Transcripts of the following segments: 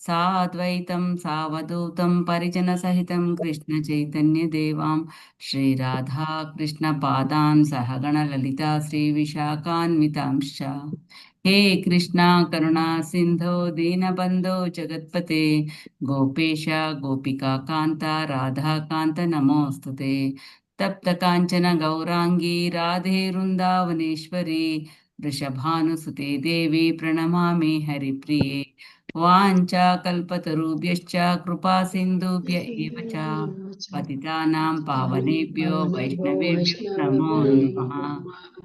ಸಾದ್ವೈತಂ ಸಾವಧೂತಂ ಪರಿಜನಸಹಿತಂ ಕೃಷ್ಣ ಚೈತನ್ಯ ದೇವಾಂ ಶ್ರೀ ರಾಧಾ ಕೃಷ್ಣ ಪಾದಾನ್ ಸಹಗಣ ಲಲಿತಾ ಶ್ರೀ ವಿಶಾಖಾನ್ವಿತಾಂಶ್ಚ. ಹೇ ಕೃಷ್ಣ ಕರುಣಾ ಸಿಂಧೋ ದೀನಬಂಧೋ ಜಗತ್ಪತೆ ಗೋಪೇಶ ಗೋಪಿಕಾ ಕಾಂತ ರಾಧಾಕಾಂತ ನಮೋಸ್ತುತೆ. ತಪ್ತ ಕಾಂಚನ ಗೌರಾಂಗಿ ರಾಧೆ ವೃಂದಾವನೇಶ್ವರಿ ವೃಷಭಾನುಸುತೆ ದೇವಿ ಪ್ರಣಮಾಮಿ ಹರಿಪ್ರಿಯೆ. ವಾಂಚಾ ಕಲ್ಪತರುಭ್ಯಶ್ಚ ಕೃಪಾ ಸಿಂಧುಭ್ಯ ಏವ ಚ ಪತಿತಾನಾಂ ಪಾವನೇಭ್ಯೋ ವೈಷ್ಣವೇಭ್ಯೋ ನಮೋ ನಮಃ.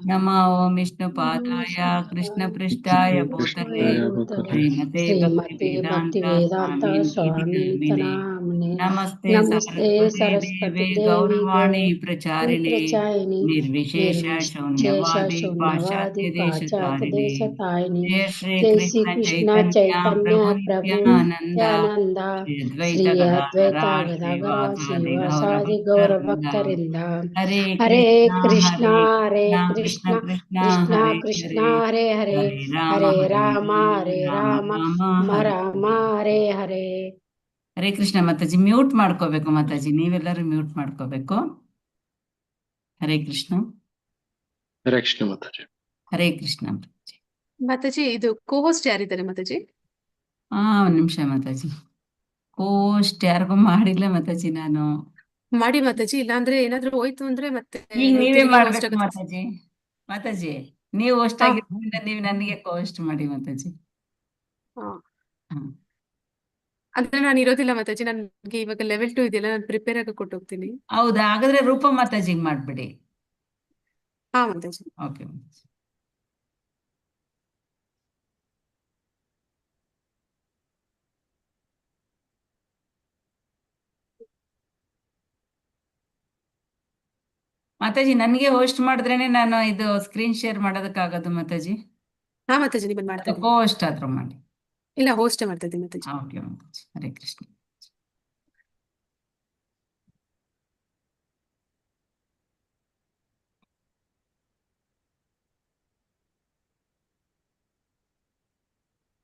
ನಮೋ ವಿಷ್ಣುಪಾದಾಯ ಕೃಷ್ಣಪೃಷ್ಠಾಯ ಭೂತಲೆ ಶ್ರೀಮತೆ ಭಕ್ತಿ ಭಕ್ತಿವೇದಾಂತ ವೇದಾಂತ ಸ್ವಾಮಿನಿತಿ ಸ್ವಾಮಿ ನಾಮಿನೆ. ನಾಮಿನೆ. ನಮಸ್ತೆ ನಮಸ್ತೆ ಸರಸ್ವತಿ ಸರಸ್ವತಿ ದೇವೆ ದೇವಿ ಗೌರವಾಣಿ ಪ್ರಚಾರಿಣೆ ಪ್ರಚಾರಿಣಿ ನಿರ್ವಿಶೇಷ ನಿರ್ವಿಶೇಷ ಶೂನ್ಯವಾದಿ ಶೂನ್ಯವಾದಿ ಪಾಶ್ಚಾತ್ಯ ಪಾಶ್ಚಾತ್ಯ ದೇಶತಾರಿಣೆ. ದೇಶತಾಯಿನಿ. ಜಯ ಶ್ರೀ ಜೈ ಶ್ರೀ ಕೃಷ್ಣ ಕೃಷ್ಣ ಚೈತನ್ಯ ಚೈತನ್ಯ ಪ್ರಭು ಪ್ರಭು ನಿತ್ಯಾನಂದ ನಿತ್ಯಾನಂದ ಶ್ರೀ ಶ್ರೀ ಅದ್ವೈತ ಗದಾಧರ ಅದ್ವೈತ ಗದಾಧರ ಶ್ರೀವಾಸಾದಿ ಗೌರ ಶ್ರೀವಾಸಾದಿ ಗೌರ ಭಕ್ತರಿಂದ. ಭಕ್ತರಿಂದ. ಹರೇ ಹರೇ ಕೃಷ್ಣ ಕೃಷ್ಣ ಹರೇ ಹರೇ ಕೃಷ್ಣ ಕೃಷ್ಣ ಕೃಷ್ಣ ಕೃಷ್ಣ ಹರೇ ಕೃಷ್ಣ ಹರೇ ಹರೇ ಹರೇ ಹರೇ ರಾಮ ಹರೇ ರಾಮ ರಾಮ ರಾಮ ಹರೇ ರಾಮ ಹರೇ ಹರೇ. ಹರೇ ಕೃಷ್ಣ. ಮಾತಾಜಿ ಮ್ಯೂಟ್ ಮಾಡ್ಕೋಬೇಕು. ಮಾತಾಜಿ ನೀವೆಲ್ಲರೂ ಮ್ಯೂಟ್ ಮಾಡ್ಕೋಬೇಕು. ಹರೇ ಕೃಷ್ಣ. ಹರೇ ಕೃಷ್ಣ ಮಾತಾಜಿ. ಹರೇ ಕೃಷ್ಣ ಮಾತಾಜಿ. ಇದು ಕೋಹೋಸ್ಟ್ ಯಾರಿದ್ದಾರೆ ಮಾತಾಜಿ? ಒಂದ್ ನಿಮಿಷ ಮಾತಾಜಿ. ಪೋಸ್ಟ್ ಯಾರಿಗೂ ಮಾಡಿಲ್ಲ ಮಾತಾಜಿ ನಾನು. ಮಾಡಿ ಮಾತಾಜಿ, ಇಲ್ಲಾಂದ್ರೆ ಏನಾದ್ರು ಹೋಯ್ತು ಅಂದ್ರೆ ಮತ್ತೆ ಈಗ ನೀವೇ ತಿರುಗಿ host ಮಾಡ್ಬೇಕು ಆಗುತ್ತೆ. ಮಾತಾಜಿ. ಮಾತಾಜಿ ನೀವು ಹೋಸ್ಟ್ ಹಾ. ಆಗಿರೋದ್ರಿಂದ ನೀವು ನನಗೆ ಹೋಸ್ಟ್ ಮಾಡಿ ಮಾತಾಜಿ. ಹಾ. ಹ್ಮ್. ಅಂದ್ರೆ ನಾನು ಇರೋದಿಲ್ಲ ಮಾತಾಜಿ, ನನ್ಗೆ ಇವಾಗ ಲೆವೆಲ್ 2 ಇದೆಯಲ್ಲ, ನಾನು ಪ್ರಿಪೇರ್ ಆಗಿ ಕೊಟ್ಟೋಗ್ತೀನಿ. ಹೌದಾ? ಹಾಗಾದ್ರೆ ರೂಪ ಮಾತಾಜಿಗೆ ಮಾಡ್ಬಿಡಿ. ಹಾ ಮಾತಾಜಿ. ಓಕೆ ಮಾತಾಜಿ. ಮಾತಾಜಿ ನನಗೆ ಹೋಸ್ಟ್ ಮಾಡಿದ್ರೇನೆ ನಾನು ಇದು ಸ್ಕ್ರೀನ್ ಶೇರ್ ಮಾಡೋದಕ್ಕಾಗೋದು ಮಾತಾಜಿ. ಹಾ ಮಾತಾಜಿ, ನೀವು ಮಾಡ್ತಾ ಅದು ಇದ್ದೀನಿ. ಕೋ ಹೋಸ್ಟ್ ಆದ್ರೂ ಮಾಡಿ. ಇಲ್ಲ, ಹೋಸ್ಟ್ ಮಾಡ್ತಾ ಇದ್ದೀನಿ ಮಾತಾಜಿ. ಓಕೆ ಮಾತಾಜಿ. ಹರೇ ಕೃಷ್ಣ.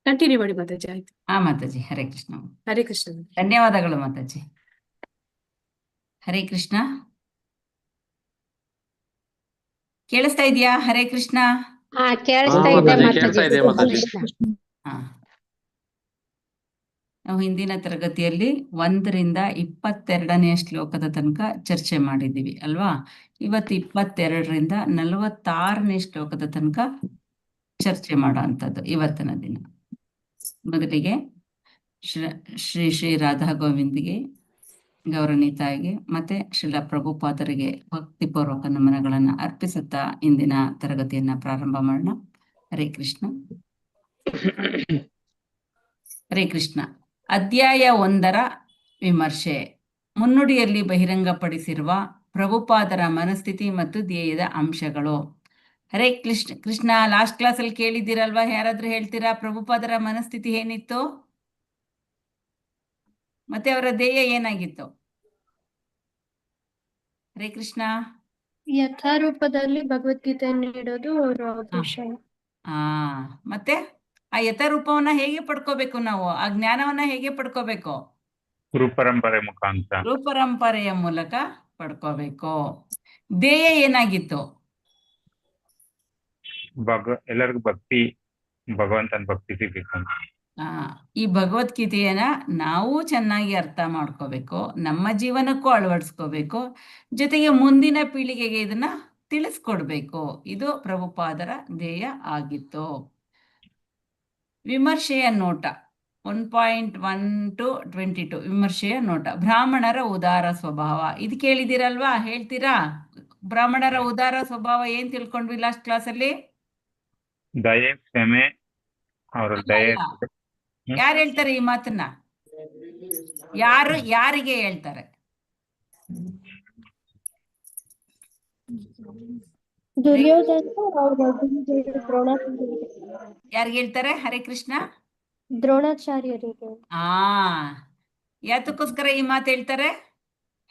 ಕಂಟಿನ್ಯೂ ಮಾಡಿ ಮಾತಾಜಿ. ಆಯ್ತು. ಮಾತಾಜಿ. ಹರೇ ಕೃಷ್ಣ. ಹರೇ ಕೃಷ್ಣ. ಧನ್ಯವಾದಗಳು ಮಾತಾಜಿ. ಹರೇ ಕೃಷ್ಣ. ಕೇಳಿಸ್ತಾ ಇದೆಯಾ? ಹರೇ ಕೃಷ್ಣ. ಕೇಳಿಸ್ತಾ ಹಾ ಇದೆ ಮಾತಾಜಿ, ಕೇಳ್ತಾ ಇದೆ ಮಾತಾಜಿ. ಕೃಷ್ಣ. ನಾವು ಹಿಂದಿನ ತರಗತಿಯಲ್ಲಿ 1ರಿಂದ 22ನೇ ಶ್ಲೋಕದ ತನಕ ಚರ್ಚೆ ಮಾಡಿದ್ದೀವಿ ಅಲ್ವಾ? ಇವತ್ತು 22ರಿಂದ 46ನೇ ಶ್ಲೋಕದ ತನಕ ಚರ್ಚೆ ಮಾಡೋ ಅಂಥದ್ದು ಇವತ್ತಿನ ದಿನ. ಮೊದಲಿಗೆ ಶ್ರೀ ಶ್ರೀ ರಾಧಾ ಗೋವಿಂದ್ಗೆ, ಗೌರವನೀತಾಯಿಗೆ ಮತ್ತೆ ಶ್ರೀಲ ಪ್ರಭುಪಾದರಿಗೆ ಭಕ್ತಿಪೂರ್ವಕ ನಮನಗಳನ್ನು ಅರ್ಪಿಸುತ್ತಾ ಇಂದಿನ ತರಗತಿಯನ್ನ ಪ್ರಾರಂಭ ಮಾಡೋಣ. ಹರೇ ಕೃಷ್ಣ. ಹರೇ ಕೃಷ್ಣ. ಅಧ್ಯಾಯ 1ರ ವಿಮರ್ಶೆ. ಮುನ್ನುಡಿಯಲ್ಲಿ ಬಹಿರಂಗಪಡಿಸಿರುವ ಪ್ರಭುಪಾದರ ಮನಸ್ಥಿತಿ ಮತ್ತು ಧ್ಯೇಯದ ಅಂಶಗಳು. ಹರೇ ಕೃಷ್ಣ. ಲಾಸ್ಟ್ ಕ್ಲಾಸಲ್ಲಿ ಕೇಳಿದ್ದೀರಲ್ವಾ? ಯಾರಾದ್ರೂ ಹೇಳ್ತೀರಾ ಪ್ರಭುಪಾದರ ಮನಸ್ಥಿತಿ ಏನಿತ್ತು ಮತ್ತೆ ಅವರ ಧ್ಯೇಯ ಏನಾಗಿತ್ತು? ಹರೇ ಕೃಷ್ಣ. ಯಥಾರೂಪದಲ್ಲಿ ಭಗವದ್ಗೀತೆಯನ್ನು ನೀಡೋದು ಅವರ ಉದ್ದೇಶ. ಮತ್ತೆ ಆ ಯಥಾರೂಪವನ್ನ ಹೇಗೆ ಪಡ್ಕೋಬೇಕು? ನಾವು ಆ ಜ್ಞಾನವನ್ನ ಹೇಗೆ ಪಡ್ಕೋಬೇಕು? ಗುರುಪರಂಪರೆ ಮುಖಾಂತರ. ಗುರುಪರಂಪರೆಯ ಮೂಲಕ ಪಡ್ಕೋಬೇಕು. ಧ್ಯೇಯ ಏನಾಗಿತ್ತು? ಎಲ್ಲರಿಗೂ ಭಕ್ತಿ, ಭಗವಂತನ ಭಕ್ತಿ ಸಿಗ್ಬೇಕು. ಈ ಭಗವದ್ಗೀತೆಯನ್ನ ನಾವು ಚೆನ್ನಾಗಿ ಅರ್ಥ ಮಾಡ್ಕೋಬೇಕು, ನಮ್ಮ ಜೀವನಕ್ಕೂ ಅಳವಡಿಸ್ಕೋಬೇಕು, ಜೊತೆಗೆ ಮುಂದಿನ ಪೀಳಿಗೆಗೆ ಇದನ್ನ ತಿಳಿಸ್ಕೊಡ್ಬೇಕು. ಇದು ಪ್ರಭುಪಾದರ ಧ್ಯೇಯ ಆಗಿತ್ತು. ವಿಮರ್ಶೆಯ ನೋಟ 1.1 to 22. ವಿಮರ್ಶೆಯ ನೋಟ. ಬ್ರಾಹ್ಮಣರ ಉದಾರ ಸ್ವಭಾವ. ಇದು ಕೇಳಿದಿರಲ್ವಾ? ಹೇಳ್ತೀರಾ? ಬ್ರಾಹ್ಮಣರ ಉದಾರ ಸ್ವಭಾವ ಏನ್ ತಿಳ್ಕೊಂಡ್ವಿ ಲಾಸ್ಟ್ ಕ್ಲಾಸಲ್ಲಿ? ದಯೆ, ಕ್ಷಮೆ, ಅವರ ದಯೆ. ಯಾರು ಹೇಳ್ತಾರೆ ಈ ಮಾತನ್ನ? ಯಾರಿಗೆ ಹೇಳ್ತಾರೆ? ಯಾರಿಗೆ ಹೇಳ್ತಾರೆ? ಹರೇ ಕೃಷ್ಣ. ದ್ರೋಣಾಚಾರ್ಯರಿಗೆ. ಯಾತಕ್ಕೋಸ್ಕರ ಈ ಮಾತು ಹೇಳ್ತಾರೆ?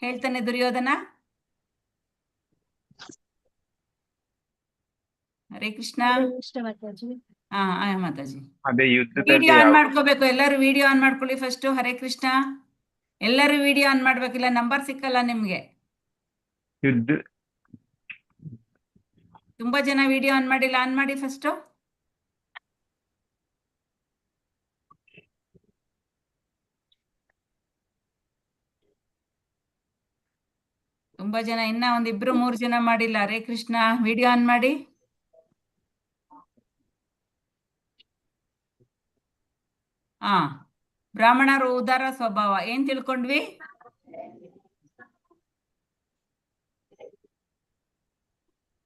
ಹೇಳ್ತಾನೆ ದುರ್ಯೋಧನ. ಹರೇ ಕೃಷ್ಣ. ಹಾ ಮಾತಾಜಿ. ಅದೇ ಯುದ್ಧದಲ್ಲಿ ವಿಡಿಯೋ ಆನ್ ಯಾವ ಮಾಡ್ಕೋಬೇಕು, ಎಲ್ಲರೂ ವಿಡಿಯೋ ಆನ್ ಮಾಡ್ಕೊಳ್ಳಿ ಫಸ್ಟ್. ಹರೇ ಕೃಷ್ಣ. ಎಲ್ಲರೂ ವಿಡಿಯೋ ಆನ್ ಮಾಡ್ಬೇಕಿಲ್ಲ, ನಂಬರ್ ಸಿಕ್ಕಲ್ಲ ನಿಮ್ಗೆ. ಯುದ್ಧ ತುಂಬಾ ಜನ ವಿಡಿಯೋ ಆನ್ ಮಾಡಿಲ್ಲ, ಆನ್ ಮಾಡಿ ಫಸ್ಟ್. ತುಂಬಾ ಜನ, ಇನ್ನ ಒಂದಿಬ್ರು 3 ಜನ ಮಾಡಿಲ್ಲ. ಹರೇ ಕೃಷ್ಣ, ವಿಡಿಯೋ ಆನ್ ಮಾಡಿ. ಹಾ, ಬ್ರಾಹ್ಮಣರು ಉದಾರ ಸ್ವಭಾವ ಏನ್ ತಿಳ್ಕೊಂಡ್ವಿ?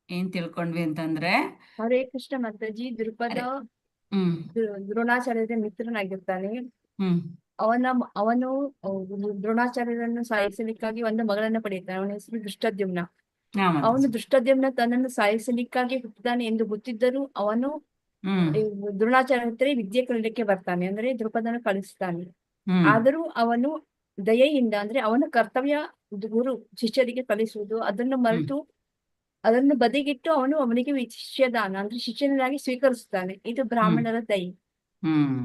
ಏನ್ ತಿಳ್ಕೊಂಡ್ವಿ ಅಂತಂದ್ರೆ, ಹರೇ ಕೃಷ್ಣ ಮಾತಾಜಿ, ದೃಪದ ಹ್ಮ್ ದ್ರೋಣಾಚಾರ್ಯರ ಮಿತ್ರನಾಗಿರ್ತಾನೆ. ಹ್ಮ್ ಅವನು ದ್ರೋಣಾಚಾರ್ಯರನ್ನು ಸಾಯಿಸಲಿಕ್ಕಾಗಿ ಒಂದು ಮಗಳನ್ನ ಪಡೆಯುತ್ತಾನೆ. ಅವನ ಹೆಸರು ದೃಷ್ಟದ್ಯುಮ್ನ. ಹಾ ಅವನು ಮಾತಾಜಿ. ದೃಷ್ಟದ್ಯುಮ್ನ ತನ್ನನ್ನು ಸಾಯಿಸಲಿಕ್ಕಾಗಿ ಹುಟ್ಟಿದ್ದಾನೆ ಎಂದು ಗೊತ್ತಿದ್ದರೂ ಅವನು ಹ್ಮ್ ದ್ರೋಣಾಚಾರ್ಯ ಹತ್ರ ವಿದ್ಯೆ ಕಲಿಯಲಿಕ್ಕೆ ಬರ್ತಾನೆ, ಅಂದ್ರೆ ದೃಪದನ ಕಳಿಸ್ತಾನೆ. ಹ್ಮ್ ಆದರೂ ಅವನು ದಯೆಯಿಂದ, ಅಂದ್ರೆ ಅವನ ಕರ್ತವ್ಯ ಗುರು ಶಿಷ್ಯರಿಗೆ ಕಲಿಸುವುದು, ಅದನ್ನು ಮರೆತು ಅದನ್ನು ಬದಿಗಿಟ್ಟು ಅವನು ಅವನಿಗೆ ಶಿಷ್ಯದಾನ ಅಂದ್ರೆ ಶಿಷ್ಯನಾಗಿ ಸ್ವೀಕರಿಸುತ್ತಾನೆ. ಇದು ಬ್ರಾಹ್ಮಣರ ದಯೆ. ಹ್ಮ್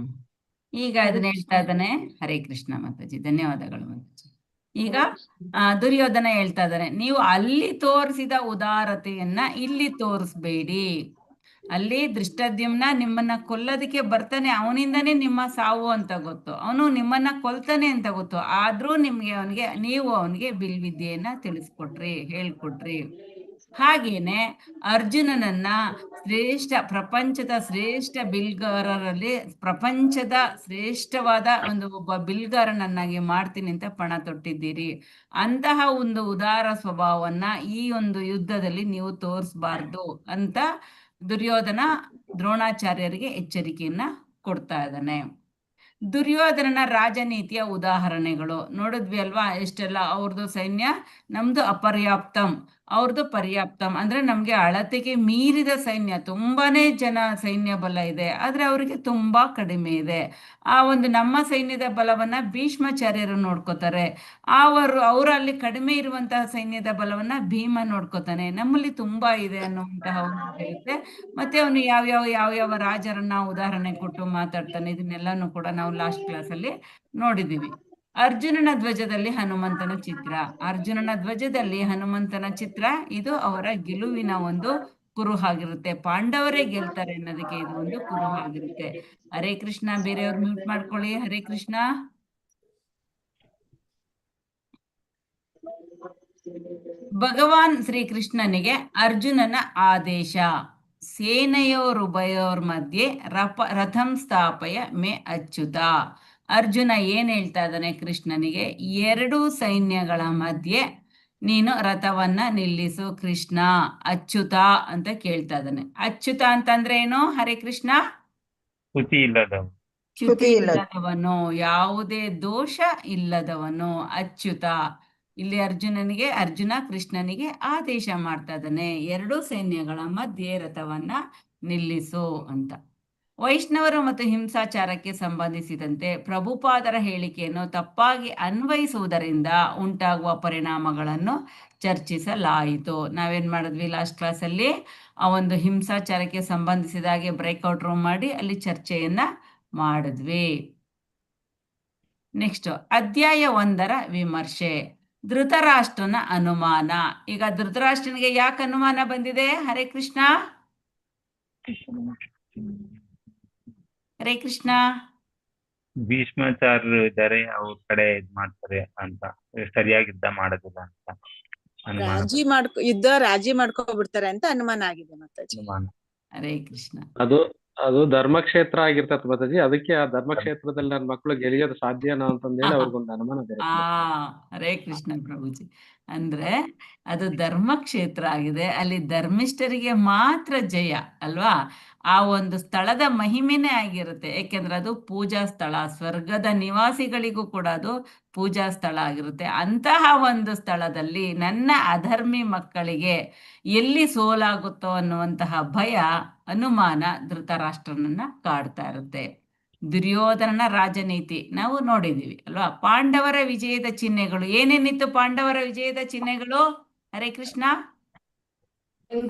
ಈಗ ಹರೇ ಅದನ್ನ ಹೇಳ್ತಾ ಕೃಷ್ಣ. ಇದ್ದಾನೆ. ಹರೇ ಕೃಷ್ಣ ಮಾತಾಜಿ, ಧನ್ಯವಾದಗಳು ಮಾತಾಜಿ. ಈಗ ದುರ್ಯೋಧನ ಹೇಳ್ತಾ ಇದ್ದಾನೆ, ನೀವು ಅಲ್ಲಿ ತೋರಿಸಿದ ಉದಾರತೆಯನ್ನ ಇಲ್ಲಿ ತೋರಿಸ್ಬೇಡಿ. ಅಲ್ಲಿ ದೃಷ್ಟದ್ಯುಮ್ನ ನಿಮ್ಮನ್ನ ಕೊಲ್ಲೋದಕ್ಕೆ ಬರ್ತಾನೆ, ಅವನಿಂದನೇ ನಿಮ್ಮ ಸಾವು ಅಂತ ಗೊತ್ತು, ಅವನು ನಿಮ್ಮನ್ನ ಕೊಲ್ತಾನೆ ಅಂತ ಗೊತ್ತು. ಆದ್ರೂ ನೀವು ಅವನಿಗೆ ಬಿಲ್ವಿದ್ಯೆಯನ್ನ ತಿಳಿಸ್ಕೊಟ್ರಿ, ಹೇಳ್ಕೊಟ್ರಿ. ಹಾಗೇನೆ ಅರ್ಜುನನನ್ನ ಪ್ರಪಂಚದ ಶ್ರೇಷ್ಠ ಬಿಲ್ಗಾರರಲ್ಲಿ ಪ್ರಪಂಚದ ಶ್ರೇಷ್ಠವಾದ ಒಬ್ಬ ಬಿಲ್ಗಾರನನ್ನಾಗಿ ಮಾಡ್ತೀನಿ ಅಂತ ಪಣ ತೊಟ್ಟಿದ್ದೀರಿ. ಅಂತಹ ಒಂದು ಉದಾರ ಸ್ವಭಾವವನ್ನ ಈ ಒಂದು ಯುದ್ಧದಲ್ಲಿ ನೀವು ತೋರಿಸಬಾರ್ದು ಅಂತ ದುರ್ಯೋಧನ ದ್ರೋಣಾಚಾರ್ಯರಿಗೆ ಎಚ್ಚರಿಕೆಯನ್ನ ಕೊಡ್ತಾ ಇದ್ದಾನೆ. ದುರ್ಯೋಧನನ ರಾಜನೀತಿಯ ಉದಾಹರಣೆಗಳು ನೋಡಿದ್ವಿ ಅಲ್ವಾ? ಎಷ್ಟೆಲ್ಲ ಅವ್ರದ್ದು ಸೈನ್ಯ, ನಮ್ದು ಅಪರ್ಯಾಪ್ತಂ, ಅವ್ರದ್ದು ಪರ್ಯಾಪ್ತಂ. ಅಂದ್ರೆ ನಮ್ಗೆ ಅಳತೆಗೆ ಮೀರಿದ ಸೈನ್ಯ, ತುಂಬಾನೇ ಜನ ಸೈನ್ಯ ಬಲ ಇದೆ, ಆದ್ರೆ ಅವರಿಗೆ ತುಂಬಾ ಕಡಿಮೆ ಇದೆ. ಆ ಒಂದು ನಮ್ಮ ಸೈನ್ಯದ ಬಲವನ್ನ ಭೀಷ್ಮಾಚಾರ್ಯರು ನೋಡ್ಕೋತಾರೆ. ಅವರಲ್ಲಿ ಕಡಿಮೆ ಇರುವಂತಹ ಸೈನ್ಯದ ಬಲವನ್ನ ಭೀಮ ನೋಡ್ಕೋತಾನೆ. ನಮ್ಮಲ್ಲಿ ತುಂಬಾ ಇದೆ ಅನ್ನುವಂತಹ ಒಂದು ಇರುತ್ತೆ. ಮತ್ತೆ ಅವನು ಯಾವ್ಯಾವ ರಾಜರನ್ನ ಉದಾಹರಣೆ ಕೊಟ್ಟು ಮಾತಾಡ್ತಾನೆ. ಇದನ್ನೆಲ್ಲಾನು ಕೂಡ ನಾವು ಲಾಸ್ಟ್ ಕ್ಲಾಸಲ್ಲಿ ನೋಡಿದೀವಿ. ಅರ್ಜುನನ ಧ್ವಜದಲ್ಲಿ ಹನುಮಂತನ ಚಿತ್ರ. ಅರ್ಜುನನ ಧ್ವಜದಲ್ಲಿ ಹನುಮಂತನ ಚಿತ್ರ, ಇದು ಅವರ ಗೆಲುವಿನ ಒಂದು ಕುರುಹಾಗಿರುತ್ತೆ. ಪಾಂಡವರೇ ಗೆಲ್ತಾರೆ ಅನ್ನೋದಕ್ಕೆ ಇದು ಒಂದು ಕುರುಹಾಗಿರುತ್ತೆ. ಹರೇ ಕೃಷ್ಣ. ಬೇರೆಯವ್ರು ಮ್ಯೂಟ್ ಮಾಡ್ಕೊಳ್ಳಿ. ಹರೇ ಕೃಷ್ಣ. ಭಗವಾನ್ ಶ್ರೀಕೃಷ್ಣನಿಗೆ ಅರ್ಜುನನ ಆದೇಶ. ಸೇನೆಯೋರುಭಯೋರ್ ಮಧ್ಯೆ ರಥಂ ಸ್ಥಾಪಯ ಮೇ ಅಚ್ಯುತ. ಅರ್ಜುನ ಏನ್ ಹೇಳ್ತಾ ಇದ್ದಾನೆ ಕೃಷ್ಣನಿಗೆ? 2 ಸೈನ್ಯಗಳ ಮಧ್ಯೆ ನೀನು ರಥವನ್ನ ನಿಲ್ಲಿಸು ಕೃಷ್ಣ, ಅಚ್ಯುತ ಅಂತ ಕೇಳ್ತಾ ಇದ್ದಾನೆ. ಅಚ್ಯುತ ಅಂತಂದ್ರೆ ಏನು? ಹರೇ ಕೃಷ್ಣ. ಚ್ಯುತಿ ಇಲ್ಲದವ, ಚ್ಯುತಿ ಇಲ್ಲದವನು, ಯಾವುದೇ ದೋಷ ಇಲ್ಲದವನು, ಅಚ್ಯುತ. ಇಲ್ಲಿ ಅರ್ಜುನ ಕೃಷ್ಣನಿಗೆ ಆದೇಶ ಮಾಡ್ತಾ ಇದ್ದಾನೆ, 2 ಸೈನ್ಯಗಳ ಮಧ್ಯೆ ರಥವನ್ನ ನಿಲ್ಲಿಸು ಅಂತ. ವೈಷ್ಣವರು ಮತ್ತು ಹಿಂಸಾಚಾರಕ್ಕೆ ಸಂಬಂಧಿಸಿದಂತೆ ಪ್ರಭುಪಾದರ ಹೇಳಿಕೆಯನ್ನು ತಪ್ಪಾಗಿ ಅನ್ವಯಿಸುವುದರಿಂದ ಉಂಟಾಗುವ ಪರಿಣಾಮಗಳನ್ನು ಚರ್ಚಿಸಲಾಯಿತು. ನಾವೇನ್ ಮಾಡಿದ್ವಿ ಲಾಸ್ಟ್ ಕ್ಲಾಸಲ್ಲಿ? ಆ ಒಂದು ಹಿಂಸಾಚಾರಕ್ಕೆ ಸಂಬಂಧಿಸಿದ ಹಾಗೆ ಬ್ರೇಕ್ಔಟ್ ರೂಮ್ ಮಾಡಿ ಅಲ್ಲಿ ಚರ್ಚೆಯನ್ನ ಮಾಡಿದ್ವಿ. ನೆಕ್ಸ್ಟ್ ಅಧ್ಯಾಯ 1ರ ವಿಮರ್ಶೆ. ಧೃತರಾಷ್ಟ್ರನ ಅನುಮಾನ. ಈಗ ಧೃತರಾಷ್ಟ್ರನಿಗೆ ಯಾಕೆ ಅನುಮಾನ ಬಂದಿದೆ? ಹರೇ ಕೃಷ್ಣ. ಹರೇ ಕೃಷ್ಣ. ಭೀಷ್ಮಾಚಾರ್ಯರು ಇದ್ದಾರೆ, ಅವ್ರ ಕಡೆ ಇದ್ ಮಾಡ್ತಾರೆ ಅಂತ, ಸರಿಯಾಗಿ ಯುದ್ಧ ಮಾಡೋದಿಲ್ಲ ಅಂತ ಅನುಮಾನ. ಯುದ್ಧ ರಾಜಿ ಮಾಡ್ಕೊಬಿಡ್ತಾರೆ ಅಂತ ಅನುಮಾನ ಆಗಿದೆ ಮಾತಾಜಿ. ಅನುಮಾನ. ಹರೇ ಕೃಷ್ಣ. ಅದು ಧರ್ಮಕ್ಷೇತ್ರ ಆಗಿರ್ತದೆ ಮಾತಾಜಿ. ಅದಕ್ಕೆ ಆ ಧರ್ಮಕ್ಷೇತ್ರದಲ್ಲಿ ನನ್ನ ಮಕ್ಕಳು ಗೆಲಿಯೋದು ಸಾಧ್ಯನಾ ಅಂತಂದೇಳಿ ಅವ್ರಿಗೊಂದು ಅನುಮಾನ ಬರುತ್ತೆ. ಹರೇ ಕೃಷ್ಣ ಪ್ರಭುಜಿ. ಅಂದ್ರೆ ಅದು ಧರ್ಮಕ್ಷೇತ್ರ ಆಗಿದೆ, ಅಲ್ಲಿ ಧರ್ಮಿಷ್ಠರಿಗೆ ಮಾತ್ರ ಜಯ ಅಲ್ವಾ? ಆ ಒಂದು ಸ್ಥಳದ ಮಹಿಮೆನೇ ಆಗಿರುತ್ತೆ. ಯಾಕೆಂದ್ರೆ ಅದು ಪೂಜಾ ಸ್ಥಳ, ಸ್ವರ್ಗದ ನಿವಾಸಿಗಳಿಗೂ ಕೂಡ ಅದು ಪೂಜಾ ಸ್ಥಳ ಆಗಿರುತ್ತೆ. ಅಂತಹ ಒಂದು ಸ್ಥಳದಲ್ಲಿ ನನ್ನ ಅಧರ್ಮಿ ಮಕ್ಕಳಿಗೆ ಎಲ್ಲಿ ಸೋಲಾಗುತ್ತೋ ಅನ್ನುವಂತಹ ಭಯ, ಅನುಮಾನ ಧೃತರಾಷ್ಟ್ರನನ್ನ ಕಾಡ್ತಾ ಇರುತ್ತೆ. ದುರ್ಯೋಧನನ ರಾಜನೀತಿ ನಾವು ನೋಡಿದೀವಿ ಅಲ್ವಾ? ಪಾಂಡವರ ವಿಜಯದ ಚಿಹ್ನೆಗಳು ಏನೇನಿತ್ತು? ಪಾಂಡವರ ವಿಜಯದ ಚಿಹ್ನೆಗಳು ಹರೇ ಕೃಷ್ಣ.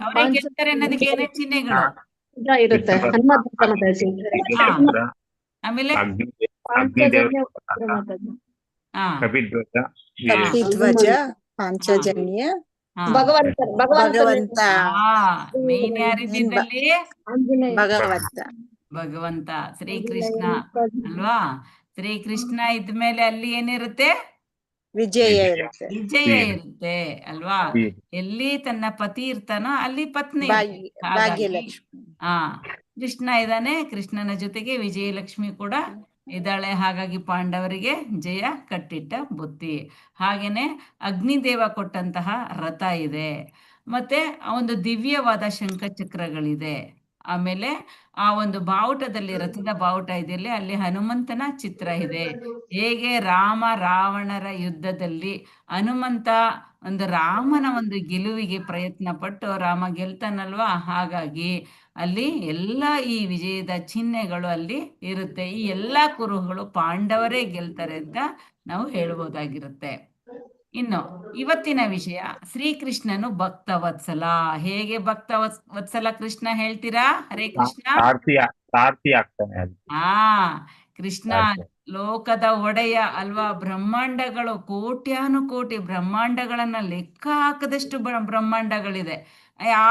ಅವರೇ ಗೆಲ್ತಾರೆ ಅನ್ನೋದಕ್ಕೆ ಏನೇನ್ ಚಿಹ್ನೆಗಳು? ಇರುತ್ತೆ ಹನುಮಂತ ಮಾತಾಜಿ. ಹಾ ಕಪಿಧ್ವಜ, ಆಮೇಲೆ ಅಗ್ನಿದೇವ್ರ ಹಾ ಕಪಿಧ್ವಜ, ಕಪಿಧ್ವಜ, ಪಾಂಚಜನ್ಯ, ಹಾ ಭಗವಂತ, ಮೇನ್ ಯಾರಿದ್ದಲ್ಲಿ ಆಂಜನೇಯ. ಭಗವಂತ, ಭಗವಂತ ಶ್ರೀಕೃಷ್ಣ ಅಲ್ವಾ. ಶ್ರೀಕೃಷ್ಣ ಇದ್ಮೇಲೆ ಅಲ್ಲಿ ಏನಿರುತ್ತೆ? ವಿಜಯ ಇರುತ್ತೆ. ವಿಜಯ ಇರುತ್ತೆ ಅಲ್ವಾ. ಎಲ್ಲಿ ತನ್ನ ಪತಿ ಇರ್ತಾನೋ ಅಲ್ಲಿ ಪತ್ನಿ ಇರ್ತಾಳೆ. ಹಾಗಾಗಿ ಭಾಗ್ಯಲಕ್ಷ್ಮಿ. ಆ ಕೃಷ್ಣ ಇದ್ದಾನೆ, ಕೃಷ್ಣನ ಜೊತೆಗೆ ವಿಜಯಲಕ್ಷ್ಮಿ ಕೂಡ ಇದ್ದಾಳೆ. ಹಾಗಾಗಿ ಪಾಂಡವರಿಗೆ ಜಯ ಕಟ್ಟಿಟ್ಟ ಬುತ್ತಿ. ಹಾಗೇನೆ ಅಗ್ನಿದೇವ ಕೊಟ್ಟಂತಹ ರಥ ಇದೆ, ಮತ್ತೆ ಆ ಒಂದು ದಿವ್ಯವಾದ ಶಂಖಚಕ್ರಗಳಿದೆ. ಆಮೇಲೆ ಆ ಒಂದು ಬಾವುಟದಲ್ಲಿ, ರಥದ ಬಾವುಟ ಇದೆಯಲ್ಲ, ಅಲ್ಲಿ ಹನುಮಂತನ ಚಿತ್ರ ಇದೆ. ಹೇಗೆ ರಾಮ ರಾವಣರ ಯುದ್ಧದಲ್ಲಿ ಹನುಮಂತ ಒಂದು ರಾಮನ ಒಂದು ಗೆಲುವಿಗೆ ಪ್ರಯತ್ನ ಪಟ್ಟು ರಾಮ ಗೆಲ್ತಾನಲ್ವಾ, ಹಾಗಾಗಿ ಅಲ್ಲಿ ಎಲ್ಲ ಈ ವಿಜಯದ ಚಿಹ್ನೆಗಳು ಅಲ್ಲಿ ಇರುತ್ತೆ. ಈ ಎಲ್ಲ ಕುರುಹುಗಳು ಪಾಂಡವರೇ ಗೆಲ್ತಾರೆ ಅಂತ ನಾವು ಹೇಳ್ಬೋದಾಗಿರುತ್ತೆ. ಇನ್ನು ಇವತ್ತಿನ ವಿಷಯ, ಶ್ರೀಕೃಷ್ಣನು ಭಕ್ತವತ್ಸಲ. ಹೇಗೆ ಭಕ್ತವತ್ಸಲ ಕೃಷ್ಣ ಹೇಳ್ತೀರಾ? ಹರೇ ಕೃಷ್ಣ. ಸಾರ್ಥಿ ಆಗ್ತಾನೆ ಅಲ್ಲಿ. ಕೃಷ್ಣ ಸಾರ್ಥಿ. ಲೋಕದ ಒಡೆಯ ಅಲ್ವಾ. ಬ್ರಹ್ಮಾಂಡಗಳು ಕೋಟ್ಯಾನುಕೋಟಿ ಬ್ರಹ್ಮಾಂಡಗಳನ್ನ ಲೆಕ್ಕ ಹಾಕದಷ್ಟು ಬ್ರಹ್ಮಾಂಡಗಳಿದೆ. ಆ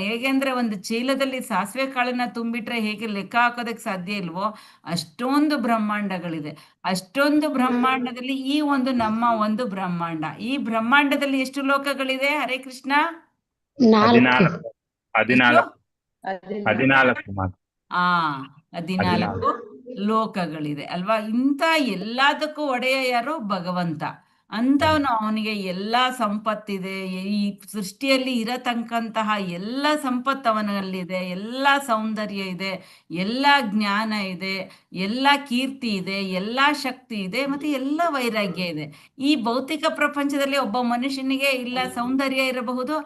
ಹೇಗೆ ಅಂದ್ರೆ ಒಂದು ಚೀಲದಲ್ಲಿ ಸಾಸಿವೆ ಕಾಳನ್ನ ತುಂಬಿಟ್ರೆ ಹೇಗೆ ಲೆಕ್ಕ ಹಾಕೋದಕ್ಕೆ ಸಾಧ್ಯ ಇಲ್ವೋ, ಅಷ್ಟೊಂದು ಬ್ರಹ್ಮಾಂಡಗಳಿದೆ. ಅಷ್ಟೊಂದು ಬ್ರಹ್ಮಾಂಡದಲ್ಲಿ ಈ ಒಂದು ನಮ್ಮ ಒಂದು ಬ್ರಹ್ಮಾಂಡ, ಈ ಬ್ರಹ್ಮಾಂಡದಲ್ಲಿ ಎಷ್ಟು ಲೋಕಗಳಿದೆ? ಹರೇ ಕೃಷ್ಣ. 14 ಮಾತ್ರ. 14 ಲೋಕಗಳಿದೆ ಅಲ್ವಾ. ಇಂಥ ಎಲ್ಲದಕ್ಕೂ ಒಡೆಯ ಯಾರು? ಭಗವಂತ. ಅಂತವನು, ಅವನಿಗೆ ಎಲ್ಲಾ ಸಂಪತ್ತಿದೆ. ಈ ಸೃಷ್ಟಿಯಲ್ಲಿ ಇರತಕ್ಕಂತಹ ಎಲ್ಲ ಸಂಪತ್ತು ಅವನಲ್ಲಿದೆ, ಎಲ್ಲ ಸೌಂದರ್ಯ ಇದೆ, ಎಲ್ಲ ಜ್ಞಾನ ಇದೆ, ಎಲ್ಲ ಕೀರ್ತಿ ಇದೆ, ಎಲ್ಲ ಶಕ್ತಿ ಇದೆ, ಮತ್ತೆ ಎಲ್ಲ ವೈರಾಗ್ಯ ಇದೆ. ಈ ಭೌತಿಕ ಪ್ರಪಂಚದಲ್ಲಿ ಒಬ್ಬ ಮನುಷ್ಯನಿಗೆ ಇಲ್ಲ ಸೌಂದರ್ಯ ಇರಬಹುದು,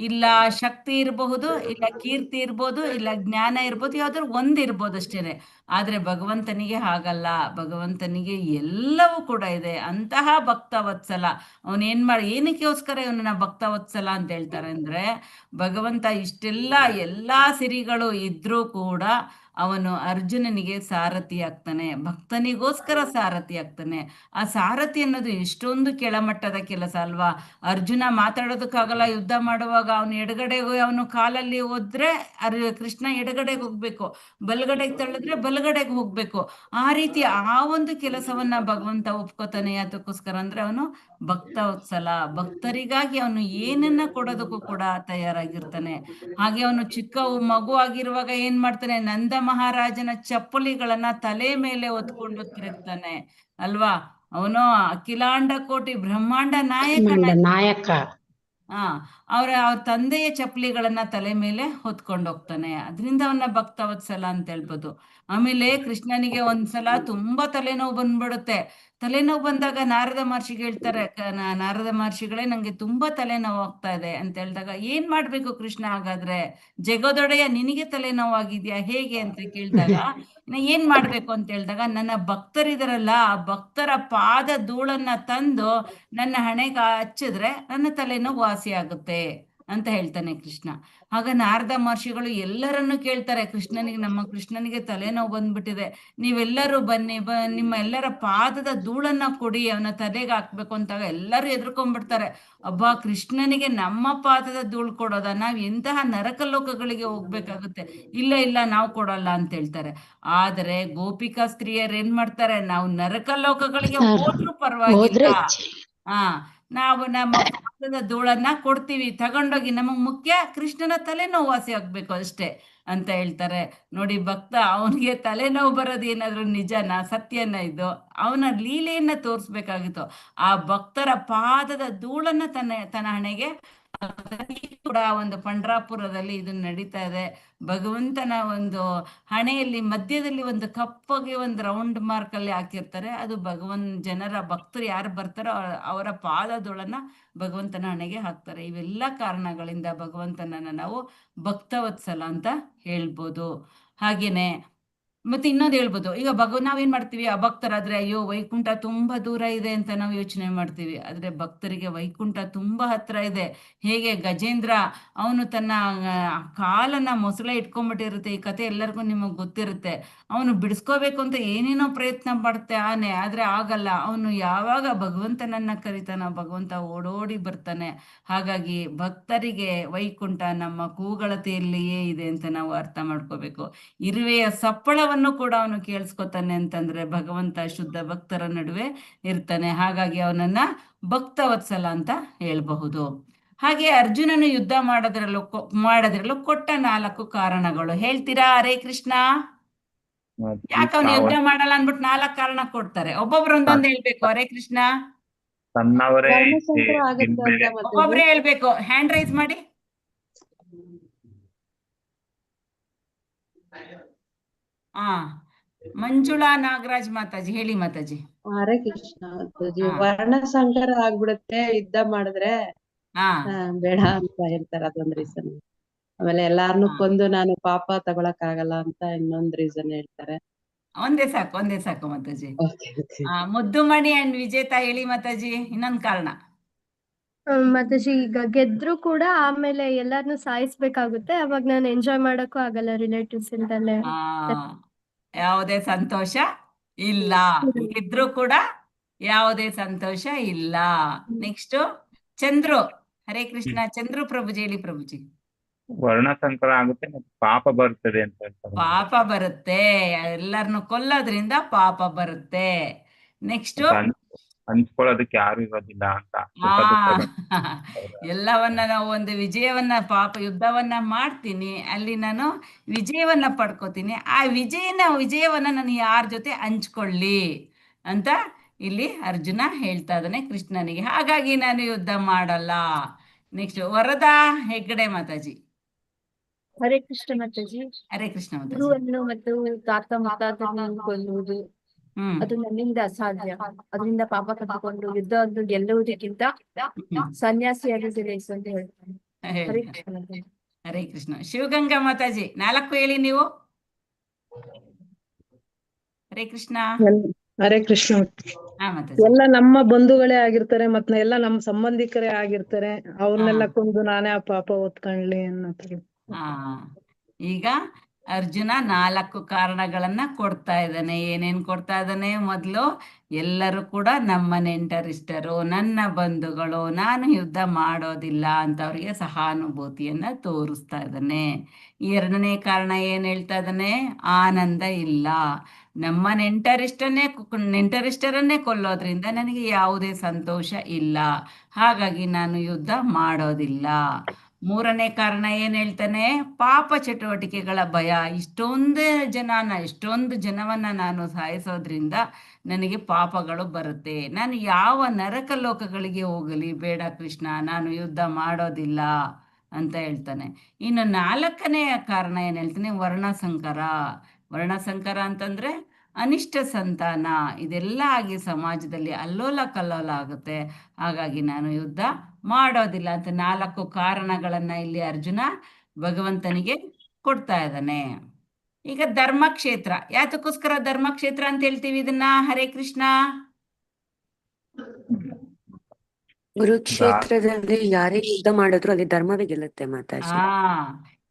ಇಲ್ಲ ಶಕ್ತಿ ಇರಬಹುದು, ಇಲ್ಲ ಕೀರ್ತಿ ಇರ್ಬೋದು, ಇಲ್ಲ ಜ್ಞಾನ ಇರ್ಬೋದು, ಯಾವ್ದಾದ್ರು ಒಂದಿರ್ಬೋದು ಅಷ್ಟೇನೆ. ಆದ್ರೆ ಭಗವಂತನಿಗೆ ಹಾಗಲ್ಲ. ಭಗವಂತನಿಗೆ ಎಲ್ಲವೂ ಕೂಡ ಇದೆ. ಅಂತಹ ಭಕ್ತವತ್ಸಲ ಏನಕ್ಕೋಸ್ಕರ ಇವನನ್ನ ಭಕ್ತವತ್ಸಲ ಅಂತ ಹೇಳ್ತಾರೆ ಅಂದ್ರೆ, ಭಗವಂತ ಇಷ್ಟೆಲ್ಲ ಎಲ್ಲಾ ಸಿರಿಗಳು ಇದ್ರೂ ಕೂಡ ಅವನು ಅರ್ಜುನನಿಗೆ ಸಾರಥಿ ಆಗ್ತಾನೆ, ಭಕ್ತನಿಗೋಸ್ಕರ ಸಾರಥಿ ಆಗ್ತಾನೆ. ಆ ಸಾರಥಿ ಅನ್ನೋದು ಎಷ್ಟೊಂದು ಕೆಳಮಟ್ಟದ ಕೆಲಸ ಅಲ್ವಾ. ಅರ್ಜುನ ಮಾತಾಡೋದಕ್ಕಾಗಲ್ಲ, ಯುದ್ಧ ಮಾಡುವಾಗ ಅವನು ಎಡಗಡೆಗೆ, ಅವನು ಕಾಲಲ್ಲಿ ಹೋದ್ರೆ ಕೃಷ್ಣ ಎಡಗಡೆಗೆ ಹೋಗ್ಬೇಕು, ಬಲಗಡೆಗೆ ತಳ್ಳಿದ್ರೆ ಬಲಗಡೆಗೆ ಹೋಗ್ಬೇಕು. ಆ ರೀತಿ ಆ ಒಂದು ಕೆಲಸವನ್ನ ಭಗವಂತ ಒಪ್ಕೋತಾನೆ. ಅದಕ್ಕೋಸ್ಕರ ಅಂದ್ರೆ ಅವನು ಭಕ್ತವತ್ಸಲ. ಭಕ್ತರಿಗಾಗಿ ಅವನು ಏನನ್ನ ಕೊಡೋದಕ್ಕೂ ಕೂಡ ತಯಾರಾಗಿರ್ತಾನೆ. ಹಾಗೆ ಅವನು ಚಿಕ್ಕ ಮಗು ಆಗಿರುವಾಗ ಏನ್ ಮಾಡ್ತಾನೆ? ನಂದ ಮಹಾರಾಜನ ಚಪ್ಪಲಿಗಳನ್ನ ತಲೆ ಮೇಲೆ ಹೊತ್ಕೊಂಡು ತಿರುಗ್ತಾನೆ ಅಲ್ವಾ. ಅವನು ಅಖಿಲಾಂಡ ಕೋಟಿ ಬ್ರಹ್ಮಾಂಡ ನಾಯಕ. ಅವ್ರ ತಂದೆಯ ಚಪ್ಪಲಿಗಳನ್ನ ತಲೆ ಮೇಲೆ ಹೊತ್ಕೊಂಡು ಹೋಗ್ತಾನೆ. ಅದರಿಂದ ಅವನ್ನ ಭಕ್ತವತ್ಸಲ ಅಂತ ಹೇಳ್ಬೋದು. ಆಮೇಲೆ ಕೃಷ್ಣನಿಗೆ ಒಂದ್ಸಲ ತುಂಬಾ ತಲೆನೋವು ಬಂದ್ಬಿಡುತ್ತೆ. ತಲೆನೋವು ಬಂದಾಗ ನಾರದ ಮಹರ್ಷಿಗೆ ಹೇಳ್ತಾರೆ, ನಾರದ ಮಹರ್ಷಿಗಳೇ ನಂಗೆ ತುಂಬಾ ತಲೆನೋವು ಆಗ್ತಾ ಇದೆ ಅಂತ ಹೇಳಿದಾಗ, ಏನ್ ಮಾಡ್ಬೇಕು ಕೃಷ್ಣ ಹಾಗಾದ್ರೆ? ಜಗದೊಡೆಯ ನಿನಗೆ ತಲೆನೋವಾಗಿದ್ಯಾ ಹೇಗೆ ಅಂತ ಕೇಳಿದಾಗ, ಏನ್ ಮಾಡ್ಬೇಕು ಅಂತ ಹೇಳಿದಾಗ, ನನ್ನ ಭಕ್ತರಿದಾರಲ್ಲ, ಆ ಭಕ್ತರ ಪಾದ ಧೂಳನ್ನ ತಂದು ನನ್ನ ಹಣೆಗೆ ಹಚ್ಚಿದ್ರೆ ನನ್ನ ತಲೆನೋವು ವಾಸಿ ಆಗುತ್ತೆ ಅಂತ ಹೇಳ್ತಾನೆ ಕೃಷ್ಣ. ಆಗ ನಾರದ ಮಹರ್ಷಿಗಳು ಎಲ್ಲರನ್ನು ಕೇಳ್ತಾರೆ, ನಮ್ಮ ಕೃಷ್ಣನಿಗೆ ತಲೆನೋವು ಬಂದ್ಬಿಟ್ಟಿದೆ, ನೀವೆಲ್ಲರೂ ಬನ್ನಿ, ನಿಮ್ಮ ಎಲ್ಲರ ಪಾದದ ಧೂಳನ್ನ ಕೊಡಿ, ಅವನ ತಲೆಗೆ ಹಾಕ್ಬೇಕು ಅಂತಾಗ ಎಲ್ಲರೂ ಎದ್ರಕೊಂಡ್ಬಿಡ್ತಾರೆ. ಅಬ್ಬಾ, ಕೃಷ್ಣನಿಗೆ ನಮ್ಮ ಪಾದದ ಧೂಳು ಕೊಡೋದ? ನಾವ್ ಎಂತಹ ನರಕ ಲೋಕಗಳಿಗೆ ಹೋಗ್ಬೇಕಾಗುತ್ತೆ. ಇಲ್ಲ ನಾವು ಕೊಡಲ್ಲ ಅಂತ ಹೇಳ್ತಾರೆ. ಆದ್ರೆ ಗೋಪಿಕಾ ಸ್ತ್ರೀಯರು ಏನ್ ಮಾಡ್ತಾರೆ? ನಾವು ನರಕ ಲೋಕಗಳಿಗೆ ಹೋದ್ರೂ ಪರವಾಗಿಲ್ಲ, ನಾವು ನಮ್ಮ ಪಾದದ ಧೂಳನ್ನ ಕೊಡ್ತೀವಿ, ತಗೊಂಡೋಗಿ, ನಮಗ್ ಮುಖ್ಯ ಕೃಷ್ಣನ ತಲೆನೋವು ವಾಸಿ ಆಗ್ಬೇಕು ಅಷ್ಟೇ ಅಂತ ಹೇಳ್ತಾರೆ. ನೋಡಿ, ಭಕ್ತ ಅವನಿಗೆ ತಲೆನೋವು ಬರೋದು ಏನಾದ್ರು ನಿಜನಾ, ಸತ್ಯನ? ಇದು ಅವನ ಲೀಲೆಯನ್ನ ತೋರಿಸ್ಬೇಕಾಗಿತ್ತು. ಆ ಭಕ್ತರ ಪಾದದ ಧೂಳನ್ನ ತನ್ನ ಹಣೆಗೆ ಕೂಡ ಒಂದು ಪಂಡ್ರಾಪುರದಲ್ಲಿ ಇದು ನಡೀತಾ ಇದೆ. ಭಗವಂತನ ಒಂದು ಹಣೆಯಲ್ಲಿ ಮಧ್ಯದಲ್ಲಿ ಒಂದು ಕಪ್ಪಗೆ ಒಂದು ರೌಂಡ್ ಮಾರ್ಕ್ ಅಲ್ಲಿ ಹಾಕಿರ್ತಾರೆ. ಅದು ಜನರ ಭಕ್ತರು ಯಾರು ಬರ್ತಾರೋ ಅವರ ಪಾದದೊಳನ್ನ ಭಗವಂತನ ಹಣೆಗೆ ಹಾಕ್ತಾರೆ. ಇವೆಲ್ಲ ಕಾರಣಗಳಿಂದ ಭಗವಂತನನ್ನ ನಾವು ಭಕ್ತವತ್ಸಲ ಅಂತ ಹೇಳ್ಬೋದು. ಹಾಗೇನೆ ಮತ್ತೆ ಇನ್ನೊಂದು ಹೇಳ್ಬೋದು, ಈಗ ನಾವೇನ್ ಮಾಡ್ತೀವಿ, ಅಭಕ್ತರಾದ್ರೆ ಅಯ್ಯೋ ವೈಕುಂಠ ತುಂಬಾ ದೂರ ಇದೆ ಅಂತ ನಾವು ಯೋಚನೆ ಮಾಡ್ತೀವಿ. ಆದ್ರೆ ಭಕ್ತರಿಗೆ ವೈಕುಂಠ ತುಂಬಾ ಹತ್ರ ಇದೆ. ಹೇಗೆ ಗಜೇಂದ್ರ ಅವನು ತನ್ನ ಕಾಲನ್ನ ಮೊಸಳೆ ಇಟ್ಕೊಂಡ್ಬಿಟ್ಟಿರುತ್ತೆ, ಈ ಕತೆ ಎಲ್ಲರಿಗೂ ನಿಮಗೆ ಗೊತ್ತಿರುತ್ತೆ. ಅವನು ಬಿಡಿಸ್ಕೋಬೇಕು ಅಂತ ಏನೇನೋ ಪ್ರಯತ್ನ ಪಡ್ತಾನೆ, ಆದ್ರೆ ಆಗಲ್ಲ. ಅವನು ಯಾವಾಗ ಭಗವಂತನನ್ನ ಕರಿತಾನೋ ಭಗವಂತ ಓಡೋಡಿ ಬರ್ತಾನೆ. ಹಾಗಾಗಿ ಭಕ್ತರಿಗೆ ವೈಕುಂಠ ನಮ್ಮ ಕೂಗಳತೆಯಲ್ಲಿಯೇ ಇದೆ ಅಂತ ನಾವು ಅರ್ಥ ಮಾಡ್ಕೋಬೇಕು. ಇರುವೆಯ ಸಪ್ಪಳವನ್ನು ಕೂಡ ಅವನು ಕೇಳಿಸ್ಕೊತಾನೆ ಅಂತಂದ್ರೆ ಭಗವಂತ ಶುದ್ಧ ಭಕ್ತರ ನಡುವೆ ಇರ್ತಾನೆ. ಹಾಗಾಗಿ ಅವನನ್ನ ಭಕ್ತವತ್ಸಲ ಅಂತ ಹೇಳ್ಬಹುದು. ಹಾಗೆ ಅರ್ಜುನನು ಯುದ್ಧ ಮಾಡೋದ್ರಲ್ಲೂ ಕೊಟ್ಟ 4 ಕಾರಣಗಳು ಹೇಳ್ತೀರಾ? ಹರೇ ಕೃಷ್ಣ. ಯಾಕೆ ಅವನು ಯುದ್ಧ ಮಾಡಲ್ಲ ಅನ್ಬಿಟ್ಟು 4 ಕಾರಣ ಕೊಡ್ತಾರೆ. ಒಬ್ಬೊಬ್ರು ಒಂದೊಂದು ಹೇಳ್ಬೇಕು. ಹರೇ ಕೃಷ್ಣ. ತನ್ನವರೇ ಧರ್ಮಸಂಕರ ಆಗುತ್ತೆ ಅಂತ ಹಿಂದ್ಗಡೆ ಮಾತಾಜಿ. ಒಬ್ಬೊಬ್ರೇ ಹೇಳ್ಬೇಕು. ಹ್ಯಾಂಡ್ ರೈಸ್ ಮಾಡಿ. ಮಂಜುಳಾ ನಾಗರಾಜ್ ಮಾತಾಜಿ ಹೇಳಿ ಮಾತಾಜಿ. ಹರೇ ಕೃಷ್ಣ ಮಾತಾಜಿ. ಹಾ. ವರ್ಣ ಸಂಕರ ಆಗ್ಬಿಡುತ್ತೆ ಯುದ್ಧ ಮಾಡಿದ್ರೆ, ಹಾ ಬೇಡ ಅಂತ ಹೇಳ್ತಾರೆ, ಅದೊಂದ್ ರೀಸನ್. ಆಮೇಲೆ ಎಲ್ಲಾರ್ನು ಕೊಂದು ನಾನು ಪಾಪ ತಗೊಳಕ್ ಆಗಲ್ಲ ಅಂತ ಇನ್ನೊಂದ್ ರೀಸನ್ ಹೇಳ್ತಾರೆ. ಒಂದೇ ಸಾಕು ಮಾತಾಜಿ. Okay okay. Muddumani and Vijetha ಹೇಳಿ ಮಾತಾಜಿ ಇನ್ನೊಂದ್ ಕಾರಣ. ಮಾತಾಜಿ ಈಗ ಗೆದ್ರು ಕೂಡ ಆಮೇಲೆ ಎಲ್ಲಾರ್ನು ಸಾಯಿಸ್ಬೇಕಾಗುತ್ತೆ, ಅವಾಗ ನಾನು ಎಂಜಾಯ್ ಮಾಡಕ್ಕೂ ಆಗಲ್ಲ ರಿಲೇಟಿವ್ಸ್ ಇಂದಲೇ. ಯಾವುದೇ ಸಂತೋಷ ಇಲ್ಲ, ಗೆದ್ರು ಕೂಡ ಯಾವುದೇ ಸಂತೋಷ ಇಲ್ಲ. ನೆಕ್ಸ್ಟ್ ಚಂದ್ರು. ಹರೇ ಕೃಷ್ಣ. ಚಂದ್ರು ಪ್ರಭುಜಿ ಹೇಳಿ ಪ್ರಭುಜಿ. ವರ್ಣ ಸಂಕರ ಆಗುತ್ತೆ ಮತ್ತೆ ಪಾಪ ಬರ್ತದೆ ಅಂತ ಹೇಳ್ತಾರೆ. ಪಾಪ ಬರುತ್ತೆ, ಎಲ್ಲರನ್ನು ಕೊಲ್ಲೋದ್ರಿಂದ ಪಾಪ ಬರುತ್ತೆ. ನೆಕ್ಸ್ಟ್ ಹಂಚ್ಕೊಳ್ಳೋದಕ್ಕೆ ಯಾರು ಇರೋದಿಲ್ಲ ಅಂತ. ಎಲ್ಲವನ್ನ ನಾವು ಒಂದು ವಿಜಯವನ್ನ ಯುದ್ಧವನ್ನ ಮಾಡ್ತೀನಿ, ಅಲ್ಲಿ ನಾನು ವಿಜಯವನ್ನ ಪಡ್ಕೋತೀನಿ. ಆ ವಿಜಯವನ್ನ ನಾನು ಯಾರ ಜೊತೆ ಹಂಚ್ಕೊಳ್ಳಿ ಅಂತ ಇಲ್ಲಿ ಅರ್ಜುನ ಹೇಳ್ತಾ ಇದ್ದಾನೆ ಕೃಷ್ಣನಿಗೆ. ಹಾಗಾಗಿ ನಾನು ಯುದ್ಧ ಮಾಡಲ್ಲ. ನೆಕ್ಸ್ಟ್ ವರದಾ ಹೆಗ್ಗಡೆ ಮಾತಾಜಿ. ಹರೇ ಕೃಷ್ಣ ಮಾತಾಜಿ. ಹರೇ ಕೃಷ್ಣ ಮಾತಾಜಿ. ಗುರುವನ್ನು ಮತ್ತು ತಾತ ಮುತ್ತಾತರನ್ನು ಕೊಲ್ಲುವುದು ಅದು ನನ್ನಿಂದ ಅಸಾಧ್ಯ. ಅದರಿಂದ ಪಾಪ ಕಟ್ಟಿಕೊಂಡು ಯುದ್ಧವನ್ನು ಗೆಲ್ಲುವುದಕ್ಕಿಂತ ಸನ್ಯಾಸಿಯಾಗಿ ಜಯಿಸು ಅಂತ ಹೇಳ್ತಾನೆ. ಹರೇ ಕೃಷ್ಣ ಮಾತಾಜಿ. ಹರೇ ಕೃಷ್ಣ. ಶಿವಗಂಗಾ ಮಾತಾಜಿ 4 ಹೇಳಿ ನೀವು. ಹರೇ ಕೃಷ್ಣ. ಹರೇ ಕೃಷ್ಣ. ಮಾತಾಜಿ. ಎಲ್ಲ ನಮ್ಮ ಬಂಧುಗಳೇ ಆಗಿರ್ತಾರೆ, ಮತ್ತೆ ಎಲ್ಲ ನಮ್ಮ ಸಂಬಂಧಿಕರೇ ಆಗಿರ್ತಾರೆ. ಅವ್ರನ್ನೆಲ್ಲ ಕೊಂದು ನಾನೇ ಆ ಪಾಪ ಹೊತ್ಕೊಂಡ್ಲಿ ಅನ್ನೋದು. ಈಗ ಅರ್ಜುನ 4 ಕಾರಣಗಳನ್ನ ಕೊಡ್ತಾ ಇದ್ದಾನೆ. ಏನೇನ್ ಕೊಡ್ತಾ ಇದ್ದಾನೆ? ಮೊದಲು ಎಲ್ಲರೂ ಕೂಡ ನಮ್ಮ ನೆಂಟರಿಷ್ಟರು, ನನ್ನ ಬಂಧುಗಳು, ನಾನು ಯುದ್ಧ ಮಾಡೋದಿಲ್ಲ ಅಂತ ಅವ್ರಿಗೆ ಸಹಾನುಭೂತಿಯನ್ನ ತೋರಿಸ್ತಾ ಇದ್ದಾನೆ. 2ನೇ ಕಾರಣ ಏನ್ ಹೇಳ್ತಾ ಇದ್ದಾನೆ? ಆನಂದ ಇಲ್ಲ. ನಮ್ಮ ನೆಂಟರಿಷ್ಟರನ್ನೇ ಕೊಲ್ಲೋದ್ರಿಂದ ನನಗೆ ಯಾವುದೇ ಸಂತೋಷ ಇಲ್ಲ, ಹಾಗಾಗಿ ನಾನು ಯುದ್ಧ ಮಾಡೋದಿಲ್ಲ. 3ನೇ ಕಾರಣ ಏನ್ ಹೇಳ್ತಾನೆ? ಪಾಪ ಚಟುವಟಿಕೆಗಳ ಭಯ. ಇಷ್ಟೊಂದು ಜನವನ್ನ ನಾನು ಸಾಯಿಸೋದ್ರಿಂದ ನನಗೆ ಪಾಪಗಳು ಬರುತ್ತೆ. ನಾನು ಯಾವ ನರಕ ಲೋಕಗಳಿಗೆ ಹೋಗಲಿ, ಬೇಡ ಕೃಷ್ಣ, ನಾನು ಯುದ್ಧ ಮಾಡೋದಿಲ್ಲ ಅಂತ ಹೇಳ್ತಾನೆ. ಇನ್ನು 4ನೇ ಕಾರಣ ಏನ್ ಹೇಳ್ತಾನೆ? ವರ್ಣಸಂಕರ ಅಂತಂದ್ರೆ ಅನಿಷ್ಟ ಸಂತಾನ. ಇದೆಲ್ಲ ಆಗಿ ಸಮಾಜದಲ್ಲಿ ಅಲ್ಲೋಲ ಕಲ್ಲೋಲ ಆಗುತ್ತೆ, ಹಾಗಾಗಿ ನಾನು ಯುದ್ಧ ಮಾಡೋದಿಲ್ಲ ಅಂತ 4 ಕಾರಣಗಳನ್ನ ಇಲ್ಲಿ ಅರ್ಜುನ ಭಗವಂತನಿಗೆ ಕೊಡ್ತಾ ಇದ್ದಾನೆ. ಈಗ ಧರ್ಮಕ್ಷೇತ್ರ. ಯಾತಕ್ಕೋಸ್ಕರ ಧರ್ಮಕ್ಷೇತ್ರ ಅಂತ ಹೇಳ್ತೀವಿ ಇದನ್ನ? ಹರೇ ಕೃಷ್ಣ. ಕುರುಕ್ಷೇತ್ರದಲ್ಲಿ ಯಾರೇ ಯುದ್ಧ ಮಾಡಿದ್ರು ಅಲ್ಲಿ ಧರ್ಮವೇ ಗೆಲ್ಲುತ್ತೆ ಮಾತಾಜಿ.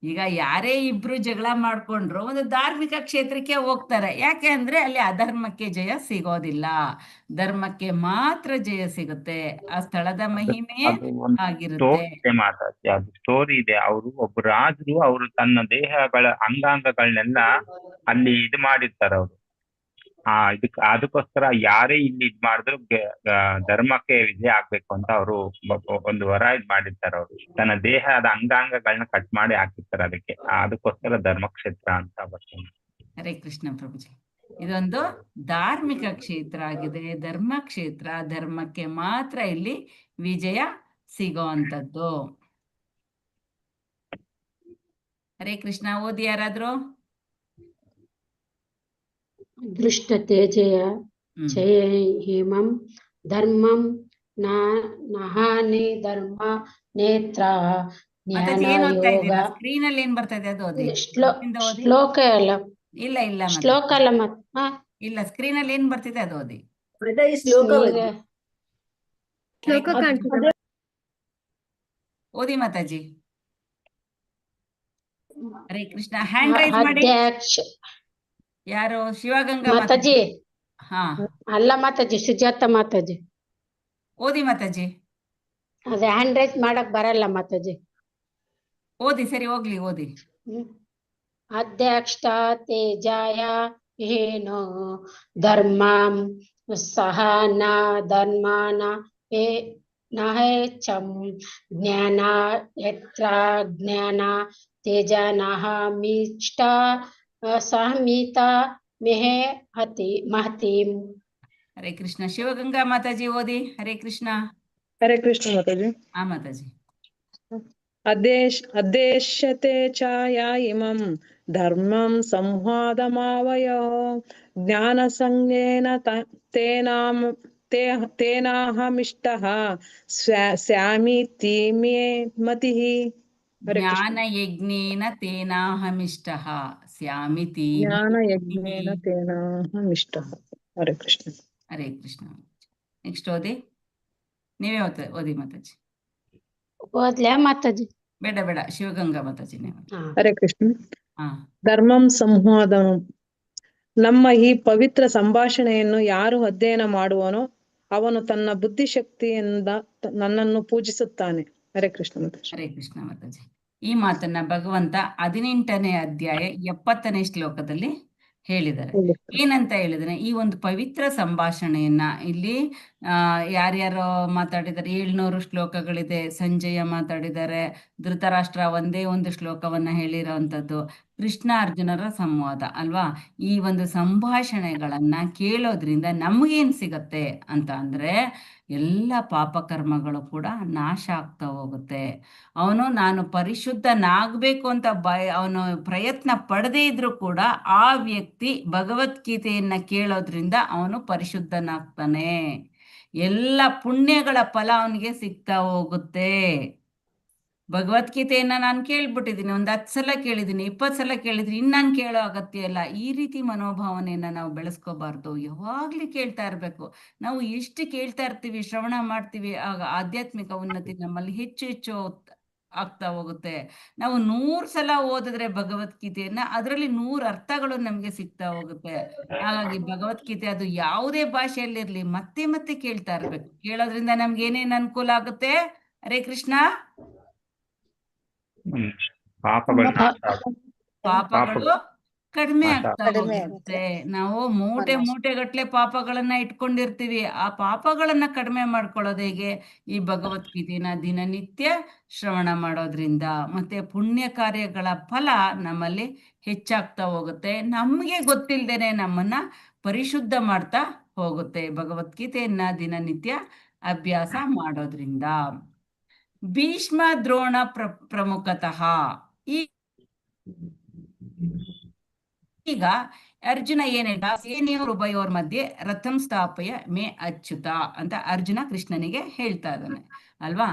ಈಗ ಯಾರೇ ಇಬ್ರು ಜಗಳ ಮಾಡ್ಕೊಂಡ್ರು ಒಂದು ಧಾರ್ಮಿಕ ಕ್ಷೇತ್ರಕ್ಕೆ ಹೋಗ್ತಾರೆ. ಯಾಕೆ ಅಂದ್ರೆ ಅಲ್ಲಿ ಅಧರ್ಮಕ್ಕೆ ಜಯ ಸಿಗೋದಿಲ್ಲ, ಧರ್ಮಕ್ಕೆ ಮಾತ್ರ ಜಯ ಸಿಗುತ್ತೆ. ಆ ಸ್ಥಳದ ಮಹಿಮೆ ಆಗಿರುತ್ತೆ. ಮಾತಾಡ್ತಿ ಅದು ಸ್ಟೋರಿ ಇದೆ. ಅವರು ಒಬ್ಬ ರಾಜರು, ಅವರು ತನ್ನ ದೇಹಗಳ ಅಂಗಾಂಗಗಳನ್ನೆಲ್ಲ ಅಲ್ಲಿ ಇದು ಮಾಡಿರ್ತಾರೆ ಅವರು. ಅದಕ್ಕೋಸ್ಕರ ಯಾರೇ ಇಲ್ಲಿ ಇದ್ ಮಾಡಿದ್ರು ಧರ್ಮಕ್ಕೆ ವಿಜಯ ಆಗ್ಬೇಕು ಅಂತ ಅವರು ಒಂದು ವರ ಇದ್ ಮಾಡಿರ್ತಾರೆ. ಅವರು ತನ್ನ ದೇಹದ ಅಂಗಾಂಗಗಳನ್ನ ಕಟ್ ಮಾಡಿ ಹಾಕಿರ್ತಾರೆ ಅದಕ್ಕೋಸ್ಕರ ಧರ್ಮಕ್ಷೇತ್ರ ಅಂತ ಬರ್ತೀನಿ. ಹರೇ ಕೃಷ್ಣ ಪ್ರಭುಜಿ. ಇದೊಂದು ಧಾರ್ಮಿಕ ಕ್ಷೇತ್ರ ಆಗಿದೆ. ಧರ್ಮಕ್ಷೇತ್ರ, ಧರ್ಮಕ್ಕೆ ಮಾತ್ರ ಇಲ್ಲಿ ವಿಜಯ ಸಿಗೋವಂಥದ್ದು. ಹರೇ ಕೃಷ್ಣ. ಓದಿ ಯಾರಾದ್ರು. ದೃಷ್ಟ ತೇಜಯ ಜಯ ಹೇಮಂ ಧರ್ಮಂ ನಹಾನಿ ಧರ್ಮ ನೇತ್ರ ಜ್ಞಾನ ಯೋಗ. ಸ್ಕ್ರೀನ್ ಅಲ್ಲಿ ಏನ್ ಬರ್ತಾ ಇದೆ ಅದು ಓದಿ. ಶ್ಲೋಕ ಅಲ್ಲ, ಇಲ್ಲ ಇಲ್ಲ ಶ್ಲೋಕ ಮಾತಾಜಿ, ಅಲ್ಲ ಮತ್ ಇಲ್ಲ ಸ್ಕ್ರೀನಲ್ಲಿ ಏನ್ ಬರ್ತಿದೆ ಅದು ಓದಿ. ಶ್ಲೋಕ ಹರೇ ಕಾಣ್ತಿದೆ ಓದಿ ಮಾತಾಜಿ. ಹರೇ ಕೃಷ್ಣ. ಹ್ಯಾಂಡ್ ರೈಸ್ ಮಾಡಿ. ಅಧ್ಯಕ್ಷ ಯಾರು? ಶಿವಗಂಗಾ ಮಾತಾಜಿ ಹಾ ಅಲ್ಲ ಮಾತಾಜಿ, ಸುಜಾತ ಮಾತಾಜಿ. ಓದಿ ಮಾತಾಜಿ, ಅದೇ ಹ್ಯಾಂಡ್ ರೈಸ್ ಮಾಡಕ್ ಬರಲ್ಲ ಮಾತಾಜಿ. ಓದಿ, ಸರಿ ಹೋಗ್ಲಿ ಓದಿ. ಅಧ್ಯಕ್ಷ ತೇಜಾಯ ಹೇನೋ ಧರ್ಮಂ ಸಹ ನ ಧರ್ಮಾನ ಹೇ ನಹೇಚಂ ಜ್ಞಾನ ಯತ್ರ ಜ್ಞಾನ ತೇಜನಃ ಮಿಷ್ಟ ಸಹಮಿತ ಮೆಹೆ ಮಹತಿಂ. ಹರೇ ಕೃಷ್ಣ. ಶಿವಗಂಗಾ ಮಾತಾಜಿ ಓದಿ. ಹರೇ ಕೃಷ್ಣ. ಹರೇ ಕೃಷ್ಣ ಮಾತಾಜಿ. ಆ ಮಾತಾಜಿ. ಅದ್ದೇಶ್ಯತೆ ಚ ಯಾ ಇಮಂ ಧರ್ಮಂ ಸಂವಾದಮಾವಯೋ ಜ್ಞಾನ ಸಂಜ್ಞೇನ ತೇನಾಹಮಿಷ್ಟಃ ಸ್ಯಾಮಿತಿ ಮೇ ಮತಿಃ. ಹರೇ ಕೃಷ್ಣ. ಜ್ಞಾನ ಯಜ್ಞೇನ ತೇನಾಹಮಿಷ್ಟಃ ಸ್ಯಾಮಿತಿ. ಜ್ಞಾನ ಯಜ್ಞೇನ ತೇನಾಹಮಿಷ್ಟಃ. ಹರೇ ಕೃಷ್ಣ. ಹರೇ ಕೃಷ್ಣ. ನೆಕ್ಸ್ಟ್ ಓದಿ. ನೀವೇ ಓದಿ ಮಾತಾಜಿ. ಓದ್ಲಾ ಮಾತಾಜಿ? ಬೇಡ ಬೇಡ, ಶಿವಗಂಗಾ ಮಾತಾಜಿ ನೀವು. ಹರೇ ಕೃಷ್ಣ. ಹಾ ಧರ್ಮಂ ಸಂವಾದಂ. ನಮ್ಮ ಈ ಪವಿತ್ರ ಸಂಭಾಷಣೆಯನ್ನು ಯಾರು ಅಧ್ಯಯನ ಮಾಡುವನೋ ಅವನು ತನ್ನ ಬುದ್ಧಿಶಕ್ತಿಯಿಂದ ನನ್ನನ್ನು ಪೂಜಿಸುತ್ತಾನೆ. ಹರೇ ಕೃಷ್ಣ ಮಾತಾಜಿ. ಹರೇ ಕೃಷ್ಣ ಮಾತಾಜಿ. ಈ ಮಾತನ್ನ ಭಗವಂತ 18ನೇ ಅಧ್ಯಾಯ 70ನೇ ಶ್ಲೋಕದಲ್ಲಿ ಹೇಳಿದ್ದಾರೆ. ಏನಂತ ಹೇಳಿದ್ರೆ, ಈ ಒಂದು ಪವಿತ್ರ ಸಂಭಾಷಣೆಯನ್ನ ಇಲ್ಲಿ ಯಾರ್ಯಾರೋ ಮಾತಾಡಿದ್ದಾರೆ. 700 ಶ್ಲೋಕಗಳಿದೆ. ಸಂಜಯ ಮಾತಾಡಿದ್ದಾರೆ. ಧೃತರಾಷ್ಟ್ರ ಒಂದೇ ಒಂದು ಶ್ಲೋಕವನ್ನ ಹೇಳಿರೋವಂಥದ್ದು. ಕೃಷ್ಣ ಅರ್ಜುನರ ಸಂವಾದ ಅಲ್ವಾ. ಈ ಒಂದು ಸಂಭಾಷಣೆಗಳನ್ನ ಕೇಳೋದ್ರಿಂದ ನಮಗೇನ್ ಸಿಗತ್ತೆ ಅಂತ ಅಂದ್ರೆ, ಎಲ್ಲ ಪಾಪಕರ್ಮಗಳು ಕೂಡ ನಾಶ ಆಗ್ತಾ ಹೋಗುತ್ತೆ. ನಾನು ಪರಿಶುದ್ಧನಾಗಬೇಕು ಅಂತ ಅವನು ಪ್ರಯತ್ನ ಪಡದೇ ಇದ್ರೂ ಕೂಡ ಆ ವ್ಯಕ್ತಿ ಭಗವದ್ಗೀತೆಯನ್ನ ಕೇಳೋದ್ರಿಂದ ಅವನು ಪರಿಶುದ್ಧನಾಗ್ತಾನೆ. ಎಲ್ಲ ಪುಣ್ಯಗಳ ಫಲ ಅವನಿಗೆ ಸಿಗ್ತಾ ಹೋಗುತ್ತೆ. ಭಗವದ್ಗೀತೆಯನ್ನ ನಾನು ಕೇಳ್ಬಿಟ್ಟಿದ್ದೀನಿ, ಒಂದು 10 ಸಲ ಕೇಳಿದ್ದೀನಿ, 20 ಸಲ ಕೇಳಿದ್ದೀನಿ, ನಾನು ಕೇಳೋ ಅಗತ್ಯ ಇಲ್ಲ. ಈ ರೀತಿ ಮನೋಭಾವನೆಯನ್ನ ನಾವು ಬೆಳೆಸ್ಕೋಬಾರ್ದು. ಯಾವಾಗ್ಲೂ ಕೇಳ್ತಾ ಇರ್ಬೇಕು. ನಾವು ಎಷ್ಟು ಕೇಳ್ತಾ ಇರ್ತೀವಿ, ಶ್ರವಣ ಮಾಡ್ತೀವಿ, ಆಗ ಆಧ್ಯಾತ್ಮಿಕ ಉನ್ನತಿ ನಮ್ಮಲ್ಲಿ ಹೆಚ್ಚು ಹೆಚ್ಚು ಆಗ್ತಾ ಹೋಗುತ್ತೆ. ನಾವು 100 ಸಲ ಓದಿದ್ರೆ ಭಗವದ್ಗೀತೆಯನ್ನ, ಅದರಲ್ಲಿ 100 ಅರ್ಥಗಳು ನಮ್ಗೆ ಸಿಗ್ತಾ ಹೋಗುತ್ತೆ. ಹಾಗಾಗಿ ಭಗವದ್ಗೀತೆ ಅದು ಯಾವುದೇ ಭಾಷೆಯಲ್ಲಿರ್ಲಿ ಮತ್ತೆ ಮತ್ತೆ ಕೇಳ್ತಾ ಇರ್ಬೇಕು. ಕೇಳೋದ್ರಿಂದ ನಮ್ಗೆ ಏನೇನ್ ಅನುಕೂಲ ಆಗುತ್ತೆ? ಹರೇ ಕೃಷ್ಣ. ಪಾಪಗಳು ಕಡಿಮೆ ಆಗ್ತಾ ಹೋಗುತ್ತೆ. ನಾವು ಮೂಟೆಗಟ್ಲೆ ಪಾಪಗಳನ್ನ ಇಟ್ಕೊಂಡಿರ್ತೀವಿ. ಆ ಪಾಪಗಳನ್ನ ಕಡಿಮೆ ಮಾಡ್ಕೊಳ್ಳೋದು ಹೇಗೆ? ಈ ಭಗವದ್ಗೀತೆನ ದಿನನಿತ್ಯ ಶ್ರವಣ ಮಾಡೋದ್ರಿಂದ. ಮತ್ತೆ ಪುಣ್ಯ ಕಾರ್ಯಗಳ ಫಲ ನಮ್ಮಲ್ಲಿ ಹೆಚ್ಚಾಗ್ತಾ ಹೋಗುತ್ತೆ. ನಮ್ಗೆ ಗೊತ್ತಿಲ್ದೇನೆ ನಮ್ಮನ್ನ ಪರಿಶುದ್ಧ ಮಾಡ್ತಾ ಹೋಗುತ್ತೆ ಭಗವದ್ಗೀತೆಯನ್ನ ದಿನನಿತ್ಯ ಅಭ್ಯಾಸ ಮಾಡೋದ್ರಿಂದ. ಭೀಷ್ಮ ದ್ರೋಣ ಪ್ರಮುಖತಃ. ಈಗ ಅರ್ಜುನ ಏನ್ ಹೇಳ್ದ? ಸೇನೆಯವರು ಉಭಯೋರ್ ಮಧ್ಯೆ ರಥಂ ಸ್ಥಾಪಯ ಮೇ ಅಚ್ಯುತ ಅಂತ ಅರ್ಜುನ ಕೃಷ್ಣನಿಗೆ ಹೇಳ್ತಾ ಇದ್ದಾನೆ ಅಲ್ವಾ.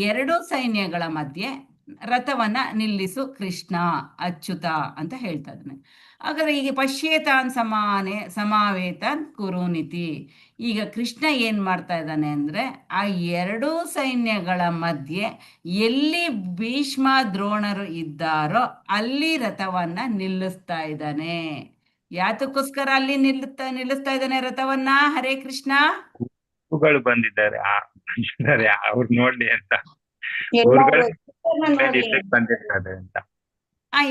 2 ಸೈನ್ಯಗಳ ಮಧ್ಯೆ ರಥವನ್ನ ನಿಲ್ಲಿಸು ಕೃಷ್ಣ ಅಚ್ಯುತ ಅಂತ ಹೇಳ್ತಾ ಇದ್ದಾನೆ. ಹಾಗಾದ್ರೆ ಈಗ ಪಶ್ಯೇತಾನ್ ಸಮಾವೇತಾನ್ ಕುರುನಿತಿ. ಈಗ ಕೃಷ್ಣ ಏನ್ ಮಾಡ್ತಾ ಇದ್ದಾನೆ ಅಂದ್ರೆ, ಆ 2 ಸೈನ್ಯಗಳ ಮಧ್ಯೆ ಎಲ್ಲಿ ಭೀಷ್ಮ ದ್ರೋಣರು ಇದ್ದಾರೋ ಅಲ್ಲಿ ರಥವನ್ನ ನಿಲ್ಲಿಸ್ತಾ ಇದ್ದಾನೆ. ಯಾತಕ್ಕೋಸ್ಕರ ಅಲ್ಲಿ ನಿಲ್ಲಿಸ್ತಾ ಇದ್ದಾನೆ ರಥವನ್ನ? ಹರೇ ಕೃಷ್ಣ. ಗುರುಗಳು ಬಂದಿದ್ದಾರೆ ಅವ್ರು ನೋಡ್ಲಿ ಅಂತ. ಬಂದಿರ್ತಾರೆ ಅಂತ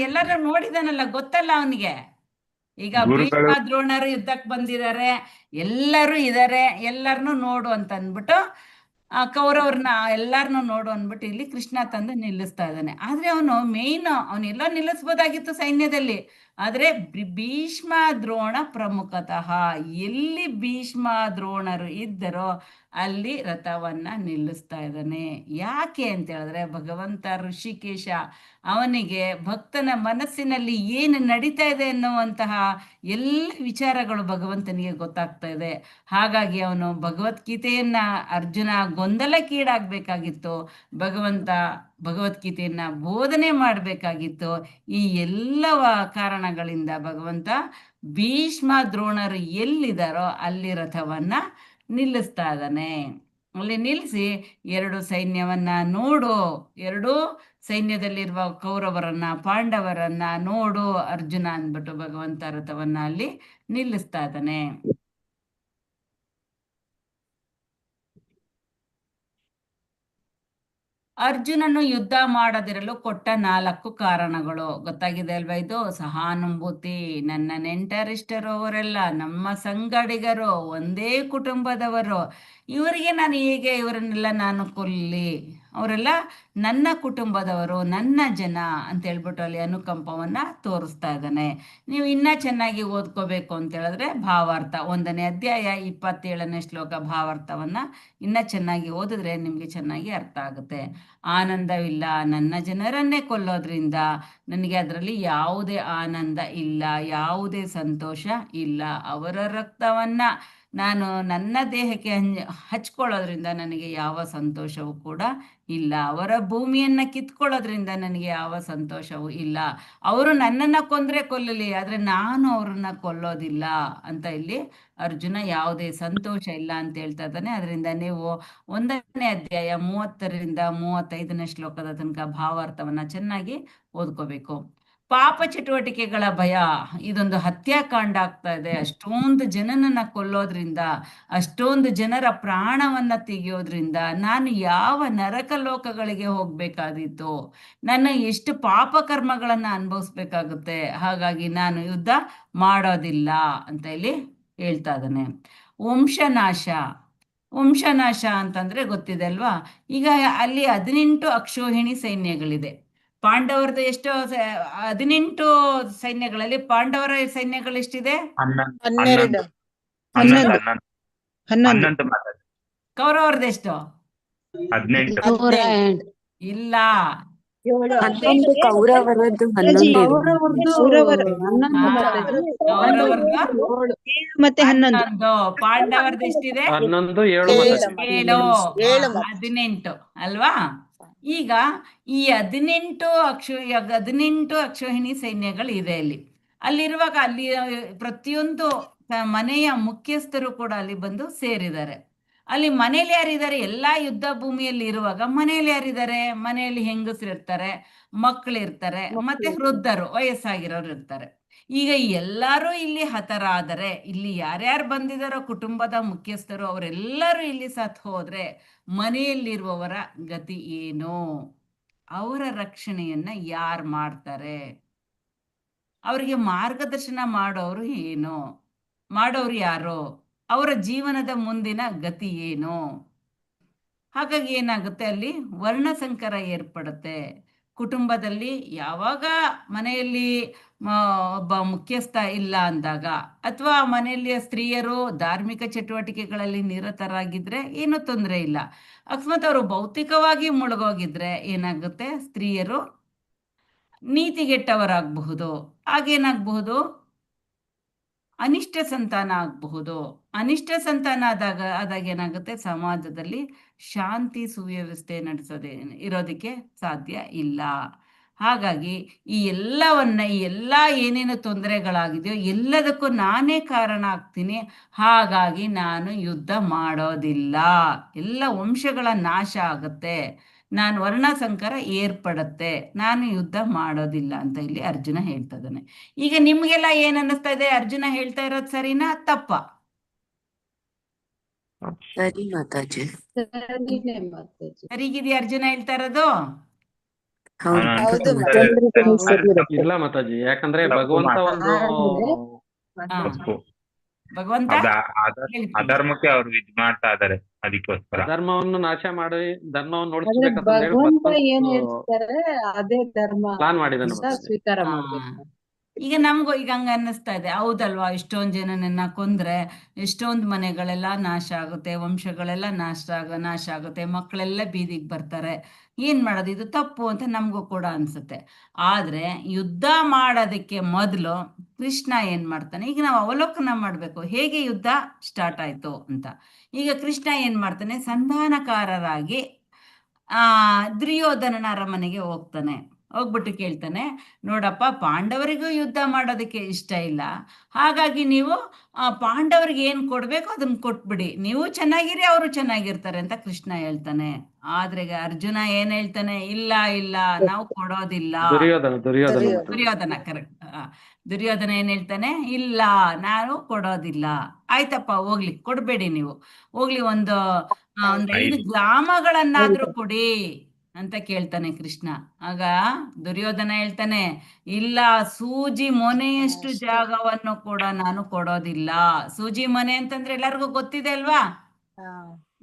ಎಲ್ಲರೂ ನೋಡಿದಾನಲ್ಲ, ಗೊತ್ತಲ್ಲ ಅವನಿಗೆ. ಈಗ ಭೀಷ್ಮ ದ್ರೋಣರು ಯುದ್ಧಕ್ಕೆ ಬಂದಿದ್ದಾರೆ, ಎಲ್ಲರೂ ಇದಾರೆ, ಎಲ್ಲರನ್ನು ನೋಡು ಅಂತ ಅಂದ್ಬಿಟ್ಟು ಕೌರವ್ರನ್ನ ಎಲ್ಲಾರನ್ನು ನೋಡು ಅಂದ್ಬಿಟ್ಟು ಇಲ್ಲಿ ಕೃಷ್ಣ ತಂದು ನಿಲ್ಲಿಸ್ತಾ ಇದ್ದಾನೆ. ಆದ್ರೆ ಅವನೆಲ್ಲ ನಿಲ್ಲಿಸ್ಬೋದಾಗಿತ್ತು ಸೈನ್ಯದಲ್ಲಿ. ಆದ್ರೆ ಭೀಷ್ಮ ದ್ರೋಣ ಪ್ರಮುಖತಃ, ಎಲ್ಲಿ ಭೀಷ್ಮ ದ್ರೋಣರು ಇದ್ದರೋ ಅಲ್ಲಿ ರಥವನ್ನ ನಿಲ್ಲಿಸ್ತಾ ಇದ್ದಾನೆ. ಯಾಕೆ ಅಂತ ಹೇಳಿದ್ರೆ, ಭಗವಂತ ಋಷಿಕೇಶ ಅವನಿಗೆ ಭಕ್ತನ ಮನಸ್ಸಿನಲ್ಲಿ ಏನು ನಡೀತಾ ಇದೆ ಅನ್ನುವಂತಹ ಎಲ್ಲ ವಿಚಾರಗಳು ಭಗವಂತನಿಗೆ ಗೊತ್ತಾಗ್ತಾ ಇದೆ. ಹಾಗಾಗಿ ಅವನು ಭಗವದ್ಗೀತೆಯನ್ನ ಅರ್ಜುನ ಗೊಂದಲಕ್ಕೀಡಾಗಬೇಕಾಗಿತ್ತು. ಭಗವಂತ ಭಗವದ್ಗೀತೆಯನ್ನ ಬೋಧನೆ ಮಾಡಬೇಕಾಗಿತ್ತು. ಈ ಎಲ್ಲವ ಕಾರಣಗಳಿಂದ ಭಗವಂತ ಭೀಷ್ಮ ದ್ರೋಣರು ಎಲ್ಲಿದ್ದಾರೋ ಅಲ್ಲಿ ರಥವನ್ನ ನಿಲ್ಲಿಸ್ತಾ ಇದ್ದಾನೆ. ಅಲ್ಲಿ ನಿಲ್ಲಿಸಿ ಎರಡು ಸೈನ್ಯವನ್ನ ನೋಡು, ಎರಡೂ ಸೈನ್ಯದಲ್ಲಿರುವ ಕೌರವರನ್ನ ಪಾಂಡವರನ್ನ ನೋಡು ಅರ್ಜುನ ಅಂದ್ಬಿಟ್ಟು ಭಗವಂತ ರಥವನ್ನ ಅಲ್ಲಿ ನಿಲ್ಲಿಸ್ತಾ ಇದ್ದಾನೆ. ಅರ್ಜುನನು ಯುದ್ಧ ಮಾಡದಿರಲು ಕೊಟ್ಟ 4 ಕಾರಣಗಳು ಗೊತ್ತಾಗಿದೆ ಅಲ್ವಾ? ಇದು ಸಹಾನುಭೂತಿ, ನನ್ನ ನೆಂಟರಿಷ್ಟರು ಅವರೆಲ್ಲ ನಮ್ಮ ಸಂಗಡಿಗರು, ಒಂದೇ ಕುಟುಂಬದವರು, ಇವರಿಗೆ ನಾನು ಹೇಗೆ ಇವರನ್ನೆಲ್ಲ ನಾನು ಕೊಲ್ಲಿ, ಅವರೆಲ್ಲ ನನ್ನ ಕುಟುಂಬದವರು, ನನ್ನ ಜನ ಅಂತ ಹೇಳ್ಬಿಟ್ಟು ಅಲ್ಲಿ ಅನುಕಂಪವನ್ನ ತೋರಿಸ್ತಾ ಇದ್ದಾನೆ. ನೀವು ಇನ್ನೂ ಚೆನ್ನಾಗಿ ಓದ್ಕೋಬೇಕು ಅಂತ ಹೇಳಿದ್ರೆ ಭಾವಾರ್ಥ 1ನೇ ಅಧ್ಯಾಯ 27ನೇ ಶ್ಲೋಕ ಭಾವಾರ್ಥವನ್ನ ಇನ್ನೂ ಚೆನ್ನಾಗಿ ಓದಿದ್ರೆ ನಿಮಗೆ ಚೆನ್ನಾಗಿ ಅರ್ಥ ಆಗುತ್ತೆ. ಆನಂದವಿಲ್ಲ, ನನ್ನ ಜನರನ್ನೇ ಕೊಲ್ಲೋದ್ರಿಂದ ನನಗೆ ಅದರಲ್ಲಿ ಯಾವುದೇ ಆನಂದ ಇಲ್ಲ, ಯಾವುದೇ ಸಂತೋಷ ಇಲ್ಲ. ಅವರ ರಕ್ತವನ್ನ ನಾನು ನನ್ನ ದೇಹಕ್ಕೆ ಹಚ್ಕೊಳ್ಳೋದ್ರಿಂದ ನನಗೆ ಯಾವ ಸಂತೋಷವೂ ಕೂಡ ಇಲ್ಲ. ಅವರ ಭೂಮಿಯನ್ನ ಕಿತ್ಕೊಳ್ಳೋದ್ರಿಂದ ನನಗೆ ಯಾವ ಸಂತೋಷವೂ ಇಲ್ಲ. ಅವರು ನನ್ನನ್ನು ಕೊಂದ್ರೆ ಕೊಲ್ಲಲಿ, ಆದರೆ ನಾನು ಅವ್ರನ್ನ ಕೊಲ್ಲೋದಿಲ್ಲ ಅಂತ ಇಲ್ಲಿ ಅರ್ಜುನ ಯಾವುದೇ ಸಂತೋಷ ಇಲ್ಲ ಅಂತ ಹೇಳ್ತಾ ಇದ್ದಾನೆ. ಅದರಿಂದ ನೀವು 1ನೇ ಅಧ್ಯಾಯ 30ರಿಂದ 35ನೇ ಶ್ಲೋಕದ ತನಕ ಭಾವಾರ್ಥವನ್ನ ಚೆನ್ನಾಗಿ ಓದ್ಕೋಬೇಕು. ಪಾಪ ಚಟುವಟಿಕೆಗಳ ಭಯ, ಇದೊಂದು ಹತ್ಯಾಕಾಂಡ ಆಗ್ತಾ ಇದೆ. ಅಷ್ಟೊಂದು ಜನನನ್ನ ಕೊಲ್ಲೋದ್ರಿಂದ, ಅಷ್ಟೊಂದು ಜನರ ಪ್ರಾಣವನ್ನ ತೆಗೆಯೋದ್ರಿಂದ ನಾನು ಯಾವ ನರಕ ಲೋಕಗಳಿಗೆ ಹೋಗ್ಬೇಕಾದೀತು, ನಾನು ಎಷ್ಟು ಪಾಪ ಕರ್ಮಗಳನ್ನ ಅನುಭವಿಸ್ಬೇಕಾಗುತ್ತೆ. ಹಾಗಾಗಿ ನಾನು ಯುದ್ಧ ಮಾಡೋದಿಲ್ಲ ಅಂತ ಇಲ್ಲಿ ಹೇಳ್ತಾ ಇದ್ದಾನೆ. ವಂಶನಾಶ ಅಂತಂದ್ರೆ ಗೊತ್ತಿದೆ ಅಲ್ವಾ? ಈಗ ಅಲ್ಲಿ 18 ಅಕ್ಷೋಹಿಣಿ ಸೈನ್ಯಗಳಿದೆ. ಪಾಂಡವರದ್ದು ಎಷ್ಟೋ 18 ಸೈನ್ಯಗಳಲ್ಲಿ ಪಾಂಡವರ ಸೈನ್ಯಗಳು ಎಷ್ಟಿದೆ? 12 11 ಮಾತಾಡಿ. ಕೌರವರದ್ದು ಎಷ್ಟು? 18 ಇಲ್ಲ, 11 ಕೌರವರದ್ದು 11 ಕೌರವರದ್ದು ಮತ್ತೆ 11, ಪಾಂಡವರದ್ದು ಎಷ್ಟಿದೆ? 11, 7 7, 18 ಅಲ್ವಾ? ಈಗ ಈ 18 ಅಕ್ಷೋಹಿಣಿ ಸೈನ್ಯಗಳು ಇದೆ ಅಲ್ಲಿರುವಾಗ ಅಲ್ಲಿ ಪ್ರತಿಯೊಂದು ಮನೆಯ ಮುಖ್ಯಸ್ಥರು ಕೂಡ ಅಲ್ಲಿ ಬಂದು ಸೇರಿದ್ದಾರೆ. ಅಲ್ಲಿ ಮನೇಲಿ ಯಾರಿದ್ದಾರೆ? ಎಲ್ಲಾ ಯುದ್ಧ ಭೂಮಿಯಲ್ಲಿ ಇರುವಾಗ ಮನೇಲಿ ಯಾರಿದ್ದಾರೆ? ಮನೆಯಲ್ಲಿ ಹೆಂಗಸರು ಇರ್ತಾರೆ, ಮಕ್ಕಳು ಇರ್ತಾರೆ, ಮತ್ತೆ ವೃದ್ಧರು, ವಯಸ್ಸಾಗಿರೋರು ಇರ್ತಾರೆ. ಈಗ ಎಲ್ಲರೂ ಇಲ್ಲಿ ಹತರಾದರೆ, ಇಲ್ಲಿ ಯಾರ್ಯಾರು ಬಂದಿದಾರೋ ಕುಟುಂಬದ ಮುಖ್ಯಸ್ಥರು ಅವರೆಲ್ಲರೂ ಇಲ್ಲಿ ಸತ್ ಹೋದ್ರೆ ಮನೆಯಲ್ಲಿರುವವರ ಗತಿ ಏನು? ಅವರ ರಕ್ಷಣೆಯನ್ನ ಯಾರು ಮಾಡ್ತಾರೆ? ಅವರಿಗೆ ಮಾರ್ಗದರ್ಶನ ಮಾಡೋರು ಯಾರು? ಅವರ ಜೀವನದ ಮುಂದಿನ ಗತಿ ಏನು? ಹಾಗಾಗಿ ಏನಾಗುತ್ತೆ, ಅಲ್ಲಿ ವರ್ಣಸಂಕರ ಏರ್ಪಡುತ್ತೆ. ಕುಟುಂಬದಲ್ಲಿ ಯಾವಾಗ ಮನೆಯಲ್ಲಿ ಒಬ್ಬ ಮುಖ್ಯಸ್ಥ ಇಲ್ಲ ಅಂದಾಗ, ಅಥವಾ ಮನೆಯಲ್ಲಿ ಸ್ತ್ರೀಯರು ಧಾರ್ಮಿಕ ಚಟುವಟಿಕೆಗಳಲ್ಲಿ ನಿರತರಾಗಿದ್ರೆ ಏನೂ ತೊಂದರೆ ಇಲ್ಲ. ಅಕಸ್ಮಾತ್ ಅವರು ಭೌತಿಕವಾಗಿ ಮುಳುಗೋಗಿದ್ರೆ ಏನಾಗುತ್ತೆ, ಸ್ತ್ರೀಯರು ನೀತಿಗೆಟ್ಟವರಾಗಬಹುದು. ಆಗೇನಾಗಬಹುದು, ಅನಿಷ್ಟ ಸಂತಾನ ಆಗಬಹುದು. ಅನಿಷ್ಟ ಸಂತಾನ ಆದಾಗ ಏನಾಗುತ್ತೆ, ಸಮಾಜದಲ್ಲಿ ಶಾಂತಿ ಸುವ್ಯವಸ್ಥೆ ಇರೋದಕ್ಕೆ ಸಾಧ್ಯ ಇಲ್ಲ. ಹಾಗಾಗಿ ಈ ಎಲ್ಲ ಏನೇನು ತೊಂದರೆಗಳಾಗಿದೆಯೋ ಎಲ್ಲದಕ್ಕೂ ನಾನೇ ಕಾರಣ ಆಗ್ತೀನಿ. ಹಾಗಾಗಿ ನಾನು ಯುದ್ಧ ಮಾಡೋದಿಲ್ಲ, ಎಲ್ಲ ವಂಶಗಳ ನಾಶ ಆಗುತ್ತೆ, ನಾನು ವರ್ಣಸಂಕರ ಏರ್ಪಡುತ್ತೆ, ನಾನು ಯುದ್ಧ ಮಾಡೋದಿಲ್ಲ ಅಂತ ಇಲ್ಲಿ ಅರ್ಜುನ ಹೇಳ್ತಾ ಇದ್ದಾನೆ. ಈಗ ನಿಮ್ಗೆಲ್ಲ ಏನ್ ಅನ್ನಿಸ್ತಾ ಇದೆ? ಅರ್ಜುನ ಹೇಳ್ತಾ ಇರೋದು ಸರಿನಾ ತಪ್ಪ? ಸರಿ ಮಾತಾಜಿ. ಸರಿಗಿದೆಯಾ ಅರ್ಜುನ ಹೇಳ್ತಾ ಇರೋದು? ಹೌದು ಇಲ್ಲ ಮಾತಾಜಿ, ಯಾಕಂದ್ರೆ ಭಗವಂತ ಒಂದು ಭಗವಂತ ಅಧರ್ಮಕ್ಕೆ ಅವ್ರು ಇದ್ ಮಾಡ್ತಾ ಇದಾರೆ, ಅದಕ್ಕೋಸ್ಕರ ಧರ್ಮವನ್ನು ನಾಶ ಮಾಡಿ ಧರ್ಮವನ್ನು ಭಗವಂತ ಏನ್ ನೋಡಿಸ್ಬೇಕಂತ ಹೇಳ್ತಾರೆ ಅದೇ ಧರ್ಮ ಪ್ಲಾನ್ ಮಾಡಿದಾನೆ ಅಂತ ಸ್ವೀಕಾರ ಮಾಡ್ಬೇಕು. ಈಗ ನಮಗೂ ಈಗ ಹಂಗ ಅನ್ನಿಸ್ತಾ ಇದೆ, ಹೌದಲ್ವಾ? ಇಷ್ಟೊಂದು ಜನನನ್ನ ಕೊಂದ್ರೆ ಎಷ್ಟೊಂದು ಮನೆಗಳೆಲ್ಲ ನಾಶ ಆಗುತ್ತೆ, ವಂಶಗಳೆಲ್ಲ ನಾಶ ಆಗುತ್ತೆ, ಮಕ್ಕಳೆಲ್ಲ ಬೀದಿಗೆ ಬರ್ತಾರೆ. ಏನ್ ಮಾಡೋದು, ಇದು ತಪ್ಪು ಅಂತ ನಮಗೂ ಕೂಡ ಅನ್ಸುತ್ತೆ. ಆದ್ರೆ ಯುದ್ಧ ಮಾಡೋದಕ್ಕೆ ಮೊದಲು ಕೃಷ್ಣ ಏನ್ ಮಾಡ್ತಾನೆ, ಈಗ ನಾವು ಅವಲೋಕನ ಮಾಡ್ಬೇಕು, ಹೇಗೆ ಯುದ್ಧ ಸ್ಟಾರ್ಟ್ ಆಯ್ತು ಅಂತ. ಈಗ ಕೃಷ್ಣ ಏನ್ ಮಾಡ್ತಾನೆ, ಸಂಧಾನಕಾರರಾಗಿ ದುರ್ಯೋಧನನ ಅರಮನೆಗೆ ಹೋಗ್ತಾನೆ. ಹೋಗ್ಬಿಟ್ಟು ಕೇಳ್ತಾನೆ, ನೋಡಪ್ಪ, ಪಾಂಡವರಿಗೂ ಯುದ್ಧ ಮಾಡೋದಕ್ಕೆ ಇಷ್ಟ ಇಲ್ಲ, ಹಾಗಾಗಿ ನೀವು ಪಾಂಡವರಿಗೆ ಏನ್ ಕೊಡ್ಬೇಕು ಅದನ್ನ ಕೊಟ್ಬಿಡಿ, ನೀವು ಚೆನ್ನಾಗಿರಿ ಅವರು ಚೆನ್ನಾಗಿರ್ತಾರೆ ಅಂತ ಕೃಷ್ಣ ಹೇಳ್ತಾನೆ. ಆದ್ರೆ ಅರ್ಜುನ ಏನ್ ಹೇಳ್ತಾನೆ, ಇಲ್ಲ ಇಲ್ಲ, ನಾವು ಕೊಡೋದಿಲ್ಲ. ದುರ್ಯೋಧನ ಕರೆಕ್ಟ್. ದುರ್ಯೋಧನ ಏನ್ ಹೇಳ್ತಾನೆ, ಇಲ್ಲ ನಾನು ಕೊಡೋದಿಲ್ಲ. ಆಯ್ತಪ್ಪ, ಹೋಗ್ಲಿ, ಕೊಡ್ಬೇಡಿ ನೀವು, ಹೋಗ್ಲಿ ಒಂದು 5 ಗ್ರಾಮಗಳನ್ನಾದ್ರೂ ಕೊಡಿ ಅಂತ ಕೇಳ್ತಾನೆ ಕೃಷ್ಣ. ಆಗ ದುರ್ಯೋಧನ ಹೇಳ್ತಾನೆ, ಇಲ್ಲ, ಸೂಜಿ ಮೊನೆಯಷ್ಟು ಜಾಗವನ್ನು ಕೂಡ ನಾನು ಕೊಡೋದಿಲ್ಲ. ಸೂಜಿ ಮೊನೆ ಅಂತಂದ್ರೆ ಎಲ್ಲರಿಗೂ ಗೊತ್ತಿದೆ ಅಲ್ವಾ,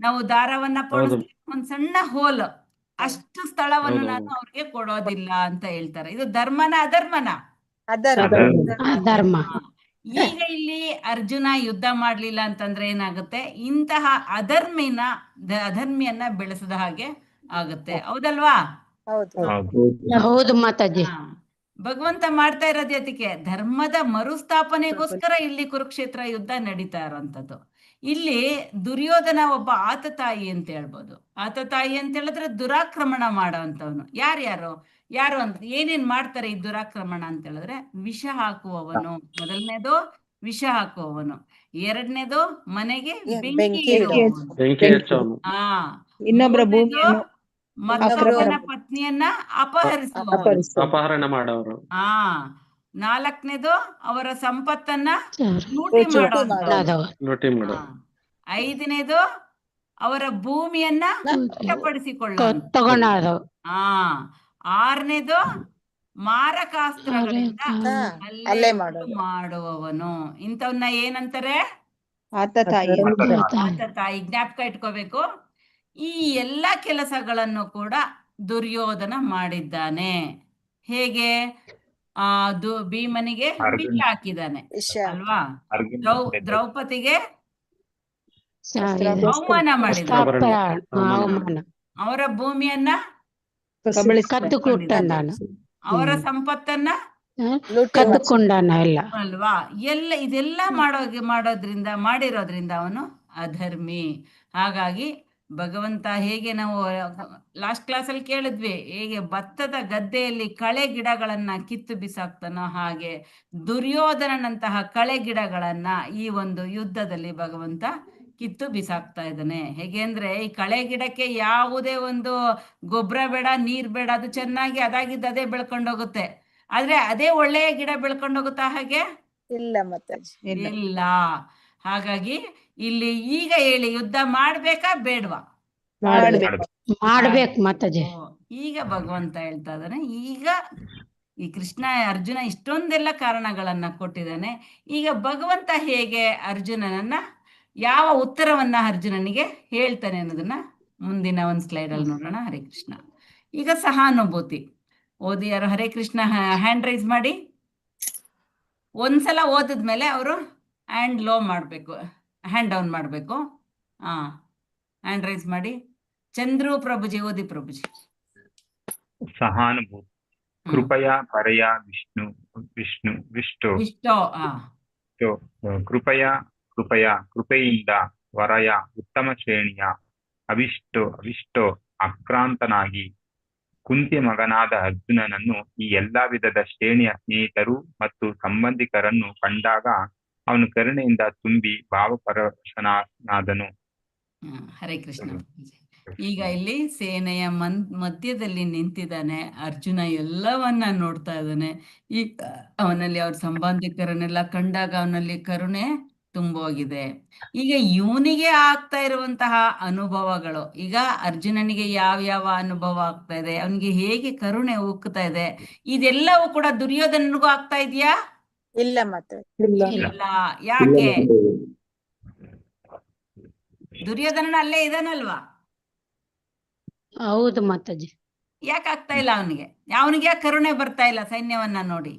ನಾವು ದಾರವನ್ನ ಪೋಣಿಸ್ತೀವಿ, ಒಂದ್ ಸಣ್ಣ ಹೋಲ್, ಅಷ್ಟು ಸ್ಥಳವನ್ನು ನಾನು ಅವ್ರಿಗೆ ಕೊಡೋದಿಲ್ಲ ಅಂತ ಹೇಳ್ತಾರೆ. ಇದು ಧರ್ಮನ ಅಧರ್ಮನ? ಧರ್ಮ. ಈಗ ಇಲ್ಲಿ ಅರ್ಜುನ ಯುದ್ಧ ಮಾಡ್ಲಿಲ್ಲ ಅಂತಂದ್ರೆ ಏನಾಗುತ್ತೆ, ಇಂತಹ ಅಧರ್ಮಿಯನ್ನ ಬೆಳೆಸದ ಹಾಗೆ ಆಗುತ್ತೆ, ಹೌದಲ್ವಾ? ಹೌದು ಮಾತಾಜಿ. ಭಗವಂತ ಮಾಡ್ತಾ ಇರೋದು ಅದಕ್ಕೆ, ಧರ್ಮದ ಮರುಸ್ಥಾಪನೆಗೋಸ್ಕರ ಇಲ್ಲಿ ಕುರುಕ್ಷೇತ್ರ ಯುದ್ಧ ನಡೀತಾ ಇರೋಂಥದ್ದು. ಇಲ್ಲಿ ದುರ್ಯೋಧನ ಒಬ್ಬ ಆತತಾಯಿ ಅಂತ ಹೇಳ್ಬೋದು. ಆತತಾಯಿ ಅಂತ ಹೇಳಿದ್ರೆ ದುರಾಕ್ರಮಣ ಮಾಡೋವಂಥವನು. ಯಾರು ಅಂತ ಏನೇನ್ ಮಾಡ್ತಾರೆ ಈ ದುರಾಕ್ರಮಣ ಅಂತ ಹೇಳಿದ್ರೆ, ವಿಷ ಹಾಕುವವನು ಮೊದಲನೇದು, ವಿಷ ಹಾಕುವವನು. ಎರಡನೇದು, ಮನೆಗೆ ಬೆಂಕಿ ಇಡುವವನು. ಮತ್ತೊಬ್ಬನ ಪತ್ನಿಯನ್ನ ಅಪಹರಣ ಮಾಡೋರು. ನಾಲ್ಕನೇದು, ಅವರ ಸಂಪತ್ತನ್ನ ಲೂಟಿ ಮಾಡೋದು. ಐದನೇದು, ಅವರ ಭೂಮಿಯನ್ನ ವಶಪಡಿಸಿಕೊಳ್ಳೋದು. ಆರನೇದು, ಮಾರಕಾಸ್ತ್ರಗಳಿಂದ ಹಲ್ಲೆ ಮಾಡುವವನು. ಇಂಥವನ್ನ ಏನಂತಾರೆ? ಆತತಾಯಿ. ಜ್ಞಾಪಕ ಇಟ್ಕೋಬೇಕು. ಈ ಎಲ್ಲ ಕೆಲಸಗಳನ್ನು ಕೂಡ ದುರ್ಯೋಧನ ಮಾಡಿದ್ದಾನೆ. ಹೇಗೆ? ಭೀಮನಿಗೆ ವಿಷ ಹಾಕಿದ್ದಾನೆ ಅಲ್ವಾ, ದ್ರೌಪದಿಗೆ ಅವಮಾನ ಮಾಡಿದ್ದಾನೆ, ಅವರ ಭೂಮಿಯನ್ನ ಕದ್ದುಕೊಂಡಾನ, ಅವರ ಸಂಪತ್ತನ್ನ ಕದ್ದುಕೊಂಡಾನ ಅಲ್ವಾ. ಇದೆಲ್ಲ ಮಾಡಿರೋದ್ರಿಂದ ಅವನು ಅಧರ್ಮಿ. ಹಾಗಾಗಿ ಭಗವಂತ ಹೇಗೆ ನಾವು ಲಾಸ್ಟ್ ಕ್ಲಾಸಲ್ಲಿ ಕೇಳಿದ್ವಿ, ಹೇಗೆ ಭತ್ತದ ಗದ್ದೆಯಲ್ಲಿ ಕಳೆ ಗಿಡಗಳನ್ನ ಕಿತ್ತು ಬಿಸಾಕ್ತಾನೋ ಹಾಗೆ ದುರ್ಯೋಧನನಂತಹ ಕಳೆ ಗಿಡಗಳನ್ನ ಈ ಒಂದು ಯುದ್ಧದಲ್ಲಿ ಭಗವಂತ ಕಿತ್ತು ಬಿಸಾಕ್ತಾ ಇದ್ದಾನೆ. ಹೇಗೆ ಅಂದ್ರೆ, ಈ ಕಳೆ ಗಿಡಕ್ಕೆ ಯಾವುದೇ ಒಂದು ಗೊಬ್ಬರ ಬೇಡ, ನೀರ್ ಬೇಡ, ಅದು ಚೆನ್ನಾಗಿ ಅದಾಗಿದ್ದು ಅದೇ ಬೆಳ್ಕೊಂಡೋಗುತ್ತೆ. ಆದ್ರೆ ಅದೇ ಒಳ್ಳೆಯ ಗಿಡ ಬೆಳ್ಕೊಂಡೋಗುತ್ತಾ? ಹಾಗೆ ಇಲ್ಲ. ಹಾಗಾಗಿ ಇಲ್ಲಿ ಈಗ ಹೇಳಿ, ಯುದ್ಧ ಮಾಡ್ಬೇಕಾ ಬೇಡ್ವಾ? ಮಾಡ್ಬೇಕು ಮಾತಾಜಿ. ಈಗ ಭಗವಂತ ಹೇಳ್ತಾ ಇದ್ದಾನೆ, ಈಗ ಈ ಅರ್ಜುನ ಇಷ್ಟೊಂದೆಲ್ಲ ಕಾರಣಗಳನ್ನ ಕೊಟ್ಟಿದ್ದಾನೆ. ಈಗ ಭಗವಂತ ಹೇಗೆ ಅರ್ಜುನನನ್ನ, ಯಾವ ಉತ್ತರವನ್ನ ಅರ್ಜುನನಿಗೆ ಹೇಳ್ತಾನೆ ಅನ್ನೋದನ್ನ ಮುಂದಿನ ಒಂದು ಸ್ಲೈಡ್ ಅಲ್ಲಿ ನೋಡೋಣ. ಹರೇ ಕೃಷ್ಣ. ಈಗ ಸಹಾನುಭೂತಿ ಓದಿ ಯಾರು ಹರೇ ಕೃಷ್ಣ ಹ್ಯಾಂಡ್ ರೈಸ್ ಮಾಡಿ. ಒಂದ್ಸಲ ಓದಿದ್ಮೇಲೆ ಅವರು ಹ್ಯಾಂಡ್ ಲೋ ಮಾಡ್ಬೇಕು, ಹ್ಯಾಂಡ್ ಡೌನ್ ಮಾಡ್ಬೇಕು. ಹ್ಯಾಂಡ್ ರೈಸ್ ಮಾಡಿ. ಚಂದ್ರು ಪ್ರಭುಜಿ ಓದಿ ಪ್ರಭುಜಿ. ಸಹಾನುಭೂತಿ. ಕೃಪಯಾ ಪರಯ ವಿಷ್ಣು ಕೃಪೆಯಿಂದ ವರಯ ಉತ್ತಮ ಶ್ರೇಣಿಯ ಅವಿಷ್ಟೋ ಆಕ್ರಾಂತನಾಗಿ ಕುಂತಿ ಮಗನಾದ ಅರ್ಜುನನನ್ನು ಈ ಎಲ್ಲಾ ವಿಧದ ಶ್ರೇಣಿಯ ಸ್ನೇಹಿತರು ಮತ್ತು ಸಂಬಂಧಿಕರನ್ನು ಕಂಡಾಗ ಅವನು ಕರುಣೆಯಿಂದ ತುಂಬಿ ಭಾವಪರವಶನಾದನು. ಹರೇ ಕೃಷ್ಣ. ಈಗ ಇಲ್ಲಿ ಸೇನೆಯ ಮಧ್ಯದಲ್ಲಿ ನಿಂತಿದ್ದಾನೆ ಅರ್ಜುನ, ಎಲ್ಲವನ್ನ ನೋಡ್ತಾ ಇದ್ದಾನೆ. ಈಗ ಅವನಲ್ಲಿ ಅವ್ರ ಸಂಬಂಧಿಕರನ್ನೆಲ್ಲ ಕಂಡಾಗ ಅವನಲ್ಲಿ ಕರುಣೆ ತುಂಬೋಗಿದೆ. ಈಗ ಇವನಿಗೆ ಆಗ್ತಾ ಇರುವಂತಹ ಅನುಭವಗಳು, ಈಗ ಅರ್ಜುನನಿಗೆ ಯಾವ ಅನುಭವ ಆಗ್ತಾ ಇದೆ, ಅವನಿಗೆ ಹೇಗೆ ಕರುಣೆ ಉಕ್ಕುತ್ತಾ ಇದೆ, ಇದೆಲ್ಲವೂ ಕೂಡ ದುರ್ಯೋಧನನಿಗೂ ಆಗ್ತಾ ಇದೆಯಾ? ಇಲ್ಲ ಮತ್ತೆ ಇಲ್ಲ. ಯಾಕೆ? ದುರ್ಯೋಧನ ಅಲ್ಲೇ ಇದಾನಲ್ವಾ? ಹೌದು ಮಾತಾಜಿ. ಯಾಕೆ ಆಗ್ತಾ ಇಲ್ಲ ಅವನಿಗೆ? ಅವನಿಗೆ ಯಾಕೆ ಕರುಣೆ ಬರ್ತಾ ಇಲ್ಲ ಸೈನ್ಯವನ್ನ ನೋಡಿ?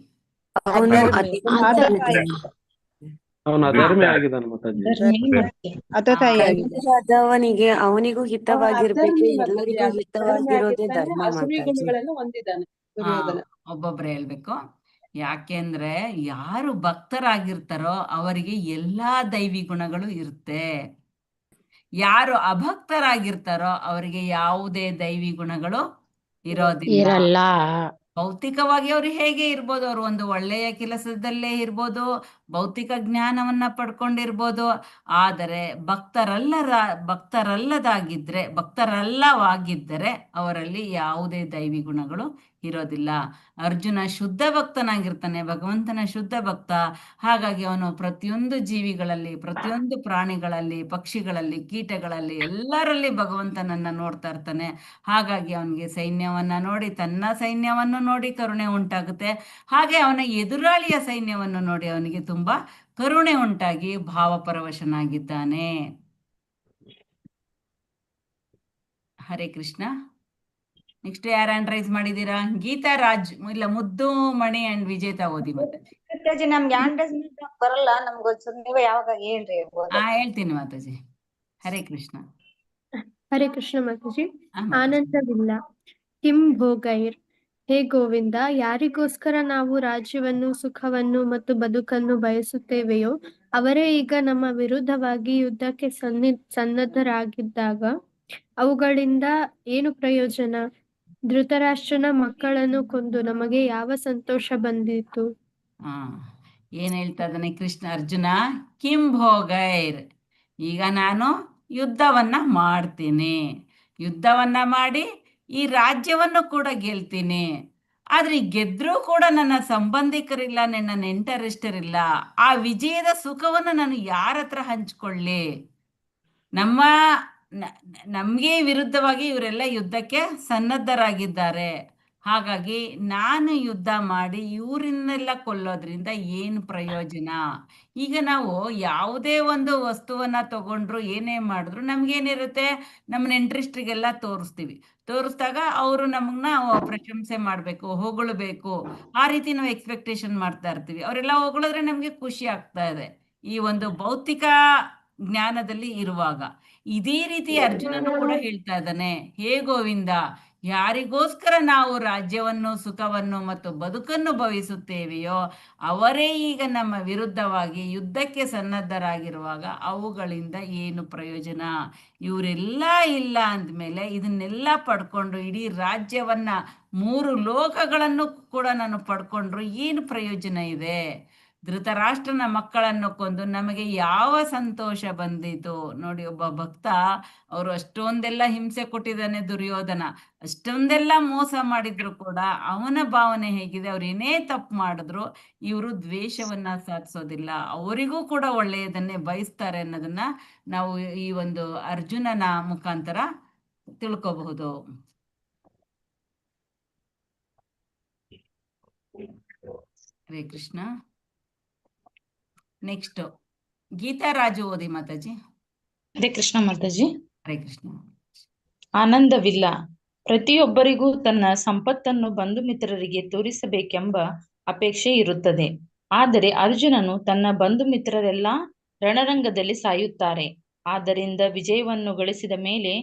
ಅವನಿಗೂ ಹಿತವಾಗಿರ್ಬೇಕು, ಎಲ್ಲರಿಗೂ ಹಿತವಾಗಿರೋದೇ ಧರ್ಮ. ಒಬ್ಬೊಬ್ರೆ ಹೇಳ್ಬೇಕು. ಯಾಕೆಂದ್ರೆ ಯಾರು ಭಕ್ತರಾಗಿರ್ತಾರೋ ಅವರಿಗೆ ಎಲ್ಲಾ ದೈವಿ ಗುಣಗಳು ಇರುತ್ತೆ. ಯಾರು ಅಭಕ್ತರಾಗಿರ್ತಾರೋ ಅವರಿಗೆ ಯಾವುದೇ ದೈವಿ ಗುಣಗಳು ಇರೋದಿಲ್ಲ. ಇರಲ್ಲ. ಭೌತಿಕವಾಗಿ ಅವ್ರು ಹೇಗೆ ಇರ್ಬೋದು, ಅವರು ಒಂದು ಒಳ್ಳೆಯ ಕೆಲಸದಲ್ಲೇ ಇರ್ಬೋದು, ಭೌತಿಕ ಜ್ಞಾನವನ್ನ ಪಡ್ಕೊಂಡಿರ್ಬೋದು. ಆದರೆ ಭಕ್ತರಲ್ಲವಾಗಿದ್ದರೆ ಅವರಲ್ಲಿ ಯಾವುದೇ ದೈವಿ ಗುಣಗಳು ಇರೋದಿಲ್ಲ. ಅರ್ಜುನ ಶುದ್ಧ ಭಕ್ತನಾಗಿರ್ತಾನೆ, ಭಗವಂತನ ಶುದ್ಧ ಭಕ್ತ. ಹಾಗಾಗಿ ಅವನು ಪ್ರತಿಯೊಂದು ಜೀವಿಗಳಲ್ಲಿ, ಪ್ರತಿಯೊಂದು ಪ್ರಾಣಿಗಳಲ್ಲಿ, ಪಕ್ಷಿಗಳಲ್ಲಿ, ಕೀಟಗಳಲ್ಲಿ ಎಲ್ಲರಲ್ಲಿ ಭಗವಂತನನ್ನ ನೋಡ್ತಾ ಇರ್ತಾನೆ. ಹಾಗಾಗಿ ಅವನಿಗೆ ಸೈನ್ಯವನ್ನ ನೋಡಿ, ತನ್ನ ಸೈನ್ಯವನ್ನು ನೋಡಿ ಕರುಣೆ ಉಂಟಾಗುತ್ತೆ. ಹಾಗೆ ಅವನ ಎದುರಾಳಿಯ ಸೈನ್ಯವನ್ನು ನೋಡಿ ಅವನಿಗೆ ತುಂಬಾ ಕರುಣೆ ಉಂಟಾಗಿ ಭಾವಪರವಶನಾಗಿದ್ದಾನೆ. ಹರೇ ಕೃಷ್ಣ. ನೆಕ್ಸ್ಟ್ ಯಾರು ಹ್ಯಾಂಡ್ ರೈಸ್ ಮಾಡಿದೀರಾ? ಗೀತಾ ರಾಜ್, ಇಲ್ಲ ಮುದ್ದು ಮಣಿ ಅಂಡ್ ವಿಜೇತಾ ಓದಿ ಮಾತಾಜಿ. ಮಾತಾಜಿ ನಮ್ಗೆ ಹ್ಯಾಂಡ್ ರೈಸ್ ಬರಲ್ಲ, ನಮ್ಗೆ ಒಂದ್ಸಲ ನೀವೇ ಯಾವಾಗ ಹೇಳ್ರಿ. ಹೇಳ್ತೀನಿ ಮಾತಾಜಿ. ಹರೇ ಕೃಷ್ಣ. ಹರೇ ಕೃಷ್ಣ ಮಾತಾಜಿ. ಆ ಮಾತಾಜಿ. ಆನಂದವಿಲ್ಲ. ಕಿಂ ಭೋಗೈರ್. ಹೇ ಗೋವಿಂದ, ಯಾರಿಗೋಸ್ಕರ ನಾವು ರಾಜ್ಯವನ್ನು, ಸುಖವನ್ನು ಮತ್ತು ಬದುಕನ್ನು ಬಯಸುತ್ತೇವೆಯೋ ಅವರೇ ಈಗ ನಮ್ಮ ವಿರುದ್ಧವಾಗಿ ಯುದ್ಧಕ್ಕೆ ಸನ್ನದ್ಧರಾಗಿದ್ದಾಗ ಅವುಗಳಿಂದ ಏನು ಪ್ರಯೋಜನ? ಧೃತರಾಷ್ಟ್ರನ ಮಕ್ಕಳನ್ನು ಕೊಂದು ನಮಗೆ ಯಾವ ಸಂತೋಷ ಬಂದಿತು? ಏನ್ ಹೇಳ್ತಾ ಇದ್ದಾನೆ ಕೃಷ್ಣ? ಅರ್ಜುನ ಕಿಂ ಭೋಗೈರ್, ಈಗ ನಾನು ಯುದ್ಧವನ್ನ ಮಾಡ್ತೀನಿ, ಯುದ್ಧವನ್ನ ಮಾಡಿ ಈ ರಾಜ್ಯವನ್ನು ಕೂಡ ಗೆಲ್ತೀನಿ. ಆದ್ರೆ ಗೆದ್ರೂ ಕೂಡ ನನ್ನ ಸಂಬಂಧಿಕರಿಲ್ಲ, ನನ್ನ ನೆಂಟರಿಷ್ಟರಿಲ್ಲ. ಆ ವಿಜಯದ ಸುಖವನ್ನು ನಾನು ಯಾರ ಹತ್ರ ಹಂಚ್ಕೊಳ್ಳಿ? ನಮ್ಗೆ ವಿರುದ್ಧವಾಗಿ ಇವರೆಲ್ಲ ಯುದ್ಧಕ್ಕೆ ಸನ್ನದ್ಧರಾಗಿದ್ದಾರೆ. ಹಾಗಾಗಿ ನಾನು ಯುದ್ಧ ಮಾಡಿ ಇವರನ್ನೆಲ್ಲ ಕೊಲ್ಲೋದ್ರಿಂದ ಏನು ಪ್ರಯೋಜನ? ಈಗ ನಾವು ಯಾವುದೇ ಒಂದು ವಸ್ತುವನ್ನ ತಗೊಂಡ್ರು, ಏನೇ ಮಾಡಿದ್ರು ನಮ್ಗೇನಿರುತ್ತೆ, ನಮ್ಮ ನೆಂಟ್ರಿಸ್ಟ್ರಿಗೆಲ್ಲ ತೋರಿಸ್ದಾಗ ಅವರು ನಮಗ್ನ ಪ್ರಶಂಸೆ ಮಾಡಬೇಕು, ಹೊಗಳಬೇಕು. ಆ ರೀತಿ ನಾವು ಎಕ್ಸ್ಪೆಕ್ಟೇಷನ್ ಮಾಡ್ತಾ ಇರ್ತೀವಿ. ಅವರೆಲ್ಲ ಹೊಗಳಿದ್ರೆ ನಮ್ಗೆ ಖುಷಿ ಆಗ್ತಾ ಇದೆ ಈ ಒಂದು ಭೌತಿಕ ಜ್ಞಾನದಲ್ಲಿ ಇರುವಾಗ. ಇದೇ ರೀತಿ ಅರ್ಜುನನು ಕೂಡ ಹೇಳ್ತಾ ಇದ್ದಾನೆ, ಹೇ ಗೋವಿಂದ, ಯಾರಿಗೋಸ್ಕರ ನಾವು ರಾಜ್ಯವನ್ನು, ಸುಖವನ್ನು ಮತ್ತು ಬದುಕನ್ನು ಬಯಸುತ್ತೇವೆಯೋ ಅವರೇ ಈಗ ನಮ್ಮ ವಿರುದ್ಧವಾಗಿ ಯುದ್ಧಕ್ಕೆ ಸನ್ನದ್ಧರಾಗಿರುವಾಗ ಅವುಗಳಿಂದ ಏನು ಪ್ರಯೋಜನ? ಇವರೆಲ್ಲ ಇಲ್ಲ ಅಂದಮೇಲೆ ಇದನ್ನೆಲ್ಲ ಪಡ್ಕೊಂಡು ಇಡೀ ರಾಜ್ಯವನ್ನ, 3 ಲೋಕಗಳನ್ನು ಕೂಡ ನಾನು ಪಡ್ಕೊಂಡ್ರು ಏನು ಪ್ರಯೋಜನ ಇದೆ? ಧೃತರಾಷ್ಟ್ರನ ಮಕ್ಕಳನ್ನು ಕೊಂದು ನಮಗೆ ಯಾವ ಸಂತೋಷ ಬಂದಿತು? ನೋಡಿ, ಒಬ್ಬ ಭಕ್ತ, ಅವರು ಅಷ್ಟೊಂದೆಲ್ಲ ಹಿಂಸೆ ಕೊಟ್ಟಿದ್ದಾನೆ ದುರ್ಯೋಧನ, ಅಷ್ಟೊಂದೆಲ್ಲ ಮೋಸ ಮಾಡಿದ್ರು ಕೂಡ ಅವನ ಭಾವನೆ ಹೇಗಿದೆ? ಅವ್ರು ಏನೇ ತಪ್ಪು ಮಾಡಿದ್ರು ಇವರು ದ್ವೇಷವನ್ನ ಸಾಧಿಸೋದಿಲ್ಲ, ಅವರಿಗೂ ಕೂಡ ಒಳ್ಳೆಯದನ್ನೇ ಬಯಸ್ತಾರೆ ಅನ್ನೋದನ್ನ ನಾವು ಈ ಒಂದು ಅರ್ಜುನನ ಮುಖಾಂತರ ತಿಳ್ಕೋಬಹುದು. ಹರೇ ಕೃಷ್ಣ. ನೆಕ್ಸ್ಟ್ ಗೀತಾ ರಾಜು ಓದಿ ಮಾತಾಜಿ. ಹರೇ ಕೃಷ್ಣ ಮಾತಾಜಿ. ಹರೇ ಕೃಷ್ಣ. ಆನಂದವಿಲ್ಲ. ಪ್ರತಿಯೊಬ್ಬರಿಗೂ ತನ್ನ ಸಂಪತ್ತನ್ನು ಬಂಧು ಮಿತ್ರರಿಗೆ ತೋರಿಸಬೇಕೆಂಬ ಅಪೇಕ್ಷೆ ಇರುತ್ತದೆ. ಆದರೆ ಅರ್ಜುನನು ತನ್ನ ಬಂಧು ಮಿತ್ರರೆಲ್ಲ ರಣರಂಗದಲ್ಲಿ ಸಾಯುತ್ತಾರೆ. ಆದ್ದರಿಂದ ವಿಜಯವನ್ನು ಗಳಿಸಿದ ಮೇಲೆ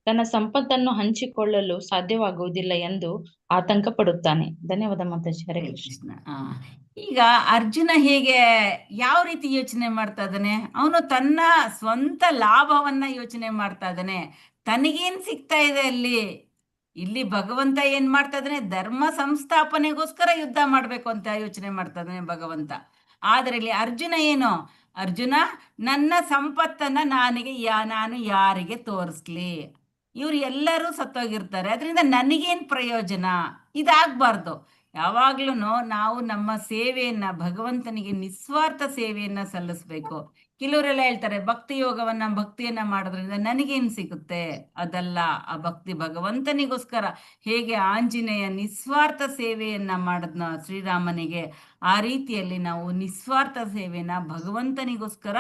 ತನ್ನ ಸಂಪತ್ತನ್ನು ಹಂಚಿಕೊಳ್ಳಲು ಸಾಧ್ಯವಾಗುವುದಿಲ್ಲ ಎಂದು ಆತಂಕ ಪಡುತ್ತಾನೆ. ಧನ್ಯವಾದ ಮಾತಾಜಿ. ಹರೇ ಕೃಷ್ಣ. ಈಗ ಅರ್ಜುನ ಹೇಗೆ, ಯಾವ ರೀತಿ ಯೋಚನೆ ಮಾಡ್ತಾ ಇದ್ದಾನೆ? ಅವನು ತನ್ನ ಸ್ವಂತ ಲಾಭವನ್ನ ಯೋಚನೆ ಮಾಡ್ತಾ ಇದ್ದಾನೆ. ತನಗೇನ್ ಸಿಗ್ತಾ ಇದೆ ಇಲ್ಲಿ ಭಗವಂತ ಏನ್ ಮಾಡ್ತಾ ಇದ್ದಾನೆ? ಧರ್ಮ ಸಂಸ್ಥಾಪನೆಗೋಸ್ಕರ ಯುದ್ಧ ಮಾಡ್ಬೇಕು ಅಂತ ಯೋಚನೆ ಮಾಡ್ತಾ ಇದ್ದಾನೆ ಭಗವಂತ. ಆದ್ರೆ ಇಲ್ಲಿ ಅರ್ಜುನ ಏನು? ಅರ್ಜುನ, ನನ್ನ ಸಂಪತ್ತನ್ನ ನಾನು ಯಾರಿಗೆ ತೋರಿಸ್ಲಿ? ಇವ್ರು ಎಲ್ಲರೂ ಸತ್ತೋಗಿರ್ತಾರೆ, ಅದರಿಂದ ನನಗೇನ್ ಪ್ರಯೋಜನ? ಇದಾಗಬಾರ್ದು. ಯಾವಾಗ್ಲೂ ನಾವು ನಮ್ಮ ಸೇವೆಯನ್ನ, ಭಗವಂತನಿಗೆ ನಿಸ್ವಾರ್ಥ ಸೇವೆಯನ್ನ ಸಲ್ಲಿಸ್ಬೇಕು. ಕೆಲವರೆಲ್ಲ ಹೇಳ್ತಾರೆ ಭಕ್ತಿಯನ್ನ ಮಾಡೋದ್ರಿಂದ ನನಗೇನ್ ಸಿಗುತ್ತೆ? ಅದಲ್ಲ. ಆ ಭಕ್ತಿ ಭಗವಂತನಿಗೋಸ್ಕರ. ಹೇಗೆ ಆಂಜನೇಯ ನಿಸ್ವಾರ್ಥ ಸೇವೆಯನ್ನ ಮಾಡಿದ್ನ ಶ್ರೀರಾಮನಿಗೆ, ಆ ರೀತಿಯಲ್ಲಿ ನಾವು ನಿಸ್ವಾರ್ಥ ಸೇವೆನ ಭಗವಂತನಿಗೋಸ್ಕರ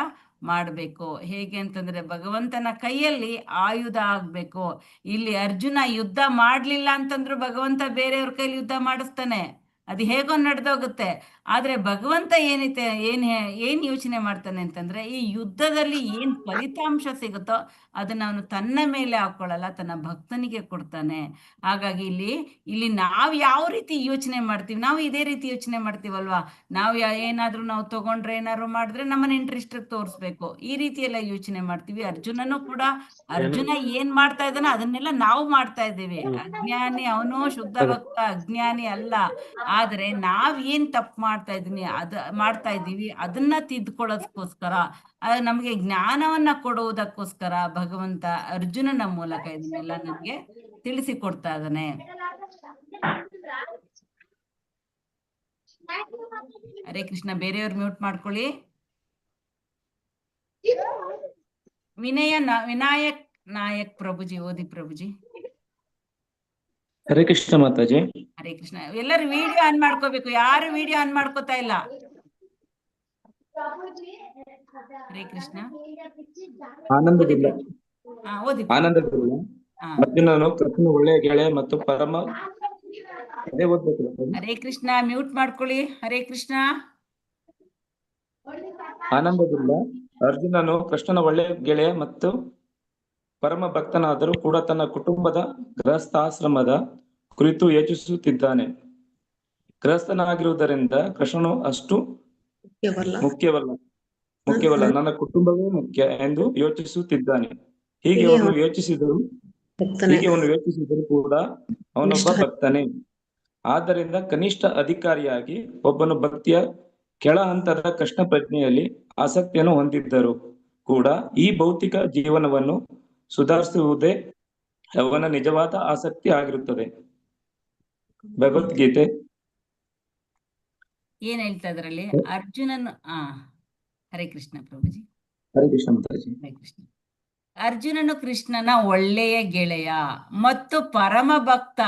ಮಾಡಬೇಕು. ಹೇಗೆ ಅಂತಂದ್ರೆ ಭಗವಂತನ ಕೈಯಲ್ಲಿ ಆಯುಧ ಆಗ್ಬೇಕು. ಇಲ್ಲಿ ಅರ್ಜುನ ಯುದ್ಧ ಮಾಡ್ಲಿಲ್ಲ ಅಂತಂದ್ರು ಭಗವಂತ ಬೇರೆಯವ್ರ ಕೈಲಿ ಯುದ್ಧ ಮಾಡಿಸ್ತಾನೆ. ಅದು ಹೇಗೋ ನಡೆದೋಗುತ್ತೆ. ಆದ್ರೆ ಭಗವಂತ ಏನ್ ಯೋಚನೆ ಮಾಡ್ತಾನೆ ಅಂತಂದ್ರೆ, ಈ ಯುದ್ಧದಲ್ಲಿ ಏನ್ ಫಲಿತಾಂಶ ಸಿಗುತ್ತೋ ಅದನ್ನ ಅವನು ತನ್ನ ಮೇಲೆ ಹಾಕೊಳ್ಳಲ್ಲ, ತನ್ನ ಭಕ್ತನಿಗೆ ಕೊಡ್ತಾನೆ. ಹಾಗಾಗಿ ಇಲ್ಲಿ ನಾವು ಯಾವ ರೀತಿ ಯೋಚನೆ ಮಾಡ್ತೀವಿ, ನಾವು ಇದೇ ರೀತಿ ಯೋಚನೆ ಮಾಡ್ತೀವಲ್ವಾ. ನಾವು ಏನಾದ್ರೂ ನಾವು ತಗೊಂಡ್ರೆ ಏನಾದ್ರು ಮಾಡಿದ್ರೆ ನಮ್ಮನ್ನ ಇಂಟ್ರೆಸ್ಟ್ ತೋರಿಸ್ಬೇಕು, ಈ ರೀತಿ ಎಲ್ಲ ಯೋಚನೆ ಮಾಡ್ತೀವಿ. ಅರ್ಜುನನು ಕೂಡ ಅರ್ಜುನ ಏನ್ ಮಾಡ್ತಾ ಇದ್ದಾನೆ ಅದನ್ನೆಲ್ಲ ನಾವು ಮಾಡ್ತಾ ಇದ್ದೀವಿ. ಅಜ್ಞಾನಿ ಅವನು, ಶುದ್ಧ ಭಕ್ತ ಅಜ್ಞಾನಿ ಅಲ್ಲ. ಆದ್ರೆ ನಾವ್ ಏನ್ ತಪ್ಪು ಮಾಡ್ತಾ ಇದ್ದೀವಿ ಅದನ್ನ ತಿದ್ಕೊಳ್ಳೋದಕ್ಕೋಸ್ಕರ, ನಮ್ಗೆ ಜ್ಞಾನವನ್ನ ಕೊಡುವುದಕ್ಕೋಸ್ಕರ ಭಗವಂತ ಅರ್ಜುನನ ಮೂಲಕ ಇದನ್ನೆಲ್ಲ ನಮ್ಗೆ ತಿಳಿಸಿಕೊಡ್ತಾ ಇದ್ದಾನೆ. ಹರೇ ಕೃಷ್ಣ. ಬೇರೆಯವ್ರು ಮ್ಯೂಟ್ ಮಾಡ್ಕೊಳ್ಳಿ. ವಿನಾಯಕ್ ನಾಯಕ್ ಪ್ರಭುಜಿ, ಓದಿ ಪ್ರಭುಜಿ. ಹರೇ ಕೃಷ್ಣ ಮಾತಾಜಿ. ಹರೇ ಕೃಷ್ಣ. ಎಲ್ಲರೂ ವಿಡಿಯೋ ಆನ್ ಮಾಡ್ಕೋಬೇಕು, ಯಾರು ವಿಡಿಯೋ ಆನ್ ಮಾಡ್ಕೋತಾ ಇಲ್ಲ. ಹರೇ ಕೃಷ್ಣ. ಆನಂದವಿಲ್ಲ ಓದಿ. ಅರ್ಜುನನು ಕೃಷ್ಣನ ಒಳ್ಳೆಯ ಗೆಳೆಯ ಮತ್ತು ಪರಮ. ಅದೇ ಓದ್ಬೇಕಲ್ಲ. ಹರೇ ಕೃಷ್ಣ. ಮ್ಯೂಟ್ ಮಾಡ್ಕೊಳ್ಳಿ. ಹರೇ ಕೃಷ್ಣ. ಆನಂದವಿಲ್ಲ ಅರ್ಜುನನು ಕೃಷ್ಣನ ಒಳ್ಳೆಯ ಗೆಳೆಯ ಮತ್ತು ಪರಮ ಭಕ್ತನಾದರೂ ಕೂಡ ತನ್ನ ಕುಟುಂಬದ ಗೃಹಸ್ಥಾಶ್ರಮದ ಕುರಿತು ಯೋಚಿಸುತ್ತಿದ್ದಾನೆ. ಗೃಹಸ್ಥನಾಗಿರುವುದರಿಂದ ಕೃಷ್ಣನು ಅಷ್ಟು ಮುಖ್ಯವಲ್ಲ, ನನ್ನ ಕುಟುಂಬವೇ ಮುಖ್ಯ ಎಂದು ಯೋಚಿಸುತ್ತಿದ್ದಾನೆ. ಹೀಗೆ ಅವನು ಯೋಚಿಸಿದರೂ ಕೂಡ ಅವನೊಬ್ಬ ಭಕ್ತನೇ. ಆದ್ದರಿಂದ ಕನಿಷ್ಠ ಅಧಿಕಾರಿಯಾಗಿ ಒಬ್ಬನು ಭಕ್ತಿಯ ಕೆಳ ಹಂತದ ಕೃಷ್ಣ ಪ್ರಜ್ಞೆಯಲ್ಲಿ ಆಸಕ್ತಿಯನ್ನು ಹೊಂದಿದ್ದರೂ ಕೂಡ ಈ ಭೌತಿಕ ಜೀವನವನ್ನು ಸುಧಾರಿಸುವುದೇ ಅವನ ನಿಜವಾದ ಆಸಕ್ತಿ ಆಗಿರುತ್ತದೆ. ಭಗವದ್ಗೀತೆ ಏನ್ ಹೇಳ್ತಾ ಇದ್ರಲ್ಲಿ ಅರ್ಜುನನು? ಹರೇ ಕೃಷ್ಣ ಪ್ರಭುಜಿ. ಹರೇ ಕೃಷ್ಣ ಮಾತಾಜಿ. ಹರೇ ಕೃಷ್ಣ. ಅರ್ಜುನನು ಕೃಷ್ಣನ ಒಳ್ಳೆಯ ಗೆಳೆಯ ಮತ್ತು ಪರಮ ಭಕ್ತ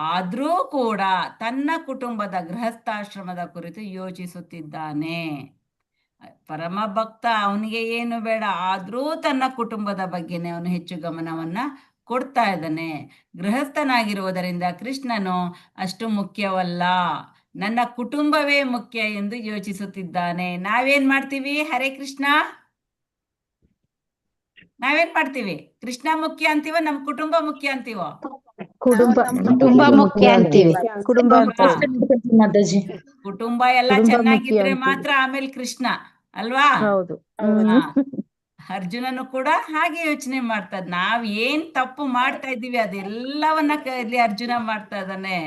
ಆದ್ರೂ ಕೂಡ ತನ್ನ ಕುಟುಂಬದ ಗೃಹಸ್ಥಾಶ್ರಮದ ಕುರಿತು ಯೋಚಿಸುತ್ತಿದ್ದಾನೆ. ಪರಮ ಭಕ್ತ, ಅವನಿಗೆ ಏನು ಬೇಡ, ಆದ್ರೂ ತನ್ನ ಕುಟುಂಬದ ಬಗ್ಗೆನೇ ಅವನು ಹೆಚ್ಚು ಗಮನವನ್ನ ಕೊಡ್ತಾ ಇದ್ದಾನೆ. ಗೃಹಸ್ಥನಾಗಿರುವುದರಿಂದ ಕೃಷ್ಣನು ಅಷ್ಟು ಮುಖ್ಯವಲ್ಲ, ನನ್ನ ಕುಟುಂಬವೇ ಮುಖ್ಯ ಎಂದು ಯೋಚಿಸುತ್ತಿದ್ದಾನೆ. ನಾವೇನ್ ಮಾಡ್ತೀವಿ? ಹರೇ ಕೃಷ್ಣ. ನಾವೇನ್ ಮಾಡ್ತೀವಿ? ಕೃಷ್ಣ ಮುಖ್ಯ ಅಂತೀವ, ನಮ್ ಕುಟುಂಬ ಮುಖ್ಯ ಅಂತೀವ? ಕುಟುಂಬ ಮುಖ್ಯ ಅಂತೀವಿ. ಕುಟುಂಬ ಎಲ್ಲ ಚೆನ್ನಾಗಿದ್ರೆ ಮಾತ್ರ ಆಮೇಲೆ ಕೃಷ್ಣ ಅಲ್ವಾ? ಅರ್ಜುನನು ಕೂಡ ಹಾಗೆ ಯೋಚನೆ ಮಾಡ್ತಾ ಇದ್ದ. ನಾವ್ ಏನ್ ತಪ್ಪು ಮಾಡ್ತಾ ಇದ್ದೀವಿ ಅದೆಲ್ಲವನ್ನ ಇಲ್ಲಿ ಅರ್ಜುನ ಮಾಡ್ತಾ ಇದ್ದಾನೆ.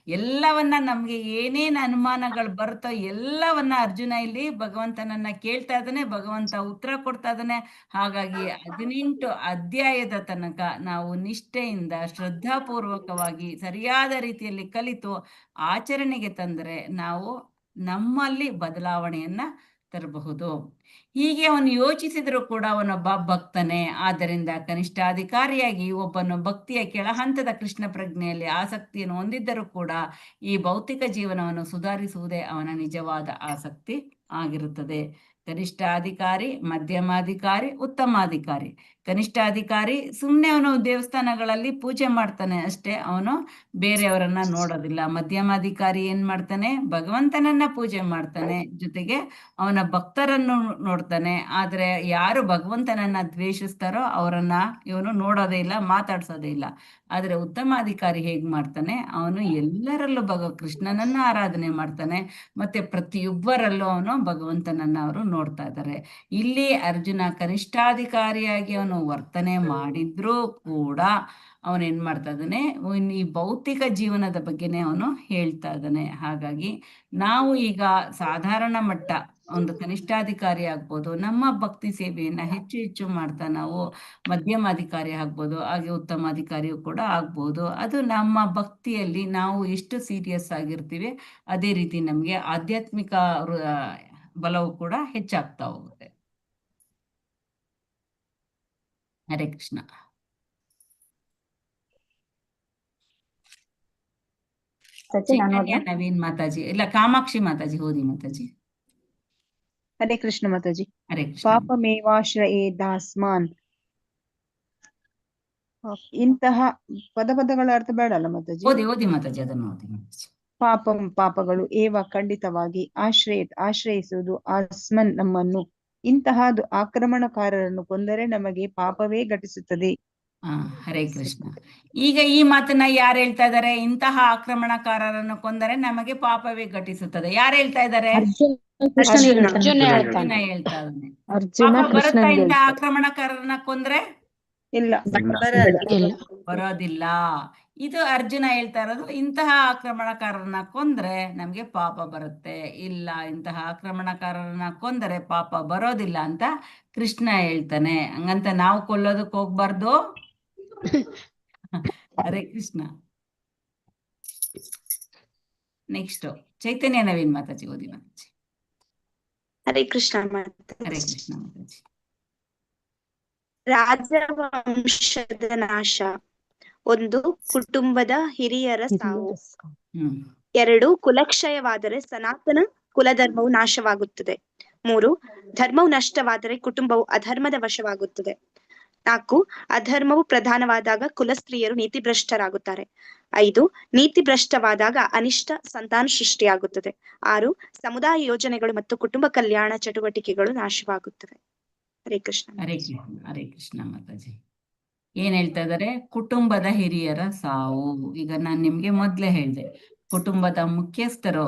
ಎಲ್ಲವನ್ನ ನಮ್ಗೆ ಏನೇನ್ ಅನುಮಾನಗಳು ಬರುತ್ತೋ ಎಲ್ಲವನ್ನ ಅರ್ಜುನ ಇಲ್ಲಿ ಭಗವಂತನನ್ನ ಕೇಳ್ತಾ ಇದ್ದಾನೆ, ಭಗವಂತ ಉತ್ತರ ಕೊಡ್ತಾ ಇದ್ದಾನೆ. ಹಾಗಾಗಿ 18 ಅಧ್ಯಾಯದ ತನಕ ನಾವು ನಿಷ್ಠೆಯಿಂದ ಶ್ರದ್ಧಾಪೂರ್ವಕವಾಗಿ ಸರಿಯಾದ ರೀತಿಯಲ್ಲಿ ಕಲಿತು ಆಚರಣೆಗೆ ತಂದರೆ ನಾವು ನಮ್ಮಲ್ಲಿ ಬದಲಾವಣೆಯನ್ನ ತರಬಹುದು. ಹೀಗೆ ಅವನು ಯೋಚಿಸಿದರೂ ಕೂಡ ಅವನೊಬ್ಬ ಭಕ್ತನೇ. ಆದ್ದರಿಂದ ಕನಿಷ್ಠಾಧಿಕಾರಿಯಾಗಿ ಒಬ್ಬನು ಭಕ್ತಿಯ ಕೆಳಹಂತದ ಕೃಷ್ಣ ಪ್ರಜ್ಞೆಯಲ್ಲಿ ಆಸಕ್ತಿಯನ್ನು ಹೊಂದಿದ್ದರೂ ಕೂಡ ಈ ಭೌತಿಕ ಜೀವನವನ್ನು ಸುಧಾರಿಸುವುದೇ ಅವನ ನಿಜವಾದ ಆಸಕ್ತಿ ಆಗಿರುತ್ತದೆ. ಕನಿಷ್ಠಾಧಿಕಾರಿ, ಮಧ್ಯಮಾಧಿಕಾರಿ, ಉತ್ತಮಾಧಿಕಾರಿ. ಕನಿಷ್ಠಾಧಿಕಾರಿ ಸುಮ್ಮನೆ ಅವನು ದೇವಸ್ಥಾನಗಳಲ್ಲಿ ಪೂಜೆ ಮಾಡ್ತಾನೆ ಅಷ್ಟೇ, ಅವನು ಬೇರೆಯವರನ್ನ ನೋಡೋದಿಲ್ಲ. ಮಧ್ಯಮಾಧಿಕಾರಿ ಏನ್ ಮಾಡ್ತಾನೆ? ಭಗವಂತನನ್ನ ಪೂಜೆ ಮಾಡ್ತಾನೆ, ಜೊತೆಗೆ ಅವನ ಭಕ್ತರನ್ನು ನೋಡ್ತಾನೆ. ಆದ್ರೆ ಯಾರು ಭಗವಂತನನ್ನ ದ್ವೇಷಿಸ್ತಾರೋ ಅವರನ್ನ ಇವನು ನೋಡೋದೇ ಇಲ್ಲ, ಮಾತಾಡ್ಸೋದೇ ಇಲ್ಲ. ಆದ್ರೆ ಉತ್ತಮಾಧಿಕಾರಿ ಹೇಗ್ ಮಾಡ್ತಾನೆ? ಅವನು ಎಲ್ಲರಲ್ಲೂ ಕೃಷ್ಣನನ್ನ ಆರಾಧನೆ ಮಾಡ್ತಾನೆ, ಮತ್ತೆ ಪ್ರತಿಯೊಬ್ಬರಲ್ಲೂ ಅವನು ಭಗವಂತನನ್ನ ಅವರು ನೋಡ್ತಾ ಇದ್ದಾರೆ. ಇಲ್ಲಿ ಅರ್ಜುನ ಕನಿಷ್ಠಾಧಿಕಾರಿಯಾಗಿ ಅವನು ವರ್ತನೆ ಮಾಡಿದ್ರೂ ಕೂಡ ಅವನೇನ್ ಮಾಡ್ತಾ ಇದ್ದಾನೆ? ಈ ಭೌತಿಕ ಜೀವನದ ಬಗ್ಗೆನೇ ಅವನು ಹೇಳ್ತಾ ಇದ್ದಾನೆ. ಹಾಗಾಗಿ ನಾವು ಈಗ ಸಾಧಾರಣ ಮಟ್ಟ ಒಂದು ಕನಿಷ್ಠಾಧಿಕಾರಿ ಆಗ್ಬೋದು, ನಮ್ಮ ಭಕ್ತಿ ಸೇವೆಯನ್ನ ಹೆಚ್ಚು ಹೆಚ್ಚು ಮಾಡ್ತಾ ನಾವು ಮಧ್ಯಮಾಧಿಕಾರಿ ಆಗ್ಬೋದು, ಹಾಗೆ ಉತ್ತಮಾಧಿಕಾರಿಯೂ ಕೂಡ ಆಗ್ಬೋದು. ಅದು ನಮ್ಮ ಭಕ್ತಿಯಲ್ಲಿ ನಾವು ಎಷ್ಟು ಸೀರಿಯಸ್ ಆಗಿರ್ತೀವಿ ಅದೇ ರೀತಿ ನಮ್ಗೆ ಆಧ್ಯಾತ್ಮಿಕ ಬಲವು ಕೂಡ ಹೆಚ್ಚಾಗ್ತಾ ಹೋಗುತ್ತೆ. ಹರೇ ಕೃಷ್ಣ. ಚೈತನ್ಯ ನವೀನ್ ಮಾತಾಜಿ, ಇಲ್ಲ ಕಾಮಾಕ್ಷಿ ಮಾತಾಜಿ, ಓದಿ ಮಾತಾಜಿ. ಹರೇ ಕೃಷ್ಣ ಮಾತಾಜಿ. ಹರೇ ಕೃಷ್ಣ. ಪಾಪಮೇವಾಶ್ರಯೇದಾಸ್ಮಾನ್, ಇಂತಹ ಪದಗಳ ಅರ್ಥ ಬೇಡಲ್ಲ ಮಾತಾಜಿ? ಓದಿ ಮಾತಾಜಿ, ಅದನ್ನು ಓದಿ ಮಾತಾಜಿ. ಪಾಪಂ ಪಾಪಗಳು ಏವ ಖಂಡಿತವಾಗಿ ಆಶ್ರಯಿಸುವುದು ಅಸ್ಮನ್ ನಮ್ಮನ್ನು. ಇಂತಹ ಆಕ್ರಮಣಕಾರರನ್ನು ಕೊಂದರೆ ನಮಗೆ ಪಾಪವೇ ಘಟಿಸುತ್ತದೆ. ಹರೇ ಕೃಷ್ಣ. ಈಗ ಈ ಮಾತನ್ನ ಯಾರು ಹೇಳ್ತಾ ಇದ್ದಾರೆ? ಇಂತಹ ಆಕ್ರಮಣಕಾರರನ್ನು ಕೊಂದರೆ ನಮಗೆ ಪಾಪವೇ ಘಟಿಸುತ್ತದೆ. ಯಾರು ಹೇಳ್ತಾ ಇದ್ದಾರೆ? ಅರ್ಜುನ ಹೇಳ್ತಾ ಇದ್ದಾನೆ. ಪಾಪ ಬರುತ್ತಾ ಇಂತಹ ಆಕ್ರಮಣಕಾರರನ್ನ ಕೊಂದ್ರೆ? ಇಲ್ಲ, ಬರೋದಿಲ್ಲ. ಇದು ಅರ್ಜುನ ಹೇಳ್ತಾ ಇರೋದು. ಇಂತಹ ಆಕ್ರಮಣಕಾರರನ್ನ ಕೊಂದ್ರೆ ನಮ್ಗೆ ಪಾಪ ಬರುತ್ತೆ. ಇಲ್ಲ, ಇಂತಹ ಆಕ್ರಮಣಕಾರರನ್ನ ಕೊಂದರೆ ಪಾಪ ಬರೋದಿಲ್ಲ ಅಂತ ಕೃಷ್ಣ ಹೇಳ್ತಾನೆ. ಹಂಗಂತ ನಾವು ಕೊಲ್ಲೋದಕ್ಕೆ ಹೋಗ್ಬಾರ್ದು. ಹರೇ ಕೃಷ್ಣ. ನೆಕ್ಸ್ಟ್ ಚೈತನ್ಯ ನವೀನ್ ಮಾತಾಜಿ ಓದಿ ಮಾತಾಜಿ. ಹರೇ ಕೃಷ್ಣ ಹರೇ ಕೃಷ್ಣ ಮಾತಾಜಿ. ರಾಜವಂಶದ ನಾಶ. 1, ಕುಟುಂಬದ ಹಿರಿಯರ ಸಾವು. 2, ಕುಲಕ್ಷಯವಾದರೆ ಸನಾತನ ಕುಲಧರ್ಮವು ನಾಶವಾಗುತ್ತದೆ. 3, ಧರ್ಮವು ನಷ್ಟವಾದರೆ ಕುಟುಂಬವು ಅಧರ್ಮದ ವಶವಾಗುತ್ತದೆ. 4, ಅಧರ್ಮವು ಪ್ರಧಾನವಾದಾಗ ಕುಲಸ್ತ್ರೀಯರು ನೀತಿಭ್ರಷ್ಟರಾಗುತ್ತಾರೆ. 5, ನೀತಿಭ್ರಷ್ಟವಾದಾಗ ಅನಿಷ್ಟ ಸಂತಾನ ಸೃಷ್ಟಿಯಾಗುತ್ತದೆ. 6, ಸಮುದಾಯ ಯೋಜನೆಗಳು ಮತ್ತು ಕುಟುಂಬ ಕಲ್ಯಾಣ ಚಟುವಟಿಕೆಗಳು ನಾಶವಾಗುತ್ತವೆ. ಹರೇ ಕೃಷ್ಣ. ಹರೇ ಕೃಷ್ಣ. ಹರೇ ಕೃಷ್ಣ ಮಾತಾಜಿ. ಏನ್ ಹೇಳ್ತಾ ಇದಾರೆ? ಕುಟುಂಬದ ಹಿರಿಯರ ಸಾವು. ಈಗ ನಾನ್ ನಿಮ್ಗೆ ಮೊದ್ಲೇ ಹೇಳ್ದೆ, ಕುಟುಂಬದ ಮುಖ್ಯಸ್ಥರು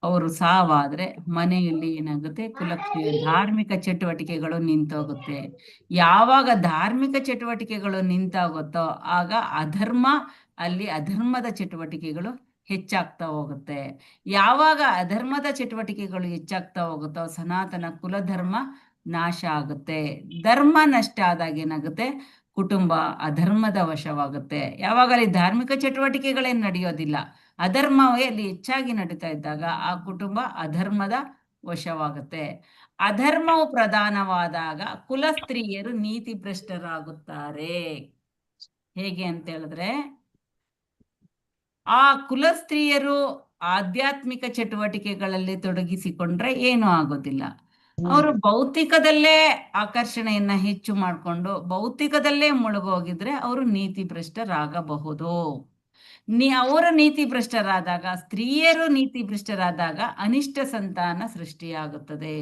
ಅವರು ಸಾವಾದ್ರೆ ಮನೆಯಲ್ಲಿ ಏನಾಗುತ್ತೆ? ಕುಲಕ್ಷಯ ಧಾರ್ಮಿಕ ಚಟುವಟಿಕೆಗಳು ನಿಂತೋಗುತ್ತೆ. ಯಾವಾಗ ಧಾರ್ಮಿಕ ಚಟುವಟಿಕೆಗಳು ನಿಂತೋಗುತ್ತೋ ಆಗ ಅಲ್ಲಿ ಅಧರ್ಮದ ಚಟುವಟಿಕೆಗಳು ಹೆಚ್ಚಾಗ್ತಾ ಹೋಗುತ್ತೆ. ಯಾವಾಗ ಅಧರ್ಮದ ಚಟುವಟಿಕೆಗಳು ಹೆಚ್ಚಾಗ್ತಾ ಹೋಗುತ್ತೋ ಸನಾತನ ಕುಲಧರ್ಮ ನಾಶ ಆಗುತ್ತೆ. ಧರ್ಮ ನಷ್ಟ ಆದಾಗ ಏನಾಗುತ್ತೆ? ಕುಟುಂಬ ಅಧರ್ಮದ ವಶವಾಗುತ್ತೆ. ಯಾವಾಗಲೇ ಧಾರ್ಮಿಕ ಚಟುವಟಿಕೆಗಳೇನು ನಡೆಯೋದಿಲ್ಲ, ಅಧರ್ಮವೇ ಅಲ್ಲಿ ಹೆಚ್ಚಾಗಿ ನಡೀತಾ ಇದ್ದಾಗ ಆ ಕುಟುಂಬ ಅಧರ್ಮದ ವಶವಾಗುತ್ತೆ. ಅಧರ್ಮವು ಪ್ರಧಾನವಾದಾಗ ಕುಲ ಸ್ತ್ರೀಯರು ನೀತಿ ಭ್ರಷ್ಟರಾಗುತ್ತಾರೆ. ಹೇಗೆ ಅಂತ ಹೇಳಿದ್ರೆ, ಆ ಕುಲ ಸ್ತ್ರೀಯರು ಆಧ್ಯಾತ್ಮಿಕ ಚಟುವಟಿಕೆಗಳಲ್ಲಿ ತೊಡಗಿಸಿಕೊಂಡ್ರೆ ಏನೂ ಆಗೋದಿಲ್ಲ. ಅವರು ಭೌತಿಕದಲ್ಲೇ ಆಕರ್ಷಣೆಯನ್ನ ಹೆಚ್ಚು ಮಾಡಿಕೊಂಡು ಭೌತಿಕದಲ್ಲೇ ಮುಳುಗೋಗಿದ್ರೆ ಅವರು ನೀತಿ ಭ್ರಷ್ಟರಾಗಬಹುದು. ಅವರು ನೀತಿ ಭ್ರಷ್ಟರಾದಾಗ, ಸ್ತ್ರೀಯರು ನೀತಿ ಭ್ರಷ್ಟರಾದಾಗ ಅನಿಷ್ಟ ಸಂತಾನ ಸೃಷ್ಟಿಯಾಗುತ್ತದೆ.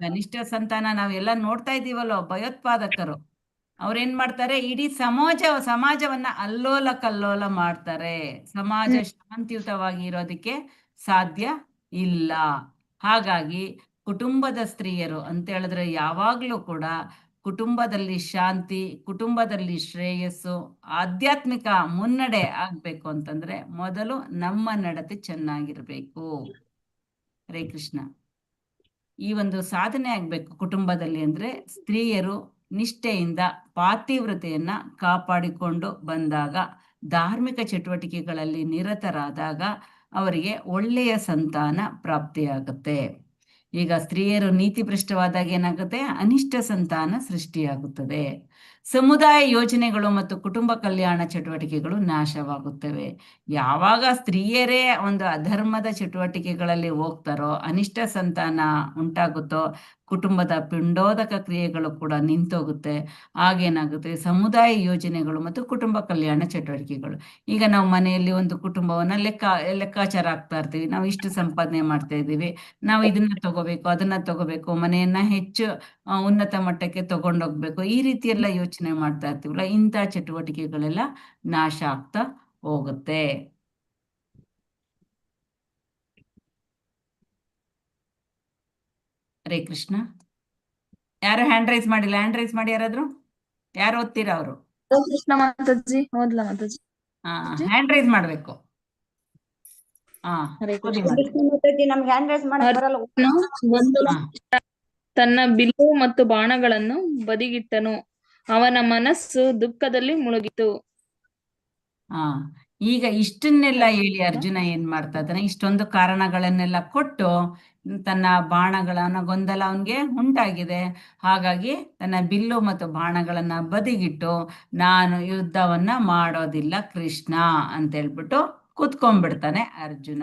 ಅನಿಷ್ಟ ಸಂತಾನ ನಾವೆಲ್ಲ ನೋಡ್ತಾ ಇದ್ದೀವಲ್ಲೋ, ಭಯೋತ್ಪಾದಕರು ಅವ್ರೇನ್ ಮಾಡ್ತಾರೆ? ಇಡೀ ಸಮಾಜವನ್ನ ಅಲ್ಲೋಲ ಕಲ್ಲೋಲ ಮಾಡ್ತಾರೆ. ಸಮಾಜ ಶಾಂತಿಯುತವಾಗಿ ಇರೋದಕ್ಕೆ ಸಾಧ್ಯ ಇಲ್ಲ. ಹಾಗಾಗಿ ಕುಟುಂಬದ ಸ್ತ್ರೀಯರು ಅಂತ ಹೇಳಿದ್ರೆ ಯಾವಾಗ್ಲೂ ಕೂಡ ಕುಟುಂಬದಲ್ಲಿ ಶಾಂತಿ, ಕುಟುಂಬದಲ್ಲಿ ಶ್ರೇಯಸ್ಸು, ಆಧ್ಯಾತ್ಮಿಕ ಮುನ್ನಡೆ ಆಗ್ಬೇಕು ಅಂತಂದ್ರೆ ಮೊದಲು ನಮ್ಮ ನಡತೆ ಚೆನ್ನಾಗಿರ್ಬೇಕು. ಹರೇ ಕೃಷ್ಣ. ಈ ಒಂದು ಸಾಧನೆ ಆಗ್ಬೇಕು ಕುಟುಂಬದಲ್ಲಿ ಅಂದ್ರೆ ಸ್ತ್ರೀಯರು ನಿಷ್ಠೆಯಿಂದ ಪಾತಿವ್ರತೆಯನ್ನ ಕಾಪಾಡಿಕೊಂಡು ಬಂದಾಗ, ಧಾರ್ಮಿಕ ಚಟುವಟಿಕೆಗಳಲ್ಲಿ ನಿರತರಾದಾಗ ಅವರಿಗೆ ಒಳ್ಳೆಯ ಸಂತಾನ ಪ್ರಾಪ್ತಿಯಾಗುತ್ತೆ. ಈಗ ಸ್ತ್ರೀಯರು ನೀತಿಭ್ರಷ್ಟವಾದಾಗ ಏನಾಗುತ್ತೆ? ಅನಿಷ್ಟ ಸಂತಾನ ಸೃಷ್ಟಿಯಾಗುತ್ತದೆ. ಸಮುದಾಯ ಯೋಜನೆಗಳು ಮತ್ತು ಕುಟುಂಬ ಕಲ್ಯಾಣ ಚಟುವಟಿಕೆಗಳು ನಾಶವಾಗುತ್ತವೆ. ಯಾವಾಗ ಸ್ತ್ರೀಯರೇ ಒಂದು ಅಧರ್ಮದ ಚಟುವಟಿಕೆಗಳಲ್ಲಿ ಹೋಗ್ತಾರೋ, ಅನಿಷ್ಟ ಸಂತಾನ ಉಂಟಾಗುತ್ತೋ, ಕುಟುಂಬದ ಪಿಂಡೋದಕ ಕ್ರಿಯೆಗಳು ಕೂಡ ನಿಂತೋಗುತ್ತೆ. ಆಗೇನಾಗುತ್ತೆ? ಸಮುದಾಯ ಯೋಜನೆಗಳು ಮತ್ತು ಕುಟುಂಬ ಕಲ್ಯಾಣ ಚಟುವಟಿಕೆಗಳು. ಈಗ ನಾವು ಮನೆಯಲ್ಲಿ ಒಂದು ಕುಟುಂಬವನ್ನ ಲೆಕ್ಕಾಚಾರ ಆಗ್ತಾ ಇರ್ತೀವಿ. ನಾವು ಇಷ್ಟು ಸಂಪಾದನೆ ಮಾಡ್ತಾ ಇದ್ದೀವಿ, ನಾವು ಇದನ್ನ ತಗೋಬೇಕು, ಅದನ್ನ ತಗೋಬೇಕು, ಮನೆಯನ್ನ ಹೆಚ್ಚು ಉನ್ನತ ಮಟ್ಟಕ್ಕೆ ತಗೊಂಡೋಗ್ಬೇಕು, ಈ ರೀತಿ ಎಲ್ಲ ಯೋಚನೆ ಮಾಡ್ತಾ ಇರ್ತೀವಲ್ಲ, ಇಂಥ ಚಟುವಟಿಕೆಗಳೆಲ್ಲ ನಾಶ ಆಗ್ತಾ ಹೋಗುತ್ತೆ. ಹರೇ ಕೃಷ್ಣ. ಯಾರು ಹ್ಯಾಂಡ್ ರೈಸ್ ಮಾಡಿಲ್ಲ? ಹ್ಯಾಂಡ್ ರೈಸ್ ಮಾಡಿ ಯಾರಾದ್ರು? ಯಾರು ಓದ್ತೀರಾ? ಅವರು ಕೃಷ್ಣ ಮಾತಾಜಿ ಓದ್ಲಾ ಮಾತಾಜಿ? ಹ್ಯಾಂಡ್ ರೈಸ್ ಮಾಡ್ಬೇಕು. ನಮ್ಗೆ ಹ್ಯಾಂಡ್ ರೈಸ್ ಮಾಡಕ್ ಬರಲ್ಲ. ತನ್ನ ಬಿಲ್ಲು ಮತ್ತು ಬಾಣಗಳನ್ನು ಬದಿಗಿಟ್ಟನು, ಅವನ ಮನಸ್ಸು ದುಃಖದಲ್ಲಿ ಮುಳುಗಿತು. ಈಗ ಇಷ್ಟನ್ನೆಲ್ಲ ಹೇಳಿ ಅರ್ಜುನ ಏನ್ ಮಾಡ್ತಾ ಇದ್ದಾನೆ? ಇಷ್ಟೊಂದು ಕಾರಣಗಳನ್ನೆಲ್ಲ ಕೊಟ್ಟು ತನ್ನ ಬಾಣಗಳನ್ನ ಗೊಂದಲ ಅವನ್ಗೆ ಉಂಟಾಗಿದೆ. ಹಾಗಾಗಿ ತನ್ನ ಬಿಲ್ಲು ಮತ್ತು ಬಾಣಗಳನ್ನ ಬದಿಗಿಟ್ಟು ನಾನು ಯುದ್ಧವನ್ನ ಮಾಡೋದಿಲ್ಲ ಕೃಷ್ಣ ಅಂತ ಹೇಳ್ಬಿಟ್ಟು ಕೂತ್ಕೊಂಡ್ಬಿಡ್ತಾನೆ ಅರ್ಜುನ.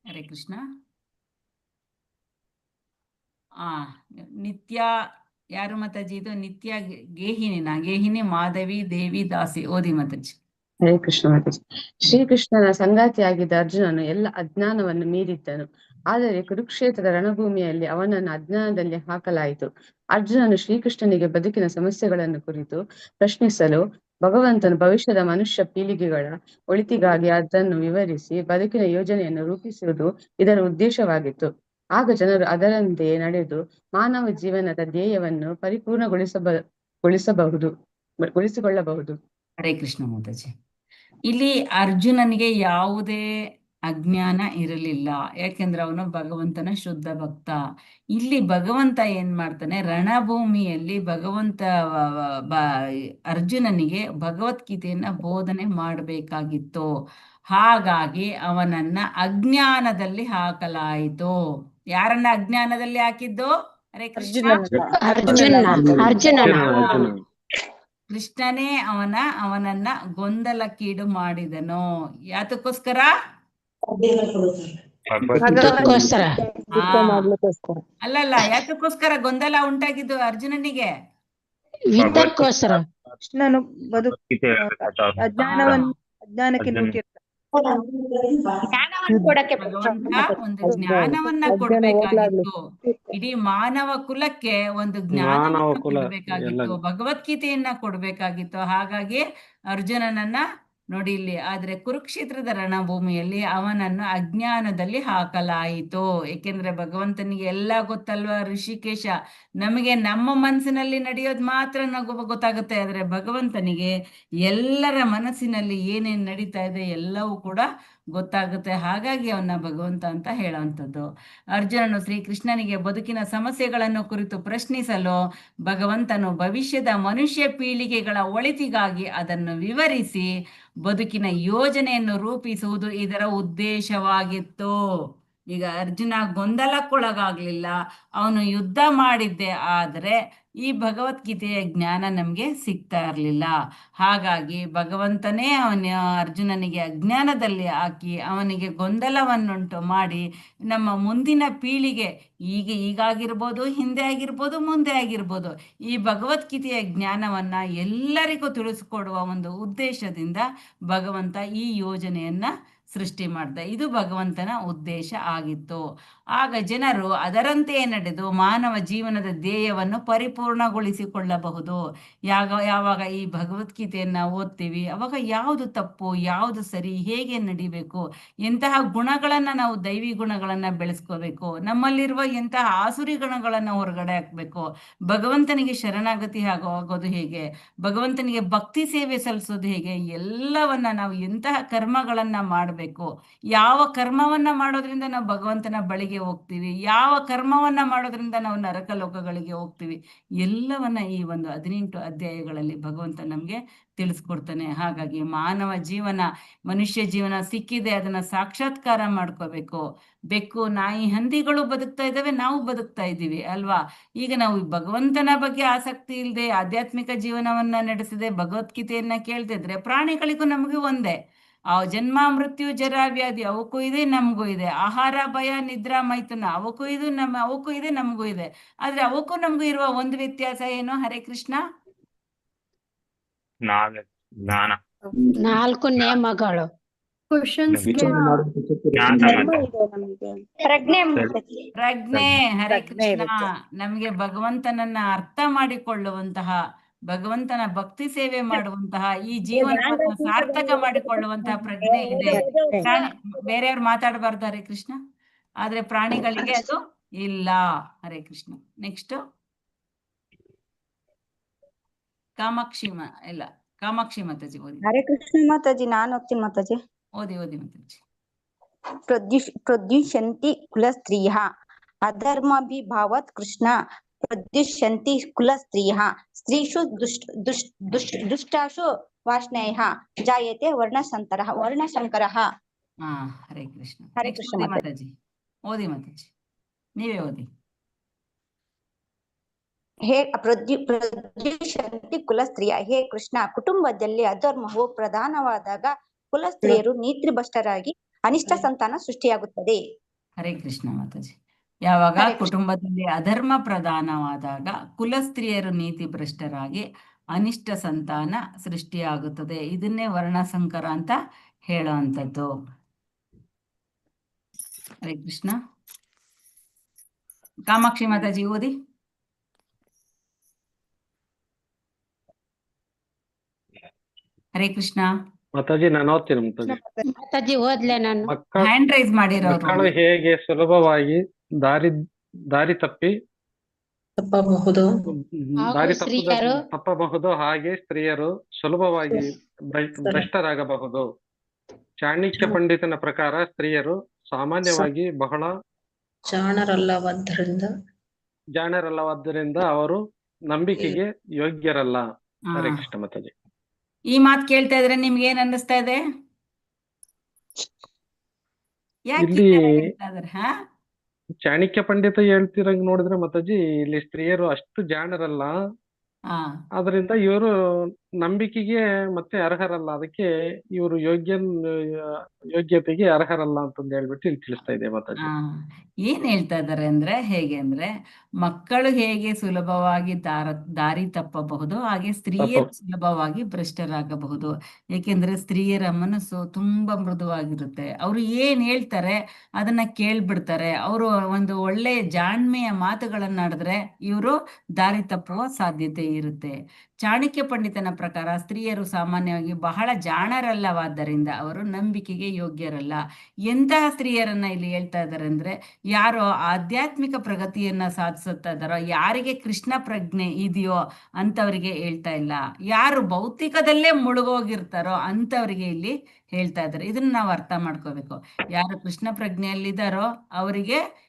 ಹರೇ ಕೃಷ್ಣ. ನಿತ್ಯ ಯಾರು ಮಾತಾಜಿ? ಇದು ನಿತ್ಯ ಗೇಹಿನಿನ? ಗೇಹಿನಿ ಮಾಧವಿ ದೇವಿ ದಾಸಿ ಓದಿ ಮಾತಾಜಿ. ಹರೇ ಕೃಷ್ಣ ಮಾತಾಜಿ. ಶ್ರೀಕೃಷ್ಣನ ಸಂಗಾತಿಯಾಗಿದ್ದ ಅರ್ಜುನನು ಎಲ್ಲ ಅಜ್ಞಾನವನ್ನು ಮೀರಿದ್ದನು. ಆದರೆ ಕುರುಕ್ಷೇತ್ರದ ರಣಭೂಮಿಯಲ್ಲಿ ಅವನನ್ನು ಅಜ್ಞಾನದಲ್ಲಿ ಹಾಕಲಾಯಿತು. ಅರ್ಜುನನು ಶ್ರೀಕೃಷ್ಣನಿಗೆ ಬದುಕಿನ ಸಮಸ್ಯೆಗಳನ್ನು ಕುರಿತು ಪ್ರಶ್ನಿಸಲು ಭಗವಂತನು ಭವಿಷ್ಯದ ಮನುಷ್ಯ ಪೀಳಿಗೆಗಳ ಒಳಿತಿಗಾಗಿ ಅದನ್ನು ವಿವರಿಸಿ ಬದುಕಿನ ಯೋಜನೆಯನ್ನು ರೂಪಿಸುವುದು ಇದರ ಉದ್ದೇಶವಾಗಿತ್ತು. ಆಗ ಜನರು ಅದರಂತೆಯೇ ನಡೆದು ಮಾನವ ಜೀವನದ ಧ್ಯೇಯವನ್ನು ಗೊಳಿಸಿಕೊಳ್ಳಬಹುದು. ಹರೇ ಕೃಷ್ಣ ಮಾತಾಜಿ. ಇಲ್ಲಿ ಅರ್ಜುನನಿಗೆ ಯಾವುದೇ ಅಜ್ಞಾನ ಇರಲಿಲ್ಲ, ಯಾಕೆಂದ್ರೆ ಅವನು ಭಗವಂತನ ಶುದ್ಧ ಭಕ್ತ. ಇಲ್ಲಿ ಭಗವಂತ ಏನ್ ಮಾಡ್ತಾನೆ, ರಣಭೂಮಿಯಲ್ಲಿ ಭಗವಂತ ಅರ್ಜುನನಿಗೆ ಭಗವದ್ಗೀತೆಯನ್ನ ಬೋಧನೆ ಮಾಡಬೇಕಾಗಿತ್ತು. ಹಾಗಾಗಿ ಅವನನ್ನ ಅಜ್ಞಾನದಲ್ಲಿ ಹಾಕಲಾಯಿತು. ಯಾರನ್ನ ಅಜ್ಞಾನದಲ್ಲಿ ಹಾಕಿದ್ದು? ಹರೇ ಕೃಷ್ಣ. ಕೃಷ್ಣನೇ ಅವನನ್ನ ಗೊಂದಲಕ್ಕೀಡು ಮಾಡಿದನು. ಯಾತಕ್ಕೋಸ್ಕರ? ಅಲ್ಲಲ್ಲ, ಯಾತಕ್ಕೋಸ್ಕರ ಗೊಂದಲ ಉಂಟಾಗಿದ್ದು ಅರ್ಜುನನಿಗೆ? ಕೃಷ್ಣನು ಅಜ್ಞಾನಕ್ಕೆ ಭಗವಂತ ಒಂದು ಜ್ಞಾನವನ್ನ ಕೊಡ್ಬೇಕಾಗಿತ್ತು. ಇಡೀ ಮಾನವ ಕುಲಕ್ಕೆ ಒಂದು ಜ್ಞಾನವನ್ನ ಕೊಡ್ಬೇಕಾಗಿತ್ತು, ಭಗವದ್ಗೀತೆಯನ್ನ ಕೊಡ್ಬೇಕಾಗಿತ್ತು. ಹಾಗಾಗಿ ಅರ್ಜುನನನ್ನ ನೋಡಿ ಇಲ್ಲಿ. ಆದ್ರೆ ಕುರುಕ್ಷೇತ್ರದ ರಣಭೂಮಿಯಲ್ಲಿ ಅವನನ್ನು ಅಜ್ಞಾನದಲ್ಲಿ ಹಾಕಲಾಯಿತು. ಏಕೆಂದ್ರೆ ಭಗವಂತನಿಗೆ ಎಲ್ಲ ಗೊತ್ತಲ್ವಾ ಋಷಿಕೇಶ. ನಮಗೆ ನಮ್ಮ ಮನಸ್ಸಿನಲ್ಲಿ ನಡೆಯೋದು ಮಾತ್ರ ಗೊತ್ತಾಗುತ್ತೆ, ಆದ್ರೆ ಭಗವಂತನಿಗೆ ಎಲ್ಲರ ಮನಸ್ಸಿನಲ್ಲಿ ಏನೇನ್ ನಡೀತಾ ಇದೆ ಎಲ್ಲವೂ ಕೂಡ ಗೊತ್ತಾಗುತ್ತೆ. ಹಾಗಾಗಿ ಅವನ ಭಗವಂತ ಅಂತ ಹೇಳುವಂಥದ್ದು. ಅರ್ಜುನನು ಶ್ರೀಕೃಷ್ಣನಿಗೆ ಬದುಕಿನ ಸಮಸ್ಯೆಗಳನ್ನು ಕುರಿತು ಪ್ರಶ್ನಿಸಲು ಭಗವಂತನು ಭವಿಷ್ಯದ ಮನುಷ್ಯ ಪೀಳಿಗೆಗಳ ಒಳಿತಿಗಾಗಿ ಅದನ್ನು ವಿವರಿಸಿ ಬದುಕಿನ ಯೋಜನೆಯನ್ನು ರೂಪಿಸುವುದು ಇದರ ಉದ್ದೇಶವಾಗಿತ್ತು. ಈಗ ಅರ್ಜುನ ಗೊಂದಲಕ್ಕೊಳಗಾಗ್ಲಿಲ್ಲ, ಅವನು ಯುದ್ಧ ಮಾಡಿದ್ದೆ, ಆದರೆ ಈ ಭಗವದ್ಗೀತೆಯ ಜ್ಞಾನ ನಮ್ಗೆ ಸಿಗ್ತಾ ಇರ್ಲಿಲ್ಲ. ಹಾಗಾಗಿ ಭಗವಂತನೇ ಅರ್ಜುನನಿಗೆ ಅಜ್ಞಾನದಲ್ಲಿ ಹಾಕಿ ಅವನಿಗೆ ಗೊಂದಲವನ್ನುಂಟು ಮಾಡಿ ನಮ್ಮ ಮುಂದಿನ ಪೀಳಿಗೆ ಈಗಾಗಿರ್ಬೋದು, ಹಿಂದೆ ಆಗಿರ್ಬೋದು, ಮುಂದೆ ಆಗಿರ್ಬೋದು, ಈ ಭಗವದ್ಗೀತೆಯ ಜ್ಞಾನವನ್ನ ಎಲ್ಲರಿಗೂ ತಿಳಿಸ್ಕೊಡುವ ಒಂದು ಉದ್ದೇಶದಿಂದ ಭಗವಂತ ಈ ಯೋಜನೆಯನ್ನ ಸೃಷ್ಟಿ ಮಾಡ್ದ. ಇದು ಭಗವಂತನ ಉದ್ದೇಶ ಆಗಿತ್ತು. ಆಗ ಜನರು ಅದರಂತೆಯೇ ನಡೆದು ಮಾನವ ಜೀವನದ ಧ್ಯೇಯವನ್ನು ಪರಿಪೂರ್ಣಗೊಳಿಸಿಕೊಳ್ಳಬಹುದು. ಯಾವಾಗ ಈ ಭಗವದ್ಗೀತೆಯನ್ನ ಓದ್ತೀವಿ ಅವಾಗ ಯಾವುದು ತಪ್ಪು, ಯಾವುದು ಸರಿ, ಹೇಗೆ ನಡಿಬೇಕು, ಎಂತಹ ಗುಣಗಳನ್ನ ನಾವು ದೈವಿ ಗುಣಗಳನ್ನ ಬೆಳೆಸ್ಕೋಬೇಕು, ನಮ್ಮಲ್ಲಿರುವ ಎಂತಹ ಆಸುರಿ ಗುಣಗಳನ್ನ ಹೊರಗಡೆ ಹಾಕ್ಬೇಕು, ಭಗವಂತನಿಗೆ ಶರಣಾಗತಿ ಆಗೋದು ಹೇಗೆ, ಭಗವಂತನಿಗೆ ಭಕ್ತಿ ಸೇವೆ ಸಲ್ಲಿಸೋದು ಹೇಗೆ, ಎಲ್ಲವನ್ನ ನಾವು ಎಂತಹ ಕರ್ಮಗಳನ್ನ ಮಾಡಬೇಕು, ಯಾವ ಕರ್ಮವನ್ನ ಮಾಡೋದ್ರಿಂದ ನಾವು ಭಗವಂತನ ಬಳಿಗೆ ಹೋಗ್ತೀವಿ, ಯಾವ ಕರ್ಮವನ್ನ ಮಾಡೋದ್ರಿಂದ ನಾವು ನರಕ ಲೋಕಗಳಿಗೆ ಹೋಗ್ತೀವಿ, ಎಲ್ಲವನ್ನ ಈ ಒಂದು 18 ಅಧ್ಯಾಯಗಳಲ್ಲಿ ಭಗವಂತ ನಮ್ಗೆ ತಿಳಿಸ್ಕೊಡ್ತಾನೆ. ಹಾಗಾಗಿ ಮಾನವ ಜೀವನ, ಮನುಷ್ಯ ಜೀವನ ಸಿಕ್ಕಿದೆ, ಅದನ್ನ ಸಾಕ್ಷಾತ್ಕಾರ ಮಾಡ್ಕೋಬೇಕು. ಬೆಕ್ಕು, ನಾಯಿ, ಹಂದಿಗಳು ಬದುಕ್ತಾ ಇದ್ದಾವೆ, ನಾವು ಬದುಕ್ತಾ ಇದ್ದೀವಿ ಅಲ್ವಾ. ಈಗ ನಾವು ಭಗವಂತನ ಬಗ್ಗೆ ಆಸಕ್ತಿ ಇಲ್ಲದೆ ಆಧ್ಯಾತ್ಮಿಕ ಜೀವನವನ್ನ ನಡೆಸದೆ ಭಗವದ್ಗೀತೆಯನ್ನ ಕೇಳ್ತಿದ್ರೆ ಪ್ರಾಣಿಗಳಿಗೂ ನಮಗೂ ಒಂದೇ. ಆ ಜನ್ಮ, ಮೃತ್ಯು, ಜರ, ವ್ಯಾಧಿ ಅವಕ್ಕೂ ಇದೆ, ನಮಗೂ ಇದೆ. ಆಹಾರ, ಭಯ, ನಿದ್ರಾ, ಮೈಥುನ ಅವಕ್ಕೂ ಇದೆ, ನಮಗೂ ಇದೆ. ಆದ್ರೆ ಅವಕ್ಕೂ ನಮಗೂ ಇರುವ ಒಂದು ವ್ಯತ್ಯಾಸ ಏನು? ಹರೇ ಕೃಷ್ಣ. ನಾಲ್ಕು ನೇಮಗಳು. ಪ್ರಜ್ಞೆ. ಹರೇ ಕೃಷ್ಣ. ನಮ್ಗೆ ಭಗವಂತನನ್ನ ಅರ್ಥ ಮಾಡಿಕೊಳ್ಳುವಂತಹ, ಭಗವಂತನ ಭಕ್ತಿ ಸೇವೆ ಮಾಡುವಂತಹ, ಈ ಜೀವನವನ್ನು ಸಾರ್ಥಕ ಮಾಡಿಕೊಳ್ಳುವಂತಹ ಪ್ರಜ್ಞೆ ಇದೆ. ಬೇರೆಯವ್ರು ಮಾತಾಡಬಾರ್ದು ಹರೇ ಕೃಷ್ಣ, ಆದ್ರೆ ಪ್ರಾಣಿಗಳಿಗೆ ಅದು ಇಲ್ಲ. ಹರೇ ಕೃಷ್ಣ. ನೆಕ್ಸ್ಟ್ ಕಾಮಾಕ್ಷಿ ಮಾತಾಜಿ ಓದಿ. ಹರೇ ಕೃಷ್ಣ ಮಾತಾಜಿ. ನಾನು ಓದ್ತೀನಿ ಮಾತಾಜಿ. ಓದಿ ಮಾತಾಜಿ. ಪ್ರದ್ಯುಷಂತಿ ಕುಲ ಸ್ತ್ರೀಯ ಅಧರ್ಮಾಭಿಭಾವಾತ್ ಕೃಷ್ಣ ಪ್ರದ್ಯುಷಂತಿ ಕುಲ ಸ್ತ್ರೀಯ ಸ್ತ್ರೀಷು ದುಷ್ಟಾಶು ವಾಷ್ಣೇಯ ಜಾಯತೆ ವರ್ಣಶಂಕರಃ. ಹರೇ ಕೃಷ್ಣ. ಹರೇ ಕೃಷ್ಣ ಮಾತಾಜಿ. ಓದಿ ಮಾತಾಜಿ, ನೀವೇ ಓದಿ. ಹೇ ಪ್ರದ್ಯುಷಂತಿ ಕುಲ ಸ್ತ್ರೀಯ, ಹೇ ಕೃಷ್ಣ, ಕುಟುಂಬದಲ್ಲಿ ಅಧರ್ಮವು ಪ್ರಧಾನವಾದಾಗ ಕುಲ ಸ್ತ್ರೀಯರು ನೀತಿಭ್ರಷ್ಟರಾಗಿ ಅನಿಷ್ಟ ಸಂತಾನ ಸೃಷ್ಟಿಯಾಗುತ್ತದೆ. ಹರೇ ಕೃಷ್ಣ ಮಾತಾಜಿ. ಯಾವಾಗ ಕುಟುಂಬದಲ್ಲಿ ಅಧರ್ಮ ಪ್ರಧಾನವಾದಾಗ ಕುಲ ಸ್ತ್ರೀಯರು ನೀತಿ ಭ್ರಷ್ಟರಾಗಿ ಅನಿಷ್ಟ ಸಂತಾನ ಸೃಷ್ಟಿಯಾಗುತ್ತದೆ. ಇದನ್ನೇ ವರ್ಣಸಂಕರ ಅಂತ ಹೇಳುವಂಥದ್ದು. ಹರೇ ಕೃಷ್ಣ. ಕಾಮಾಕ್ಷಿ ಮಾತಾಜಿ ಓದಿ. ಹರೇ ಕೃಷ್ಣ. ಮಾತಾಜಿ ನಾನು ಓದ್ತೀನಿ ಮಾತಾಜಿ. ಮಾತಾಜಿ ಓದ್ಲೆ ನಾನು. ಹ್ಯಾಂಡ್ ರೈಸ್ ಮಾಡಿರೋರು ಮಕ್ಕಳು ಹೇಗೆ ಸುಲಭವಾಗಿ ದಾರಿ ತಪ್ಪಬಹುದು ತಪ್ಪಬಹುದು, ಹಾಗೆ ಸ್ತ್ರೀಯರು ಸುಲಭವಾಗಿ ಭ್ರಷ್ಟರಾಗಬಹುದು. ಚಾಣಕ್ಯ ಪಂಡಿತನ ಪ್ರಕಾರ ಸ್ತ್ರೀಯರು ಸಾಮಾನ್ಯವಾಗಿ ಬಹಳ ಜಾಣರಲ್ಲವಾದ್ದರಿಂದ ಅವರು ನಂಬಿಕೆಗೆ ಯೋಗ್ಯರಲ್ಲ. ಹರೇ ಕೃಷ್ಣ ಮಾತಾಜಿ. ಈ ಮಾತು ಕೇಳ್ತಾ ಇದ್ರೆ ನಿಮ್ಗೆ ಏನ್ ಅನ್ನಿಸ್ತಾ ಇದೆ? ಇಲ್ಲಿ ಚಾಣಕ್ಯ ಪಂಡಿತ ಹೇಳ್ತಿರಂಗ್ ನೋಡಿದ್ರೆ ಮಾತಾಜಿ, ಇಲ್ಲಿ ಸ್ತ್ರೀಯರು ಅಷ್ಟು ಜಾಣರಲ್ಲ, ಆದ್ರಿಂದ ಇವರು ನಂಬಿಕೆಗೆ ಮತ್ತೆ ಅರ್ಹರಲ್ಲ, ಅದಕ್ಕೆ ಇವರು ಯೋಗ್ಯತೆಗೆ ಅರ್ಹರಲ್ಲ ಅಂತಂದು ಹೇಳ್ಬಿಟ್ಟು ಇಲ್ಲಿ ತಿಳಿಸ್ತಾ ಇದೆ ಮಾತಾಜಿ. ಏನ್ ಹೇಳ್ತಾ ಇದ್ದಾರೆ ಅಂದ್ರೆ, ಹೇಗೆ ಅಂದ್ರೆ ಮಕ್ಕಳು ಹೇಗೆ ಸುಲಭವಾಗಿ ದಾರಿ ತಪ್ಪಬಹುದು, ಹಾಗೆ ಸ್ತ್ರೀಯರು ಸುಲಭವಾಗಿ ಭ್ರಷ್ಟರಾಗಬಹುದು. ಏಕೆಂದ್ರೆ ಸ್ತ್ರೀಯರ ಮನಸ್ಸು ತುಂಬಾ ಮೃದುವಾಗಿರುತ್ತೆ. ಅವರು ಏನ್ ಹೇಳ್ತಾರೆ ಅದನ್ನ ಕೇಳ್ಬಿಡ್ತಾರೆ. ಅವರು ಒಂದು ಒಳ್ಳೆ ಜಾಣ್ಮೆಯ ಮಾತುಗಳನ್ನಾಡಿದ್ರೆ ಇವರು ದಾರಿ ತಪ್ಪುವ ಸಾಧ್ಯತೆ ಇರುತ್ತೆ. ಚಾಣಕ್ಯ ಪಂಡಿತನ ಪ್ರಕಾರ ಸ್ತ್ರೀಯರು ಸಾಮಾನ್ಯವಾಗಿ ಬಹಳ ಜಾಣರಲ್ಲವಾದ್ದರಿಂದ ಅವರು ನಂಬಿಕೆಗೆ ಯೋಗ್ಯರಲ್ಲ. ಎಂತಹ ಸ್ತ್ರೀಯರನ್ನ ಇಲ್ಲಿ ಹೇಳ್ತಾ ಇದ್ದಾರೆ ಅಂದ್ರೆ, ಯಾರು ಆಧ್ಯಾತ್ಮಿಕ ಪ್ರಗತಿಯನ್ನ ಸಾಧಿಸುತ್ತಾ ಇದ್ದಾರೋ, ಯಾರಿಗೆ ಕೃಷ್ಣ ಪ್ರಜ್ಞೆ ಇದೆಯೋ ಅಂತವರಿಗೆ ಹೇಳ್ತಾ ಇಲ್ಲ. ಯಾರು ಭೌತಿಕದಲ್ಲೇ ಮುಳುಗೋಗಿರ್ತಾರೋ ಅಂತವರಿಗೆ ಇಲ್ಲಿ ಹೇಳ್ತಾ ಇದ್ದಾರೆ. ಇದನ್ನ ನಾವು ಅರ್ಥ ಮಾಡ್ಕೋಬೇಕು. ಯಾರು ಕೃಷ್ಣ ಪ್ರಜ್ಞೆಯಲ್ಲಿದ್ದಾರೋ ಅವರಿಗೆ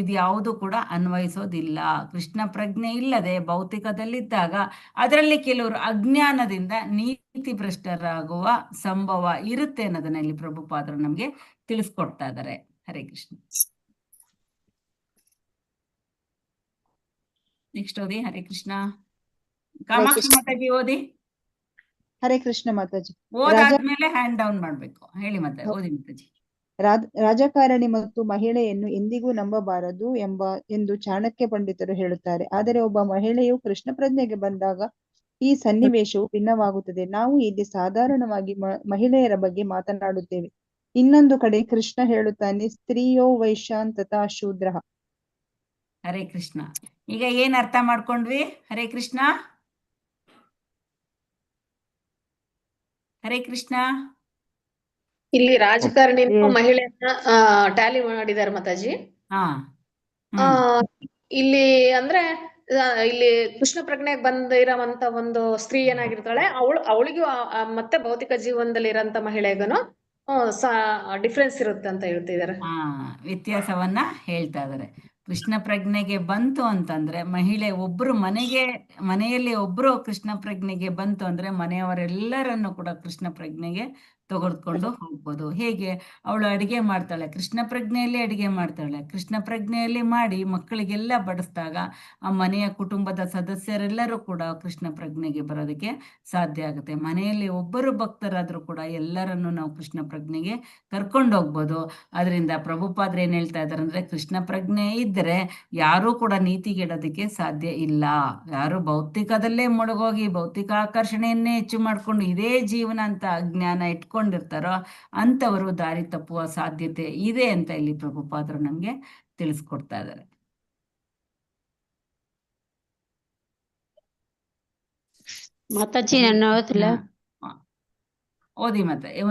ಇದ್ಯಾವುದು ಕೂಡ ಅನ್ವಯಿಸೋದಿಲ್ಲ. ಕೃಷ್ಣ ಪ್ರಜ್ಞೆ ಇಲ್ಲದೆ ಭೌತಿಕದಲ್ಲಿದ್ದಾಗ ಅದರಲ್ಲಿ ಕೆಲವರು ಅಜ್ಞಾನದಿಂದ ನೀತಿ ಭ್ರಷ್ಟರಾಗುವ ಸಂಭವ ಇರುತ್ತೆ ಅನ್ನೋದನ್ನ ಇಲ್ಲಿ ಪ್ರಭುಪಾದರು ನಮ್ಗೆ ತಿಳಿಸ್ಕೊಡ್ತಾ ಇದ್ದಾರೆ. ಹರೇ ಕೃಷ್ಣ. ನೆಕ್ಸ್ಟ್ ಓದಿ. ಹರೇ ಕೃಷ್ಣ. ಕಾಮಾಕ್ಷಿ ಮಾತಾಜಿ ಓದಿ. ಹರೇ ಕೃಷ್ಣ ಮಾತಾಜಿ. ಓದಾದ್ಮೇಲೆ ಹ್ಯಾಂಡ್ ಡೌನ್ ಮಾಡ್ಬೇಕು. ಹೇಳಿ ಮತ್ತೆ ಓದಿ ಮಾತಾಜಿ. ರಾಜಕಾರಣಿ ಮತ್ತು ಮಹಿಳೆಯನ್ನು ಎಂದಿಗೂ ನಂಬಬಾರದು ಎಂದು ಚಾಣಕ್ಯ ಪಂಡಿತರು ಹೇಳುತ್ತಾರೆ. ಆದರೆ ಒಬ್ಬ ಮಹಿಳೆಯು ಕೃಷ್ಣ ಪ್ರಜ್ಞೆಗೆ ಬಂದಾಗ ಈ ಸನ್ನಿವೇಶವು ಭಿನ್ನವಾಗುತ್ತದೆ. ನಾವು ಇಲ್ಲಿ ಸಾಧಾರಣವಾಗಿ ಮಹಿಳೆಯರ ಬಗ್ಗೆ ಮಾತನಾಡುತ್ತೇವೆ. ಇನ್ನೊಂದು ಕಡೆ ಕೃಷ್ಣ ಹೇಳುತ್ತಾನೆ, ಸ್ತ್ರೀಯೋ ವೈಶ್ಯಾನ್ ತಥಾ ಶೂದ್ರಃ. ಹರೇ ಕೃಷ್ಣ. ಈಗ ಏನ್ ಅರ್ಥ ಮಾಡ್ಕೊಂಡ್ವಿ? ಹರೇ ಕೃಷ್ಣ. ಹರೇ ಕೃಷ್ಣ. ಇಲ್ಲಿ ರಾಜಕಾರಣಿ ಮಹಿಳೆಯನ್ನ ಟ್ಯಾಲಿ ಮಾಡಿದ್ದಾರೆ ಮಾತಾಜಿ. ಇಲ್ಲಿ ಅಂದ್ರೆ ಇಲ್ಲಿ ಕೃಷ್ಣ ಪ್ರಜ್ಞೆಗೆ ಬಂದಿರೋಂತ ಒಂದು ಸ್ತ್ರೀ ಏನಾಗಿರ್ತಾಳೆ, ಅವಳಿಗೂ ಮತ್ತೆ ಭೌತಿಕ ಜೀವನದಲ್ಲಿ ಇರೋಂತ ಮಹಿಳೆಗನು ಡಿಫ್ರೆನ್ಸ್ ಇರುತ್ತೆ ಅಂತ ಹೇಳ್ತಿದ್ದಾರೆ. ವ್ಯತ್ಯಾಸವನ್ನ ಹೇಳ್ತಾ ಇದಾರೆ. ಕೃಷ್ಣ ಪ್ರಜ್ಞೆಗೆ ಬಂತು ಅಂತಂದ್ರೆ ಮಹಿಳೆ ಒಬ್ರು ಮನೆಯಲ್ಲಿ ಒಬ್ರು ಕೃಷ್ಣ ಪ್ರಜ್ಞೆಗೆ ಬಂತು ಅಂದ್ರೆ ಮನೆಯವರೆಲ್ಲರನ್ನು ಕೂಡ ಕೃಷ್ಣ ಪ್ರಜ್ಞೆಗೆ ತೆಗೆದುಕೊಂಡು ಹೋಗ್ಬೋದು. ಹೇಗೆ? ಅವಳು ಅಡಿಗೆ ಮಾಡ್ತಾಳೆ, ಕೃಷ್ಣ ಪ್ರಜ್ಞೆಯಲ್ಲಿ ಅಡಿಗೆ ಮಾಡ್ತಾಳೆ. ಕೃಷ್ಣ ಪ್ರಜ್ಞೆಯಲ್ಲಿ ಮಾಡಿ ಮಕ್ಕಳಿಗೆಲ್ಲ ಬಡಿಸಿದಾಗ ಆ ಮನೆಯ ಕುಟುಂಬದ ಸದಸ್ಯರೆಲ್ಲರೂ ಕೂಡ ಕೃಷ್ಣ ಪ್ರಜ್ಞೆಗೆ ಬರೋದಕ್ಕೆ ಸಾಧ್ಯ ಆಗುತ್ತೆ. ಮನೆಯಲ್ಲಿ ಒಬ್ಬರು ಭಕ್ತರಾದ್ರೂ ಕೂಡ ಎಲ್ಲರನ್ನು ನಾವು ಕೃಷ್ಣ ಪ್ರಜ್ಞೆಗೆ ಕರ್ಕೊಂಡು ಹೋಗ್ಬೋದು. ಅದರಿಂದ ಪ್ರಭುಪಾದ್ರು ಏನ್ ಹೇಳ್ತಾ ಇದ್ದಾರೆ ಅಂದ್ರೆ, ಕೃಷ್ಣ ಪ್ರಜ್ಞೆ ಇದ್ರೆ ಯಾರೂ ಕೂಡ ನೀತಿಗೆಡೋದಕ್ಕೆ ಸಾಧ್ಯ ಇಲ್ಲ. ಯಾರು ಭೌತಿಕದಲ್ಲೇ ಮುಳುಗೋಗಿ ಭೌತಿಕ ಆಕರ್ಷಣೆಯನ್ನೇ ಹೆಚ್ಚು ಮಾಡ್ಕೊಂಡು ಇದೇ ಜೀವನ ಅಂತ ಅಜ್ಞಾನ ಇಟ್ಕೊಂಡಿರ್ತಾರೋ ಅಂತವರು ದಾರಿ ತಪ್ಪುವ ಸಾಧ್ಯತೆ ಇದೆ ಅಂತ ಇಲ್ಲಿ ಪ್ರಭುಪಾದರು ನಮ್ಗೆ ತಿಳಿಸ್ಕೊಡ್ತಾ ಇದ್ದಾರೆ. ಮಾತಾಜಿ ನಾನು ಓದಿಲ್ಲ. ಓದಿ ಮತ್ತೆ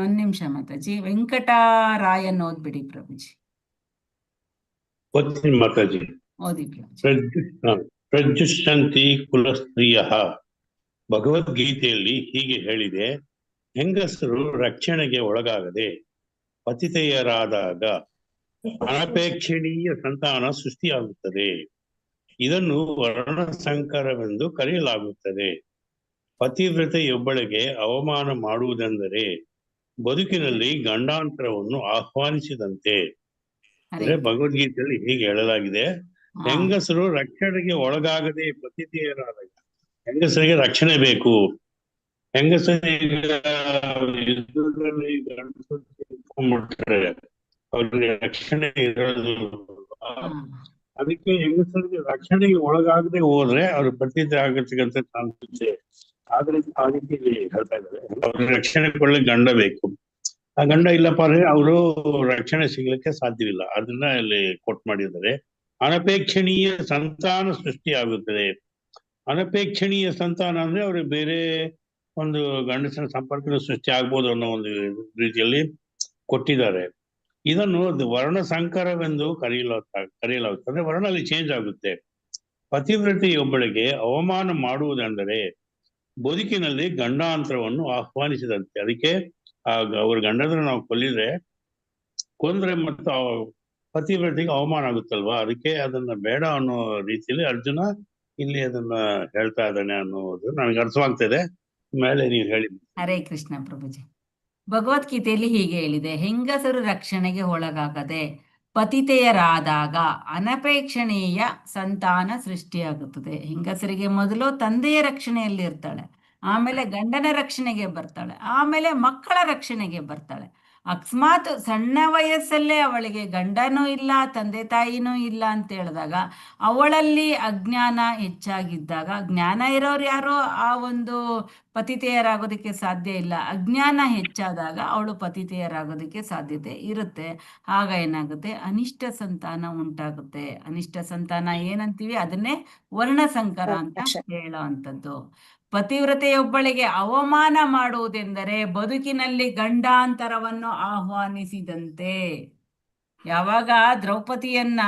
ಒಂದ್ ನಿಮಿಷ ಮಾತಾಜಿ. ವೆಂಕಟರಾಯನ್ ಓದ್ಬಿಡಿ ಪ್ರಭುಜಿ. ಓದ್ತೀನಿ ಮಾತಾಜಿ. ಓದಿ ಪ್ರಭುಜಿ. ಪ್ರಜುಷಂತಿ ಕುಲಸ್ತ್ರೀಯಃ. ಭಗವದ್ಗೀತೆಯಲ್ಲಿ ಹೀಗೆ ಹೇಳಿದೆ, ಹೆಂಗಸರು ರಕ್ಷಣೆಗೆ ಒಳಗಾಗದೆ ಪತಿತೆಯರಾದಾಗ ಅನಪೇಕ್ಷಣೀಯ ಸಂತಾನ ಸೃಷ್ಟಿಯಾಗುತ್ತದೆ. ಇದನ್ನು ವರ್ಣ ಸಂಕರವೆಂದು ಕರೆಯಲಾಗುತ್ತದೆ. ಪತಿವ್ರತೆಯೊಬ್ಬಳಿಗೆ ಅವಮಾನ ಮಾಡುವುದೆಂದರೆ ಬದುಕಿನಲ್ಲಿ ಗಂಡಾಂತರವನ್ನು ಆಹ್ವಾನಿಸಿದಂತೆ. ಅಂದ್ರೆ ಭಗವದ್ಗೀತೆಯಲ್ಲಿ ಹೀಗೆ ಹೇಳಲಾಗಿದೆ, ಹೆಂಗಸರು ರಕ್ಷಣೆಗೆ ಒಳಗಾಗದೆ ಪತಿತೆಯರಾದಾಗ, ಹೆಂಗಸರಿಗೆ ರಕ್ಷಣೆ ಬೇಕು. ಹೆಂಗಸರಿಗೆ ಯುದ್ಧದಲ್ಲಿ ಗಂಡಸರು ಅವ್ರಿಗೆ ರಕ್ಷಣೆ ಇರೋದು. ಅದಕ್ಕೆ ಹೆಂಗಸರಿಗೆ ರಕ್ಷಣೆಗೆ ಒಳಗಾಗದೆ ಹೋದ್ರೆ ಅವ್ರ ಪತಿತೆ ಆಗತಕ್ಕಂಥ ಚಾನ್ಸಸ್ ಇದೆ. ಆದ್ರೆ ಅದಕ್ಕೆ ಇಲ್ಲಿ ಹೇಳ್ತಾ ಇದ್ದಾರೆ, ಅವ್ರಿಗೆ ರಕ್ಷಣೆ ಕೊಳ್ಳಕ್ಕೆ ಗಂಡ ಬೇಕು. ಆ ಗಂಡ ಇಲ್ಲಪ್ಪ ಅಂದ್ರೆ ಅವರು ರಕ್ಷಣೆ ಸಿಗ್ಲಿಕ್ಕೆ ಸಾಧ್ಯವಿಲ್ಲ. ಅದನ್ನ ಇಲ್ಲಿ ಕೊಟ್ ಮಾಡಿದ್ದಾರೆ. ಅನಪೇಕ್ಷಣೀಯ ಸಂತಾನ ಸೃಷ್ಟಿ ಆಗುತ್ತದೆ. ಅನಪೇಕ್ಷಣೀಯ ಸಂತಾನ ಅಂದ್ರೆ ಅವ್ರಿಗೆ ಬೇರೆ ಒಂದು ಗಂಡಸಿನ ಸಂಪರ್ಕದ ಸೃಷ್ಟಿ ಆಗ್ಬೋದು ಅನ್ನೋ ಒಂದು ರೀತಿಯಲ್ಲಿ ಕೊಟ್ಟಿದ್ದಾರೆ. ಇದನ್ನು ವರ್ಣ ಸಂಕರವೆಂದು ಕರೆಯಲಾಗುತ್ತದೆ. ಅಂದ್ರೆ ವರ್ಣ ಅಲ್ಲಿ ಚೇಂಜ್ ಆಗುತ್ತೆ. ಪತಿವ್ರತೆಯೊಬ್ಬಳಿಗೆ ಅವಮಾನ ಮಾಡುವುದೆಂದರೆ ಬದುಕಿನಲ್ಲಿ ಗಂಡಾಂತರವನ್ನು ಆಹ್ವಾನಿಸಿದಂತೆ. ಅದಕ್ಕೆ ಅವ್ರ ಗಂಡದ್ರೆ ನಾವು ಕೊಂದ್ರೆ ಮತ್ತು ಪತಿವ್ರತೆಗೆ ಅವಮಾನ ಆಗುತ್ತಲ್ವಾ, ಅದಕ್ಕೆ ಅದನ್ನ ಬೇಡ ಅನ್ನೋ ರೀತಿಯಲ್ಲಿ ಅರ್ಜುನ ಇಲ್ಲಿ ಅದನ್ನ ಹೇಳ್ತಾ ಇದ್ದಾನೆ ಅನ್ನೋದು ನನಗೆ ಅರ್ಥವಾಗ್ತದೆ. ಮೇಲೆ ನೀವು ಹೇಳಿ. ಹರೇ ಕೃಷ್ಣ ಪ್ರಭುಜಿ. ಭಗವದ್ಗೀತೆಯಲ್ಲಿ ಹೀಗೆ ಹೇಳಿದೆ, ಹೆಂಗಸರು ರಕ್ಷಣೆಗೆ ಒಳಗಾಗದೆ ಪತಿತೆಯರಾದಾಗ ಅನಪೇಕ್ಷಣೀಯ ಸಂತಾನ ಸೃಷ್ಟಿಯಾಗುತ್ತದೆ. ಹೆಂಗಸರಿಗೆ ಮೊದಲು ತಂದೆಯ ರಕ್ಷಣೆಯಲ್ಲಿ ಇರ್ತಾಳೆ, ಆಮೇಲೆ ಗಂಡನ ರಕ್ಷಣೆಗೆ ಬರ್ತಾಳೆ, ಆಮೇಲೆ ಮಕ್ಕಳ ರಕ್ಷಣೆಗೆ ಬರ್ತಾಳೆ. ಅಕಸ್ಮಾತ್ ಸಣ್ಣ ವಯಸ್ಸಲ್ಲೇ ಅವಳಿಗೆ ಗಂಡನೂ ಇಲ್ಲ ತಂದೆ ತಾಯಿನೂ ಇಲ್ಲ ಅಂತ ಹೇಳಿದಾಗ, ಅವಳಲ್ಲಿ ಅಜ್ಞಾನ ಹೆಚ್ಚಾಗಿದ್ದಾಗ, ಜ್ಞಾನ ಇರೋರು ಯಾರೋ ಆ ಒಂದು ಪತಿತೆಯರಾಗೋದಕ್ಕೆ ಸಾಧ್ಯ ಇಲ್ಲ, ಅಜ್ಞಾನ ಹೆಚ್ಚಾದಾಗ ಅವಳು ಪತಿತೆಯರಾಗೋದಕ್ಕೆ ಸಾಧ್ಯತೆ ಇರುತ್ತೆ. ಆಗ ಏನಾಗುತ್ತೆ, ಅನಿಷ್ಟ ಸಂತಾನ ಉಂಟಾಗುತ್ತೆ. ಅನಿಷ್ಟ ಸಂತಾನ ಏನಂತೀವಿ ಅದನ್ನೇ ವರ್ಣಸಂಕರ ಅಂತ ಹೇಳೋ ಅಂಥದ್ದು. ಪತಿವ್ರತೆಯೊಬ್ಬಳಿಗೆ ಅವಮಾನ ಮಾಡುವುದೆಂದರೆ ಬದುಕಿನಲ್ಲಿ ಗಂಡಾಂತರವನ್ನು ಆಹ್ವಾನಿಸಿದಂತೆ. ಯಾವಾಗ ದ್ರೌಪದಿಯನ್ನ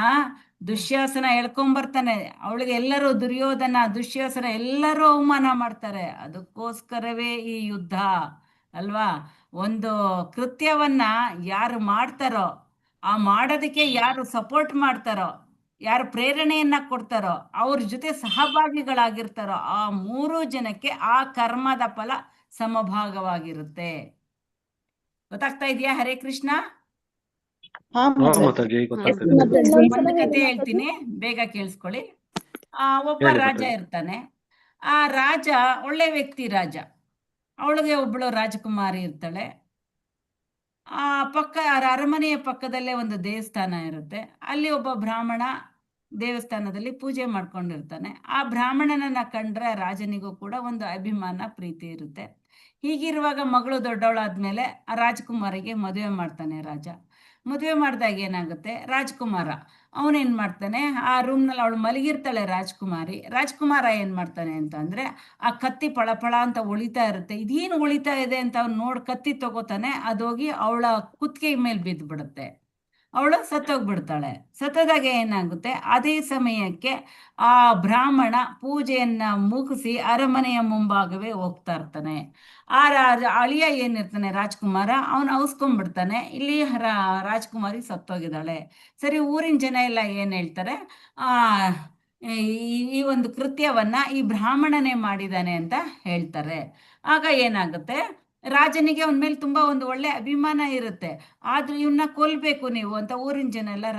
ದುಶ್ಯಾಸನ ಎಳ್ಕೊಂಬರ್ತಾನೆ, ಅವಳಿಗೆ ಎಲ್ಲರೂ ದುರ್ಯೋಧನ ದುಶ್ಯಾಸನ ಎಲ್ಲರೂ ಅವಮಾನ ಮಾಡ್ತಾರೆ. ಅದಕ್ಕೋಸ್ಕರವೇ ಈ ಯುದ್ಧ ಅಲ್ವಾ. ಒಂದು ಕೃತ್ಯವನ್ನ ಯಾರು ಮಾಡ್ತಾರೋ, ಆ ಮಾಡೋದಕ್ಕೆ ಯಾರು ಸಪೋರ್ಟ್ ಮಾಡ್ತಾರೋ, ಯಾರು ಪ್ರೇರಣೆಯನ್ನ ಕೊಡ್ತಾರೋ, ಅವ್ರ ಜೊತೆ ಸಹಭಾಗಿಗಳಾಗಿರ್ತಾರೋ, ಆ 3 ಜನಕ್ಕೆ ಆ ಕರ್ಮದ ಫಲ ಸಮಭಾಗವಾಗಿರುತ್ತೆ. ಗೊತ್ತಾಗ್ತಾ ಇದೆಯಾ? ಹರೇ ಕೃಷ್ಣ. ಒಂದು ಕತೆ ಹೇಳ್ತೀನಿ, ಬೇಗ ಕೇಳಿಸ್ಕೊಳ್ಳಿ. ಒಬ್ಬ ರಾಜ ಇರ್ತಾನೆ. ಆ ರಾಜ ಒಳ್ಳೆ ವ್ಯಕ್ತಿ ರಾಜ. ಅವಳಿಗೆ ಒಬ್ಬಳು ರಾಜಕುಮಾರಿ ಇರ್ತಾಳೆ. ಆ ಅರಮನೆಯ ಪಕ್ಕದಲ್ಲೇ ಒಂದು ದೇವಸ್ಥಾನ ಇರುತ್ತೆ. ಅಲ್ಲಿ ಒಬ್ಬ ಬ್ರಾಹ್ಮಣ ದೇವಸ್ಥಾನದಲ್ಲಿ ಪೂಜೆ ಮಾಡ್ಕೊಂಡಿರ್ತಾನೆ. ಆ ಬ್ರಾಹ್ಮಣನನ್ನ ಕಂಡ್ರೆ ರಾಜನಿಗೂ ಕೂಡ ಒಂದು ಅಭಿಮಾನ ಪ್ರೀತಿ ಇರುತ್ತೆ. ಹೀಗಿರುವಾಗ ಮಗಳು ದೊಡ್ಡವಳಾದ್ಮೇಲೆ ಆ ರಾಜಕುಮಾರಿಗೆ ಮದುವೆ ಮಾಡ್ತಾನೆ ರಾಜ. ಮದುವೆ ಮಾಡಿದಾಗ ಏನಾಗುತ್ತೆ, ರಾಜ್ಕುಮಾರ ಅವನೇನ್ ಮಾಡ್ತಾನೆ, ಆ ರೂಮ್ನಲ್ಲಿ ಅವಳು ಮಲಗಿರ್ತಾಳೆ ರಾಜ್ಕುಮಾರ ಏನ್ ಮಾಡ್ತಾನೆ ಅಂತಂದ್ರೆ, ಆ ಕತ್ತಿ ಪಳಪಳ ಅಂತ ಉಳಿತಾ ಇರುತ್ತೆ. ಇದೇನು ಉಳಿತಾ ಇದೆ ಅಂತ ಅವ್ನು ಕತ್ತಿ ತಗೋತಾನೆ. ಅದೋಗಿ ಅವಳ ಕುತ್ತಿಗೆ ಮೇಲೆ ಬಿದ್ದು ಬಿಡುತ್ತೆ. ಅವಳು ಸತ್ತೋಗ್ಬಿಡ್ತಾಳೆ. ಸತ್ತೋದಾಗ ಏನಾಗುತ್ತೆ, ಅದೇ ಸಮಯಕ್ಕೆ ಆ ಬ್ರಾಹ್ಮಣ ಪೂಜೆಯನ್ನ ಮುಗಿಸಿ ಅರಮನೆಯ ಮುಂಭಾಗವೇ ಹೋಗ್ತಾ ಇರ್ತಾನೆ. ಆ ಅಳಿಯ ಏನಿರ್ತಾನೆ ರಾಜ್ಕುಮಾರ, ಅವನು ಅವಸ್ಕೊಂಡ್ಬಿಡ್ತಾನೆ, ಇಲ್ಲಿ ರಾಜ್ಕುಮಾರಿ ಸತ್ತೋಗಿದ್ದಾಳೆ. ಸರಿ, ಊರಿನ ಜನ ಎಲ್ಲ ಏನ್ ಹೇಳ್ತಾರೆ, ಈ ಒಂದು ಕೃತ್ಯವನ್ನ ಈ ಬ್ರಾಹ್ಮಣನೇ ಮಾಡಿದಾನೆ ಅಂತ ಹೇಳ್ತಾರೆ. ಆಗ ಏನಾಗುತ್ತೆ, ರಾಜನಿಗೆ ಅವನ ಮೇಲೆ ತುಂಬಾ ಒಂದು ಒಳ್ಳೆ ಅಭಿಮಾನ ಇರುತ್ತೆ. ಆದ್ರೂ ಇವನ್ನ ಕೊಲ್ಬೇಕು ನೀವು ಅಂತ ಊರಿನ ಜನ ಎಲ್ಲ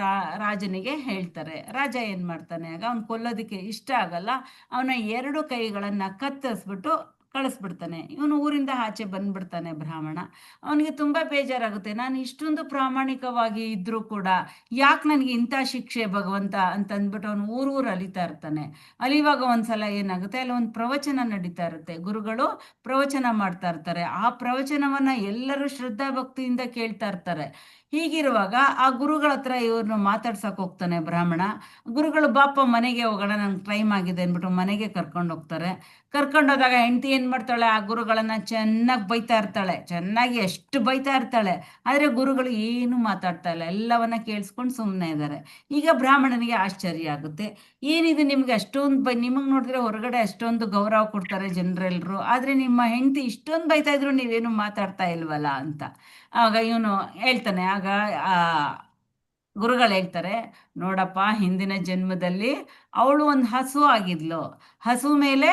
ರಾಜನಿಗೆ ಹೇಳ್ತಾರೆ. ರಾಜ ಏನ್ ಮಾಡ್ತಾನೆ, ಆಗ ಅವ್ನು ಕೊಲ್ಲೋದಕ್ಕೆ ಇಷ್ಟ ಆಗಲ್ಲ, ಅವನ 2 ಕೈಗಳನ್ನ ಕತ್ತರಿಸ್ಬಿಟ್ಟು ಕಳಿಸ್ಬಿಡ್ತಾನೆ. ಇವನು ಊರಿಂದ ಆಚೆ ಬಂದ್ಬಿಡ್ತಾನೆ ಬ್ರಾಹ್ಮಣ. ಅವನಿಗೆ ತುಂಬಾ ಬೇಜಾರಾಗುತ್ತೆ, ನಾನು ಇಷ್ಟೊಂದು ಪ್ರಾಮಾಣಿಕವಾಗಿ ಇದ್ರೂ ಕೂಡ ಯಾಕೆ ನನಗೆ ಇಂಥ ಶಿಕ್ಷೆ ಭಗವಂತ ಅಂತ ಅಂದ್ಬಿಟ್ಟು ಅವನು ಊರು ಅಲಿತಾ ಇರ್ತಾನೆ. ಅಲಿವಾಗ ಒಂದ್ಸಲ ಏನಾಗುತ್ತೆ, ಅಲ್ಲಿ ಒಂದು ಪ್ರವಚನ ನಡೀತಾ ಇರುತ್ತೆ. ಗುರುಗಳು ಪ್ರವಚನ ಮಾಡ್ತಾ ಇರ್ತಾರೆ. ಆ ಪ್ರವಚನವನ್ನ ಎಲ್ಲರೂ ಶ್ರದ್ಧಾ ಭಕ್ತಿಯಿಂದ ಕೇಳ್ತಾ ಇರ್ತಾರೆ. ಹೀಗಿರುವಾಗ ಆ ಗುರುಗಳ ಹತ್ರ ಇವ್ರನ್ನ ಮಾತಾಡ್ಸಕ್ ಹೋಗ್ತಾನೆ ಬ್ರಾಹ್ಮಣ. ಗುರುಗಳು ಬಾಪ ಮನೆಗೆ ಹೋಗೋಣ, ನಂಗೆ ಟೈಮ್ ಆಗಿದೆ ಅಂದ್ಬಿಟ್ಟು ಮನೆಗೆ ಕರ್ಕೊಂಡು ಹೋಗ್ತಾರೆ. ಕರ್ಕೊಂಡೋದಾಗ ಹೆಂಡತಿ ಏನ್ ಮಾಡ್ತಾಳೆ, ಆ ಗುರುಗಳನ್ನ ಚೆನ್ನಾಗಿ ಬೈತಾ ಇರ್ತಾಳೆ, ಚೆನ್ನಾಗಿ ಎಷ್ಟು ಬೈತಾ ಇರ್ತಾಳೆ. ಆದ್ರೆ ಗುರುಗಳು ಏನು ಮಾತಾಡ್ತಾ ಇಲ್ಲ, ಎಲ್ಲವನ್ನ ಕೇಳಿಸ್ಕೊಂಡು ಸುಮ್ಮನೆ ಇದ್ದಾರೆ. ಈಗ ಬ್ರಾಹ್ಮಣನಿಗೆ ಆಶ್ಚರ್ಯ ಆಗುತ್ತೆ, ಏನಿದು ನಿಮ್ಗೆ ಅಷ್ಟೊಂದು ನಿಮಗ್ ನೋಡಿದ್ರೆ ಹೊರಗಡೆ ಅಷ್ಟೊಂದು ಗೌರವ ಕೊಡ್ತಾರೆ ಜನರೆಲ್ಲರೂ, ಆದ್ರೆ ನಿಮ್ಮ ಹೆಂಡತಿ ಇಷ್ಟೊಂದು ಬೈತಾ ಇದ್ರು ನೀವೇನು ಮಾತಾಡ್ತಾ ಇಲ್ವಲ್ಲ ಅಂತ. ಆಗ ಇವನು ಹೇಳ್ತಾನೆ, ಆಗ ಗುರುಗಳು ಹೇಳ್ತಾರೆ, ನೋಡಪ್ಪ, ಹಿಂದಿನ ಜನ್ಮದಲ್ಲಿ ಅವಳು ಒಂದು ಹಸು ಆಗಿದ್ಲು, ಹಸು ಮೇಲೆ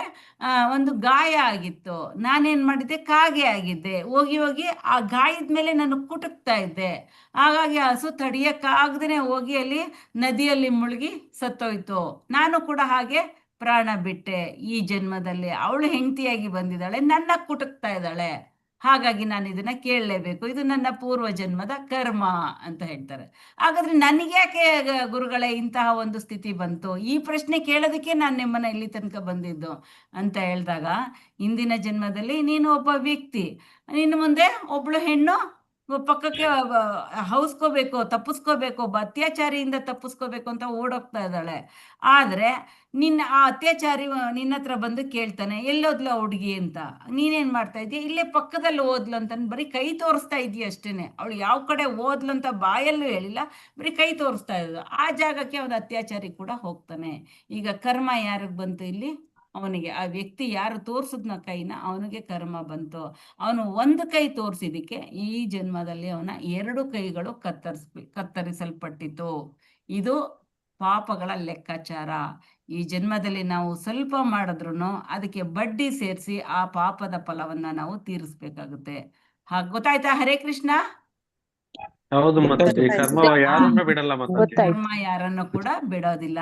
ಒಂದು ಗಾಯ ಆಗಿತ್ತು, ನಾನೇನ್ ಮಾಡಿದ್ದೆ, ಕಾಗೆ ಆಗಿದ್ದೆ, ಹೋಗಿ ಆ ಗಾಯದ ಮೇಲೆ ನಾನು ಕುಟುಕ್ತಾ ಇದ್ದೆ. ಹಾಗಾಗಿ ಹಸು ತಡಿಯಕ್ಕಾಗ್ದೇನೆ ಹೋಗಿ ಅಲ್ಲಿ ನದಿಯಲ್ಲಿ ಮುಳುಗಿ ಸತ್ತೋಯ್ತು. ನಾನು ಕೂಡ ಹಾಗೆ ಪ್ರಾಣ ಬಿಟ್ಟೆ. ಈ ಜನ್ಮದಲ್ಲಿ ಅವಳು ಹೆಂಡತಿಯಾಗಿ ಬಂದಿದ್ದಾಳೆ, ನನ್ನ ಕುಟುಕ್ತಾ ಇದ್ದಾಳೆ ಹಾಗಾಗಿ ನಾನು ಇದನ್ನ ಕೇಳಲೇಬೇಕು, ಇದು ನನ್ನ ಪೂರ್ವ ಜನ್ಮದ ಕರ್ಮ ಅಂತ ಹೇಳ್ತಾರೆ. ಹಾಗಾದ್ರೆ ನನಗೆ ಯಾಕೆ ಗುರುಗಳೇ ಇಂತಹ ಒಂದು ಸ್ಥಿತಿ ಬಂತು? ಈ ಪ್ರಶ್ನೆ ಕೇಳೋದಕ್ಕೆ ನಾನು ನಿಮ್ಮನ್ನ ಇಲ್ಲಿ ತನಕ ಬಂದಿದ್ದು ಅಂತ ಹೇಳಿದಾಗ, ಇಂದಿನ ಜನ್ಮದಲ್ಲಿ ನೀನು ಒಬ್ಬ ವ್ಯಕ್ತಿ, ನಿನ್ನ ಮುಂದೆ ಒಬ್ಳು ಹೆಣ್ಣು ಪಕ್ಕಕ್ಕೆ ಹೌಸ್ಕೋಬೇಕು, ತಪ್ಪಿಸ್ಕೋಬೇಕು, ಒಬ್ಬ ಅತ್ಯಾಚಾರಿಯಿಂದ ತಪ್ಪಿಸ್ಕೋಬೇಕು ಅಂತ ಓಡೋಗ್ತಾ ಇದ್ದಾಳೆ. ಆದ್ರೆ ನಿನ್ನ ಆ ಅತ್ಯಾಚಾರಿ ನಿನ್ನ ಹತ್ರ ಬಂದು ಕೇಳ್ತಾನೆ, ಎಲ್ಲೋದ್ಲು ಹುಡುಗಿ ಅಂತ. ನೀನೇನ್ ಮಾಡ್ತಾ ಇದೀಯ? ಇಲ್ಲೇ ಪಕ್ಕದಲ್ಲಿ ಓದ್ಲು ಅಂತ ಬರೀ ಕೈ ತೋರಿಸ್ತಾ ಇದೀಯ ಅಷ್ಟೇನೆ. ಅವಳು ಯಾವ ಕಡೆ ಓದ್ಲು ಅಂತ ಬಾಯಲ್ಲೂ ಹೇಳಿಲ್ಲ, ಬರೀ ಕೈ ತೋರಿಸ್ತಾ ಇದ್ದು. ಆ ಜಾಗಕ್ಕೆ ಅವನ ಅತ್ಯಾಚಾರಿ ಕೂಡ ಹೋಗ್ತಾನೆ. ಈಗ ಕರ್ಮ ಯಾರಿಗೆ ಬಂತು ಇಲ್ಲಿ? ಅವನಿಗೆ. ಆ ವ್ಯಕ್ತಿ ಯಾರು ತೋರ್ಸಿದ್ನ ಕೈನ, ಅವನಿಗೆ ಕರ್ಮ ಬಂತು. ಅವನು ಒಂದು ಕೈ ತೋರಿಸಿದಕ್ಕೆ ಈ ಜನ್ಮದಲ್ಲಿ ಅವನ 2 ಕೈಗಳು ಕತ್ತರಿಸಲ್ಪಟ್ಟಿತು. ಇದು ಪಾಪಗಳ ಲೆಕ್ಕಾಚಾರ. ಈ ಜನ್ಮದಲ್ಲಿ ನಾವು ಸ್ವಲ್ಪ ಮಾಡಿದ್ರು ಅದಕ್ಕೆ ಬಡ್ಡಿ ಸೇರಿಸಿ ಆ ಪಾಪದ ಫಲವನ್ನ ನಾವು ತೀರಿಸ್ಬೇಕಾಗುತ್ತೆ. ಗೊತ್ತಾಯ್ತಾ? ಹರೇ ಕೃಷ್ಣ. ಹೌದು ಮಾತಾಜಿ, ಕರ್ಮ ಯಾರನ್ನು ಬಿಡಲ್ಲ ಮಾತಾಜಿ. ಕರ್ಮ ಯಾರನ್ನು ಕೂಡ ಬಿಡೋದಿಲ್ಲ.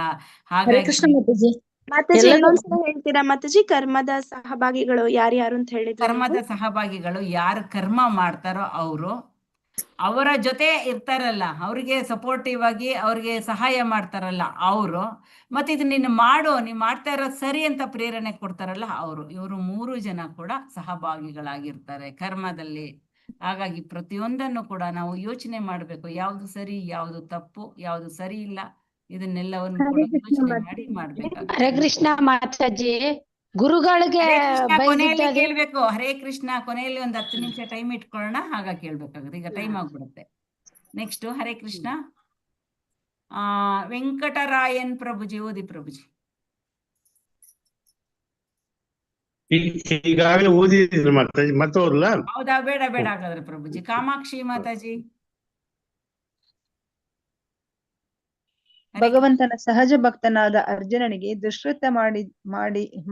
ಹರೇ ಕೃಷ್ಣ ಹಾಗಾಗಿ ಮಾತಾಜಿ ಇನ್ನೊಂದ್ಸಲ ಹೇಳ್ತೀರಾ ಮಾತಾಜಿ? ಕರ್ಮದ ಸಹಭಾಗಿಗಳು ಯಾರ್ಯಾರು ಅಂತ ಹೇಳಿದ್ರು ಕರ್ಮದ ಸಹಭಾಗಿಗಳು ಯಾರು ಕರ್ಮ ಮಾಡ್ತಾರೋ ಅವರ ಜೊತೆ ಇರ್ತಾರಲ್ಲ, ಅವ್ರಿಗೆ ಸಪೋರ್ಟಿವ್ ಆಗಿ ಅವ್ರಿಗೆ ಸಹಾಯ ಮಾಡ್ತಾರಲ್ಲ ಅವರು, ಮತ್ತೆ ಇದು ನೀನು ನೀವ್ ಮಾಡ್ತಾ ಇರೋದು ಸರಿ ಅಂತ ಪ್ರೇರಣೆ ಕೊಡ್ತಾರಲ್ಲ ಅವರು, ಇವರು 3 ಜನ ಕೂಡ ಸಹಭಾಗಿಗಳಾಗಿರ್ತಾರೆ ಕರ್ಮದಲ್ಲಿ. ಹಾಗಾಗಿ ಪ್ರತಿಯೊಂದನ್ನು ಕೂಡ ನಾವು ಯೋಚನೆ ಮಾಡ್ಬೇಕು, ಯಾವ್ದು ಸರಿ, ಯಾವ್ದು ತಪ್ಪು, ಯಾವ್ದು ಸರಿ ಇಲ್ಲ, ಇದನ್ನೆಲ್ಲವನ್ನು ಕೂಡ ಯೋಚನೆ ಮಾಡಿ ಮಾಡ್ಬೇಕಾಗುತ್ತೆ. ಹರೇ ಕೃಷ್ಣ ಮಾತಾಜಿ, ಗುರುಗಳಿಗೆ ಕೊನೆಯಲ್ಲಿ ಕೇಳ್ಬೇಕು. ಹರೇ ಕೃಷ್ಣ ಕೊನೆಯಲ್ಲಿ ಒಂದು 10 ನಿಮಿಷ ಟೈಮ್ ಇಟ್ಕೊಳ್ಳೋಣ, ಆಗ ಕೇಳ್ಬೇಕಾಗುತ್ತೆ. ಈಗ ಟೈಮ್ ಆಗ್ಬಿಡುತ್ತೆ. ನೆಕ್ಸ್ಟ್ ಹರೇ ಕೃಷ್ಣ. ವೆಂಕಟರಾಯನ್ ಪ್ರಭುಜಿ, ಓದಿ ಪ್ರಭುಜಿ. ಈಗಾಗಲೇ ಓದಿದ್ರು ಮಾತಾಜಿ, ಮತ್ತೆ ಓದ್ಲಾ? ಹೌದಾ? ಬೇಡ ಬೇಡ ಹಾಗಾದ್ರೆ ಪ್ರಭುಜಿ. ಕಾಮಾಕ್ಷಿ ಮಾತಾಜಿ. ಭಗವಂತನ ಸಹಜ ಭಕ್ತನಾದ ಅರ್ಜುನನಿಗೆ ದುಷ್ಕೃತ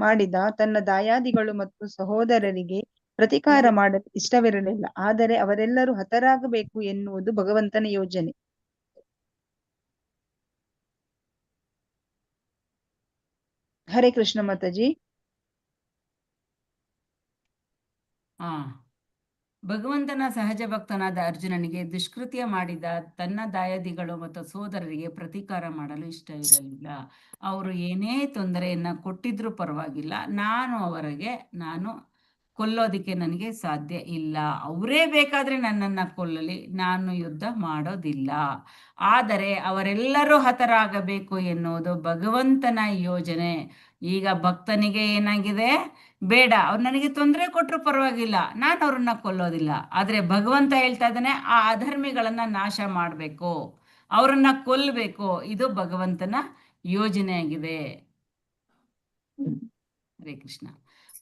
ಮಾಡಿದ ತನ್ನ ದಾಯಾದಿಗಳು ಮತ್ತು ಸಹೋದರರಿಗೆ ಪ್ರತಿಕಾರ ಮಾಡಲು ಇಷ್ಟವಿರಲಿಲ್ಲ. ಆದರೆ ಅವರೆಲ್ಲರೂ ಹತರಾಗಬೇಕು ಎನ್ನುವುದು ಭಗವಂತನ ಯೋಜನೆ. ಹರೇ ಕೃಷ್ಣ ಮಾತಾಜಿ. ಭಗವಂತನ ಸಹಜ ಭಕ್ತನಾದ ಅರ್ಜುನನಿಗೆ ದುಷ್ಕೃತ್ಯ ಮಾಡಿದ ತನ್ನ ದಾಯಾದಿಗಳು ಮತ್ತು ಸೋದರರಿಗೆ ಪ್ರತೀಕಾರ ಮಾಡಲು ಇಷ್ಟವಿರಲಿಲ್ಲ. ಅವರು ಏನೇ ತೊಂದರೆಯನ್ನ ಕೊಟ್ಟಿದ್ರೂ ಪರವಾಗಿಲ್ಲ, ನಾನು ಕೊಲ್ಲೋದಿಕ್ಕೆ ನನಗೆ ಸಾಧ್ಯ ಇಲ್ಲ. ಅವರೇ ಬೇಕಾದ್ರೆ ನನ್ನನ್ನ ಕೊಲ್ಲಲಿ, ನಾನು ಯುದ್ಧ ಮಾಡೋದಿಲ್ಲ. ಆದರೆ ಅವರೆಲ್ಲರೂ ಹತರಾಗಬೇಕು ಎನ್ನುವುದು ಭಗವಂತನ ಯೋಜನೆ. ಈಗ ಭಕ್ತನಿಗೆ ಏನಾಗಿದೆ? ಬೇಡ, ಅವ್ರು ನನಗೆ ತೊಂದರೆ ಕೊಟ್ಟರು ಪರವಾಗಿಲ್ಲ, ನಾನು ಅವ್ರನ್ನ ಕೊಲ್ಲೋದಿಲ್ಲ. ಆದ್ರೆ ಭಗವಂತ ಹೇಳ್ತಾ ಇದ್ದಾನೆ, ಆ ಅಧರ್ಮಿಗಳನ್ನ ನಾಶ ಮಾಡಬೇಕು, ಅವರನ್ನ ಕೊಲ್ಲಬೇಕು. ಇದು ಭಗವಂತನ ಯೋಜನೆ ಆಗಿದೆ. ಹರೇ ಕೃಷ್ಣ.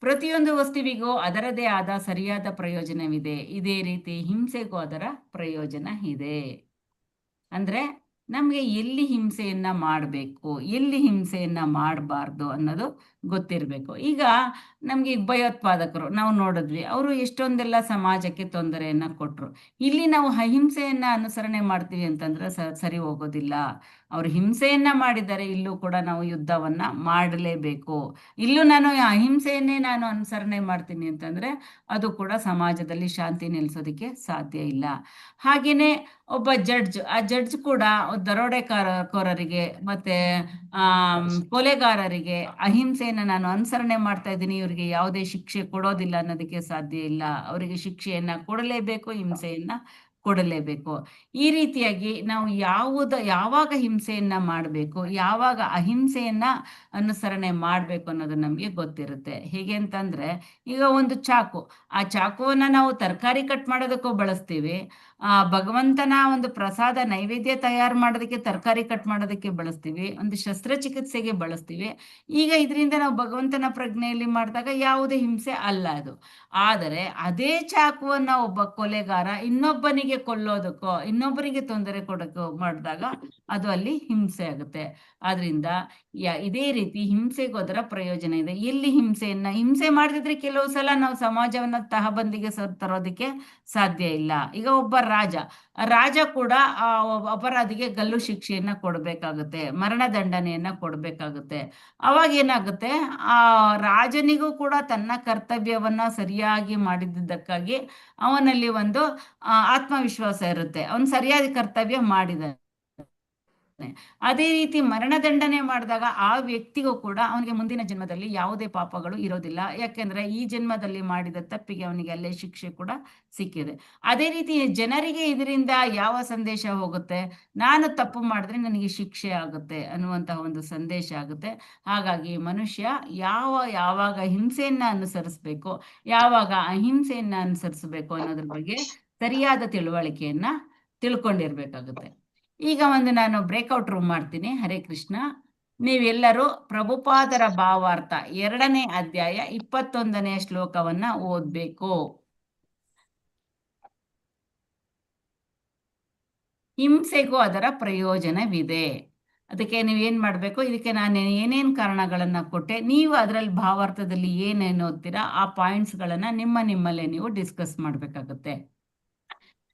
ಪ್ರತಿಯೊಂದು ವಸ್ತುವಿಗೂ ಅದರದೇ ಆದ ಸರಿಯಾದ ಪ್ರಯೋಜನವಿದೆ. ಇದೇ ರೀತಿ ಹಿಂಸೆಗೂ ಅದರ ಪ್ರಯೋಜನ ಇದೆ. ಅಂದ್ರೆ ನಮ್ಗೆ ಎಲ್ಲಿ ಹಿಂಸೆಯನ್ನ ಮಾಡಬೇಕು, ಎಲ್ಲಿ ಹಿಂಸೆಯನ್ನ ಮಾಡಬಾರ್ದು ಅನ್ನೋದು ಗೊತ್ತಿರಬೇಕು. ಈಗ ನಮ್ಗೆ ಭಯೋತ್ಪಾದಕರು ನಾವು ನೋಡಿದ್ವಿ, ಅವರು ಎಷ್ಟೊಂದೆಲ್ಲ ಸಮಾಜಕ್ಕೆ ತೊಂದರೆಯನ್ನ ಕೊಟ್ರು. ಇಲ್ಲಿ ನಾವು ಅಹಿಂಸೆಯನ್ನ ಅನುಸರಣೆ ಮಾಡ್ತೀವಿ ಅಂತಂದ್ರೆ ಸರಿ ಹೋಗೋದಿಲ್ಲ. ಅವ್ರು ಹಿಂಸೆಯನ್ನ ಮಾಡಿದರೆ ಇಲ್ಲೂ ಕೂಡ ನಾವು ಯುದ್ಧವನ್ನ ಮಾಡಲೇಬೇಕು. ಇಲ್ಲೂ ನಾನು ಅಹಿಂಸೆಯನ್ನೇ ನಾನು ಅನುಸರಣೆ ಮಾಡ್ತೀನಿ ಅಂತಂದ್ರೆ ಅದು ಕೂಡ ಸಮಾಜದಲ್ಲಿ ಶಾಂತಿ ನೆಲೆಸೋದಕ್ಕೆ ಸಾಧ್ಯ ಇಲ್ಲ. ಹಾಗೇನೆ ಒಬ್ಬ ಆ ಜಡ್ಜ್ ಕೂಡ ದರೋಡೆಕೋರರಿಗೆ ಮತ್ತೆ ಕೊಲೆಗಾರರಿಗೆ ಅಹಿಂಸೆಯನ್ನ ನಾನು ಅನುಸರಣೆ ಮಾಡ್ತಾ ಇದ್ದೀನಿ, ಇವರಿಗೆ ಯಾವುದೇ ಶಿಕ್ಷೆ ಕೊಡೋದಿಲ್ಲ ಅನ್ನೋದಕ್ಕೆ ಸಾಧ್ಯ ಇಲ್ಲ. ಅವರಿಗೆ ಶಿಕ್ಷೆಯನ್ನ ಕೊಡಲೇಬೇಕು, ಹಿಂಸೆಯನ್ನ ಕೊಡಲೇಬೇಕು. ಈ ರೀತಿಯಾಗಿ ನಾವು ಯಾವಾಗ ಹಿಂಸೆಯನ್ನ ಮಾಡಬೇಕು, ಯಾವಾಗ ಅಹಿಂಸೆಯನ್ನ ಅನುಸರಣೆ ಮಾಡಬೇಕು ಅನ್ನೋದು ನಮ್ಗೆ ಗೊತ್ತಿರುತ್ತೆ. ಹೇಗೆ ಅಂತಂದ್ರೆ, ಈಗ ಒಂದು ಆ ಚಾಕುವನ್ನ ನಾವು ತರಕಾರಿ ಕಟ್ ಮಾಡೋದಕ್ಕೂ ಬಳಸ್ತೀವಿ, ಭಗವಂತನ ಒಂದು ಪ್ರಸಾದ ನೈವೇದ್ಯ ತಯಾರು ಮಾಡೋದಕ್ಕೆ ತರಕಾರಿ ಕಟ್ ಮಾಡೋದಕ್ಕೆ ಬಳಸ್ತೀವಿ, ಒಂದು ಶಸ್ತ್ರಚಿಕಿತ್ಸೆಗೆ ಬಳಸ್ತೀವಿ. ಈಗ ಇದರಿಂದ ನಾವು ಭಗವಂತನ ಪ್ರಜ್ಞೆಯಲ್ಲಿ ಮಾಡಿದಾಗ ಯಾವುದೇ ಹಿಂಸೆ ಅಲ್ಲ ಅದು. ಆದರೆ ಅದೇ ಚಾಕುವನ್ನ ಒಬ್ಬ ಕೊಲೆಗಾರ ಇನ್ನೊಬ್ಬನಿಗೆ ಕೊಲ್ಲೋದಕ್ಕೋ ಇನ್ನೊಬ್ಬರಿಗೆ ತೊಂದರೆ ಕೊಡೋಕ್ಕೋ ಮಾಡಿದಾಗ ಅದು ಅಲ್ಲಿ ಹಿಂಸೆ ಆಗುತ್ತೆ. ಆದ್ರಿಂದ ಇದೇ ರೀತಿ ಹಿಂಸೆಗೂ ಅದರ ಪ್ರಯೋಜನ ಇದೆ. ಎಲ್ಲಿ ಹಿಂಸೆ ಮಾಡದಿದ್ರೆ ಕೆಲವು ಸಲ ನಾವು ಸಮಾಜವನ್ನ ತಹಬಂದಿಗೆ ತರೋದಕ್ಕೆ ಸಾಧ್ಯ ಇಲ್ಲ. ಈಗ ಒಬ್ಬ ರಾಜ ಕೂಡ ಆ ಅಪರಾಧಿಗೆ ಗಲ್ಲು ಶಿಕ್ಷೆಯನ್ನ ಕೊಡ್ಬೇಕಾಗುತ್ತೆ, ಮರಣದಂಡನೆಯನ್ನ ಕೊಡ್ಬೇಕಾಗುತ್ತೆ. ಅವಾಗ ಏನಾಗುತ್ತೆ, ಆ ರಾಜನಿಗೂ ಕೂಡ ತನ್ನ ಕರ್ತವ್ಯವನ್ನ ಸರಿಯಾಗಿ ಮಾಡಿದ್ದಕ್ಕಾಗಿ ಅವನಲ್ಲಿ ಒಂದು ಆತ್ಮವಿಶ್ವಾಸ ಇರುತ್ತೆ, ಅವನು ಸರಿಯಾದ ಕರ್ತವ್ಯ ಮಾಡಿದ. ಅದೇ ರೀತಿ ಮರಣದಂಡನೆ ಮಾಡಿದಾಗ ಆ ವ್ಯಕ್ತಿಗೂ ಕೂಡ ಅವನಿಗೆ ಮುಂದಿನ ಜನ್ಮದಲ್ಲಿ ಯಾವುದೇ ಪಾಪಗಳು ಇರೋದಿಲ್ಲ, ಯಾಕೆಂದ್ರೆ ಈ ಜನ್ಮದಲ್ಲಿ ಮಾಡಿದ ತಪ್ಪಿಗೆ ಅವನಿಗೆ ಅಲ್ಲೇ ಶಿಕ್ಷೆ ಕೂಡ ಸಿಕ್ಕಿದೆ. ಅದೇ ರೀತಿ ಜನರಿಗೆ ಇದರಿಂದ ಯಾವ ಸಂದೇಶ ಹೋಗುತ್ತೆ, ನಾನು ತಪ್ಪು ಮಾಡಿದ್ರೆ ನನಗೆ ಶಿಕ್ಷೆ ಆಗುತ್ತೆ ಅನ್ನುವಂತಹ ಒಂದು ಸಂದೇಶ ಆಗುತ್ತೆ. ಹಾಗಾಗಿ ಮನುಷ್ಯ ಯಾವಾಗ ಹಿಂಸೆಯನ್ನ ಅನುಸರಿಸ್ಬೇಕು, ಯಾವಾಗ ಅಹಿಂಸೆಯನ್ನ ಅನುಸರಿಸಬೇಕು ಅನ್ನೋದ್ರ ಬಗ್ಗೆ ಸರಿಯಾದ ತಿಳುವಳಿಕೆಯನ್ನ ತಿಳ್ಕೊಂಡಿರ್ಬೇಕಾಗುತ್ತೆ. ಈಗ ನಾನು ಬ್ರೇಕ್ಔಟ್ ರೂಮ್ ಮಾಡ್ತೀನಿ. ಹರೇ ಕೃಷ್ಣ. ನೀವೆಲ್ಲರೂ ಪ್ರಭುಪಾದರ ಭಾವಾರ್ಥ 2ನೇ ಅಧ್ಯಾಯ 21ನೇ ಶ್ಲೋಕವನ್ನ ಓದ್ಬೇಕು. ಹಿಂಸೆಗೂ ಅದರ ಪ್ರಯೋಜನವಿದೆ. ಅದಕ್ಕೆ ನೀವೇನ್ ಮಾಡ್ಬೇಕು, ಇದಕ್ಕೆ ನಾನು ಏನೇನ್ ಕಾರಣಗಳನ್ನ ಕೊಟ್ಟೆ, ನೀವು ಅದರಲ್ಲಿ ಭಾವಾರ್ಥದಲ್ಲಿ ಏನೇನು ಓದ್ತೀರಾ ಆ ಪಾಯಿಂಟ್ಸ್ ಗಳನ್ನ ನಿಮ್ಮಲ್ಲೇ ನೀವು ಡಿಸ್ಕಸ್ ಮಾಡ್ಬೇಕಾಗುತ್ತೆ,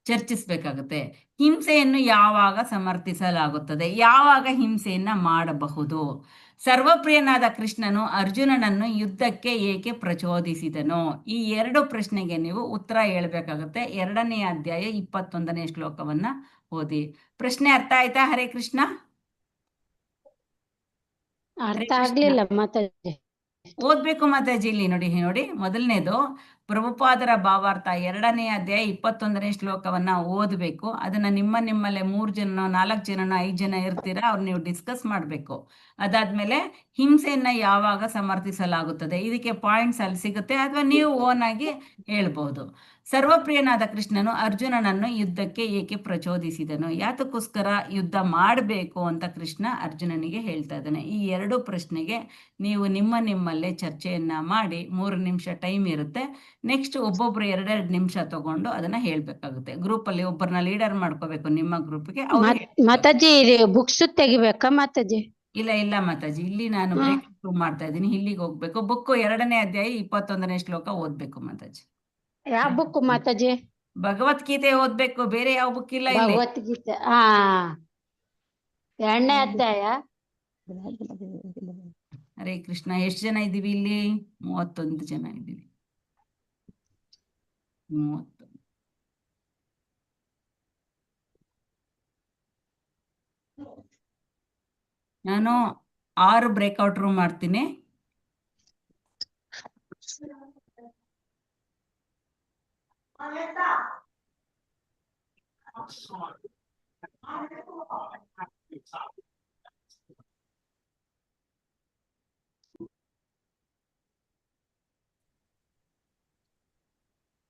ಚರ್ಚಿಸಬೇಕಾಗುತ್ತೆ. ಹಿಂಸೆಯನ್ನು ಯಾವಾಗ ಸಮರ್ಥಿಸಲಾಗುತ್ತದೆ, ಯಾವಾಗ ಹಿಂಸೆಯನ್ನ ಮಾಡಬಹುದು? ಸರ್ವಪ್ರಿಯನಾದ ಕೃಷ್ಣನು ಅರ್ಜುನನನ್ನು ಯುದ್ಧಕ್ಕೆ ಏಕೆ ಪ್ರಚೋದಿಸಿದನು? ಈ 2 ಪ್ರಶ್ನೆಗೆ ನೀವು ಉತ್ತರ ಹೇಳ್ಬೇಕಾಗುತ್ತೆ. 2ನೇ ಅಧ್ಯಾಯ 21ನೇ ಶ್ಲೋಕವನ್ನ ಓದಿ. ಪ್ರಶ್ನೆ ಅರ್ಥ ಆಯ್ತಾ? ಹರೇ ಕೃಷ್ಣ. ಅರ್ಥ ಆಗ್ಲಿಲ್ಲ ಮಾತಾಜಿ. ಓದ್ಬೇಕು ಮಾತಾಜಿ. ಇಲ್ಲಿ ನೋಡಿ ಮೊದಲನೇದು ಪ್ರಭುಪಾದರ ಭಾವಾರ್ಥ 2ನೇ ಅಧ್ಯಾಯ 21ನೇ ಶ್ಲೋಕವನ್ನ ಓದ್ಬೇಕು. ಅದನ್ನ ನಿಮ್ಮಲ್ಲೇ 3 ಜನ 4 ಜನ 5 ಜನ ಇರ್ತೀರಾ, ಅವ್ರು ನೀವು ಡಿಸ್ಕಸ್ ಮಾಡ್ಬೇಕು. ಅದಾದ್ಮೇಲೆ ಹಿಂಸೆಯನ್ನ ಯಾವಾಗ ಸಮರ್ಥಿಸಲಾಗುತ್ತದೆ, ಇದಕ್ಕೆ ಪಾಯಿಂಟ್ಸ್ ಅಲ್ಲಿ ಸಿಗುತ್ತೆ, ಅಥವಾ ನೀವು ಓನ್ ಆಗಿ ಹೇಳ್ಬಹುದು. ಸರ್ವಪ್ರಿಯನಾದ ಕೃಷ್ಣನು ಅರ್ಜುನನನ್ನು ಯುದ್ಧಕ್ಕೆ ಏಕೆ ಪ್ರಚೋದಿಸಿದನು, ಯಾತಕ್ಕೋಸ್ಕರ ಯುದ್ಧ ಮಾಡಬೇಕು ಅಂತ ಕೃಷ್ಣ ಅರ್ಜುನನಿಗೆ ಹೇಳ್ತಾ ಇದ್ದಾನೆ. ಈ 2 ಪ್ರಶ್ನೆಗೆ ನೀವು ನಿಮ್ಮಲ್ಲೇ ಚರ್ಚೆಯನ್ನ ಮಾಡಿ 3 ನಿಮಿಷ ಟೈಮ್ ಇರುತ್ತೆ. ನೆಕ್ಸ್ಟ್ ಒಬ್ಬೊಬ್ರು 2 ನಿಮಿಷ ತಗೊಂಡು ಅದನ್ನ ಹೇಳ್ಬೇಕಾಗುತ್ತೆ. ಗ್ರೂಪ್ ಅಲ್ಲಿ ಒಬ್ಬರನ್ನ ಲೀಡರ್ ಮಾಡ್ಕೋಬೇಕು ನಿಮ್ಮ ಗ್ರೂಪ್ಗೆ. ಮಾತಾಜಿ ಬುಕ್ಸ್ ತೆಗಿಬೇಕಾ ಮಾತಾಜಿ? ಇಲ್ಲ ಮಾತಾಜಿ, ಇಲ್ಲಿ ನಾನು ಬ್ರೇಕ್ ಮಾಡ್ತಾ ಇದ್ದೀನಿ, ಇಲ್ಲಿಗೆ ಹೋಗ್ಬೇಕು. ಬುಕ್ 2ನೇ ಅಧ್ಯಾಯ 21ನೇ ಶ್ಲೋಕ ಓದ್ಬೇಕು ಮಾತಾಜಿ. ಯಾವ ಬುಕ್ ಮಾತಾಜಿ? ಭಗವದ್ಗೀತೆ ಓದ್ಬೇಕು, ಬೇರೆ ಯಾವ ಬುಕ್ ಇಲ್ಲ ಇಲ್ಲಿ. ಭಗವದ್ಗೀತೆ 2ನೇ ಅಧ್ಯಾಯ. ಹರೇ ಕೃಷ್ಣ. ಎಷ್ಟು ಜನ ಇದೀವಿ ಇಲ್ಲಿ? 31 ಜನ ಇದೀವಿ. 30. ನಾನು 6 ಬ್ರೇಕ್ಔಟ್ ರೂಮ್ ಮಾಡ್ತೀನಿ.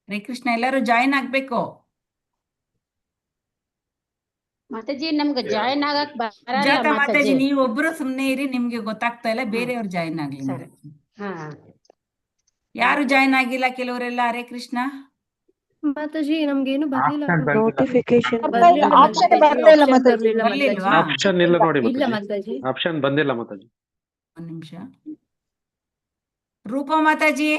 ಹರೇ ಕೃಷ್ಣ. ಎಲ್ಲರೂ ಜಾಯಿನ್ ಆಗ್ಬೇಕು. ಮಾತಾಜಿ ನಮ್ಗೆ ಜಾಯಿನ್ ಆಗಕ್ ಬರಲ್ಲ ಮಾತಾಜಿ, ಮಾತಾಜಿ. ನೀವು ಒಬ್ರು ಸುಮ್ನೆ ಇರಿ, ನಿಮ್ಗೆ ಗೊತ್ತಾಗ್ತಾ ಇಲ್ಲ, ಬೇರೆಯವ್ರು ಜಾಯಿನ್ ಆಗ್ಲಿ. ಯಾರು ಜಾಯಿನ್ ಆಗಿಲ್ಲ? ಕೆಲವರೆಲ್ಲ. ಹರೇ ಕೃಷ್ಣ. ಮಾತಾಜಿ ನಮ್ಗೇನು ಬರ್ಲಿಲ್ಲ. ನೋಟಿಫಿಕೇಶನ್ ಆಪ್ಷನ್ ಇಲ್ಲ ನೋಡಿ ಇಲ್ಲ ಮಾತಾಜಿ, ಮಾತಾಜಿ. ಆಪ್ಷನ್ ಬಂದಿಲ್ಲ ಮಾತಾಜಿ. 1 ನಿಮಿಷ. ರೂಪಾ ಮಾತಾಜಿ.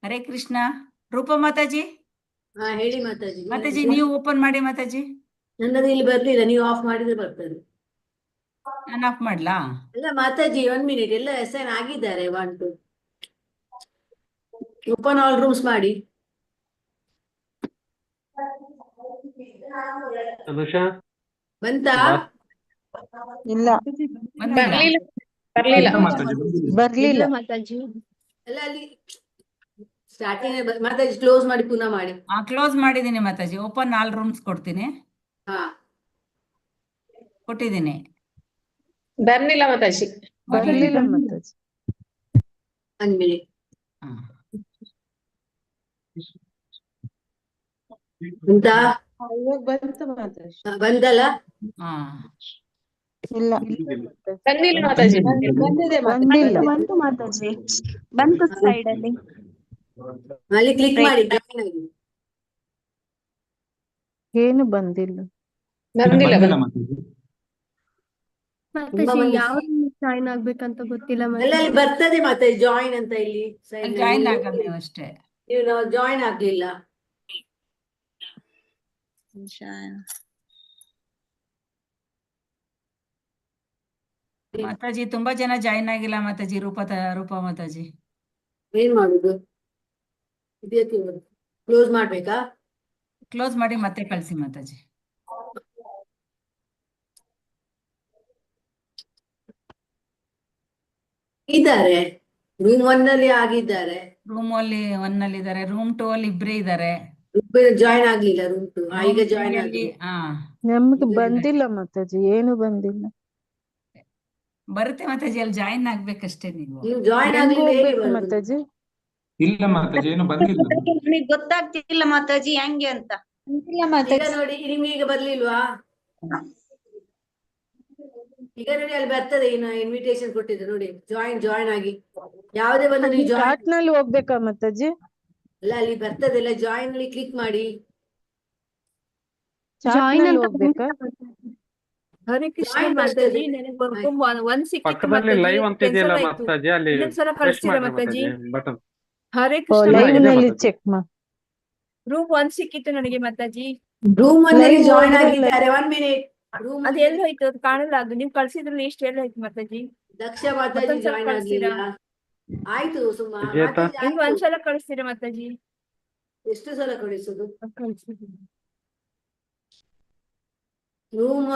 ಹರೇ ಕೃಷ್ಣ. ರೂಪಾ ಮಾತಾಜಿ. ಹೇಳಿ ಮಾತಾಜಿ. ಮಾತಾಜಿ ನೀವು ಓಪನ್ ಮಾಡಿ ಮಾತಾಜಿ. ನನ್ನದು ಇಲ್ಲಿ ಬರ್ಲಿಲ್ಲ, ನೀವು ಆಫ್ ಮಾಡಿದ್ರೆ ಬರ್ತದೆ. ನಾನು ಆಫ್ ಮಾಡ್ಲಾ? ಇಲ್ಲ ಮಾತಾಜಿ 1 ಮಿನಿಟ್, ಎಲ್ಲ ಅಸೈನ್ ಆಗಿದ್ದಾರೆ. 1 2 ಓಪನ್ ಆಲ್ ರೂಮ್ಸ್ ಮಾಡಿ. ಅನುಷಾ ಬಂತಾ? ಇಲ್ಲ ಬರ್ಲಿಲ್ಲ ಮಾತಾಜಿ. ಎಲ್ಲ ಅಲ್ಲಿ ಸ್ಟಾರ್ಟಿಂಗ್ ಮಾತಾಜಿ ಕ್ಲೋಸ್ ಮಾಡಿ ಪುನಃ ಮಾಡಿ. ಕ್ಲೋಸ್ ಮಾಡಿದೀನಿ ಮಾತಾಜಿ. ಓಪನ್ ಆಲ್ ರೂಮ್ಸ್ ಕೊಡ್ತೀನಿ. ಕೊಟ್ಟಿದ್ದೀನಿ. ಬರ್ಲಿಲ್ಲ ಮಾತಾಜಿ. ಬರ್ಲಿಲ್ಲ ಮಾತಾಜಿ. 1 ಮಿನಿಟ್. ಅಂತ ಬಂದಲ್ಲ? ಇಲ್ಲ ಬಂದಿಲ್ಲ ಮಾತಾಜಿ. ಬಂತು ಮಾತಾಜಿ, ಬಂತು ಸೈಡ್ ಅಲ್ಲಿ. ಅಲ್ಲಿ ಕ್ಲಿಕ್ ಮಾಡಿ. ಏನು ಬಂದಿಲ್ಲ. ಬಂದಿಲ್ಲ. ಮಾತಾಜಿ ತುಂಬಾ ಮಂದಿ ಯಾವ ಜಾಯಿನ್ ಆಗ್ಬೇಕಂತ ಗೊತ್ತಿಲ್ಲ ಅಲ್ಲ ಮಾತಾಜಿ. ಅಲ್ಲಿ ಬರ್ತದೆ ಮತ್ತೆ ಜಾಯಿನ್ ಅಂತ ಇಲ್ಲಿ side ಅಲ್ಲಿ ನಲ್ಲಿ. ಜಾಯಿನ್ ಆಗೋದು ನೀವು ಅಷ್ಟೇ. ನೀವು ಜಾಯಿನ್ ಆಗ್ಲಿಲ್ಲ. ಮಾತಾಜಿ ತುಂಬಾ ಜನ ಜಾಯಿನ್ ಆಗಿಲ್ಲ ಮಾತಾಜಿ. ರೂಪ ಮಾತಾಜಿ. ಏನ್ ಮಾಡುದು? ಇದಕ್ಕೆ ಕ್ಲೋಸ್ ಮಾಡ್ಬೇಕಾ? ಕ್ಲೋಸ್ ಮಾಡಿ ಮತ್ತೆ ಕಳ್ಸಿ ಮಾತಾಜಿ. ಇದ್ದಾರೆ ರೂಮ್ 1 ಅಲ್ಲಿ ಆಗಿದ್ದಾರೆ. ರೂಮ್ 1 ಅಲ್ಲಿ ಇದ್ದಾರೆ. ರೂಮ್ 2 ಅಲ್ಲಿ ಇಬ್ರೇ ಇದ್ದಾರೆ. ಜಾಯಿನ್ ಆಗ್ಲಿಲ್ಲ ರೂಮ್ 2. ಈಗ ಜಾಯಿನ್ ಅಲ್ಲಿ ಆಗಿ ನಮ್ಗೆ ಬಂದಿಲ್ಲ ಮಾತಾಜಿ, ಏನು ಬಂದಿಲ್ಲ. ಬರುತ್ತೆ ಮಾತಾಜಿ, ಅಲ್ಲಿ ಜಾಯಿನ್ ಆಗ್ಬೇಕಷ್ಟೇ ನೀವು. ನೀವು ಜಾಯಿನ್ ಹೆಂಗ್ ಆಗ್ಲಿಲ್ಲ ಹೇಗೆ ಹೋಗ್ಬೇಕು ಬರುದು? ಮಾತಾಜಿ? ಇಲ್ಲ ಮಾತಾಜಿ ಏನು ಬಂದಿಲ್ಲ. ನನಗೆ ಗೊತ್ತಾಗ್ತಿಲ್ಲ ಮಾತಾಜಿ ಹೆಂಗೆ ಅಂತ. ಈಗ ನೋಡಿ ನಿಮ್ಗೆ ಈಗ ಬರ್ಲಿಲ್ವಾ? ಈಗ ನೋಡಿ ಅಲ್ಲಿ ಬರ್ತದೆ, ಇನ್ನು ಇನ್ವಿಟೇಷನ್ ಕೊಟ್ಟಿದ್ದು ನೋಡಿ. ಜಾಯಿನ್ ಆಗಿ ಯಾವುದೇ ಬಂದು ನೀವು ಜಾಯಿನ್ ಚಾಟ್ ನಲ್ಲಿ ಹೋಗ್ಬೇಕಾ ಮಾತಾಜಿ? ಅಲ್ಲ ಅಲ್ಲಿ ಬರ್ತದೆ ಇಲ್ಲ, ಜಾಯಿನ್ ಅಲ್ಲಿ ಕ್ಲಿಕ್ ಮಾಡಿ. ಚಾಟ್ ಜಾಯಿನ್ ನಲ್ಲಿ ಅಂತ ಹೋಗ್ಬೇಕಾ? ಹರೇ ಕೃಷ್ಣ ಜಾಯಿನ್ ಮಾತಾಜಿ, ಬರ್ತದೆ. ನನಗೆ ಒಂದ್ ಸಿಕ್ಕಿತ್ತು ಪಕ್ಕದಲ್ಲಿ ಮಾತಾಜಿ, ಲೈವ್ ಅಂತ ಇದೆಯಲ್ಲ ಕ್ಯಾನ್ಸಲ್ ಆಯ್ತು. ಮಾತಾಜಿ, ಅಲ್ಲಿ ಇನ್ನೊಂದ್ಸಲ ಪ್ರೆಸ್ ಕಳಿಸ್ತೀರಾ ಮಾಡ್ರಿ ಮಾತಾಜಿ? ಮಾತಾಜಿ ಬಟನ್. ಹರೇ ಕೃಷ್ಣ ಲೈವ್ ಇದೆ ನಲ್ಲಿ ಮಾತಾಜಿ. ಚೆಕ್ ಮಾ. ರೂಮ್ 1 ಸಿಕ್ಕಿತ್ತು ನನಗೆ ಮಾತಾಜಿ. ರೂಮ್ 1 ಅಲ್ಲಿ Live ಜಾಯಿನ್ ಹೋದ್ರೆ ಆಗಿದ್ದಾರೆ. 1 ಮಿನಿಟ್. ರೂಮ್ ಅದು ಎಲ್ಲಿ ಹೋಯ್ತು? ಅದು ಕಾಣಲ್ಲ. ಅದು ನೀವು ಕಳ್ಸಿದ್ರ ಲಿಸ್ಟ್ ಎಲ್ಲಿ ಹೋಯ್ತು ಮಾತಾಜಿ? ದಕ್ಷ ಮಾತಾಜಿ ಮತ್ತೊಂದ್ಸಲ ಜಾಯಿನ್ ಕಳಿಸ್ತೀರಾ? ಆಗ್ಲಿಲ್ಲ. ಆಯ್ತು ಸುಮಾ ವಿಜೇತಾ? ಮಾತಾಜಿ ಇನ್ನು ಆಯ್ತು. ಒಂದ್ಸಲ ಕಳಿಸ್ತೀರಾ ಮಾತಾಜಿ? ಎಷ್ಟು ಸಲ ಕಳಿಸುದು? ಕಳಿಸಿದ್ದೀನಿ. ರೂಮ್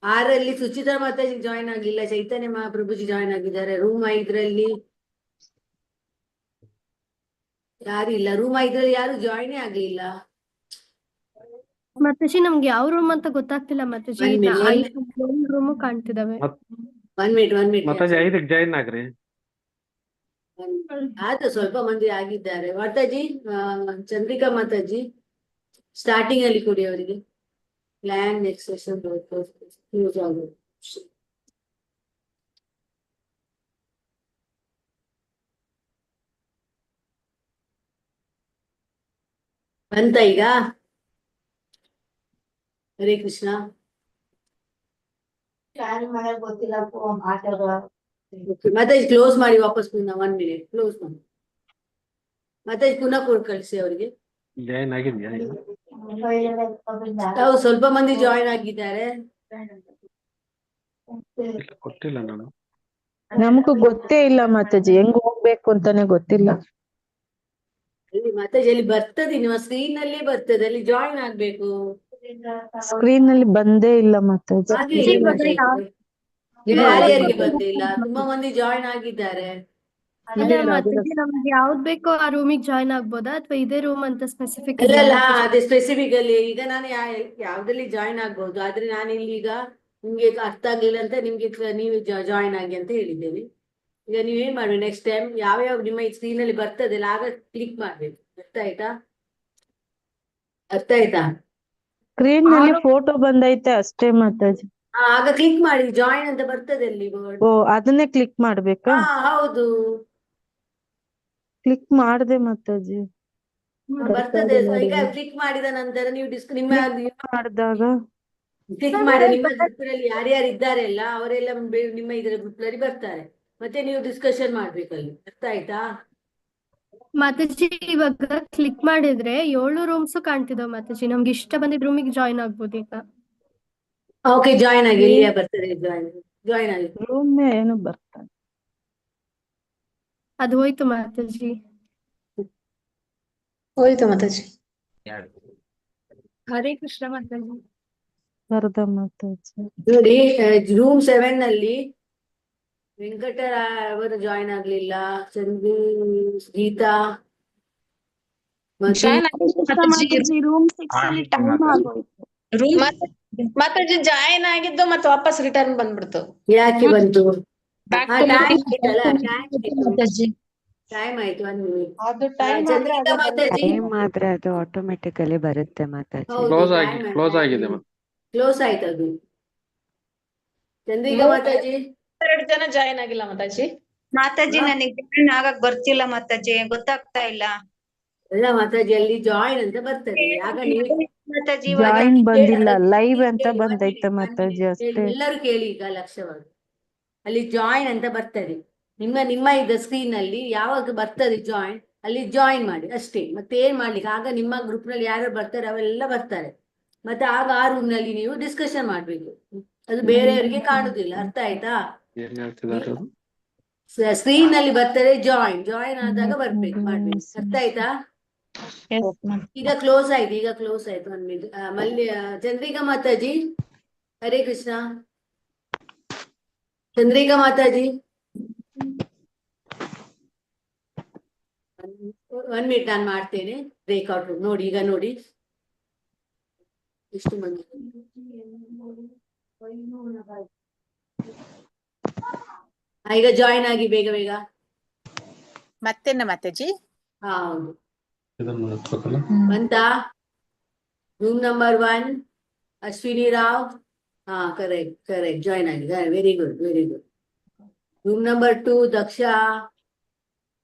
6 ಸುಚಿತಾ ಮಾತಾಜಿ ಜಾಯಿನ್ ಆಗಿಲ್ಲ. ಚೈತನ್ಯ ಮಹಾಪ್ರಭುಜಿ ಜಾಯಿನ್ ಆಗಿದ್ದಾರೆ. ರೂಮ್ 5 ಯಾರು ಇಲ್ಲ. ರೂಮ್ 5 ಯಾರು ಜಾಯಿನ್ ಆಗ್ಲಿಲ್ಲ. ಮಾತಾಜಿ ನಮ್ಗೆ ಯಾವ ರೂಮ್ ಅಂತ ಗೊತ್ತಾಗ್ತಿಲ್ಲ ಮಾತಾಜಿ. 1 ಮಿನಿಟ್. 5 ರೂಮು ಕಾಣ್ತಿದಾವೆ. 1 ಮಿನಿಟ್ ಮಾತಾಜಿ 5ಕ್ಕೆ ಜಾಯಿನ್ ಆಗ್ರಿ. ಆಯ್ತು, ಸ್ವಲ್ಪ ಮಂದಿ ಆಗಿದ್ದಾರೆ. ಮಾತಾಜಿ ಚಂದ್ರಿಕಾ ಮಾತಾಜಿ ಸ್ಟಾರ್ಟಿಂಗ್ ಅಲ್ಲಿ ಕೊಡಿ ಅವರಿಗೆ. ಪ್ಲಾನ್ ನೆಕ್ಸ್ಟ್ ಸೆಷನ್ ಯೂಸ್ ಆಗೋದು. ಬಂತ ಈಗ? ಹರೇ ಕೃಷ್ಣ. ಮಾತಾಜಿ ಕ್ಲೋಸ್ ಮಾಡಿ ವಾಪಸ್ ಪುನಃ 1 ಮಿನಿಟ್ ಕ್ಲೋಸ್ ಮಾಡಿ. ಮಾತಾಜಿ ಪುನಃ ಕಳಿಸಿ ಅವರಿಗೆ. ಜಾಯಿನ್ ಆಗಿದ್ಯಾ? ತಾವು ಸ್ವಲ್ಪ ಮಂದಿ ಜಾಯಿನ್ ಆಗಿದ್ದಾರೆ. ಇಲ್ಲ, ಕೊಟ್ಟಿಲ್ಲ ನಾನು. ನಮಗೂ ಗೊತ್ತೇ ಇಲ್ಲ ಮಾತಾಜಿ, ಹೆಂಗ್ ಹೋಗ್ಬೇಕು ಅಂತಾನೆ ಗೊತ್ತಿಲ್ಲ. ಅಲ್ಲಿ ಮಾತಾಜಿ ಅಲ್ಲಿ ಬರ್ತದೆ, ನಿಮ್ಮ ಸ್ಕ್ರೀನ್ ನಲ್ಲಿ ಬರ್ತದೆ, ಅಲ್ಲಿ ಜಾಯಿನ್ ಆಗ್ಬೇಕು. ಸ್ಕ್ರೀನ್ ನಲ್ಲಿ ಬಂದೇ ಇಲ್ಲ ಮಾತಾಜಿ. ಹಾಗೆ ಹೇಳಿ ಮಾತಾಜಿ. ಯಾರ್ಯಾರಿಗೆ ಬಂದಿಲ್ಲ? ತುಂಬಾ ಮಂದಿ ಜಾಯಿನ್ ಆಗಿದ್ದಾರೆ. ಅಲ್ಲ ಮಾತಾಜಿ, ನಮ್ಗೆ ಯಾವ್ದ್ ಬೇಕೋ ಆ ರೂಮಿಗೆ ಜಾಯಿನ್ ಆಗ್ಬೋದಾ ಅಥವಾ ಇದೇ ರೂಮ್ ಅಂತ ಸ್ಪೆಸಿಫಿಕ್? ಅಲ್ಲ ಅದೇ ಸ್ಪೆಸಿಫಿಕ್ ಅಲ್ಲಿ ಈಗ ನಾನು ಯಾವ್ದ್ರಲ್ಲಿ ಜಾಯಿನ್ ಆಗ್ಬಹುದು. ಆದ್ರೆ ನಾನು ಇಲ್ಲಿ ಈಗ ನಿಮ್ಗೆ ಅರ್ಥ ಆಗ್ಲಿಲ್ಲ ಅಂತ ನಿಮ್ಗೆ ನೀವು ಜಾಯಿನ್ ಆಗಿ ಅಂತ ಹೇಳಿದ್ದೇನೆ. ಈಗ ನೀವೇನ್ ಮಾಡ್ಬೇಕು, ನೆಕ್ಸ್ಟ್ ಟೈಮ್ ಯಾವ ನಿಮ್ಮ ಸ್ಕ್ರೀನ್ ಅಲ್ಲಿ ಬರ್ತದೆ ಅಲ್ಲ, ಆಗ ಕ್ಲಿಕ್ ಮಾಡ್ಬೇಕು. ಅರ್ಥ ಆಯ್ತಾ? ಸ್ಕ್ರೀನ್ ನಲ್ಲಿ ಫೋಟೋ ಬಂದೈತೆ ಅಷ್ಟೇ ಮಾತಾಜಿ. ಆಗ ಕ್ಲಿಕ್ ಮಾಡಿ ಜಾಯಿನ್ ಅಂತ ಬರ್ತದೆ ಅಲ್ಲಿ ಬೋರ್ಡ್. ಓ, ಅದನ್ನೇ ಕ್ಲಿಕ್ ಮಾಡ್ಬೇಕಾ? ಹೌದು, ಕ್ಲಿಕ್ ಮಾಡ್ದೆ ಮಾತಾಜಿ. ಬರ್ತದೆ. ಈಗ ಕ್ಲಿಕ್ ಮಾಡಿದ ನಂತರ ನೀವು ನಿಮ್ಮ ಮಾಡಿದಾಗ ಕ್ಲಿಕ್ ಮಾಡಿ ನಿಮ್ಮ ಗ್ರೂಪ್ ಯಾರ್ಯಾರು ಇದ್ದಾರೆ ಅಲ್ಲ ಅವರೆಲ್ಲ ನಿಮ್ಮ ಇದರ ಗ್ರೂಪ್ ನಲ್ಲಿ ಬರ್ತಾರೆ. ಮತ್ತೆ ನೀವು ಡಿಸ್ಕಷನ್ ಮಾಡ್ಬೇಕಲ್ಲಿ. ಅರ್ಥ ಆಯ್ತಾ ಮಾತಾಜಿ? ಇವಾಗ ಕ್ಲಿಕ್ ಮಾಡಿದ್ರೆ 7 ರೂಮ್ಸ್ ಕಾಣ್ತಿದಾವೆ ಮಾತಾಜಿ. ನಮ್ಗೆ ಇಷ್ಟ ಬಂದಿದ್ ರೂಮಿಗೆ ಜಾಯಿನ್ ಆಗ್ಬೋದು ಈಗ. ಓಕೆ, ಜಾಯಿನ್ ಆಗಿ. ಇಲ್ಲಿಯೇ ಬರ್ತದೆ, ಜಾಯಿನ್ ಆಗಿ. ರೂಮ್ ಏನು ಬರ್ತಾರೆ? ಅದು ಹೋಯ್ತು ಮಾತಾಜಿ. ಹೋಯ್ತು ಮಾತಾಜಿ. ಹರೇ ಕೃಷ್ಣ ಮಾತಾಜಿ. ಬರ್ದ ಮಾತಾಜಿ. ನೋಡಿ, ರೂಮ್ 7 ನಲ್ಲಿ ವೆಂಕಟ ಅವರು ಜಾಯಿನ್ ಆಗ್ಲಿಲ್ಲ. ಚಂದು, ಗೀತಾ ಮಾತಾಜಿ ಜಾಯಿನ್ ಆಗಿದ್ದು ಮತ್ತೆ ವಾಪಸ್ ರಿಟರ್ನ್ ಬಂದ್ಬಿಡ್ತು. ಯಾಕೆ ಬಂತು? ಟೈಮ್ ಆಯ್ತು. 1 ಮಿನಿಟ್. ಚಂದ್ರಿಕಾ ಮಾತಾಜಿ ಟೈಮ್ ಆದ್ರೆ ಅದು ಆಟೋಮೆಟಿಕಲಿ ಬರುತ್ತೆ ಮಾತಾಜಿ. ಕ್ಲೋಸ್ ಆಗಿದೆ. ಕ್ಲೋಸ್ ಆಯ್ತು ಅದು. ಚಂದ್ರಿಕಾ ಮಾತಾಜಿ 2 ಜನ ಜಾಯಿನ್ ಆಗಿಲ್ಲ ಮಾತಾಜಿ. ಮಾತಾಜಿ ನನಗೆ ಜಾಯಿನ್ ಆಗಕ್ ಬರ್ತಿಲ್ಲ ಮಾತಾಜಿ, ಗೊತ್ತಾಗ್ತಾ ಇಲ್ಲ. ಅಲ್ಲ ಮಾತಾಜಿ, ಅಲ್ಲಿ ಜಾಯಿನ್ ಅಂತ ಬರ್ತದೆ. ಆಗ ನೀವು ಮಾತಾಜಿ ಜಾಯಿನ್ ಬಂದಿಲ್ಲ, ಲೈವ್ ಅಂತ ಬಂದೈತೆ ಮಾತಾಜಿ ಅಷ್ಟೇ. ಎಲ್ಲರೂ ಕೇಳಿ ಈಗ ಲಕ್ಷ್ಯವಾಗಿ. ಅಲ್ಲಿ ಜಾಯಿನ್ ಅಂತ ಬರ್ತದೆ, ನಿಮ್ಮ ಇದ್ದ ಸ್ಕ್ರೀನ್ ಅಲ್ಲಿ ಯಾವಾಗ ಬರ್ತದೆ ಜಾಯಿನ್, ಅಲ್ಲಿ ಜಾಯಿನ್ ಮಾಡಿ ಅಷ್ಟೇ. ಮತ್ತೆ ಏನ್ ಮಾಡ್ಲಿಕ್ಕೆ, ಆಗ ನಿಮ್ಮ ಗ್ರೂಪ್ ನಲ್ಲಿ ಯಾರು ಬರ್ತಾರೆ ಅವೆಲ್ಲ ಬರ್ತಾರೆ. ಮತ್ತೆ ಆಗ ಆ ರೂಮ್ ನಲ್ಲಿ ನೀವು ಡಿಸ್ಕಷನ್ ಮಾಡ್ಬೇಕು, ಅದು ಬೇರೆಯವರಿಗೆ ಕಾಣುದಿಲ್ಲ. ಅರ್ಥ ಆಯ್ತಾ? ಸ್ಕ್ರೀನ್ ನಲ್ಲಿ ಬರ್ತದೆ ಜಾಯಿನ್ ಆದಾಗ ಬರ್ಬೇಕು, ಮಾಡ್ಬೇಕು. ಅರ್ಥ ಆಯ್ತಾ? ಈಗ ಕ್ಲೋಸ್ ಆಯ್ತು 1 minute. ಚಂದ್ರಿಕಾ ಮಾತಾಜಿ, ಹರೇ ಕೃಷ್ಣ. ಚಂದ್ರಿಕಾ ಮಾತಾಜಿ 1 minute ನಾನು ಮಾಡ್ತೇನೆ ಬ್ರೇಕ್ಔಟ್. ನೋಡಿ ಈಗ ನೋಡಿ ಎಷ್ಟು ಮಂದಿ ಈಗ ಜಾಯಿನ್ ಆಗಿ ಬೇಗ ಬೇಗ. ಮತ್ತೆನ್ನ ಮಾತಾಜಿ? ಹೌದು, ಬಂತಾ? Room number 1 Ashwini Rao. Correct join ಆಗಿದೆ. Very good. Room number 2 Daksha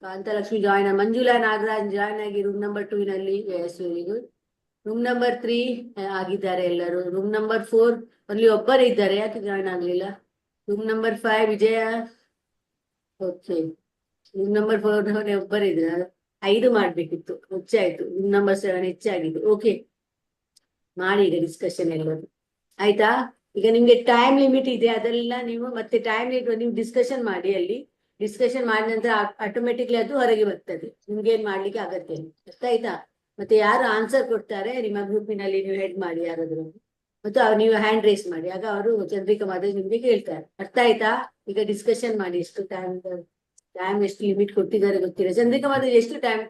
Kanthalakshmi join. Manjula Nagaraj join ಆಗಿ ರೂಮ್ ನಂಬರ್ 2 ನಲ್ಲಿ. Yes, very good. Room number 3 ಆಗಿದ್ದಾರೆ ಎಲ್ಲರೂ. ರೂಮ್ ನಂಬರ್ 4 ಅಲ್ಲಿ ಒಬ್ಬರೇ ಇದ್ದಾರೆ, ಯಾಕೆ ಜಾಯಿನ್ ಆಗ್ಲಿಲ್ಲ? ರೂಮ್ ನಂಬರ್ 5 ವಿಜಯ. ಓಕೆ, ರೂಮ್ ನಂಬರ್ 4 ಒಬ್ಬರೇ ಇದ್ದಾರೆ, 5 ಮಾಡ್ಬೇಕಿತ್ತು, ಹೆಚ್ಚಾಯ್ತು. ರೂಮ್ ನಂಬರ್ 7 ಹೆಚ್ಚಾಗಿದೆ. ಓಕೆ ಮಾಡಿ ಈಗ ಡಿಸ್ಕಷನ್ ಎಲ್ಲರೂ, ಆಯ್ತಾ? ಈಗ ನಿಮ್ಗೆ ಟೈಮ್ ಲಿಮಿಟ್ ಇದೆ, ಅದೆಲ್ಲ ನೀವು ಮತ್ತೆ ಟೈಮ್ ಲಿಮಿಟ್ ನೀವು ಡಿಸ್ಕಷನ್ ಮಾಡಿ. ಅಲ್ಲಿ ಡಿಸ್ಕಷನ್ ಮಾಡಿದ ನಂತರ ಆಟೋಮೆಟಿಕ್ಲಿ ಅದು ಹೊರಗೆ ಬರ್ತದೆ, ನಿಮ್ಗೇನ್ ಮಾಡ್ಲಿಕ್ಕೆ ಆಗತ್ತೆ. ಅರ್ಥ ಆಯ್ತಾ? ಮತ್ತೆ ಯಾರು ಆನ್ಸರ್ ಕೊಡ್ತಾರೆ ನಿಮ್ಮ ಗ್ರೂಪಿನಲ್ಲಿ ನೀವು ಹೆಡ್ ಮಾಡಿ ಯಾರಾದ್ರೂ, ಮತ್ತು ನೀವು ಹ್ಯಾಂಡ್ ರೇಸ್ ಮಾಡಿ, ಆಗ ಅವರು ಚಂದ್ರಿಕಾ ಮಾತಾಜಿ ನಿಮ್ಗೆ ಕೇಳ್ತಾರೆ. ಅರ್ಥ ಆಯ್ತಾ? ಈಗ ಡಿಸ್ಕಷನ್ ಮಾಡಿ. ಎಷ್ಟು ಟೈಮ್ ಎಷ್ಟು ಲಿಮಿಟ್ ಕೊಟ್ಟಿದ್ದಾರೆ ಗೊತ್ತಿಲ್ಲ. ಚಂದ್ರಿಕಾ ಮಾತಾಜಿ ಎಷ್ಟು ಟೈಮ್?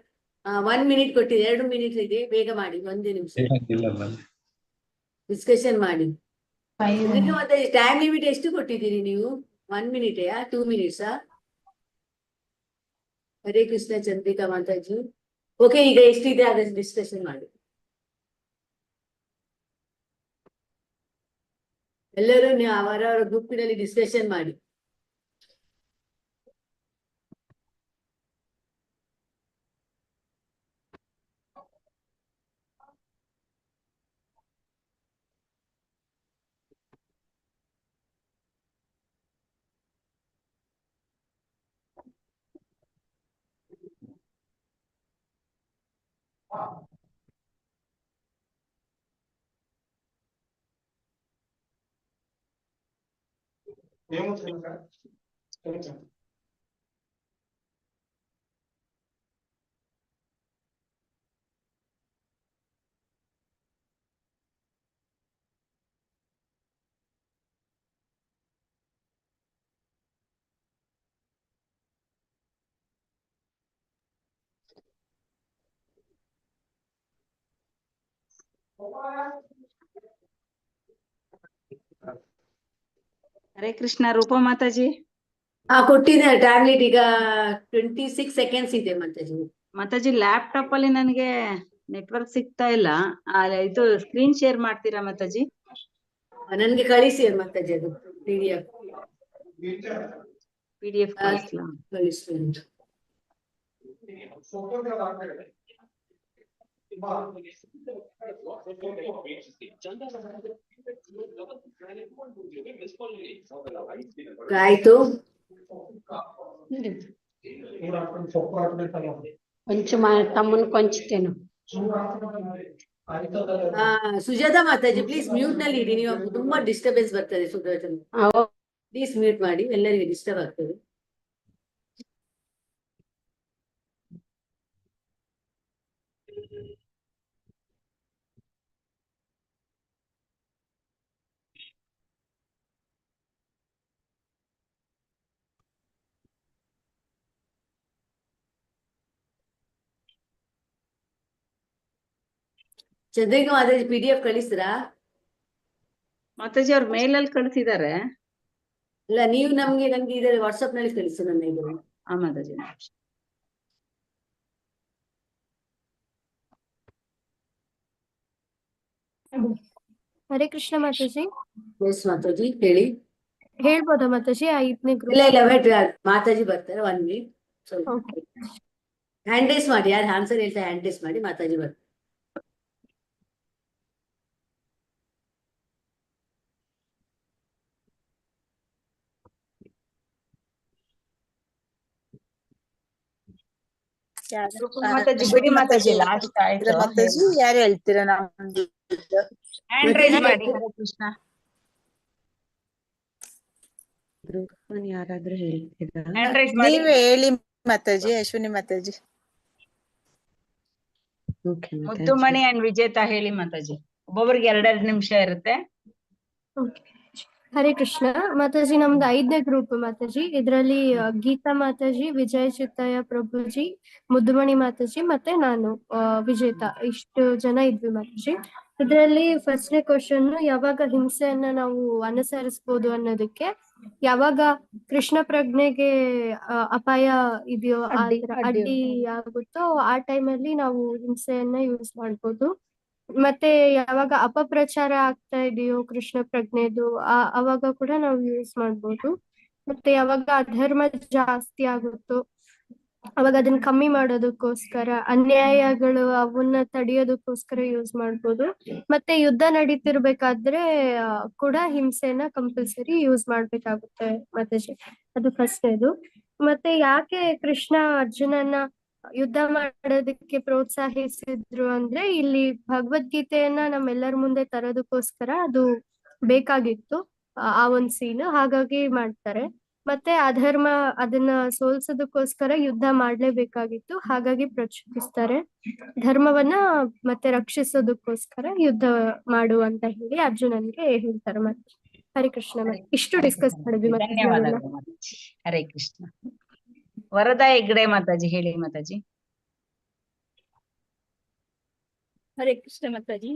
1 minute ಕೊಟ್ಟಿದೆ, 2 minutes ಇದೆ, ಬೇಗ ಮಾಡಿ, 1 ನಿಮಿಷ ಡಿಸ್ಕಷನ್ ಮಾಡಿ. ಚಂದ್ರಿಕಾ ಮಾತಾಜಿ ಟೈಮ್ ಲಿಮಿಟ್ ಎಷ್ಟು ಕೊಟ್ಟಿದ್ದೀರಿ ನೀವು? 1 minute 2 minutes? Hare Krishna Chandrika Mataji. Okay, ಈಗ ಎಷ್ಟಿದೆ ಅದನ್ನು ಡಿಸ್ಕಷನ್ ಮಾಡಿ. ಎಲ್ಲರೂ ಅವರವರ ಗ್ರೂಪಿನಲ್ಲಿ ಡಿಸ್ಕಷನ್ ಮಾಡಿ. ಹರೇ ಕೃಷ್ಣ ರೂಪಾ ಮಾತಾಜಿ. ಕೊಟ್ಟಿದ್ದಾರೆ ಟ್ಯಾಬ್ಲೆಟ್. ಈಗ 26 seconds ಇದೆ ಮಾತಾಜಿ. ಲ್ಯಾಪ್ಟಾಪ್ ಅಲ್ಲಿ ನನಗೆ ನೆಟ್ವರ್ಕ್ ಸಿಗ್ತಾ ಇಲ್ಲ, ಇದು ಸ್ಕ್ರೀನ್ ಶೇರ್ ಮಾಡ್ತೀರಾ ಮಾತಾಜಿ? ನನ್ಗೆ ಕಳಿಸಿ ಮಾತಾಜಿ, ಅದು PDF ಕಳಿಸಿ. ಆಯ್ತು, కొంచెం తమ్ముని కొంచెం ಸುಜಾತಾ ಮಾತಾಜಿ ಪ್ಲೀಸ್ ಮ್ಯೂಟ್ ನಲ್ಲಿ ಇಡಿ, ನೀವು ತುಂಬಾ ಡಿಸ್ಟರ್ಬೆನ್ಸ್ ಬರ್ತದೆ. ಸುಜಾತಾ ಪ್ಲೀಸ್ ಮ್ಯೂಟ್ ಮಾಡಿ, ಎಲ್ಲರಿಗೆ ಡಿಸ್ಟರ್ಬ್ ಆಗ್ತದೆ. ಚಂದ್ರಿಕಾ ಮಾತಾಜಿ PDF ಕಳಿಸ್ರಾ? ಮಾತಾಜಿ ಅವ್ರ ಮೇಲ್ ಅಲ್ಲಿ ಕಳಿಸಿದ್ದಾರೆ. ಇಲ್ಲ, ನೀವು ನಮ್ಗೆ ಇದರ ವಾಟ್ಸ್ಆಪ್ ನಲ್ಲಿ ಕಳಿಸಿ ನನ್ನ ಇದು. ಮಾತಾಜಿ ಹರೇ ಕೃಷ್ಣ ಮಾತಾಜಿ. ಎಸ್ ಮಾತಾಜಿ ಹೇಳಿ. ಹೇಳ್ಬೋದಾ ಮಾತಾಜಿ? 5ನೇ ಗ್ರೂಪ್. ಇಲ್ಲ ವೇಟ್, ಮಾತಾಜಿ ಬರ್ತಾರೆ 1 minute. ಹ್ಯಾಂಡ್ ರೈಸ್ ಮಾಡಿ, ಯಾರು ಆನ್ಸರ್ ಹೇಳ್ತಾರೆ ಹ್ಯಾಂಡ್ ರೈಸ್ ಮಾಡಿ, ಮಾತಾಜಿ ಬರ್ತಾರೆ. ಮಾತಾಜಿ ಬಿಡಿ ಮಾತಾಜಿ, ಲಾಸ್ಟ್ ಆಯ್ತು. ಮಾತಾಜಿ ಯಾರು ಹೇಳ್ತೀರಾ? ನಾವು ಹ್ಯಾಂಡ್ ರೈಸ್ ಮಾಡಿ. ಕೃಷ್ಣ ಯಾರಾದ್ರೂ ಹೇಳ್ತೀರಾ? ಹ್ಯಾಂಡ್ ರೈಸ್ ಮಾಡಿ. ನೀವೇ ಹೇಳಿ ಮಾತಾಜಿ. ಅಶ್ವಿನಿ ಮಾತಾಜಿ. ಮುದ್ದುಮಣಿ ಅಂಡ್ ವಿಜೇತಾ ಹೇಳಿ ಮಾತಾಜಿ. ಒಬ್ಬೊಬ್ರಿಗೆ 2 ನಿಮಿಷ ಇರುತ್ತೆ. ಹರೇ ಕೃಷ್ಣ ಮಾತಾಜಿ. ನಮ್ದು 5ನೇ ಗ್ರೂಪ್ ಮಾತಾಜಿ. ಇದರಲ್ಲಿ ಗೀತಾ ಮಾತಾಜಿ, ವಿಜಯ್ ಚಿತ್ತಯ್ಯ ಪ್ರಭುಜಿ, ಮುದ್ದುಮಣಿ ಮಾತಾಜಿ ಮತ್ತೆ ನಾನು ವಿಜೇತಾ, ಇಷ್ಟು ಜನ ಇದ್ವಿ ಮಾತಾಜಿ. ಇದರಲ್ಲಿ ಫಸ್ಟ್ನೇ ಕ್ವಶನ್, ಯಾವಾಗ ಹಿಂಸೆಯನ್ನ ನಾವು ಅನುಸರಿಸಬಹುದು ಅನ್ನೋದಕ್ಕೆ, ಯಾವಾಗ ಕೃಷ್ಣ ಪ್ರಜ್ಞೆಗೆ ಅಪಾಯ ಇದೆಯೋ, ಅಡ್ಡಿ ಆಗುತ್ತೋ ಆ ಟೈಮಲ್ಲಿ ನಾವು ಹಿಂಸೆಯನ್ನ ಯೂಸ್ ಮಾಡ್ಬೋದು. ಮತ್ತೆ ಯಾವಾಗ ಅಪಪ್ರಚಾರ ಆಗ್ತಾ ಇದೆಯೋ ಕೃಷ್ಣ ಪ್ರಜ್ಞೆದು, ಅವಾಗ ಕೂಡ ನಾವು ಯೂಸ್ ಮಾಡ್ಬೋದು. ಮತ್ತೆ ಯಾವಾಗ ಅಧರ್ಮ ಜಾಸ್ತಿ ಆಗುತ್ತೋ ಅವಾಗ ಅದನ್ನ ಕಮ್ಮಿ ಮಾಡೋದಕ್ಕೋಸ್ಕರ, ಅನ್ಯಾಯಗಳು ಅವನ್ನ ತಡೆಯೋದಕ್ಕೋಸ್ಕರ ಯೂಸ್ ಮಾಡ್ಬೋದು. ಮತ್ತೆ ಯುದ್ಧ ನಡೀತಿರ್ಬೇಕಾದ್ರೆ ಕೂಡ ಹಿಂಸೆನ ಕಂಪಲ್ಸರಿ ಯೂಸ್ ಮಾಡ್ಬೇಕಾಗುತ್ತೆ ಮಾತಾಜಿ. ಅದು ಫಸ್ಟ್ನೇದು. ಮತ್ತೆ ಯಾಕೆ ಕೃಷ್ಣ ಅರ್ಜುನನ್ನ ಯುದ್ಧ ಮಾಡೋದಕ್ಕೆ ಪ್ರೋತ್ಸಾಹಿಸಿದ್ರು ಅಂದ್ರೆ, ಇಲ್ಲಿ ಭಗವದ್ಗೀತೆಯನ್ನ ನಮ್ಮೆಲ್ಲರ ಮುಂದೆ ತರೋದಕ್ಕೋಸ್ಕರ ಅದು ಬೇಕಾಗಿತ್ತು, ಆ ಒಂದ್ ಸೀನ್. ಹಾಗಾಗಿ ಮಾಡ್ತಾರೆ. ಮತ್ತೆ ಅಧರ್ಮ ಅದನ್ನ ಸೋಲ್ಸೋದಕ್ಕೋಸ್ಕರ ಯುದ್ಧ ಮಾಡ್ಲೇಬೇಕಾಗಿತ್ತು, ಹಾಗಾಗಿ ಪ್ರಚೋದಿಸ್ತಾರೆ. ಧರ್ಮವನ್ನ ಮತ್ತೆ ರಕ್ಷಿಸೋದಕ್ಕೋಸ್ಕರ ಯುದ್ಧ ಮಾಡು ಅಂತ ಹೇಳಿ ಅರ್ಜುನನ್ಗೆ ಹೇಳ್ತಾರೆ. ಮತ್ತೆ ಹರೇ ಕೃಷ್ಣ. ಇಷ್ಟು ಡಿಸ್ಕಸ್ ಮಾಡಿದ್ವಿ. ಧನ್ಯವಾದಗಳು ಮಾತಾಜಿ. ಹರೇ ಕೃಷ್ಣ. ವರದಾ ಹೆಗ್ಡೆ ಮಾತಾಜಿ ಹೇಳಿ ಮಾತಾಜಿ. ಹರೇ ಕೃಷ್ಣ ಮಾತಾಜಿ.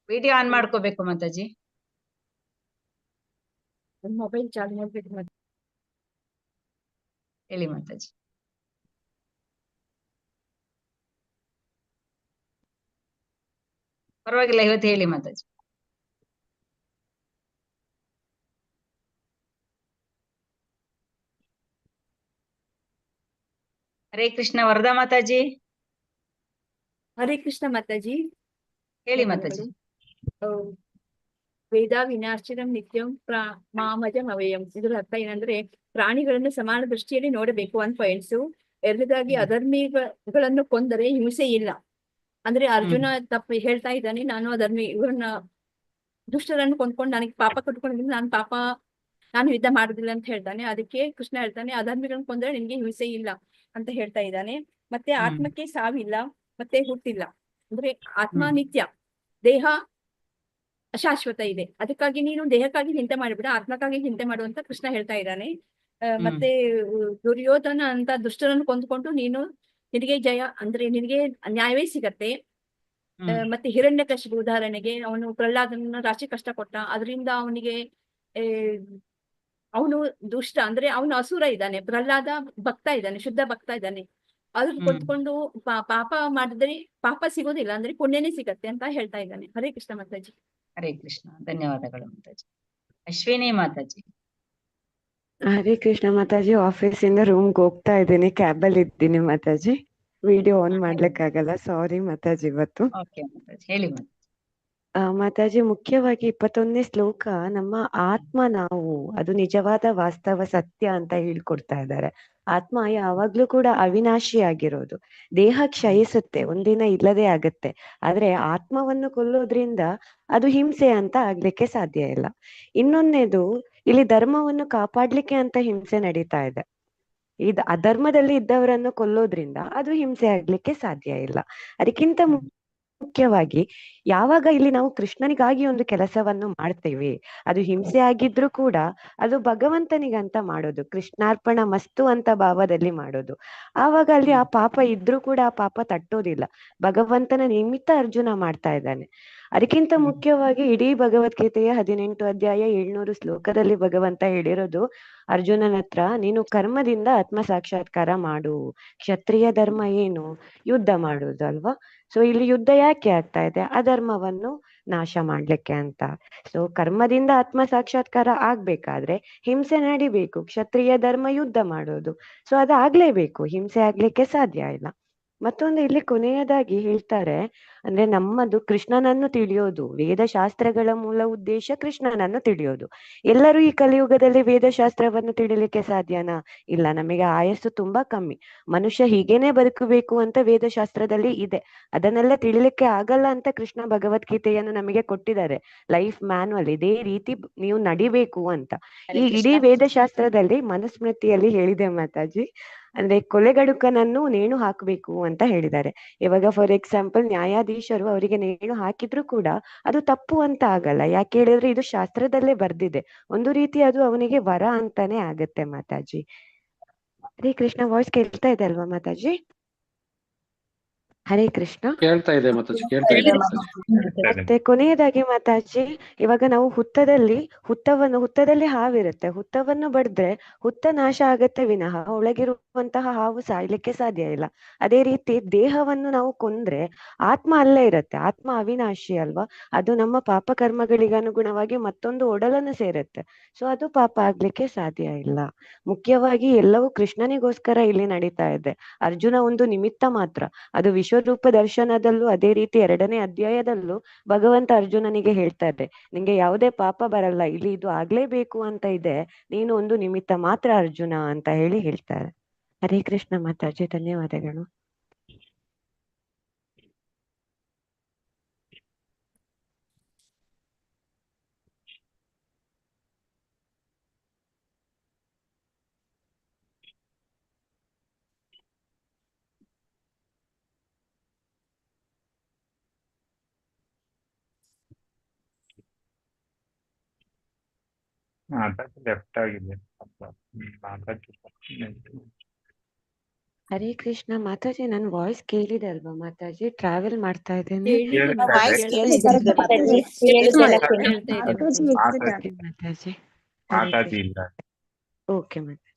ವಿಡಿಯೋ ಆನ್ ಮಾಡ್ಕೋಬೇಕು ಮಾತಾಜಿ. ಮೊಬೈಲ್ ಚಾಲು ಮಾಡ್ಬೇಕು ಹೇಳಿ ಮಾತಾಜಿ. ಪರವಾಗಿಲ್ಲ, ಇವತ್ತು ಹೇಳಿ ಮಾತಾಜಿ. ಹರೇ ಕೃಷ್ಣ. ವರದಾ ಮಾತಾಜಿ ಹರೇ ಕೃಷ್ಣ ಮಾತಾಜಿ. ಹೇಳಿ ಮಾತಾಜಿ. ವೇದ ವಿನಾಶನಂ ನಿತ್ಯಂ ಮಾಮಜಂ ಅವಯಂ. ಇದರ ಅರ್ಥ ಏನಂದ್ರೆ, ಪ್ರಾಣಿಗಳನ್ನು ಸಮಾನ ದೃಷ್ಟಿಯಲ್ಲಿ ನೋಡಬೇಕು 1 ಪಾಯಿಂಟ್ಸ್. ಎರಡನೇದಾಗಿ ಅಧರ್ಮಿಗಳನ್ನು ಕೊಂದರೆ ಹಿಂಸೆ ಇಲ್ಲ. ಅಂದ್ರೆ ಅರ್ಜುನ ತಪ್ಪು ಹೇಳ್ತಾ ಇದ್ದಾನೆ, ನಾನು ಅಧರ್ಮಿ ಇವರನ್ನ ದುಷ್ಟರನ್ನು ಕೊಂಡ್ಕೊಂಡು ನನಗೆ ಪಾಪ ಕಟ್ಕೊಂಡಿದ್ದೀನಿ, ನಾನು ಯುದ್ಧ ಮಾಡುದಿಲ್ಲ ಅಂತ ಹೇಳ್ತಾನೆ. ಅದಕ್ಕೆ ಕೃಷ್ಣ ಹೇಳ್ತಾನೆ, ಅಧರ್ಮಿಗಳನ್ನ ಕೊಂದ್ರೆ ನಿನ್ಗೆ ಹಿಂಸೆ ಇಲ್ಲ ಅಂತ ಹೇಳ್ತಾ ಇದ್ದಾನೆ. ಮತ್ತೆ ಆತ್ಮಕ್ಕೆ ಸಾವಿಲ್ಲ, ಮತ್ತೆ ಹುಟ್ಟಿಲ್ಲ. ಅಂದ್ರೆ ಆತ್ಮ ನಿತ್ಯ, ದೇಹ ಶಾಶ್ವತ ಇದೆ. ಅದಕ್ಕಾಗಿ ನೀನು ದೇಹಕ್ಕಾಗಿ ಚಿಂತೆ ಮಾಡಿಬಿಡ, ಆತ್ಮಕ್ಕಾಗಿ ಚಿಂತೆ ಮಾಡುವಂತ ಕೃಷ್ಣ ಹೇಳ್ತಾ ಇದ್ದಾನೆ. ಮತ್ತೆ ದುರ್ಯೋಧನ ಅಂತ ದುಷ್ಟರನ್ನು ಕೊಂದ್ಕೊಂಡು ನಿನಗೆ ಜಯ ಅಂದ್ರೆ ನಿನಗೆ ನ್ಯಾಯವೇ ಸಿಗತ್ತೆ. ಮತ್ತೆ ಹಿರಣ್ಯಕಶಿಪು ಉದಾಹರಣೆಗೆ, ಅವನು ಪ್ರಹ್ಲಾದನ ರಾಶಿ ಕಷ್ಟ ಕೊಟ್ಟ, ಅದರಿಂದ ಅವನಿಗೆ ಅವನು ದುಷ್ಟ ಅಂದ್ರೆ ಅವನು ಅಸುರ ಇದ್ದಾನೆ, ಪ್ರಹ್ಲಾದ ಭಕ್ತ ಇದ್ದಾನೆ, ಶುದ್ಧ ಭಕ್ತ ಇದ್ದಾನೆ. ಅದನ್ನ ಕೊಂದ್ಕೊಂಡು ಪಾಪ ಮಾಡಿದ್ರೆ ಪಾಪ ಸಿಗೋದಿಲ್ಲ, ಅಂದ್ರೆ ಪುಣ್ಯನೇ ಸಿಗತ್ತೆ ಅಂತ ಹೇಳ್ತಾ ಇದ್ದಾನೆ. ಹರೇ ಕೃಷ್ಣ ಮಾತಾಜಿ. ಹರೇ ಕೃಷ್ಣ. ಧನ್ಯವಾದಗಳು ಮಾತಾಜಿ. ಅಶ್ವಿನಿ ಮಾತಾಜಿ. ಹರೇ ಕೃಷ್ಣ ಮಾತಾಜಿ. ಆಫೀಸ್ ಇಂದ ರೂಮ್ಗೆ ಹೋಗ್ತಾ ಇದ್ದೀನಿ, ಕ್ಯಾಬ್ ಅಲ್ಲಿ ಇದ್ದೀನಿ ಮಾತಾಜಿ. ವಿಡಿಯೋ ಆನ್ ಮಾಡ್ಲಿಕ್ಕಾಗಲ್ಲ, ಸಾರಿ ಮಾತಾಜಿ ಇವತ್ತು. ಹೇಳಿ ಮಾತಾಜಿ. ಮುಖ್ಯವಾಗಿ 21ನೇ ಶ್ಲೋಕ ನಮ್ಮ ಆತ್ಮ ನಾವು, ಅದು ನಿಜವಾದ ವಾಸ್ತವ ಸತ್ಯ ಅಂತ ಹೇಳ್ಕೊಡ್ತಾ ಇದ್ದಾರೆ. ಆತ್ಮ ಯಾವಾಗ್ಲೂ ಕೂಡ ಅವಿನಾಶಿ ಆಗಿರೋದು. ದೇಹ ಕ್ಷಯಿಸುತ್ತೆ, ಒಂದಿನ ಇಲ್ಲದೆ ಆಗತ್ತೆ. ಆದ್ರೆ ಆತ್ಮವನ್ನು ಕೊಲ್ಲೋದ್ರಿಂದ ಅದು ಹಿಂಸೆ ಅಂತ ಆಗ್ಲಿಕ್ಕೆ ಸಾಧ್ಯ ಇಲ್ಲ. ಇನ್ನೊಂದೇದು, ಇಲ್ಲಿ ಧರ್ಮವನ್ನು ಕಾಪಾಡ್ಲಿಕ್ಕೆ ಅಂತ ಹಿಂಸೆ ನಡೀತಾ ಇದೆ. ಅಧರ್ಮದಲ್ಲಿ ಇದ್ದವರನ್ನು ಕೊಲ್ಲೋದ್ರಿಂದ ಅದು ಹಿಂಸೆ ಆಗ್ಲಿಕ್ಕೆ ಸಾಧ್ಯ ಇಲ್ಲ. ಅದಕ್ಕಿಂತ ಮುಖ್ಯವಾಗಿ ಯಾವಾಗ ಇಲ್ಲಿ ನಾವು ಕೃಷ್ಣನಿಗಾಗಿ ಒಂದು ಕೆಲಸವನ್ನು ಮಾಡ್ತೇವೆ, ಅದು ಹಿಂಸೆ ಆಗಿದ್ರು ಕೂಡ ಅದು ಭಗವಂತನಿಗಂತ ಮಾಡೋದು, ಕೃಷ್ಣಾರ್ಪಣ ಮಸ್ತು ಅಂತ ಭಾವದಲ್ಲಿ ಮಾಡೋದು. ಆವಾಗ ಅಲ್ಲಿ ಆ ಪಾಪ ಇದ್ರೂ ಕೂಡ ಆ ಪಾಪ ತಟ್ಟೋದಿಲ್ಲ, ಭಗವಂತನ ನಿಮಿತ್ತ ಅರ್ಜುನ ಮಾಡ್ತಾ ಇದ್ದಾನೆ. ಅದಕ್ಕಿಂತ ಮುಖ್ಯವಾಗಿ ಇಡೀ ಭಗವದ್ಗೀತೆಯ 18 ಅಧ್ಯಾಯ 700 ಶ್ಲೋಕದಲ್ಲಿ ಭಗವಂತ ಹೇಳಿರೋದು ಅರ್ಜುನನ ಹತ್ರ, ನೀನು ಕರ್ಮದಿಂದ ಆತ್ಮ ಸಾಕ್ಷಾತ್ಕಾರ ಮಾಡು. ಕ್ಷತ್ರಿಯ ಧರ್ಮ ಏನು? ಯುದ್ಧ ಮಾಡುವುದು ಅಲ್ವಾ? ಸೊ ಇಲ್ಲಿ ಯುದ್ಧ ಯಾಕೆ ಆಗ್ತಾ ಇದೆ? ಅಧರ್ಮವನ್ನು ನಾಶ ಮಾಡ್ಲಿಕ್ಕೆ ಅಂತ. ಸೊ ಕರ್ಮದಿಂದ ಆತ್ಮ ಸಾಕ್ಷಾತ್ಕಾರ ಆಗ್ಬೇಕಾದ್ರೆ ಹಿಂಸೆ ನಡಿಬೇಕು. ಕ್ಷತ್ರಿಯ ಧರ್ಮ ಯುದ್ಧ ಮಾಡೋದು, ಸೊ ಅದಾಗ್ಲೇಬೇಕು, ಹಿಂಸೆ ಆಗ್ಲಿಕ್ಕೆ ಸಾಧ್ಯ ಇಲ್ಲ. ಮತ್ತೊಂದು ಇಲ್ಲಿ ಕೊನೆಯದಾಗಿ ಹೇಳ್ತಾರೆ, ಅಂದ್ರೆ ನಮ್ಮದು ಕೃಷ್ಣನನ್ನು ತಿಳಿಯೋದು, ವೇದಶಾಸ್ತ್ರಗಳ ಮೂಲ ಉದ್ದೇಶ ಕೃಷ್ಣನನ್ನು ತಿಳಿಯೋದು. ಎಲ್ಲರೂ ಈ ಕಲಿಯುಗದಲ್ಲಿ ವೇದಶಾಸ್ತ್ರವನ್ನು ತಿಳಿಲಿಕ್ಕೆ ಸಾಧ್ಯನಾ? ಇಲ್ಲ, ನಮಗೆ ಆಯಸ್ಸು ತುಂಬಾ ಕಮ್ಮಿ. ಮನುಷ್ಯ ಹೀಗೇನೆ ಬದುಕಬೇಕು ಅಂತ ವೇದಶಾಸ್ತ್ರದಲ್ಲಿ ಇದೆ. ಅದನ್ನೆಲ್ಲ ತಿಳಿಲಿಕ್ಕೆ ಆಗಲ್ಲ ಅಂತ ಕೃಷ್ಣ ಭಗವದ್ಗೀತೆಯನ್ನು ನಮಗೆ ಕೊಟ್ಟಿದ್ದಾರೆ, ಲೈಫ್ ಮ್ಯಾನ್ಯುವಲ್, ಇದೇ ರೀತಿ ನೀವು ನಡಿಬೇಕು ಅಂತ. ಈ ಇಡೀ ವೇದಶಾಸ್ತ್ರದಲ್ಲಿ ಮನುಸ್ಮೃತಿಯಲ್ಲಿ ಹೇಳಿದೆ ಮಾತಾಜಿ, ಅಂದ್ರೆ ಕೊಲೆಗಡುಕನನ್ನು ನೇಣು ಹಾಕಬೇಕು ಅಂತ ಹೇಳಿದ್ದಾರೆ. ಇವಾಗ ಫಾರ್ ಎಕ್ಸಾಂಪಲ್ ನ್ಯಾಯಾಧೀಶರು ಅವರಿಗೆ ನೇಣು ಹಾಕಿದ್ರು ಕೂಡ ಅದು ತಪ್ಪು ಅಂತ ಆಗಲ್ಲ. ಯಾಕೆ ಹೇಳಿದ್ರೆ ಇದು ಶಾಸ್ತ್ರದಲ್ಲೇ ಬರ್ದಿದೆ. ಒಂದು ರೀತಿ ಅದು ಅವನಿಗೆ ವರ ಅಂತಾನೆ ಆಗತ್ತೆ ಮಾತಾಜಿ. ಹರೇ ಕೃಷ್ಣ. ವಾಯ್ಸ್ ಕೇಳ್ತಾ ಇದೆ ಅಲ್ವಾ ಮಾತಾಜಿ? ಹರೇ ಕೃಷ್ಣ. ಕೇಳ್ತಾ ಇದೆ ಮಾತಾಜಿ, ಕೇಳ್ತಾ ಇದೆ ಮಾತಾಜಿ. ಮತ್ತೆ ಕೊನೆಯದಾಗಿ ಮಾತಾಜಿ, ಇವಾಗ ನಾವು ಹುತ್ತದಲ್ಲಿ ಹಾವಿರುತ್ತೆ, ಹುತ್ತವನ್ನು ಬಡಿದ್ರೆ ಹುತ್ತ ನಾಶ ಆಗತ್ತೆ ವಿನಃ ಒಳಗಿರುವಂತಹ ಹಾವು ಸಾಯ್ಲಿಕ್ಕೆ ಸಾಧ್ಯ ಇಲ್ಲ. ಅದೇ ರೀತಿ ದೇಹವನ್ನು ನಾವು ಕೊಂದ್ರೆ ಆತ್ಮ ಅಲ್ಲೇ ಇರುತ್ತೆ. ಆತ್ಮ ಅವಿನಾಶಿ ಅಲ್ವಾ? ಅದು ನಮ್ಮ ಪಾಪ ಕರ್ಮಗಳಿಗೆ ಅನುಗುಣವಾಗಿ ಮತ್ತೊಂದು ಒಡಲನ್ನು ಸೇರುತ್ತೆ. ಸೊ ಅದು ಪಾಪ ಆಗ್ಲಿಕ್ಕೆ ಸಾಧ್ಯ ಇಲ್ಲ. ಮುಖ್ಯವಾಗಿ ಎಲ್ಲವೂ ಕೃಷ್ಣನಿಗೋಸ್ಕರ ಇಲ್ಲಿ ನಡೀತಾ ಇದೆ. ಅರ್ಜುನ ಒಂದು ನಿಮಿತ್ತ ಮಾತ್ರ. ಅದು ವಿಶ್ವರೂಪ ದರ್ಶನದಲ್ಲೂ ಅದೇ ರೀತಿ 2ನೇ ಅಧ್ಯಾಯದಲ್ಲೂ ಭಗವಂತ ಅರ್ಜುನನಿಗೆ ಹೇಳ್ತಾ ಇದ್ದೆ, ನಿಂಗೆ ಯಾವುದೇ ಪಾಪ ಬರಲ್ಲ, ಇಲ್ಲಿ ಇದು ಆಗ್ಲೇಬೇಕು ಅಂತ ಇದೆ, ನೀನು ಒಂದು ನಿಮಿತ್ತ ಮಾತ್ರ ಅರ್ಜುನ ಅಂತ ಹೇಳ್ತಾರೆ. ಹರೇ ಕೃಷ್ಣ ಮಾತಾಜಿ, ಧನ್ಯವಾದಗಳು. ಮಾತಾಜಿ ಲೆಫ್ಟ್ ಆಗಿದೆ. ಹರೇ ಕೃಷ್ಣ ಮಾತಾಜಿ, ನನ್ ವಾಯ್ಸ್ ಕೇಳಿದೆ ಅಲ್ವಾ ಮಾತಾಜಿ? ಟ್ರಾವೆಲ್ ಮಾಡ್ತಾ ಇದ್ದೇನೆ ಮಾತಾಜಿ. ಮಾತಾಜಿ ಇಲ್ಲ. ಓಕೆ ಮಾತಾಜಿ.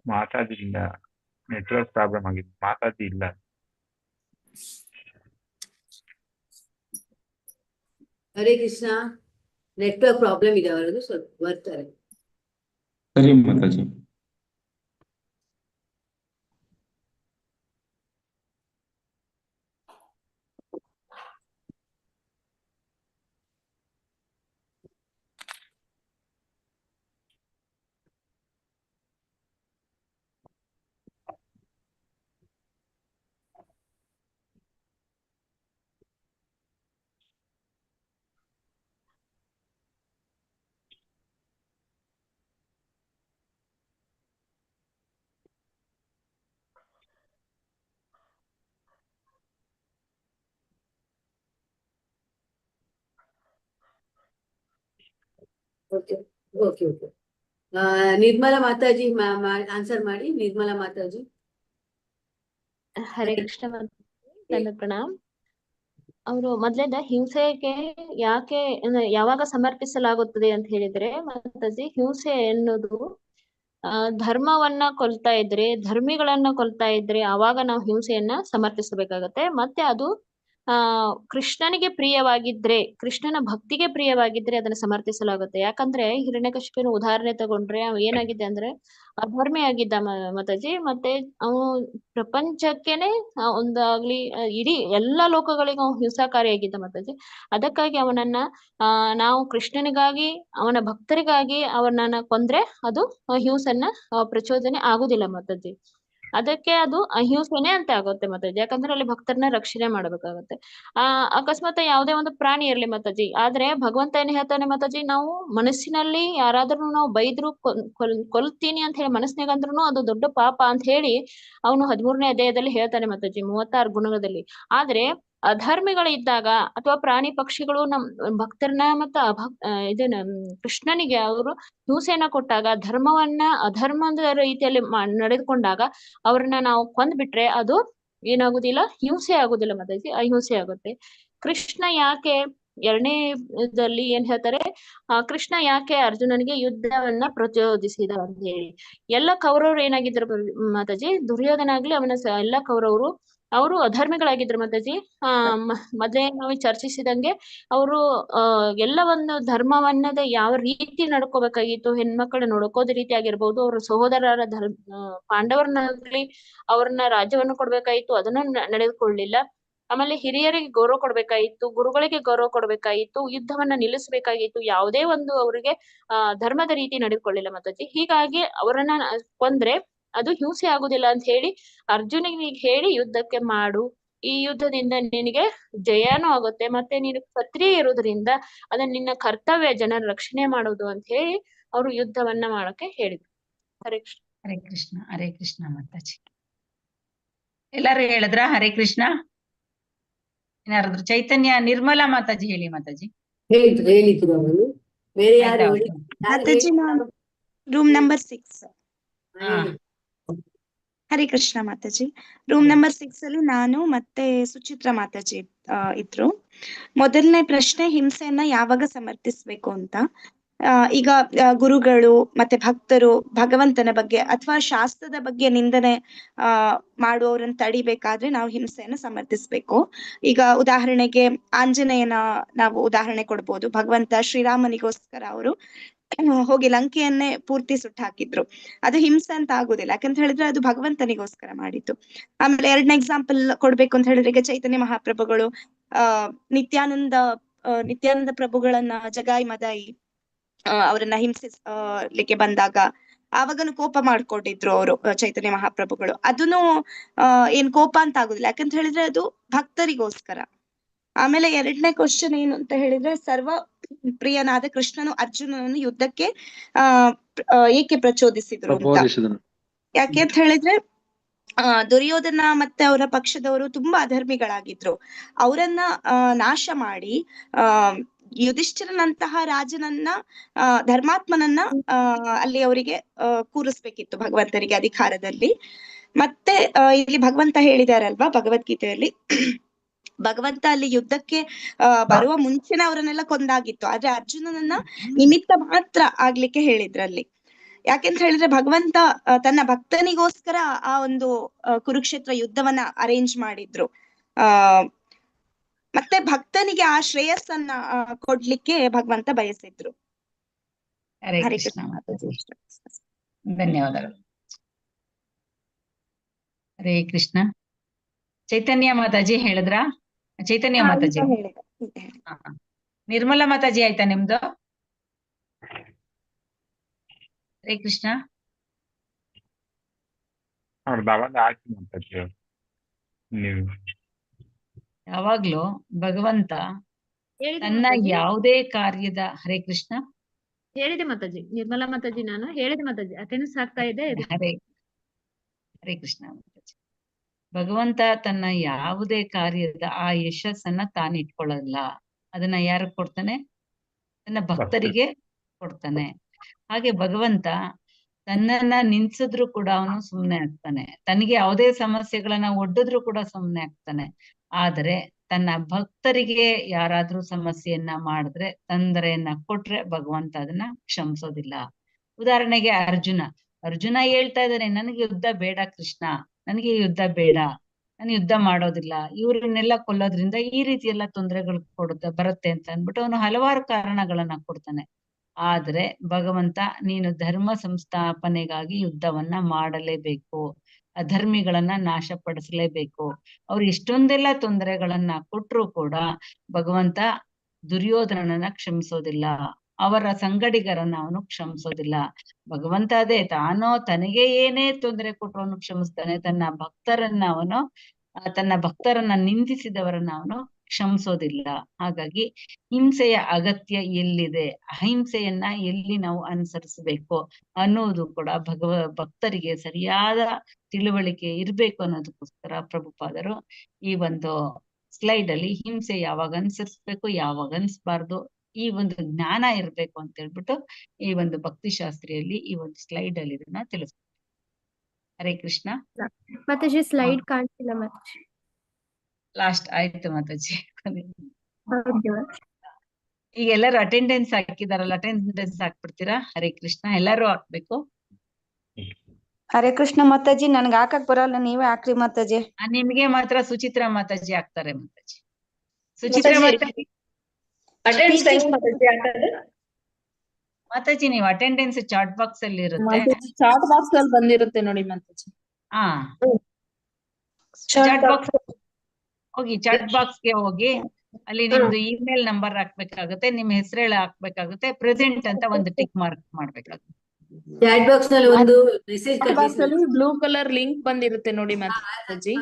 ಮಾತಾಜಿ ಇಲ್ಲ, ನೆಟ್ವರ್ಕ್ ಪ್ರಾಬ್ಲಮ್ ಆಗಿದೆ. ಮಾತಾಜಿ ಇಲ್ಲ. ಹರೇ ಕೃಷ್ಣ, ನೆಟ್ವರ್ಕ್ ಪ್ರಾಬ್ಲಮ್ ಇದೆ ಅವರದು, ಸ್ವಲ್ಪ ಬರ್ತಾರೆ. ಸರಿ Mataji. Okay okay okay. Nirmala Mataji answer ಮಾಡಿ. ನಿರ್ಮಲಾ ಮಾತಾಜಿ. ಹರೇ ಕೃಷ್ಣ ನನ್ನ ಪ್ರಣಾಮ್. ಅವರು ಮೊದಲೇದ ಹಿಂಸೆಗೆ ಯಾಕೆ ಯಾವಾಗ ಸಮರ್ಪಿಸಲಾಗುತ್ತದೆ ಅಂತ ಹೇಳಿದ್ರೆ ಮಾತಾಜಿ, ಹಿಂಸೆ ಎನ್ನುವುದು ಧರ್ಮವನ್ನ ಕೊಲ್ತಾ ಇದ್ರೆ, ಧರ್ಮಿಗಳನ್ನ ಕೊಲ್ತಾ ಇದ್ರೆ ಅವಾಗ ನಾವು ಹಿಂಸೆಯನ್ನ ಸಮರ್ಪಿಸಬೇಕಾಗತ್ತೆ. ಮತ್ತೆ ಅದು ಕೃಷ್ಣನಿಗೆ ಪ್ರಿಯವಾಗಿದ್ರೆ, ಕೃಷ್ಣನ ಭಕ್ತಿಗೆ ಪ್ರಿಯವಾಗಿದ್ರೆ ಅದನ್ನ ಸಮರ್ಥಿಸಲಾಗುತ್ತೆ. ಯಾಕಂದ್ರೆ ಹಿರಣ್ಯಕಶಿಪನ ಉದಾಹರಣೆ ತಗೊಂಡ್ರೆ ಅವ ಏನಾಗಿದೆ ಅಂದ್ರೆ ಅಧರ್ಮಿ ಆಗಿದ್ದ ಮಾತಾಜಿ. ಮತ್ತೆ ಅವನು ಪ್ರಪಂಚಕ್ಕೆನೆ ಒಂದಾಗ್ಲಿ ಇಡೀ ಎಲ್ಲಾ ಲೋಕಗಳಿಗೂ ಅವನು ಹಿಂಸಾಕಾರಿಯಾಗಿದ್ದ ಮಾತಾಜಿ. ಅದಕ್ಕಾಗಿ ಅವನನ್ನ ನಾವು ಕೃಷ್ಣನಿಗಾಗಿ, ಅವನ ಭಕ್ತರಿಗಾಗಿ ಅವನನ್ನ ಕೊಂದ್ರೆ ಅದು ಹಿಂಸೆನ ಪ್ರಚೋದನೆ ಆಗುದಿಲ್ಲ ಮಾತಾಜಿ. ಅದಕ್ಕೆ ಅದು ಅಹಿಂಸೆನೆ ಅಂತ ಆಗುತ್ತೆ ಮಾತಾಜಿ. ಯಾಕಂದ್ರೆ ಅಲ್ಲಿ ಭಕ್ತರನ್ನ ರಕ್ಷಣೆ ಮಾಡ್ಬೇಕಾಗತ್ತೆ. ಅಕಸ್ಮಾತ್ ಯಾವುದೇ ಒಂದು ಪ್ರಾಣಿ ಇರ್ಲಿ ಮಾತಾಜಿ, ಆದ್ರೆ ಭಗವಂತ ಏನ್ ಹೇಳ್ತಾನೆ ಮಾತಾಜಿ, ನಾವು ಮನಸ್ಸಿನಲ್ಲಿ ಯಾರಾದ್ರೂ ನಾವು ಬೈದ್ರು ಕೊಲ್ತೀನಿ ಅಂತ ಹೇಳಿ ಮನಸ್ಸಿನಾಗ ಅಂದ್ರೂ ಅದು ದೊಡ್ಡ ಪಾಪ ಅಂತ ಹೇಳಿ ಅವನು 13ನೇ ಅಧ್ಯಾಯದಲ್ಲಿ ಹೇಳ್ತಾನೆ ಮಾತಾಜಿ, 36 ಗುಣದಲ್ಲಿ. ಆದ್ರೆ ಅಧರ್ಮಿಗಳಿದ್ದಾಗ ಅಥವಾ ಪ್ರಾಣಿ ಪಕ್ಷಿಗಳು ನಮ್ ಭಕ್ತರನ್ನ ಮತ್ತ ಇದನ್ನ ಕೃಷ್ಣನಿಗೆ ಅವರು ಹಿಂಸೆಯನ್ನ ಕೊಟ್ಟಾಗ, ಧರ್ಮವನ್ನ ಅಧರ್ಮದ ರೀತಿಯಲ್ಲಿ ನಡೆದುಕೊಂಡಾಗ ಅವ್ರನ್ನ ನಾವು ಕೊಂದ್ಬಿಟ್ರೆ ಅದು ಏನಾಗುದಿಲ್ಲ, ಹಿಂಸೆ ಆಗುದಿಲ್ಲ ಮಾತಾಜಿ, ಅಹಿಂಸೆ ಆಗುತ್ತೆ. ಕೃಷ್ಣ ಯಾಕೆ 2ನೇದಲ್ಲಿ ಏನ್ ಹೇಳ್ತಾರೆ, ಕೃಷ್ಣ ಯಾಕೆ ಅರ್ಜುನನಿಗೆ ಯುದ್ಧವನ್ನ ಪ್ರಚೋದಿಸಿದ ಅಂತ ಹೇಳಿ. ಎಲ್ಲ ಕೌರವರು ಏನಾಗಿದ್ರು ಮಾತಾಜಿ, ದುರ್ಯೋಧನ ಆಗ್ಲಿ ಅವನ ಎಲ್ಲ ಕೌರವರು ಅವರು ಅಧರ್ಮಿಗಳಾಗಿದ್ರು ಮಾತಾಜಿ. ಮೊದ್ಲೇ ನಾವು ಚರ್ಚಿಸಿದಂಗೆ ಅವರು ಎಲ್ಲವನ್ನು ಧರ್ಮವನ್ನದ ಯಾವ ರೀತಿ ನಡ್ಕೋಬೇಕಾಗಿತ್ತು, ಹೆಣ್ಮಕ್ಳು ನೋಡ್ಕೋದ ರೀತಿ ಆಗಿರ್ಬೋದು, ಅವ್ರ ಸಹೋದರರ ಪಾಂಡವರನ್ನಾಗ್ಲಿ ಅವ್ರನ್ನ ರಾಜ್ಯವನ್ನು ಕೊಡ್ಬೇಕಾಗಿತ್ತು, ಅದನ್ನು ನಡೆದುಕೊಳ್ಳಿಲ್ಲ. ಆಮೇಲೆ ಹಿರಿಯರಿಗೆ ಗೌರವ ಕೊಡ್ಬೇಕಾಗಿತ್ತು, ಗುರುಗಳಿಗೆ ಗೌರವ ಕೊಡ್ಬೇಕಾಗಿತ್ತು, ಯುದ್ಧವನ್ನ ನಿಲ್ಲಿಸಬೇಕಾಗಿತ್ತು. ಯಾವುದೇ ಒಂದು ಅವರಿಗೆ ಧರ್ಮದ ರೀತಿ ನಡೆದುಕೊಳ್ಳಿಲ್ಲ ಮಾತಾಜಿ. ಹೀಗಾಗಿ ಅವರನ್ನ ಕೊಂದ್ರೆ ಅದು ಹಿಂಸೆ ಆಗುದಿಲ್ಲ ಅಂತ ಹೇಳಿ ಅರ್ಜುನಿಗೆ ಹೇಳಿ ಯುದ್ಧಕ್ಕೆ ಮಾಡು, ಈ ಯುದ್ಧದಿಂದ ನಿನಗೆ ಜಯನೂ ಆಗುತ್ತೆ, ಮತ್ತೆ ನೀನು ಕ್ಷತ್ರಿಯ ಇರುವುದರಿಂದ ಅದನ್ನ ನಿನ್ನ ಕರ್ತವ್ಯ ಜನರ ರಕ್ಷಣೆ ಮಾಡೋದು ಅಂತ ಹೇಳಿ ಅವರು ಯುದ್ಧವನ್ನ ಮಾಡಕ್ಕೆ ಹೇಳಿದ್ರು. ಹರೇ ಕೃಷ್ಣ. ಹರೇ ಕೃಷ್ಣ. ಹರೇ ಕೃಷ್ಣ ಮಾತಾಜಿ. ಎಲ್ಲಾರು ಹೇಳಿದ್ರ ಹರೇ ಕೃಷ್ಣ? ಏನಾದ್ರು ಚೈತನ್ಯ ನಿರ್ಮಲಾ ಮಾತಾಜಿ ಹೇಳಿ ಮಾತಾಜಿ. ಹೇಳಿದ್ರು ಅವರು. ಬೇರೆ ಯಾರು ಮಾತಾಜಿ ನಾನು ರೂಮ್ ನಂಬರ್ 6. ಹರೇ ಕೃಷ್ಣ ಮಾತಾಜಿ. ರೂಮ್ ನಂಬರ್ 6 ಅಲ್ಲಿ ನಾನು ಮತ್ತೆ ಸುಚಿತ್ರಾ ಮಾತಾಜಿ ಇದ್ರು. ಮೊದಲನೇ ಪ್ರಶ್ನೆ, ಹಿಂಸೆಯನ್ನ ಯಾವಾಗ ಸಮರ್ಥಿಸ್ಬೇಕು ಅಂತ. ಈಗ ಗುರುಗಳು ಮತ್ತೆ ಭಕ್ತರು ಭಗವಂತನ ಬಗ್ಗೆ ಅಥವಾ ಶಾಸ್ತ್ರದ ಬಗ್ಗೆ ನಿಂದನೆ ಮಾಡುವವರನ್ನ ತಡಿಬೇಕಾದ್ರೆ ನಾವು ಹಿಂಸೆಯನ್ನ ಸಮರ್ಥಿಸ್ಬೇಕು. ಈಗ ಉದಾಹರಣೆಗೆ ಆಂಜನೇಯನ ನಾವು ಉದಾಹರಣೆ ಕೊಡ್ಬೋದು. ಭಗವಂತ ಶ್ರೀರಾಮನಿಗೋಸ್ಕರ ಅವರು ಹೋಗಿ ಲಂಕೆಯನ್ನೇ ಪೂರ್ತಿ ಸುಟ್ಟು ಹಾಕಿದ್ರು. ಅದು ಹಿಂಸೆ ಅಂತ ಆಗುದಿಲ್ಲ, ಯಾಕಂತ ಹೇಳಿದ್ರೆ ಅದು ಭಗವಂತನಿಗೋಸ್ಕರ ಮಾಡಿದ್ದು. ಆಮೇಲೆ ಎರಡನೇ ಎಕ್ಸಾಂಪಲ್ ಕೊಡ್ಬೇಕು ಅಂತ ಹೇಳಿದ್ರೆ, ಈಗ ಚೈತನ್ಯ ಮಹಾಪ್ರಭುಗಳು ನಿತ್ಯಾನಂದ ಪ್ರಭುಗಳನ್ನ ಜಗಾಯಿ ಮದಾಯಿ ಅವರನ್ನ ಹಿಂಸಿಸ್ಲಿಕ್ಕೆ ಬಂದಾಗ ಆವಾಗನು ಕೋಪ ಮಾಡ್ಕೊಂಡಿದ್ರು ಅವರು ಚೈತನ್ಯ ಮಹಾಪ್ರಭುಗಳು. ಅದನ್ನು ಏನ್ ಕೋಪ ಅಂತ ಆಗುದಿಲ್ಲ, ಯಾಕಂತ ಹೇಳಿದ್ರೆ ಅದು ಭಕ್ತರಿಗೋಸ್ಕರ. ಆಮೇಲೆ ಎರಡನೇ ಕ್ವಶನ್ ಏನು ಅಂತ ಹೇಳಿದ್ರೆ, ಸರ್ವ ಪ್ರಿಯನಾದ ಕೃಷ್ಣನು ಅರ್ಜುನನನ್ನು ಯುದ್ಧಕ್ಕೆ ಏಕೆ ಪ್ರಚೋದಿಸಿದ್ರು ಅಂತ. ಯಾಕೆ ಅಂತ ಹೇಳಿದ್ರೆ ದುರ್ಯೋಧನ ಮತ್ತೆ ಅವರ ಪಕ್ಷದವರು ತುಂಬಾ ಅಧರ್ಮಿಗಳಾಗಿದ್ರು. ಅವರನ್ನ ನಾಶ ಮಾಡಿ ಯುಧಿಷ್ಠಿರನಂತಹ ರಾಜನನ್ನ ಧರ್ಮಾತ್ಮನನ್ನ ಅಲ್ಲಿ ಅವರಿಗೆ ಕೂರಿಸ್ಬೇಕಿತ್ತು ಭಗವಂತರಿಗೆ ಅಧಿಕಾರದಲ್ಲಿ. ಮತ್ತೆ ಇಲ್ಲಿ ಭಗವಂತ ಹೇಳಿದಾರಲ್ವಾ ಭಗವದ್ಗೀತೆಯಲ್ಲಿ, ಭಗವಂತ ಅಲ್ಲಿ ಯುದ್ಧಕ್ಕೆ ಬರುವ ಮುಂಚೆನೆ ಅವರನ್ನೆಲ್ಲ ಕೊಂದಾಗಿತ್ತು, ಆದ್ರೆ ಅರ್ಜುನನನ್ನ ನಿಮಿತ್ತ ಮಾತ್ರ ಆಗ್ಲಿಕ್ಕೆ ಹೇಳಿದ್ರಲ್ಲಿ. ಯಾಕೆಂತ ಹೇಳಿದ್ರೆ ಭಗವಂತ ತನ್ನ ಭಕ್ತನಿಗೋಸ್ಕರ ಆ ಒಂದು ಕುರುಕ್ಷೇತ್ರ ಯುದ್ಧವನ್ನ ಅರೇಂಜ್ ಮಾಡಿದ್ರು. ಮತ್ತೆ ಭಕ್ತನಿಗೆ ಆ ಶ್ರೇಯಸ್ಸನ್ನ ಕೊಡ್ಲಿಕ್ಕೆ ಭಗವಂತ ಬಯಸಿದ್ರು. ಹರೇ ಕೃಷ್ಣ ಮಾತಾಜಿ. ಧನ್ಯವಾದಗಳು. ಹರೇ ಕೃಷ್ಣ. ಚೈತನ್ಯ ಮಾತಾಜಿ ಹೇಳಿದ್ರ? ಚೈತನ್ಯ ಮಾತಾಜಿ. ನಿರ್ಮಲಾ ಮಾತಾಜಿ ಆಯ್ತಾ ನಿಮ್ದು? ಹರೇ ಕೃಷ್ಣ. ಆಯ್ತು ಮಾತಾಜಿ. ನೀವು ಯಾವಾಗ್ಲೂ ಭಗವಂತ ತನ್ನ ಯಾವುದೇ ಕಾರ್ಯದ ಹರೇ ಕೃಷ್ಣ ಹೇಳಿದೆ ಮಾತಾಜಿ. ನಿರ್ಮಲಾ ಮಾತಾಜಿ ನಾನು ಹೇಳಿದೆ ಮಾತಾಜಿ. ಅಟೆಂಡೆನ್ಸ್ ಆಗ್ತಾ ಇದೆ. ಹರೇ ಕೃಷ್ಣ ಮಾತಾಜಿ. ಭಗವಂತ ತನ್ನ ಯಾವುದೇ ಕಾರ್ಯದ ಆ ಯಶಸ್ಸನ್ನ ತಾನು ಇಟ್ಕೊಳ್ಳಲ್ಲ, ಅದನ್ನ ಯಾರಿಗೆ ಕೊಡ್ತಾನೆ? ತನ್ನ ಭಕ್ತರಿಗೆ ಕೊಡ್ತಾನೆ. ಹಾಗೆ ಭಗವಂತ ತನ್ನನ್ನ ನಿನ್ಸಿದ್ರು ಕೂಡ ಅವನು ಸುಮ್ನೆ ಆಗ್ತಾನೆ, ತನಗೆ ಯಾವುದೇ ಸಮಸ್ಯೆಗಳನ್ನ ಒಡ್ಡಿದ್ರು ಕೂಡ ಸುಮ್ನೆ ಆಗ್ತಾನೆ. ಆದರೆ ತನ್ನ ಭಕ್ತರಿಗೆ ಯಾರಾದ್ರೂ ಸಮಸ್ಯೆಯನ್ನ ಮಾಡಿದ್ರೆ, ತೊಂದರೆಯನ್ನ ಕೊಟ್ರೆ ಭಗವಂತ ಅದನ್ನ ಕ್ಷಮಿಸೋದಿಲ್ಲ. ಉದಾಹರಣೆಗೆ ಅರ್ಜುನ ಹೇಳ್ತಾ ಇದ್ದಾನೆ, ನನಗೆ ಯುದ್ಧ ಬೇಡ ಕೃಷ್ಣ, ನನಗೆ ಯುದ್ಧ ಬೇಡ, ನಾನು ಯುದ್ಧ ಮಾಡೋದಿಲ್ಲ, ಇವ್ರನ್ನೆಲ್ಲ ಕೊಲ್ಲೋದ್ರಿಂದ ಈ ರೀತಿ ಎಲ್ಲ ತೊಂದರೆಗಳು ಬರುತ್ತೆ ಅಂತ ಅಂದ್ಬಿಟ್ಟು ಅವನು ಹಲವಾರು ಕಾರಣಗಳನ್ನ ಕೊಡ್ತಾನೆ. ಆದ್ರೆ ಭಗವಂತ ನೀನು ಧರ್ಮ ಸಂಸ್ಥಾಪನೆಗಾಗಿ ಯುದ್ಧವನ್ನ ಮಾಡಲೇಬೇಕು, ಅಧರ್ಮಿಗಳನ್ನ ನಾಶಪಡಿಸಲೇಬೇಕು. ಅವ್ರು ಎಷ್ಟೊಂದೆಲ್ಲ ತೊಂದರೆಗಳನ್ನ ಕೊಟ್ರು ಕೂಡ ಭಗವಂತ ದುರ್ಯೋಧನನನ್ನ ಕ್ಷಮಿಸೋದಿಲ್ಲ, ಅವರ ಸಂಗಡಿಗರನ್ನ ಅವನು ಕ್ಷಮಿಸೋದಿಲ್ಲ. ಭಗವಂತ ಅದೇ ತಾನೋ ತನಗೆ ಏನೇ ತೊಂದರೆ ಕೊಟ್ಟರು ಅವನು ಕ್ಷಮಿಸ್ತಾನೆ, ತನ್ನ ಭಕ್ತರನ್ನ ನಿಂದಿಸಿದವರನ್ನ ಅವನು ಕ್ಷಮಿಸೋದಿಲ್ಲ. ಹಾಗಾಗಿ ಹಿಂಸೆಯ ಅಗತ್ಯ ಎಲ್ಲಿದೆ, ಅಹಿಂಸೆಯನ್ನ ಎಲ್ಲಿ ನಾವು ಅನುಸರಿಸಬೇಕು ಅನ್ನೋದು ಕೂಡ ಭಕ್ತರಿಗೆ ಸರಿಯಾದ ತಿಳುವಳಿಕೆ ಇರ್ಬೇಕು ಅನ್ನೋದಕ್ಕೋಸ್ಕರ ಪ್ರಭುಪಾದರು ಈ ಒಂದು ಸ್ಲೈಡ್ ಅಲ್ಲಿ ಹಿಂಸೆ ಯಾವಾಗ ಅನುಸರಿಸ್ಬೇಕು, ಯಾವಾಗ ಅನ್ಸ್ಬಾರ್ದು, ಈ ಒಂದು ಜ್ಞಾನ ಇರ್ಬೇಕು ಅಂತ ಹೇಳ್ಬಿಟ್ಟು ಈ ಒಂದು ಭಕ್ತಿ ಶಾಸ್ತ್ರಿಯಲ್ಲಿ ಈ ಒಂದು ಸ್ಲೈಡ್ ಅಲ್ಲಿ ಇದನ್ನ ತಿಳಿಸ್ತಾರೆ. ಹರೇ ಕೃಷ್ಣ. ಮಾತಾಜಿ ಸ್ಲೈಡ್ ಕಾಣ್ತಿಲ್ಲ ಮಾತಾಜಿ. ಲಾಸ್ಟ್ ಆಯ್ತು ಮಾತಾಜಿ. ಈಗ ಎಲ್ಲರೂ ಅಟೆಂಡೆನ್ಸ್ ಹಾಕಿದಾರಲ್ಲ, ಅಟೆಂಡೆನ್ಸ್ ಹಾಕ್ಬಿಡ್ತೀರಾ? ಹರೇ ಕೃಷ್ಣ. ಎಲ್ಲರೂ ಹಾಕ್ಬೇಕು. ಹರೇ ಕೃಷ್ಣ ಮಾತಾಜಿ, ನನ್ಗೆ ಹಾಕಕ್ ಬರಲ್ಲ, ನೀವೇ ಹಾಕ್ರಿ ಮಾತಾಜಿ. ನಿಮ್ಗೆ ಮಾತ್ರ ಸುಚಿತ್ರಾ ಮಾತಾಜಿ ಆಗ್ತಾರೆ ಮಾತಾಜಿ. ಸುಚಿತ್ರಾ ಮಾತಾಜಿ ಅಟೆಂಡೆನ್ಸ್ ಹೆಂಗ್ ಮಾತಾಜಿ ಹಾಕೋದು? ಮಾತಾಜಿ ನೀವು ಅಟೆಂಡೆನ್ಸ್ ಚಾರ್ಟ್ ಬಾಕ್ಸ್ ಅಲ್ಲಿ ಇರುತ್ತೆ. ಚಾಟ್ ಬಾಕ್ಸ್ ಅಲ್ಲಿ ಬಂದಿರುತ್ತೆ ನೋಡಿ ಮಾತಾಜಿ. ಹಾ, Chat ಚಾಟ್ box. ಬಾಕ್ಸ್ ಹೋಗಿ, ಚಾಟ್ ಬಾಕ್ಸ್ ಗೆ ಹೋಗಿ, ಅಲ್ಲಿ ನಿಮ್ದು ಇಮೇಲ್ ನಂಬರ್ ಹಾಕ್ಬೇಕಾಗುತ್ತೆ, ನಿಮ್ ಹೆಸರೇಳ ಹಾಕ್ಬೇಕಾಗುತ್ತೆ, ಪ್ರೆಸೆಂಟ್ ಅಂತ ಒಂದು ಟಿಕ್ ಮಾರ್ಕ್ ಮಾಡ್ಬೇಕಾಗುತ್ತೆ. ಚಾಟ್ ಬಾಕ್ಸ್ ನಲ್ಲಿ ಒಂದು ಮೆಸೇಜ್ ಅಲ್ಲಿ ಬ್ಲೂ ಕಲರ್ ಲಿಂಕ್ ಬಂದಿರುತ್ತೆ ನೋಡಿ ಮಾತಾಜಿ.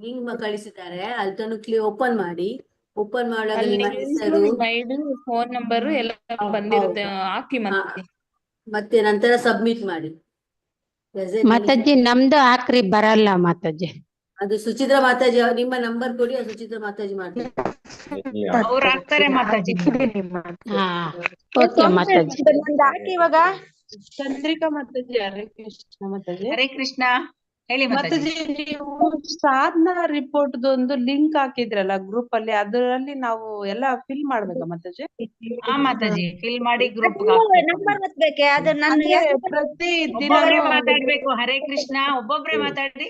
ಲಿಂಕ್ ಕಳಿಸಿದ್ದಾರೆ, ಅದನ್ನು ಓಪನ್ ಮಾಡಿ. ಓಪನ್ ಮಾಡುವಾಗ ಅಲ್ಲಿ ನಿಮ್ಮ ಹೆಸರು, ನಿಮ್ಮ ಐಡಿ, ಫೋನ್ ನಂಬರ್ ಎಲ್ಲ ಬಂದಿರುತ್ತೆ, ಹಾಕಿ ಮಾತಾಜಿ. ಮತ್ತೆ ನಂತರ ಸಬ್ಮಿಟ್ ಮಾಡಿ. ಮಾತಾಜಿ ನಮ್ದು ಹಾಕ್ರಿ, ಬರಲ್ಲ ಮಾತಾಜಿ. ಅದು ಸುಚಿತ್ರಾ ಮಾತಾಜಿ ನಿಮ್ಮ ನಂಬರ್ ಕೊಡಿ, ಸುಚಿತ್ರಾ ಮಾತಾಜಿ ಮಾಡ್ತಾರೆ. ಅವ್ರು ಹಾಕ್ತಾರೆ ಮಾತಾಜಿ. ಹಾ, ಓಕೆ ಮಾತಾಜಿ. ನಂದು ಹಾಕಿ ಇವಾಗ. ಚಂದ್ರಿಕಾ ಮಾತಾಜಿ. ಹರೇ ಕೃಷ್ಣ ಮಾತಾಜಿ. ಹರೇ ಕೃಷ್ಣ, ಹೇಳಿ ಮಾತಾಜಿ. ನೀವು ಸಾಧನಾ ರಿಪೋರ್ಟ್ ಒಂದು ಲಿಂಕ್ ಹಾಕಿದ್ರಲ್ಲ ಗ್ರೂಪ್ ಅಲ್ಲಿ, ಅದರಲ್ಲಿ ನಾವು ಎಲ್ಲ ಫಿಲ್ ಮಾಡ್ಬೇಕಾ ಮಾತಾಜಿ? ಹಾ ಮಾತಾಜಿ, ಫಿಲ್ ಮಾಡಿ ಗ್ರೂಪ್ ನಂಬರ್ ಗೊತ್ತಬೇಕೆ? ಅದು ಅಂದ್ರೆ ಪ್ರತಿ ದಿನ ಒಬ್ಬೊಬ್ರೆ ಮಾತಾಡ್ಬೇಕು. ಹರೇ ಕೃಷ್ಣ, ಒಬ್ಬೊಬ್ರೆ ಮಾತಾಡ್ರಿ.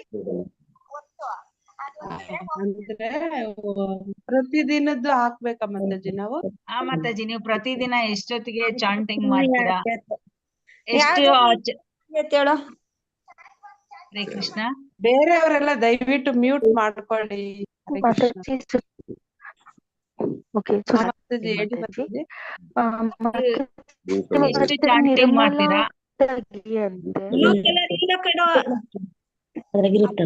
ಅಂದ್ರೆ ಪ್ರತಿದಿನದ್ದು ಹಾಕ್ಬೇಕಾ ಮಾತಾಜಿ ನಾವು? ಹಾ ಮಾತಾಜಿ, ನೀವು ಪ್ರತಿದಿನ ಎಷ್ಟೊತ್ತಿಗೆ ಚಾಂಟಿಂಗ್ ಮಾಡ್ತೀರಾ, ಎಷ್ಟು ಹೇಳು. ಹರೇ ಕೃಷ್ಣ. ಬೇರೆಯವರೆಲ್ಲ ದಯವಿಟ್ಟು ಮ್ಯೂಟ್ ಮಾಡ್ಕೊಳ್ಳಿ. ಹರೇ ಕೃಷ್ಣ. ಮಾತಾಜಿ ಹೇಳಿ ಮಾತಾಜಿ. ಎಷ್ಟು ಚಾಂಟಿಂಗ್ ಮಾಡ್ತೀರಾ? ಹರೇ ಕೃಷ್ಣ.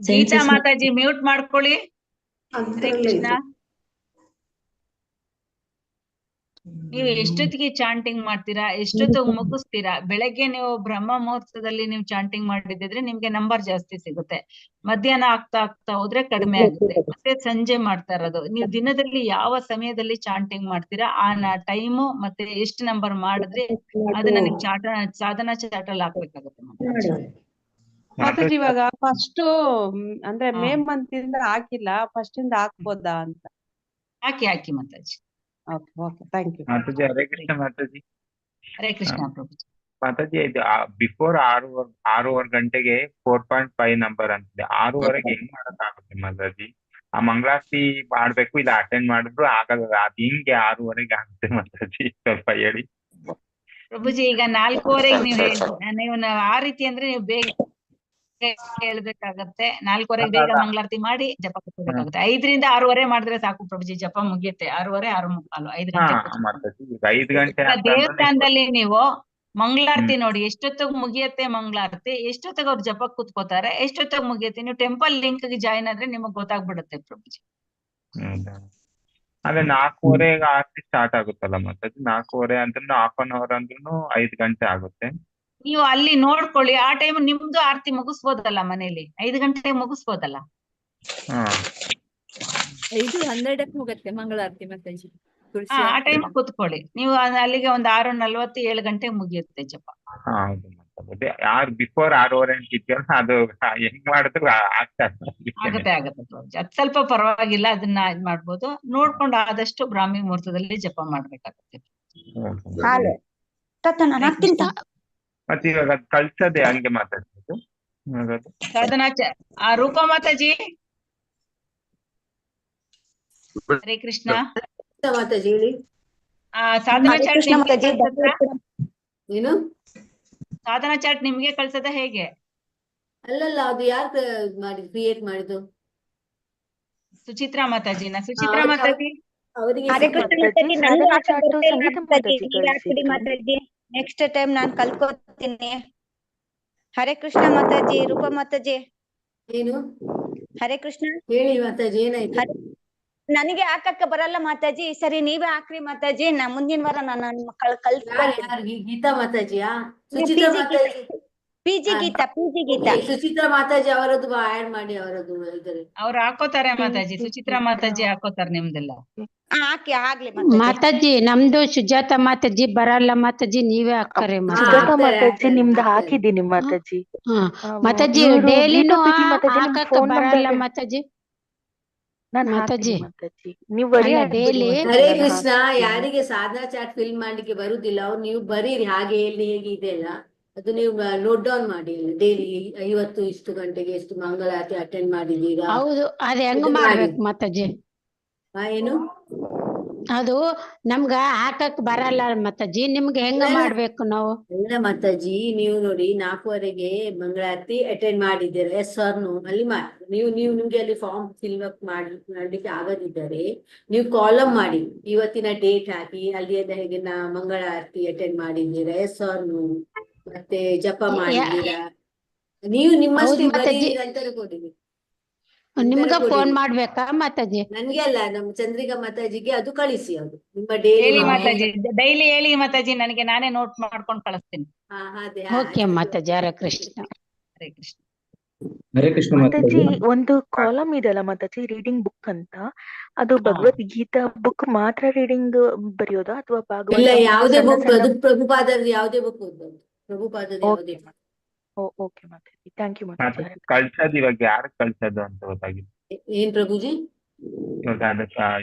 ಗೀತಾ ಮಾತಾಜಿ ಮ್ಯೂಟ್ ಮಾಡ್ಕೊಳ್ಳಿ. ಹರೇ ಕೃಷ್ಣ. ನೀವು ಎಷ್ಟೊತ್ತಿಗೆ ಚಾಂಟಿಂಗ್ ಮಾಡ್ತೀರಾ, ಎಷ್ಟೊತ್ತಿಗೆ ಮುಗಿಸ್ತೀರಾ? ಬೆಳಗ್ಗೆ ನೀವು ಬ್ರಹ್ಮ ಮುಹೂರ್ತದಲ್ಲಿ ನೀವು ಚಾಂಟಿಂಗ್ ಮಾಡಿದ್ರೆ ನಿಮ್ಗೆ ನಂಬರ್ ಜಾಸ್ತಿ ಸಿಗುತ್ತೆ. ಮಧ್ಯಾಹ್ನ ಆಗ್ತಾ ಆಗ್ತಾ ಹೋದ್ರೆ ಕಡಿಮೆ ಆಗುತ್ತೆ. ಮತ್ತೆ ಸಂಜೆ ಮಾಡ್ತಾ ಇರೋದು. ನೀವು ದಿನದಲ್ಲಿ ಯಾವ ಸಮಯದಲ್ಲಿ ಚಾಂಟಿಂಗ್ ಮಾಡ್ತೀರಾ ಆ ಟೈಮು ಮತ್ತೆ ಎಷ್ಟು ನಂಬರ್ ಮಾಡಿದ್ರೆ ಅದನ್ನ ನಿಮ್ ಸಾಧನಾ ಚಾರ್ಟ್ ಅಲ್ಲಿ ಹಾಕ್ಬೇಕಾಗುತ್ತೆ. ಮಾತಾಜಿ ಇವಾಗ ಫಸ್ಟ್ ಅಂದ್ರೆ ಮೇ ಮಂತ್ ಇಂದ ಹಾಕಿಲ್ಲ, ಫಸ್ಟ್ ಇಂದ ಹಾಕ್ಬೋದಾ ಅಂತ? ಹಾಕಿ ಮಾತಾಜಿ. ಓಕೆ ಓಕೆ, ಥ್ಯಾಂಕ್ ಯು ಮಾತಾಜಿ. ಹರೇ ಕೃಷ್ಣ ಮಾತಾಜಿ. ಹರೇ ಕೃಷ್ಣ ಪ್ರಭುಜಿ. ಮಾತಾಜಿ, ಇದು ಬಿಫೋರ್ 6:30 ಗಂಟೆಗೆ 4.5 ನಂಬರ್ ಅಂತಿದೆ. 6:30ಗೆ ಹೆಂಗ್ ಮಾಡಕ್ಕಾಗುತ್ತೆ ಮಾತಾಜಿ? ಆ ಮಂಗಳಾರತಿ ಮಾಡ್ಬೇಕು, ಇಲ್ಲ ಅಟೆಂಡ್ ಮಾಡಿದ್ರು ಆಗಲ್ಲ. ಅದ್ ಹಿಂಗೆ 6:30ಗೆ ಆಗುತ್ತೆ ಮಾತಾಜಿ? ಸ್ವಲ್ಪ ಹೇಳಿ ಪ್ರಭುಜಿ. ಈಗ 4:15 ನೀವು ಆ ರೀತಿ ಅಂದ್ರೆ ನೀವು ಬೇಗ ಹೇಳ್ಬೇಕಾಗತ್ತೆ. 4:15 ಬೇಗ ಮಂಗಳಾರತಿ ಮಾಡಿ ಜಪ ಕೂತ್ಕೋಬೇಕಾಗುತ್ತೆ. 5ರಿಂದ 6:30 ಮಾಡಿದ್ರೆ ಸಾಕು ಪ್ರಭುಜಿ, ಜಪ ಮುಗಿಯುತ್ತೆ. 6:30, 6:45, 5 ಗಂಟೆ ಮಾತಾಜಿ. 5 ಗಂಟೆ ದೇವಸ್ಥಾನದಲ್ಲಿ ನೀವು ಮಂಗಳಾರತಿ ನೋಡಿ, ಎಷ್ಟೊತ್ತಿಗೆ ಮುಗಿಯತ್ತೆ ಮಂಗಳಾರತಿ, ಎಷ್ಟೊತ್ತಿಗೆ ಅವ್ರು ಜಪ ಕೂತ್ಕೋತಾರೆ, ಎಷ್ಟೊತ್ತಿಗೆ ಮುಗಿಯತ್ತೆ. ನೀವು ಟೆಂಪಲ್ ಲಿಂಕ್ ಗೆ ಜಾಯಿನ್ ಆದ್ರೆ ನಿಮಗ್ ಗೊತ್ತಾಗ್ಬಿಡುತ್ತೆ ಪ್ರಭುಜಿ. ಅದೇ 4:15 ಆರತಿ ಸ್ಟಾರ್ಟ್ ಆಗುತ್ತಲ್ಲ ಮಾತಾಜಿ? 4:15 ಅಂದ್ರೆ 1/2 hour ಅಂದ್ರೂ 5 ಗಂಟೆ ಆಗುತ್ತೆ. ನೀವು ಅಲ್ಲಿ ನೋಡ್ಕೊಳ್ಳಿ, ಆ ಟೈಮ್ ನಿಮ್ದು ಆರತಿ ಮುಗಿಸ್ಬೋದಲ್ಲ ಮನೇಲಿ, 5 ಗಂಟೆಗೆ ಮುಗಿಸ್ಬೋದಲ್ಲ. 5:12ಕ್ಕೆ ಮುಗತ್ತೆ ಮಂಗಳಾರತಿ ಮಾತಾಜಿ. ಆ ಟೈಮ್ ಕೂತ್ಕೊಳ್ಳಿ ನೀವು. ಅಲ್ಲಿಗೆ ಒಂದು 6:40, 7 ಗಂಟೆಗೆ ಮುಗಿಯುತ್ತೆ ಜಪ. ಹೌದು ಮಾತಾಜಿ. ಯಾರು ಬಿಫೋರ್ 6:30 ಅಂತಿದ್ಯಲ್ಲ, ಅದು ಹೆಂಗ್ ಮಾಡಿದ್ರು ಆಗತ್ತೆ ಪ್ರಭುಜಿ. ಅದ್ ಸ್ವಲ್ಪ ಪರವಾಗಿಲ್ಲ, ಅದನ್ನ ಇದ್ ಮಾಡ್ಬೋದು. ನೋಡ್ಕೊಂಡು ಆದಷ್ಟು ಬ್ರಾಹ್ಮಿ ಮುಹೂರ್ತದಲ್ಲಿ ಜಪ ಮಾಡ್ಬೇಕಾಗತ್ತೆ. ಮತ್ತೆ ಇವಾಗ ಕಳ್ಸೋದೆ ಹಂಗೆ ಮಾತಾಡ್ಬೋದು ಸಾಧನಾ ರೂಪ ಮಾತಾಜಿ. ಹರೇ ಕೃಷ್ಣ ಮಾತಾಜಿ ಹೇಳಿ. ಸಾಧನಾ ಚಾರ್ಟ್ ಏನು? ಸಾಧನಾ ಚಾರ್ಟ್ ನಿಮ್ಗೆ ಕಳ್ಸದ ಹೇಗೆ? ಅಲ್ಲಲ್ಲ, ಅದು ಯಾರು ಕ್ರಿಯೇಟ್ ಮಾಡಿದ್ದು? ಸುಚಿತ್ರಾ ಮಾತಾಜಿನ. ಸುಚಿತ್ರಾ ಮಾತಾಜಿ ನೆಕ್ಸ್ಟ್ ಟೈಮ್ ನಾನು ಕಲ್ತ್ಕೋತೀನಿ. ಹರೇ ಕೃಷ್ಣ ಮಾತಾಜಿ. ರೂಪ ಮಾತಾಜಿ ಏನು? ಹರೇ ಕೃಷ್ಣ ಹೇಳಿ ಮಾತಾಜಿ, ಏನಾಯ್ತು? ನನಗೆ ಹಾಕಕ್ಕ ಬರಲ್ಲ ಮಾತಾಜಿ, ಸರಿ ನೀವೇ ಹಾಕ್ರಿ ಮಾತಾಜಿ. ಮುಂದಿನ ವಾರ ನಾನು ಕಲ್ತ್ಕೊಳ್ತೀನಿ. ಗೀತಾ ಮಾತಾಜಿಯಾ? ಸುಚಿತ್ರಾ ಮಾತಾಜಿ. ಪಿಜಿ ಗೀತಾ. ಸುಚಿತ್ರಾ ಮಾತಾಜಿ ಅವರದ್ದು ಆಡ್ ಮಾಡಿ, ಅವರದ್ದು ಇದ್ದಾರೆ. ಅವ್ರು ಹಾಕೋತಾರೆ ಮಾತಾಜಿ. ಸುಚಿತ್ರಾ ಮಾತಾಜಿ ಹಾಕೋತಾರೆ ನಿಮ್ದೆಲ್ಲ. ಆಗ್ಲಿ ಮಾತಾಜಿ. ನಮ್ದು ಸುಜಾತ ಮಾತಾಜಿ ಬರಲ್ಲ ಮಾತಾಜಿ, ನೀವೇ ಹಾಕ್ತಾರೆ ಸುಜಾತ ಮಾತಾಜಿ ನಿಮ್ದು ಹಾಕಿದೀನಿ ಮಾತಾಜಿ. ಮಾತಾಜಿ ಡೈಲಿನೂ ಹಾಕಕ್ ಬರಲ್ಲ ಮಾತಾಜಿ. ನಾನ್ ಹಾಕ್ತೀನಿ ಮಾತಾಜಿ ಮಾತಾಜಿ. ನೀವ್ ಅಲ್ಲ ವರಿ ಆಗ್ಬಿಡಿ ಡೈಲಿ ಮಾತಾಜಿ, ಹರೇ ನಾನು ಕೃಷ್ಣ, ಹಾಕ್ತೀನಿ. ಯಾರಿಗೆ ಸಾಧನಾ ಚಾಟ್ ಫಿಲ್ ಮಾಡ್ಲಿಕ್ಕೆ ಬರುದಿಲ್ಲ ಅವ್ರು ನೀವು ಬರೀರಿ, ಹಾಗೆ ಹೇಗೆ ಇದೆ ಅಲ್ಲ ಅದು ನೀವು ನೋಟ್ ಡೌನ್ ಮಾಡಿ. ಡೈಲಿ 50 ಇಷ್ಟು ಗಂಟೆಗೆ ಎಷ್ಟು ಮಂಗಳಾರತಿ ಅಟೆಂಡ್ ಮಾಡಿದ್ದೀರಾ ಹೌದು, ಅದ್ ಹೆಂಗ್ ಇದು ಮಾಡಿ. ಮಾಡ್ಬೇಕು ಮಾತಾಜಿ? ಏನು ಅದು ನಮ್ಗ ಹಾಕಕ್ ಬರಲ್ಲ ಮಾತಾಜಿ, ನಿಮ್ಗೆ ಹೆಂಗ ಇಲ್ಲ ಮಾಡ್ಬೇಕು ನಾವು? ಇಲ್ಲ ಮಾತಾಜಿ, ನೀವು ನೋಡಿ 4:15ಗೆ ಮಂಗಳಾರತಿ ಅಟೆಂಡ್ ಮಾಡಿದ್ದೀರಾ, ಎಸ್ ಆರ್ ನೋ ಅಲ್ಲಿ ಮಾಡಿ. ನೀವು ನಿಮ್ಗೆ ಅಲ್ಲಿ ಫಾರ್ಮ್ ಫಿಲ್ ಅಪ್ ಮಾಡ್ಲಿಕ್ಕೆ ಆಗದಿದ್ದರೆ ನೀವು ಕಾಲಮ್ ಮಾಡಿ, ಇವತ್ತಿನ ಡೇಟ್ ಹಾಕಿ ಅಲ್ಲಿ ಎಲ್ಲ ಹೇಗೆ ಮಂಗಳಾರತಿ ಅಟೆಂಡ್ ಮಾಡಿದ್ದೀರಾ, ಎಸ್ ಆರ್ ನೋ, ಮತ್ತೆ ಜಪ ಮಾಡಿದ್ದೀರಾ, ನೀವು ಹೌದು ನಿಮ್ಮಷ್ಟೇ ಮಾತಾಜಿ, ಬರೀರಿ ನಂತರ ಕೊಡಿ. ನಂತರ ನಿಮ್ಗ ಫೋನ್ ಕೊಡಿ, ಮಾಡ್ಬೇಕಾ ಮಾತಾಜಿ? ನನ್ಗೆ ಅಲ್ಲ, ನಮ್ಮ ಚಂದ್ರಿಕಾ ಮಾತಾಜಿಗೆ ಅದು ಕಳಿಸಿ, ಅದು ನಿಮ್ಮ ಹೇಳಿ ಡೈಲಿ ಮಾತಾಜಿ, ಡೈಲಿ ಹೇಳಿ ಮಾತಾಜಿ, ನನಗೆ ನಾನೇ ನೋಟ್ ಮಾಡ್ಕೊಂಡು ಕಳಿಸ್ತೀನಿ. ಅದೇ ಓಕೆ ಮಾತಾಜಿ, ಹರೇ ಕೃಷ್ಣ. ಹರೇ ಕೃಷ್ಣ. ಹರೇ ಕೃಷ್ಣ ಮಾತಾಜಿ, ಮಾತಾಜಿ. ಒಂದು ಕಾಲಮ್ ಇದೆಯಲ್ಲ ಮಾತಾಜಿ, ರೀಡಿಂಗ್ ಬುಕ್ ಅಂತ, ಅದು ಹಾ. ಭಗವದ್ಗೀತಾ ಬುಕ್ ಮಾತ್ರ ರೀಡಿಂಗ್ ಬರೆಯೋದಾ ಅಥವಾ ಇಲ್ಲ, ಭಾಗವತ ಯಾವುದೇ ಸಣ್ಣ ಬುಕ್, ಸಣ್ಣ? ಅದು ಪ್ರಭುಪಾದದ ಯಾವುದೇ ಬುಕ್ ಓದ್ಬೋದು, ಪ್ರಭುಪಾದದ ಯಾವುದೇ book. ಓಕೆ ಮಾತಾಜಿ, ಥ್ಯಾಂಕ್ ಯು ಮಾತಾಜಿ. ಹರೇ ಕೃಷ್ಣ. ಕಳ್ಸೋದು ಇವಾಗ ಯಾರು ಕಳ್ಸೋದು ಅಂತ ಗೊತ್ತಾಗಿಲ್ಲ. ಏನ್ ಪ್ರಭುಜಿ? ಇವಾಗ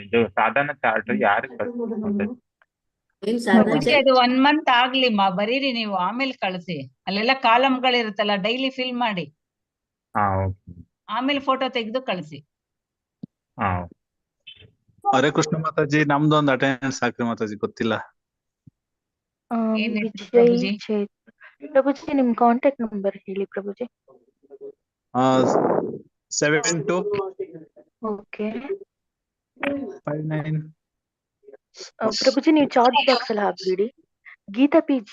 ಇದು ಸಾಧನ ಚಾರ್ಟ್ ಯಾರು ಕಳ್ಸೋದು? ಏನ್ ಸಾಧನ ಪ್ರಭುಜಿ, ಅದು 1 ಮಂತ್ ಆಗ್ಲಿ ಬರೀರಿ ನೀವು, ಆಮೇಲೆ ಕಳಿಸಿ. ಅಲ್ಲೆಲ್ಲ ಕಾಲಮ್ಗಳಿರುತ್ತಲ್ಲ, ಡೈಲಿ ಫಿಲ್ ಮಾಡಿ, ಹಾ ಓಕೆ. ಆಮೇಲೆ ಫೋಟೋ ತೆಗೆದು ಕಳಿಸಿ. ಹಾ ಹರೇ ಕೃಷ್ಣ ಮಾತಾಜಿ, ನಮ್ದೊಂದು ಅಟೆಂಡೆನ್ಸ್ ಹಾಕ್ರಿ ಮಾತಾಜಿ, ಗೊತ್ತಿಲ್ಲ. ಏನ್ ಹೆಸರು ವಿಜಯ್ ಪ್ರಭುಜಿ? ಪ್ರಭುಜಿ, ನಿಮ್ ಕಾಂಟ್ಯಾಕ್ಟ್ ನಂಬರ್ ಹೇಳಿ ಪ್ರಭುಜಿ. 7259. ಓಕೆ ಪ್ರಭುಜಿ, ನೀವು ಚಾಟ್ ಬಾಕ್ಸ್ ಅಲ್ಲಿ ಹಾಕ್ಬಿಡಿ. ಗೀತಾ PG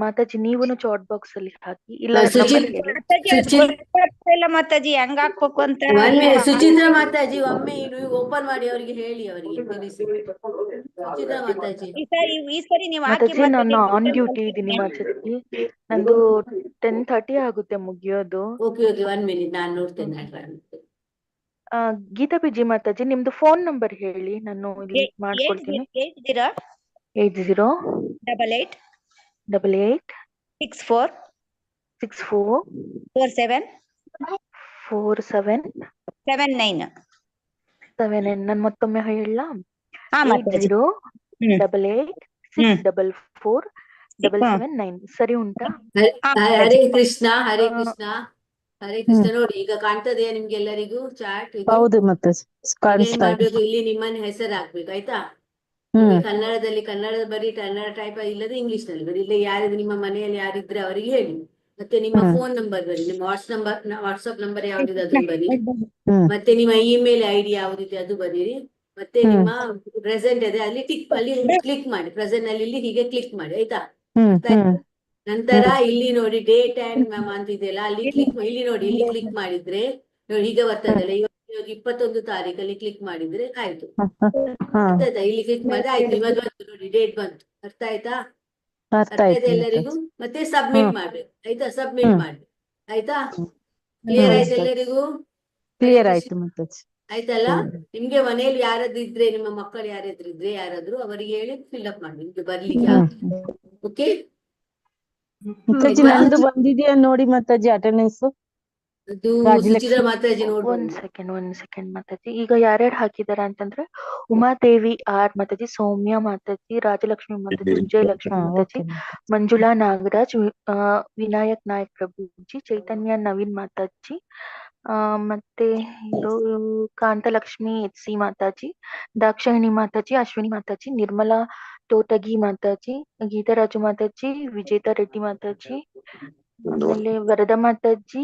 ಮಾತಾಜಿ, ನೀವುನು ಚಾಟ್ ಬಾಕ್ಸ್ ಅಲ್ಲಿ ಹಾಕಿ, ಇಲ್ಲ ನಂಬರ್ ಹೇಳಿ. ಮಾತಾಜಿ, ಅದು ಗೊತ್ತಾಗ್ತಿಲ್ಲ ಮಾತಾಜಿ, ಹೆಂಗ್ ಹಾಕ್ಬೇಕು ಅಂತ. ಒಮ್ಮೆ ಸುಚಿತ್ರಾ ಮಾತಾಜಿ, ಒಮ್ಮೆ ನೀವು ಓಪನ್ ಮಾಡಿ ಅವರಿಗೆ ಹೇಳಿ, ಅವರಿಗೆ ತಿಳಿಸಿ. ಸುಚಿತ್ರಾ ಮಾತಾಜಿ, ಈ ಸರಿ ನೀವು ಹಾಕಿ ಮಾತಾಜಿ, ನಾನು ಮಾತಾಜಿ. ಆನ್ ಡ್ಯೂಟಿ ಇದ್ದೀನಿ ಮಾತಾಜಿ, ನಂದು 10:30 ಆಗುತ್ತೆ ಮುಗಿಯೋದು. ಓಕೆ 1 ಮಿನಿಟ್, ನಾನು ನೋಡ್ತೇನೆ. ಗೀತಾ PG ಮಾತಾಜಿ, ನಿಮ್ದು ಫೋನ್ ನಂಬರ್ ಹೇಳಿ, ನಾನು ಇಲ್ಲಿ ಮಾಡ್ಕೊಳ್ತೀನಿ. 8088 64 47 79. ನಾನು ಮತ್ತೊಮ್ಮೆ ಹೇಳಲಾ? ಹಾ ಮಾತಾಜಿ. 8088 ಸರಿ ಉಂಟಾ? ಹರೇ ಕೃಷ್ಣ, ಹರೇ ಕೃಷ್ಣ, ಹರೇ ಕೃಷ್ಣ. ನೋಡಿ ಈಗ ಕಾಣ್ತದೆಯಾ ನಿಮ್ಗೆಲ್ಲರಿಗೂ ಚಾಟ್? ಹೌದು ಮಾತಾಜಿ, ಏನ್ ಕಾಣಿಸ್ತಾ ಇದೆ. ಮಾಡ್ಬೇಕು, ಇಲ್ಲಿ ನಿಮ್ಮನ್ನ ಹೆಸರು ಹಾಕ್ಬೇಕು, ಆಯ್ತಾ? ಕನ್ನಡದಲ್ಲಿ ಕನ್ನಡ ಬರೀ, ಕನ್ನಡ ಟೈಪ್ ಇಲ್ಲದೆ ಇಂಗ್ಲಿಷ್ ನಲ್ಲಿ ಬರೀ. ಇಲ್ಲ ಯಾರಿದ್ರು ನಿಮ್ಮ ಮನೆಯಲ್ಲಿ ಯಾರಿದ್ರೆ ಅವರಿಗೆ ಹೇಳಿ. ಮತ್ತೆ ನಿಮ್ಮ ಫೋನ್ ನಂಬರ್ ಬರಿ, ನಿಮ್ಮ ವಾಟ್ಸ್ಆಪ್ ನಂಬರ್ ಯಾವ್ದಿದೆ ಅದನ್ನ ಬರಿ, ಮತ್ತೆ ನಿಮ್ಮ ಇಮೇಲ್ ID ಯಾವ್ದಿದೆ ಅದು ಬರೀರಿ, ಮತ್ತೆ ನಿಮ್ಮ ಪ್ರೆಸೆಂಟ್ ಇದೆ ಅಲ್ಲಿ ಕ್ಲಿಕ್ ಮಾಡಿ, ಪ್ರೆಸೆಂಟ್ ಅಲ್ಲಿ ಇಲ್ಲಿ ಹೀಗೆ ಕ್ಲಿಕ್ ಮಾಡಿ, ಆಯ್ತಾ? ನಂತರ ಇಲ್ಲಿ ನೋಡಿ ಡೇಟ್ ಅಂಡ್ ಮಂತ್ ಇದೆಯಲ್ಲ, ಅಲ್ಲಿ ಇಲ್ಲಿ ನೋಡಿ, ಇಲ್ಲಿ ಕ್ಲಿಕ್ ಮಾಡಿದ್ರೆ ನೋಡಿ ಹೀಗೆ ಬರ್ತದಲ್ಲ, ಇವಾಗ 21 ತಾರೀಕಲ್ಲಿ ಕ್ಲಿಕ್ ಮಾಡಿದ್ರೆ ಆಯ್ತು. ಅರ್ಥ ಆಯ್ತಾ? ಇಲ್ಲಿ ಕ್ಲಿಕ್ ಮಾಡಿದ್ರೆ ಆಯ್ತು, ಇವತ್ತು ಬಂತು ನೋಡಿ, ಡೇಟ್ ಬಂತು. ಅರ್ಥ ಆಯ್ತಾ? ಅರ್ಥ ಆಯ್ತಾ ಎಲ್ಲರಿಗೂ? ಮತ್ತೆ ಸಬ್ಮಿಟ್ ಮಾಡ್ಬೇಕು, ಆಯ್ತಾ? ಸಬ್ಮಿಟ್ ಮಾಡಿ, ಆಯ್ತಾ? ಕ್ಲಿಯರ್ ಆಯ್ತು ಎಲ್ಲರಿಗೂ? ಕ್ಲಿಯರ್ ಆಯ್ತು ಮಾತಾಜಿ. ಆಯ್ತಲ್ಲ? ನಿಮ್ಗೆ ಮನೆಯಲ್ಲಿ ಯಾರಾದ್ರೂ ಇದ್ರೆ, ನಿಮ್ಮ ಮಕ್ಕಳು ಯಾರಾದ್ರೂ ಇದ್ರೆ, ಯಾರಾದ್ರೂ ಅವರಿಗೆ ಹೇಳಿ ಫಿಲ್ ಅಪ್ ಮಾಡಿ, ನಿಮ್ಗೆ ಬರ್ಲಿಕ್ಕೆ. ಓಕೆ ಮಾತಾಜಿ, ನಂದು ಬಂದಿದೆಯಾ ನೋಡಿ ಮಾತಾಜಿ ಅಟೆಂಡೆನ್ಸ್. ಅದು ಸುಚಿತ್ರಾ ಮಾತಾಜಿ ನೋಡ್ಬೋದು. ಒಂದ್ ಸೆಕೆಂಡ್ ಮಾತಾಜಿ. ಈಗ ಯಾರ್ಯಾರು ಹಾಕಿದಾರ ಅಂತಂದ್ರೆ, ಉಮಾದೇವಿ R ಮಾತಾಜಿ, ಸೌಮ್ಯ ಮಾತಾಜಿ, ರಾಜಲಕ್ಷ್ಮಿ ಮಾತಾಜಿ, ವಿಜಯಲಕ್ಷ್ಮಿ ಮಾತಾಜಿ, ಮಂಜುಳಾ ನಾಗರಾಜ್, ವಿನಾಯಕ್ ನಾಯಕ್ ಪ್ರಭುಜಿ, ಚೈತನ್ಯ ನವೀನ್ ಮಾತಾಜಿ, ಮತ್ತೆ ಕಾಂತಲಕ್ಷ್ಮಿ HC ಮಾತಾಜಿ, ದಾಕ್ಷಾಯಿಣಿ ಮಾತಾಜಿ, ಅಶ್ವಿನಿ ಮಾತಾಜಿ, ನಿರ್ಮಲಾ ತೋಟಗಿ ಮಾತಾಜಿ, ಗೀತಾರಾಜು ಮಾತಾಜಿ, ವಿಜೇತಾ ರೆಡ್ಡಿ ಮಾತಾಜಿ, ಆಮೇಲೆ ವರದಾ ಮಾತಾಜಿ,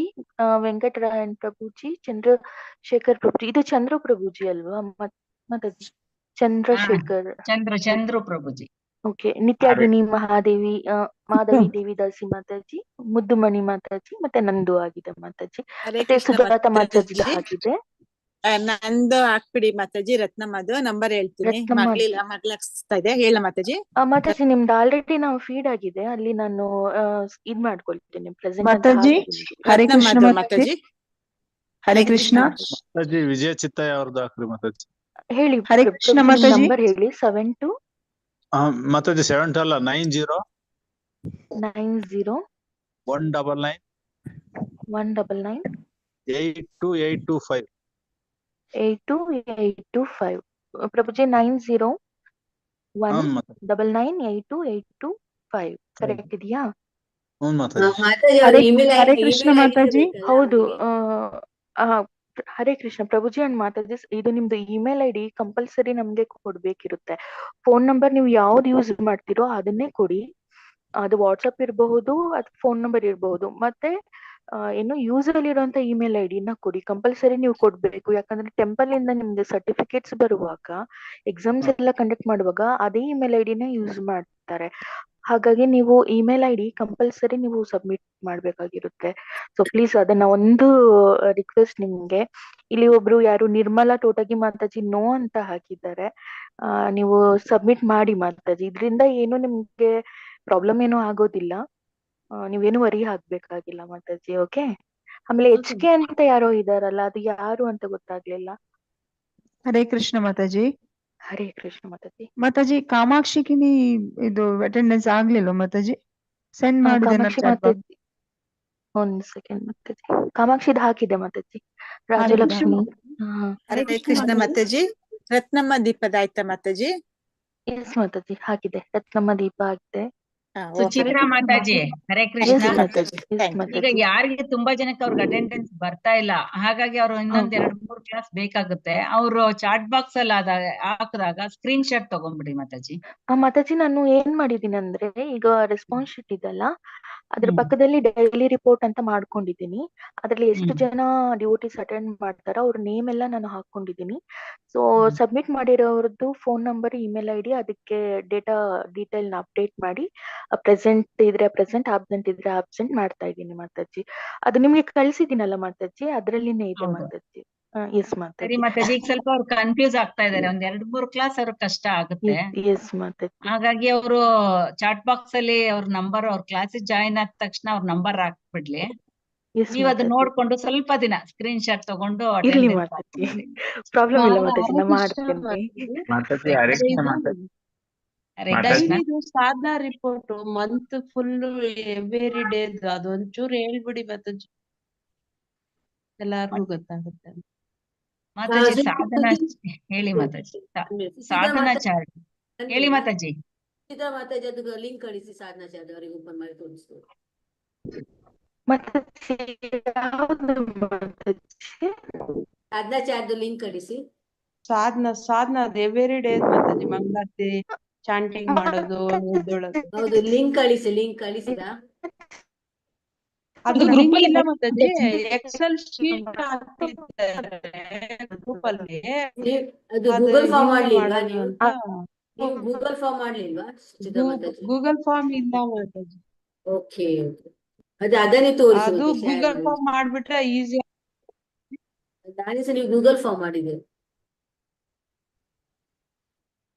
ವೆಂಕಟರಾಯಣ್ ಪ್ರಭುಜಿ, ಚಂದ್ರಶೇಖರ್ ಪ್ರಭುಜಿ. ಇದು ಚಂದ್ರ ಪ್ರಭುಜಿ ಅಲ್ವಾ ಮಾತಾಜಿ? ಚಂದ್ರಶೇಖರ್ ಚಂದ್ರು ಪ್ರಭುಜಿ. ಓಕೆ. ನಿತ್ಯಾಗಿನಿ ಮಾದೇವಿ, ಮಾಧವಿ ದೇವಿದಾಸಿ ಮಾತಾಜಿ, ಮುದ್ದುಮಣಿ ಮಾತಾಜಿ, ಮತ್ತೆ ನಂದು ಆಗಿದೆ ಮಾತಾಜಿ. ಮತ್ತೆ ಸುಜಾತ ಮಾತಾಜಿ ಆಗಿದೆ. ನಂದು ಹಾಕ್ಬಿಡಿ ಮಾತಾಜಿ. ರತ್ನಮ್ಮದು ನಂಬರ್ ಹೇಳ್ತೀನಿ. ಮಗ್ಲಾಗ್ಸ್ತಾ ಇದೆ, ಹೇಳ ಮಾತಾಜಿ. ಮಾತಾಜಿ, ನಿಮ್ದು ಆಲ್ರೆಡಿ ನಾವು ಫೀಡ್ ಆಗಿದೆ, ಅಲ್ಲಿ ನಾನು ಇದ್ ಮಾಡ್ಕೊಳ್ತೇನೆ ಪ್ರೆಸೆಂಟ್ ಮಾತಾಜಿ. ಹರೇ ಕೃಷ್ಣ ಮಾತಾಜಿ. ಹರೇ ಕೃಷ್ಣ ಮಾತಾಜಿ. ವಿಜಯ ಚಿತ್ತಯ್ಯ ಅವ್ರದ್ದು ಹಾಕ್ರಿ ಮಾತಾಜಿ. ಹೇಳಿ. ಹರೇ ಕೃಷ್ಣ ಮಾತಾಜಿ. ನಂಬರ್ ಹೇಳಿ. 72 ಮಾತಾಜಿ 70 ಅಲ್ಲ 90 199 199 8285. 8285. ಪ್ರಭುಜಿ 9019982825 ಕರೆಕ್ಟ್ ಇದೆಯಾ? ಹ್ಮ್ ಮಾತಾಜಿ. ಮಾತಾಜಿ ಅವ್ರ ಹರೇ ಇಮೇಲ್ ಹರೇ ಕೃಷ್ಣ ಮಾತಾಜಿ. ಹೌದು. ಹರೇ ಕೃಷ್ಣ ಪ್ರಭುಜಿ ಅಂಡ್ ಮಾತಾಜಿ, ಇದು ನಿಮ್ದು ಇಮೇಲ್ ಐ ಡಿ ಕಂಪಲ್ಸರಿ ನಮ್ಗೆ ಕೊಡ್ಬೇಕಿರುತ್ತೆ. ಫೋನ್ ನಂಬರ್ ನೀವು ಯಾವ್ದು ಯೂಸ್ ಮಾಡ್ತೀರೋ ಅದನ್ನೇ ಕೊಡಿ. ಅದು ವಾಟ್ಸಪ್ ಇರಬಹುದು, ಅದು ಫೋನ್ ನಂಬರ್ ಇರಬಹುದು. ಮತ್ತೆ ಏನು ಯೂಸರ್ ಅಲ್ಲಿ ಇರುವಂತ ಇಮೇಲ್ ಐ ಡಿನ ಕೊಡಿ, ಕಂಪಲ್ಸರಿ ನೀವು ಕೊಡ್ಬೇಕು. ಯಾಕಂದ್ರೆ ಟೆಂಪಲ್ ಇಂದ ನಿಮ್ಗೆ ಸರ್ಟಿಫಿಕೇಟ್ಸ್ ಬರುವಾಗ, ಎಕ್ಸಾಮ್ಸ್ ಎಲ್ಲ ಕಂಡಕ್ಟ್ ಮಾಡುವಾಗ ಅದೇ ಇಮೇಲ್ ಐ ಡಿನ ಯೂಸ್ ಮಾಡ್ತಾರೆ. ಹಾಗಾಗಿ ನೀವು ಇಮೇಲ್ ಐ ಡಿ ಕಂಪಲ್ಸರಿ ನೀವು ಸಬ್ಮಿಟ್ ಮಾಡ್ಬೇಕಾಗಿರುತ್ತೆ. ಸೊ ಪ್ಲೀಸ್ ಅದನ್ನ ಒಂದು ರಿಕ್ವೆಸ್ಟ್ ನಿಮ್ಗೆ. ಇಲ್ಲಿ ಒಬ್ರು ಯಾರು ನಿರ್ಮಲಾ ತೋಟಗಿ ಮಾತಾಜಿ ನೋ ಅಂತ ಹಾಕಿದ್ದಾರೆ. ನೀವು ಸಬ್ಮಿಟ್ ಮಾಡಿ ಮಾತಾಜಿ. ಇದರಿಂದ ಏನು ನಿಮ್ಗೆ ಪ್ರಾಬ್ಲಮ್ ಏನೂ ಆಗೋದಿಲ್ಲ. ನೀವೇನು ವರಿ ಆಗ್ಬೇಕಾಗಿಲ್ಲ ಮಾತಾಜಿ. ಓಕೆ. ಆಮೇಲೆ HK ಅಂತ ಯಾರೋ ಇದಾರಲ್ಲ, ಅದು ಯಾರು ಅಂತ ಗೊತ್ತಾಗ್ಲಿಲ್ಲ. ಹರೇ ಕೃಷ್ಣ ಮಾತಾಜಿ. ಹರೇ ಕೃಷ್ಣ ಮಾತಾಜಿ. ಮಾತಾಜಿ ಕಾಮಾಕ್ಷಿಗೆ ಇದು ಅಟೆಂಡೆನ್ಸ್ ಆಗ್ಲಿಲ್ವ ಮಾತಾಜಿ? ಸೆಂಡ್ ಮಾಡಿದೆ ಕಾಮಾಕ್ಷಿ ಮಾತಾಜಿ ಒಂದ್ ಸೆಕೆಂಡ್ ಮಾತಾಜಿ. ಕಾಮಾಕ್ಷಿದ್ ಹಾಕಿದೆ ಮಾತಾಜಿ. ರಾಜಲಕ್ಷ್ಮಿ. ಹರೇ ಕೃಷ್ಣ ಮಾತಾಜಿ. ರತ್ನಮ್ಮ ದೀಪದ ಆಯ್ತಾ ಮಾತಾಜಿ? ಎಸ್ ಮಾತಾಜಿ ಹಾಕಿದೆ. ರತ್ನಮ್ಮ ದೀಪ ಆಗಿದೆ. ಸುಚಿತ್ರಾ ಮಾತಾಜಿ, ಹರೇ ಕೃಷ್ಣ. ಎಸ್ ಮಾತಾಜಿ. ಎಸ್ ಈಗ ಮಾತಾಜಿ. ಯಾರಿಗೆ ತುಂಬಾ ಜನಕ್ಕೆ ಅವ್ರಿಗೆ ಅಟೆಂಡೆನ್ಸ್ ಬರ್ತಾ ಇಲ್ಲ, ಹಾಗಾಗಿ ಅವ್ರು ಇನ್ನೊಂದ್ 2-3 ಕ್ಲಾಸ್ ಬೇಕಾಗುತ್ತೆ. ಅವ್ರು ಚಾಟ್ ಬಾಕ್ಸ್ ಅಲ್ಲಿ ಹಾಕಿದಾಗ ಸ್ಕ್ರೀನ್ ಶಾಟ್ ತಗೊಂಡ್ಬಿಡಿ ಮಾತಾಜಿ. ಮಾತಾಜಿ ನಾನು ಏನ್ ಮಾಡಿದೀನಿ ಅಂದ್ರೆ, ಈಗ ರೆಸ್ಪಾನ್ಸ್ ಶೀಟ್ ಇದೆಲ್ಲ, ಅದ್ರ ಪಕ್ಕದಲ್ಲಿ ಡೈಲಿ ರಿಪೋರ್ಟ್ ಅಂತ ಮಾಡ್ಕೊಂಡಿದ್ದೀನಿ. ಅದ್ರಲ್ಲಿ ಎಷ್ಟು ಜನ ಡ್ಯೂಟೀಸ್ ಅಟೆಂಡ್ ಮಾಡ್ತಾರೋ ಅವ್ರ ನೇಮ್ ಎಲ್ಲ ನಾನು ಹಾಕೊಂಡಿದ್ದೀನಿ. ಸೊ ಸಬ್ಮಿಟ್ ಮಾಡಿರೋರ್ದು phone number, email I D, ಅದಕ್ಕೆ ಡೀಟೇಲ್ ನ ಅಪ್ಡೇಟ್ ಮಾಡಿ ಪ್ರೆಸೆಂಟ್ ಇದ್ರೆ ಪ್ರೆಸೆಂಟ್, ಆಬ್ಸೆಂಟ್ ಇದ್ರೆ ಆಬ್ಸೆಂಟ್ ಮಾಡ್ತಾ ಇದ್ದೀನಿ ಮಾತಾಜಿ. ಅದು ನಿಮ್ಗೆ ಕಳ್ಸಿದ್ದೀನಲ್ಲ ಮಾತಾಜಿ, ಅದ್ರಲ್ಲಿನೇ ಇದೆ ಮಾತಾಜಿ. ಎಸ್ ಸರಿ ಮಾತಾಜಿ. ಮಾತಾಜಿ, ಈಗ ಸ್ವಲ್ಪ ಅವ್ರು ಕನ್ಫ್ಯೂಸ್ ಆಗ್ತಾ ಇದಾರೆ. 2-3 ಕ್ಲಾಸ್ ಅವ್ರಿಗೆ ಕಷ್ಟ ಆಗುತ್ತೆ. ಎಸ್ ಮಾತಾಜಿ. ಹಾಗಾಗಿ ಅವರು ಚಾಟ್ ಬಾಕ್ಸ್ ಅಲ್ಲಿ ಅವ್ರ ನಂಬರ್, ಅವ್ರ ಕ್ಲಾಸಿಗೆ ಜಾಯಿನ್ ಆದ ತಕ್ಷಣ ಅವ್ರ ನಂಬರ್ ಹಾಕ್ಬಿಡ್ಲಿ. ನೀವ್ ಅದನ್ನ ನೋಡ್ಕೊಂಡು ಸ್ವಲ್ಪ ದಿನ ಸ್ಕ್ರೀನ್ ಶಾಟ್ ತಗೊಂಡು ಇರ್ಲಿ attendance ಮಾತಾಜಿ, ಹಾಕ್ಬಿಡಿ. ಪ್ರಾಬ್ಲಮ್ ಇಲ್ಲ ಮಾತಾಜಿ, ನಾ ಮಾಡ್ತೇನೆ. ಮಾತಾಜಿ ಹರೇ ಕೃಷ್ಣ ಮಾತಾಜಿ. ಹರೇ ಮಾತಾಜಿ Krishna. Daily sadhana report month full every day ಅದೊಂಚೂರು ಹೇಳ್ಬಿಡಿ ಮಾತಾಜಿ, ಎಲ್ಲಾರ್ಗೂ ಗೊತ್ತಾಗುತ್ತೆ. ಮಾತಾಜಿ ಸಾಧನಾ ಹೇಳಿ ಮಾತಾಜಿ. ಸಾಧನಾ ಚಾರ್ಟ್ ಹೇಳಿ ಮಾತಾಜಿ. ಮಾತಾಜಿ ಅದು ಲಿಂಕ್ ಕಳಿಸಿ ಸಾಧನಾ ಚಾರ್ಟ್ ಅವರಿಗೆ ಓಪನ್ ಮಾಡಿ ತೋರಿಸ್ತು. ಸಾಧನಾ ಚಾರ್ಟ್ ಲಿಂಕ್ ಕಳಿಸಿ. ಸಾಧನಾ ಎವ್ರಿ ಡೇ ಮಾತಾಜಿ ಮಂಗಳಾರತಿ ಚಾಂಟಿಂಗ್ ಮಾಡೋದು, ಹೌದು ಲಿಂಕ್ ಕಳಿಸಿದಾ? ಅದು ಗ್ರೂಪ್ ಇಲ್ಲ ಮಾತಾಜಿ, ಎಕ್ಸೆಲ್ ಶೀಟ್ ಗ್ರೂಪ್ ಅಲ್ಲಿ. ಅದು ಗೂಗಲ್ ಫಾರ್ಮ್ ಮಾಡ್ಲಿಲ್ವಾ ನೀವು? ಗೂಗಲ್ ಫಾರ್ಮ್ ಮಾಡ್ಲಿಲ್ವಾ? ಗೂಗಲ್ ಫಾರ್ಮ್ ಇಲ್ಲ ಮಾತಾಜಿ. ಓಕೆ, ಅದನ್ನೇ ತೋರಿಸಿ. ಅದು ಗೂಗಲ್ ಫಾರ್ಮ್ ಮಾಡ್ಬಿಟ್ರೆ ಈಸಿ. ನೀವು ಗೂಗಲ್ ಫಾರ್ಮ್ ಮಾಡಿದೆ,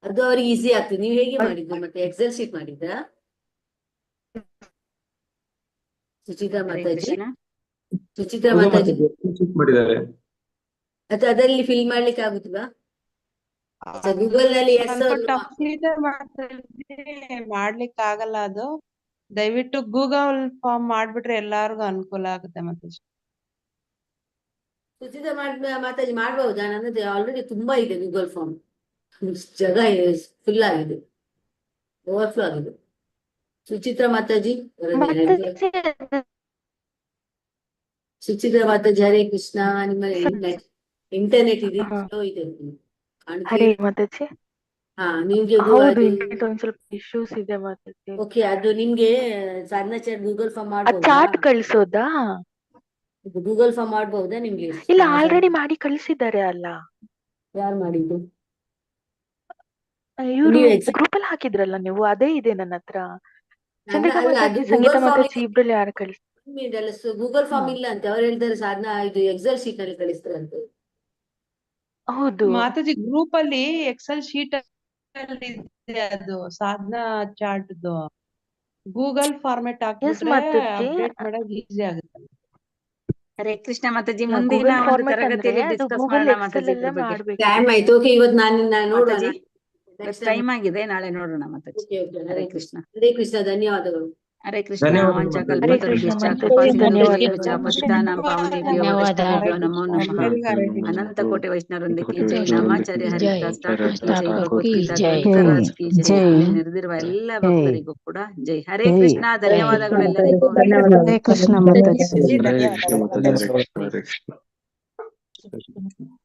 ಅದು ಅವ್ರಿಗೆ ಈಸಿ ಆಗ್ತದೆ. ನೀವು ಹೇಗೆ ಮಾಡಿದ್ದು ಮತ್ತೆ? ಎಕ್ಸೆಲ್ ಶೀಟ್ ಮಾಡಿದ್ರಾ ಸುಚಿತ್ರಾ ಮಾತಾಜಿ? ಸುಚಿತ್ರಾ ಮಾತಾಜಿ ಮಾಡಿದ್ದಾರೆ. ಅಥವಾ ಅದರಲ್ಲಿ ಫಿಲ್ ಮಾಡ್ಲಿಕ್ಕೆ ಆಗುತ್ತವಾ? ಗೂಗಲ್ ನಲ್ಲಿ ಮಾಡ್ಲಿಕ್ಕೆ ಆಗಲ್ಲ. ಅದು ದಯವಿಟ್ಟು ಗೂಗಲ್ ಫಾರ್ಮ್ ಮಾಡ್ಬಿಟ್ರೆ ಎಲ್ಲಾರ್ಗು ಅನುಕೂಲ ಆಗುತ್ತೆ ಮಾತಾಜಿ. ಸುಚಿತ್ರಾ ಮಾತಾಜಿ ಮಾಡ್ಬಹುದಾ? ನನ್ನದು ಆಲ್ರೆಡಿ ತುಂಬಾ ಇದೆ ಗೂಗಲ್ ಫಾರ್ಮ್, ಜಾಗ ಫುಲ್ ಆಗಿದೆ, ಓವರ್ಫ್ಲೋ ಆಗಿದೆ. ಸುಚಿತ್ರಾ ಮಾತಾಜಿ, ಸುಚಿತ್ರಾ ಮಾತಾಜಿ ಹರೇ ಕೃಷ್ಣ. ನಿಮ್ಮ ಇಂಟರ್ನೆಟ್ ಇದೆ, ಸ್ಲೋ ಇದೆ ಹರೇ ಮಾತಾಜಿ. ನಿಮ್ಗೆ ಹೌದು, ಇಂಟರ್ನೆಟ್ ಒಂದ್ ಸ್ವಲ್ಪ ಇಶ್ಯೂಸ್ ಇದೆ ಮಾತಾಜಿ. ಓಕೆ, ಅದು ನಿಮ್ಗೆ ಸಾಧನಾ ಚಾರ್ಟ್ ಗೂಗಲ್ ಫಾರ್ಮ್ ಮಾಡ್ಬೋದಾ? ಚಾರ್ಟ್ ಕಳ್ಸೋದಾ? ಗೂಗಲ್ ಫಾರ್ಮ್ ಮಾಡ್ಬಹುದಾ ನಿಮ್ಗೆ? ಇಲ್ಲ, ಆಲ್ರೆಡಿ ಮಾಡಿ ಕಳ್ಸಿದ್ದಾರೆ ಅಲ್ಲ. ಯಾರು ಮಾಡಿದ್ದು? ಇವ್ರು ಗ್ರೂಪ್ ಅಲ್ಲಿ ಹಾಕಿದ್ರಲ್ಲ ನೀವು, ಅದೇ ಇದೆ ನನ್ನ ಹತ್ರ. ಚಂದ್ರಿಕಾ ಮಾತಾಜಿ, ಸಂಗೀತಾ ಮಾತಾಜಿ ಇಬ್ರಲ್ಲಿ ಯಾರು ಕಳಿಸ್? ಗೂಗಲ್ ಫಾರ್ಮ್ ಇಲ್ಲ ಅಂತ ಅವ್ರು ಹೇಳ್ತಾರೆ. ಸಾಧನಾ ಇದು ಎಕ್ಸೆಲ್ ಶೀಟ್ ನಲ್ಲಿ ಕಳಿಸ್ತಾರಂತೆ. ಹೌದು ಮಾತಾಜಿ, ಗ್ರೂಪ್ ಅಲ್ಲಿ ಎಕ್ಸೆಲ್ ಶೀಟ್ ಅಲ್ಲಿ ಇದೆ ಅದು ಸಾಧನಾ ಚಾರ್ಟ್. ಗೂಗಲ್ ಫಾರ್ಮೆಟ್ ಹಾಕ್ಬಿಟ್ರೆ ಅಪ್ಡೇಟ್ ಮಾಡೋದು ಈಸಿ ಆಗುತ್ತೆ. ಹರೇ ಕೃಷ್ಣ ಮಾತಾಜಿ, ಮುಂದಿನ ಒಂದು ತರಗತಿಯಲ್ಲಿ ಡಿಸ್ಕಸ್ ಮಾಡೋಣ ಮಾತಾಜಿ ಇದ್ರ ಬಗ್ಗೆ. ಟೈಮ್ ಆಯ್ತು. ಓಕೆ, ಇವತ್ತು ನಾನು ನೋಡೋಣ. ಟೈಮ್ ಆಗಿದೆ, ನಾಳೆ ನೋಡೋಣ ಮಾತಾಜಿ. ಹರೇ ಕೃಷ್ಣ. ಹರೇ ಕೃಷ್ಣ, ಧನ್ಯವಾದಗಳು. ಹರೇ ಕೃಷ್ಣ ಧನ್ಯವಾದಗಳು ವಾಂಚಾಕಲ್ಪತರುಭ್ಯಶ್ಚ ಮಾತಾಜಿ. ಕೃಪಾ ಸಿಂಧುಭ್ಯಶ್ಚ ಧನ್ಯವಾದಗಳು. ಪತಿತಾನಾಂ ಪಾವನೇಭ್ಯೋ ವೈಷ್ಣವೇಭ್ಯೋ ನಮೋ ನಮಃ. ಎಲ್ಲರಿಗೂ ಅನಂತ ಕೋಟಿ ವೈಷ್ಣವೃಂದ ಕಿ ಜೈ. ಜೈ. ನಾಮಾಚಾರ್ಯ ಜೈ. ಹರಿದಾಸ್ ಠಾಕೂರ್ ಕಿ ಜೈ. ಠಾಕೂರ್ ಭಗವದ್ ಕಿ ಗೀತಾ ಜೈ. ಗ್ರಂಥರಾಜ್ ಕಿ ಜೈ. ಜೈ. ಇಲ್ಲಿ ನೆರೆದಿರುವ ಎಲ್ಲ ಭಕ್ತರಿಗೂ ಕೂಡ ಜೈ. ಹರೇ ಜೈ. ಕೃಷ್ಣ. ಧನ್ಯವಾದಗಳು ಎಲ್ಲರಿಗೂ. ಹರೇ ಕೃಷ್ಣ ಮಾತಾಜಿ. ಧನ್ಯವಾದಗಳು. ಹರೇ ಕೃಷ್ಣ ಮಾತಾಜಿ, ಹರೇ ಕೃಷ್ಣ, ಹರೇ ಕೃಷ್ಣ.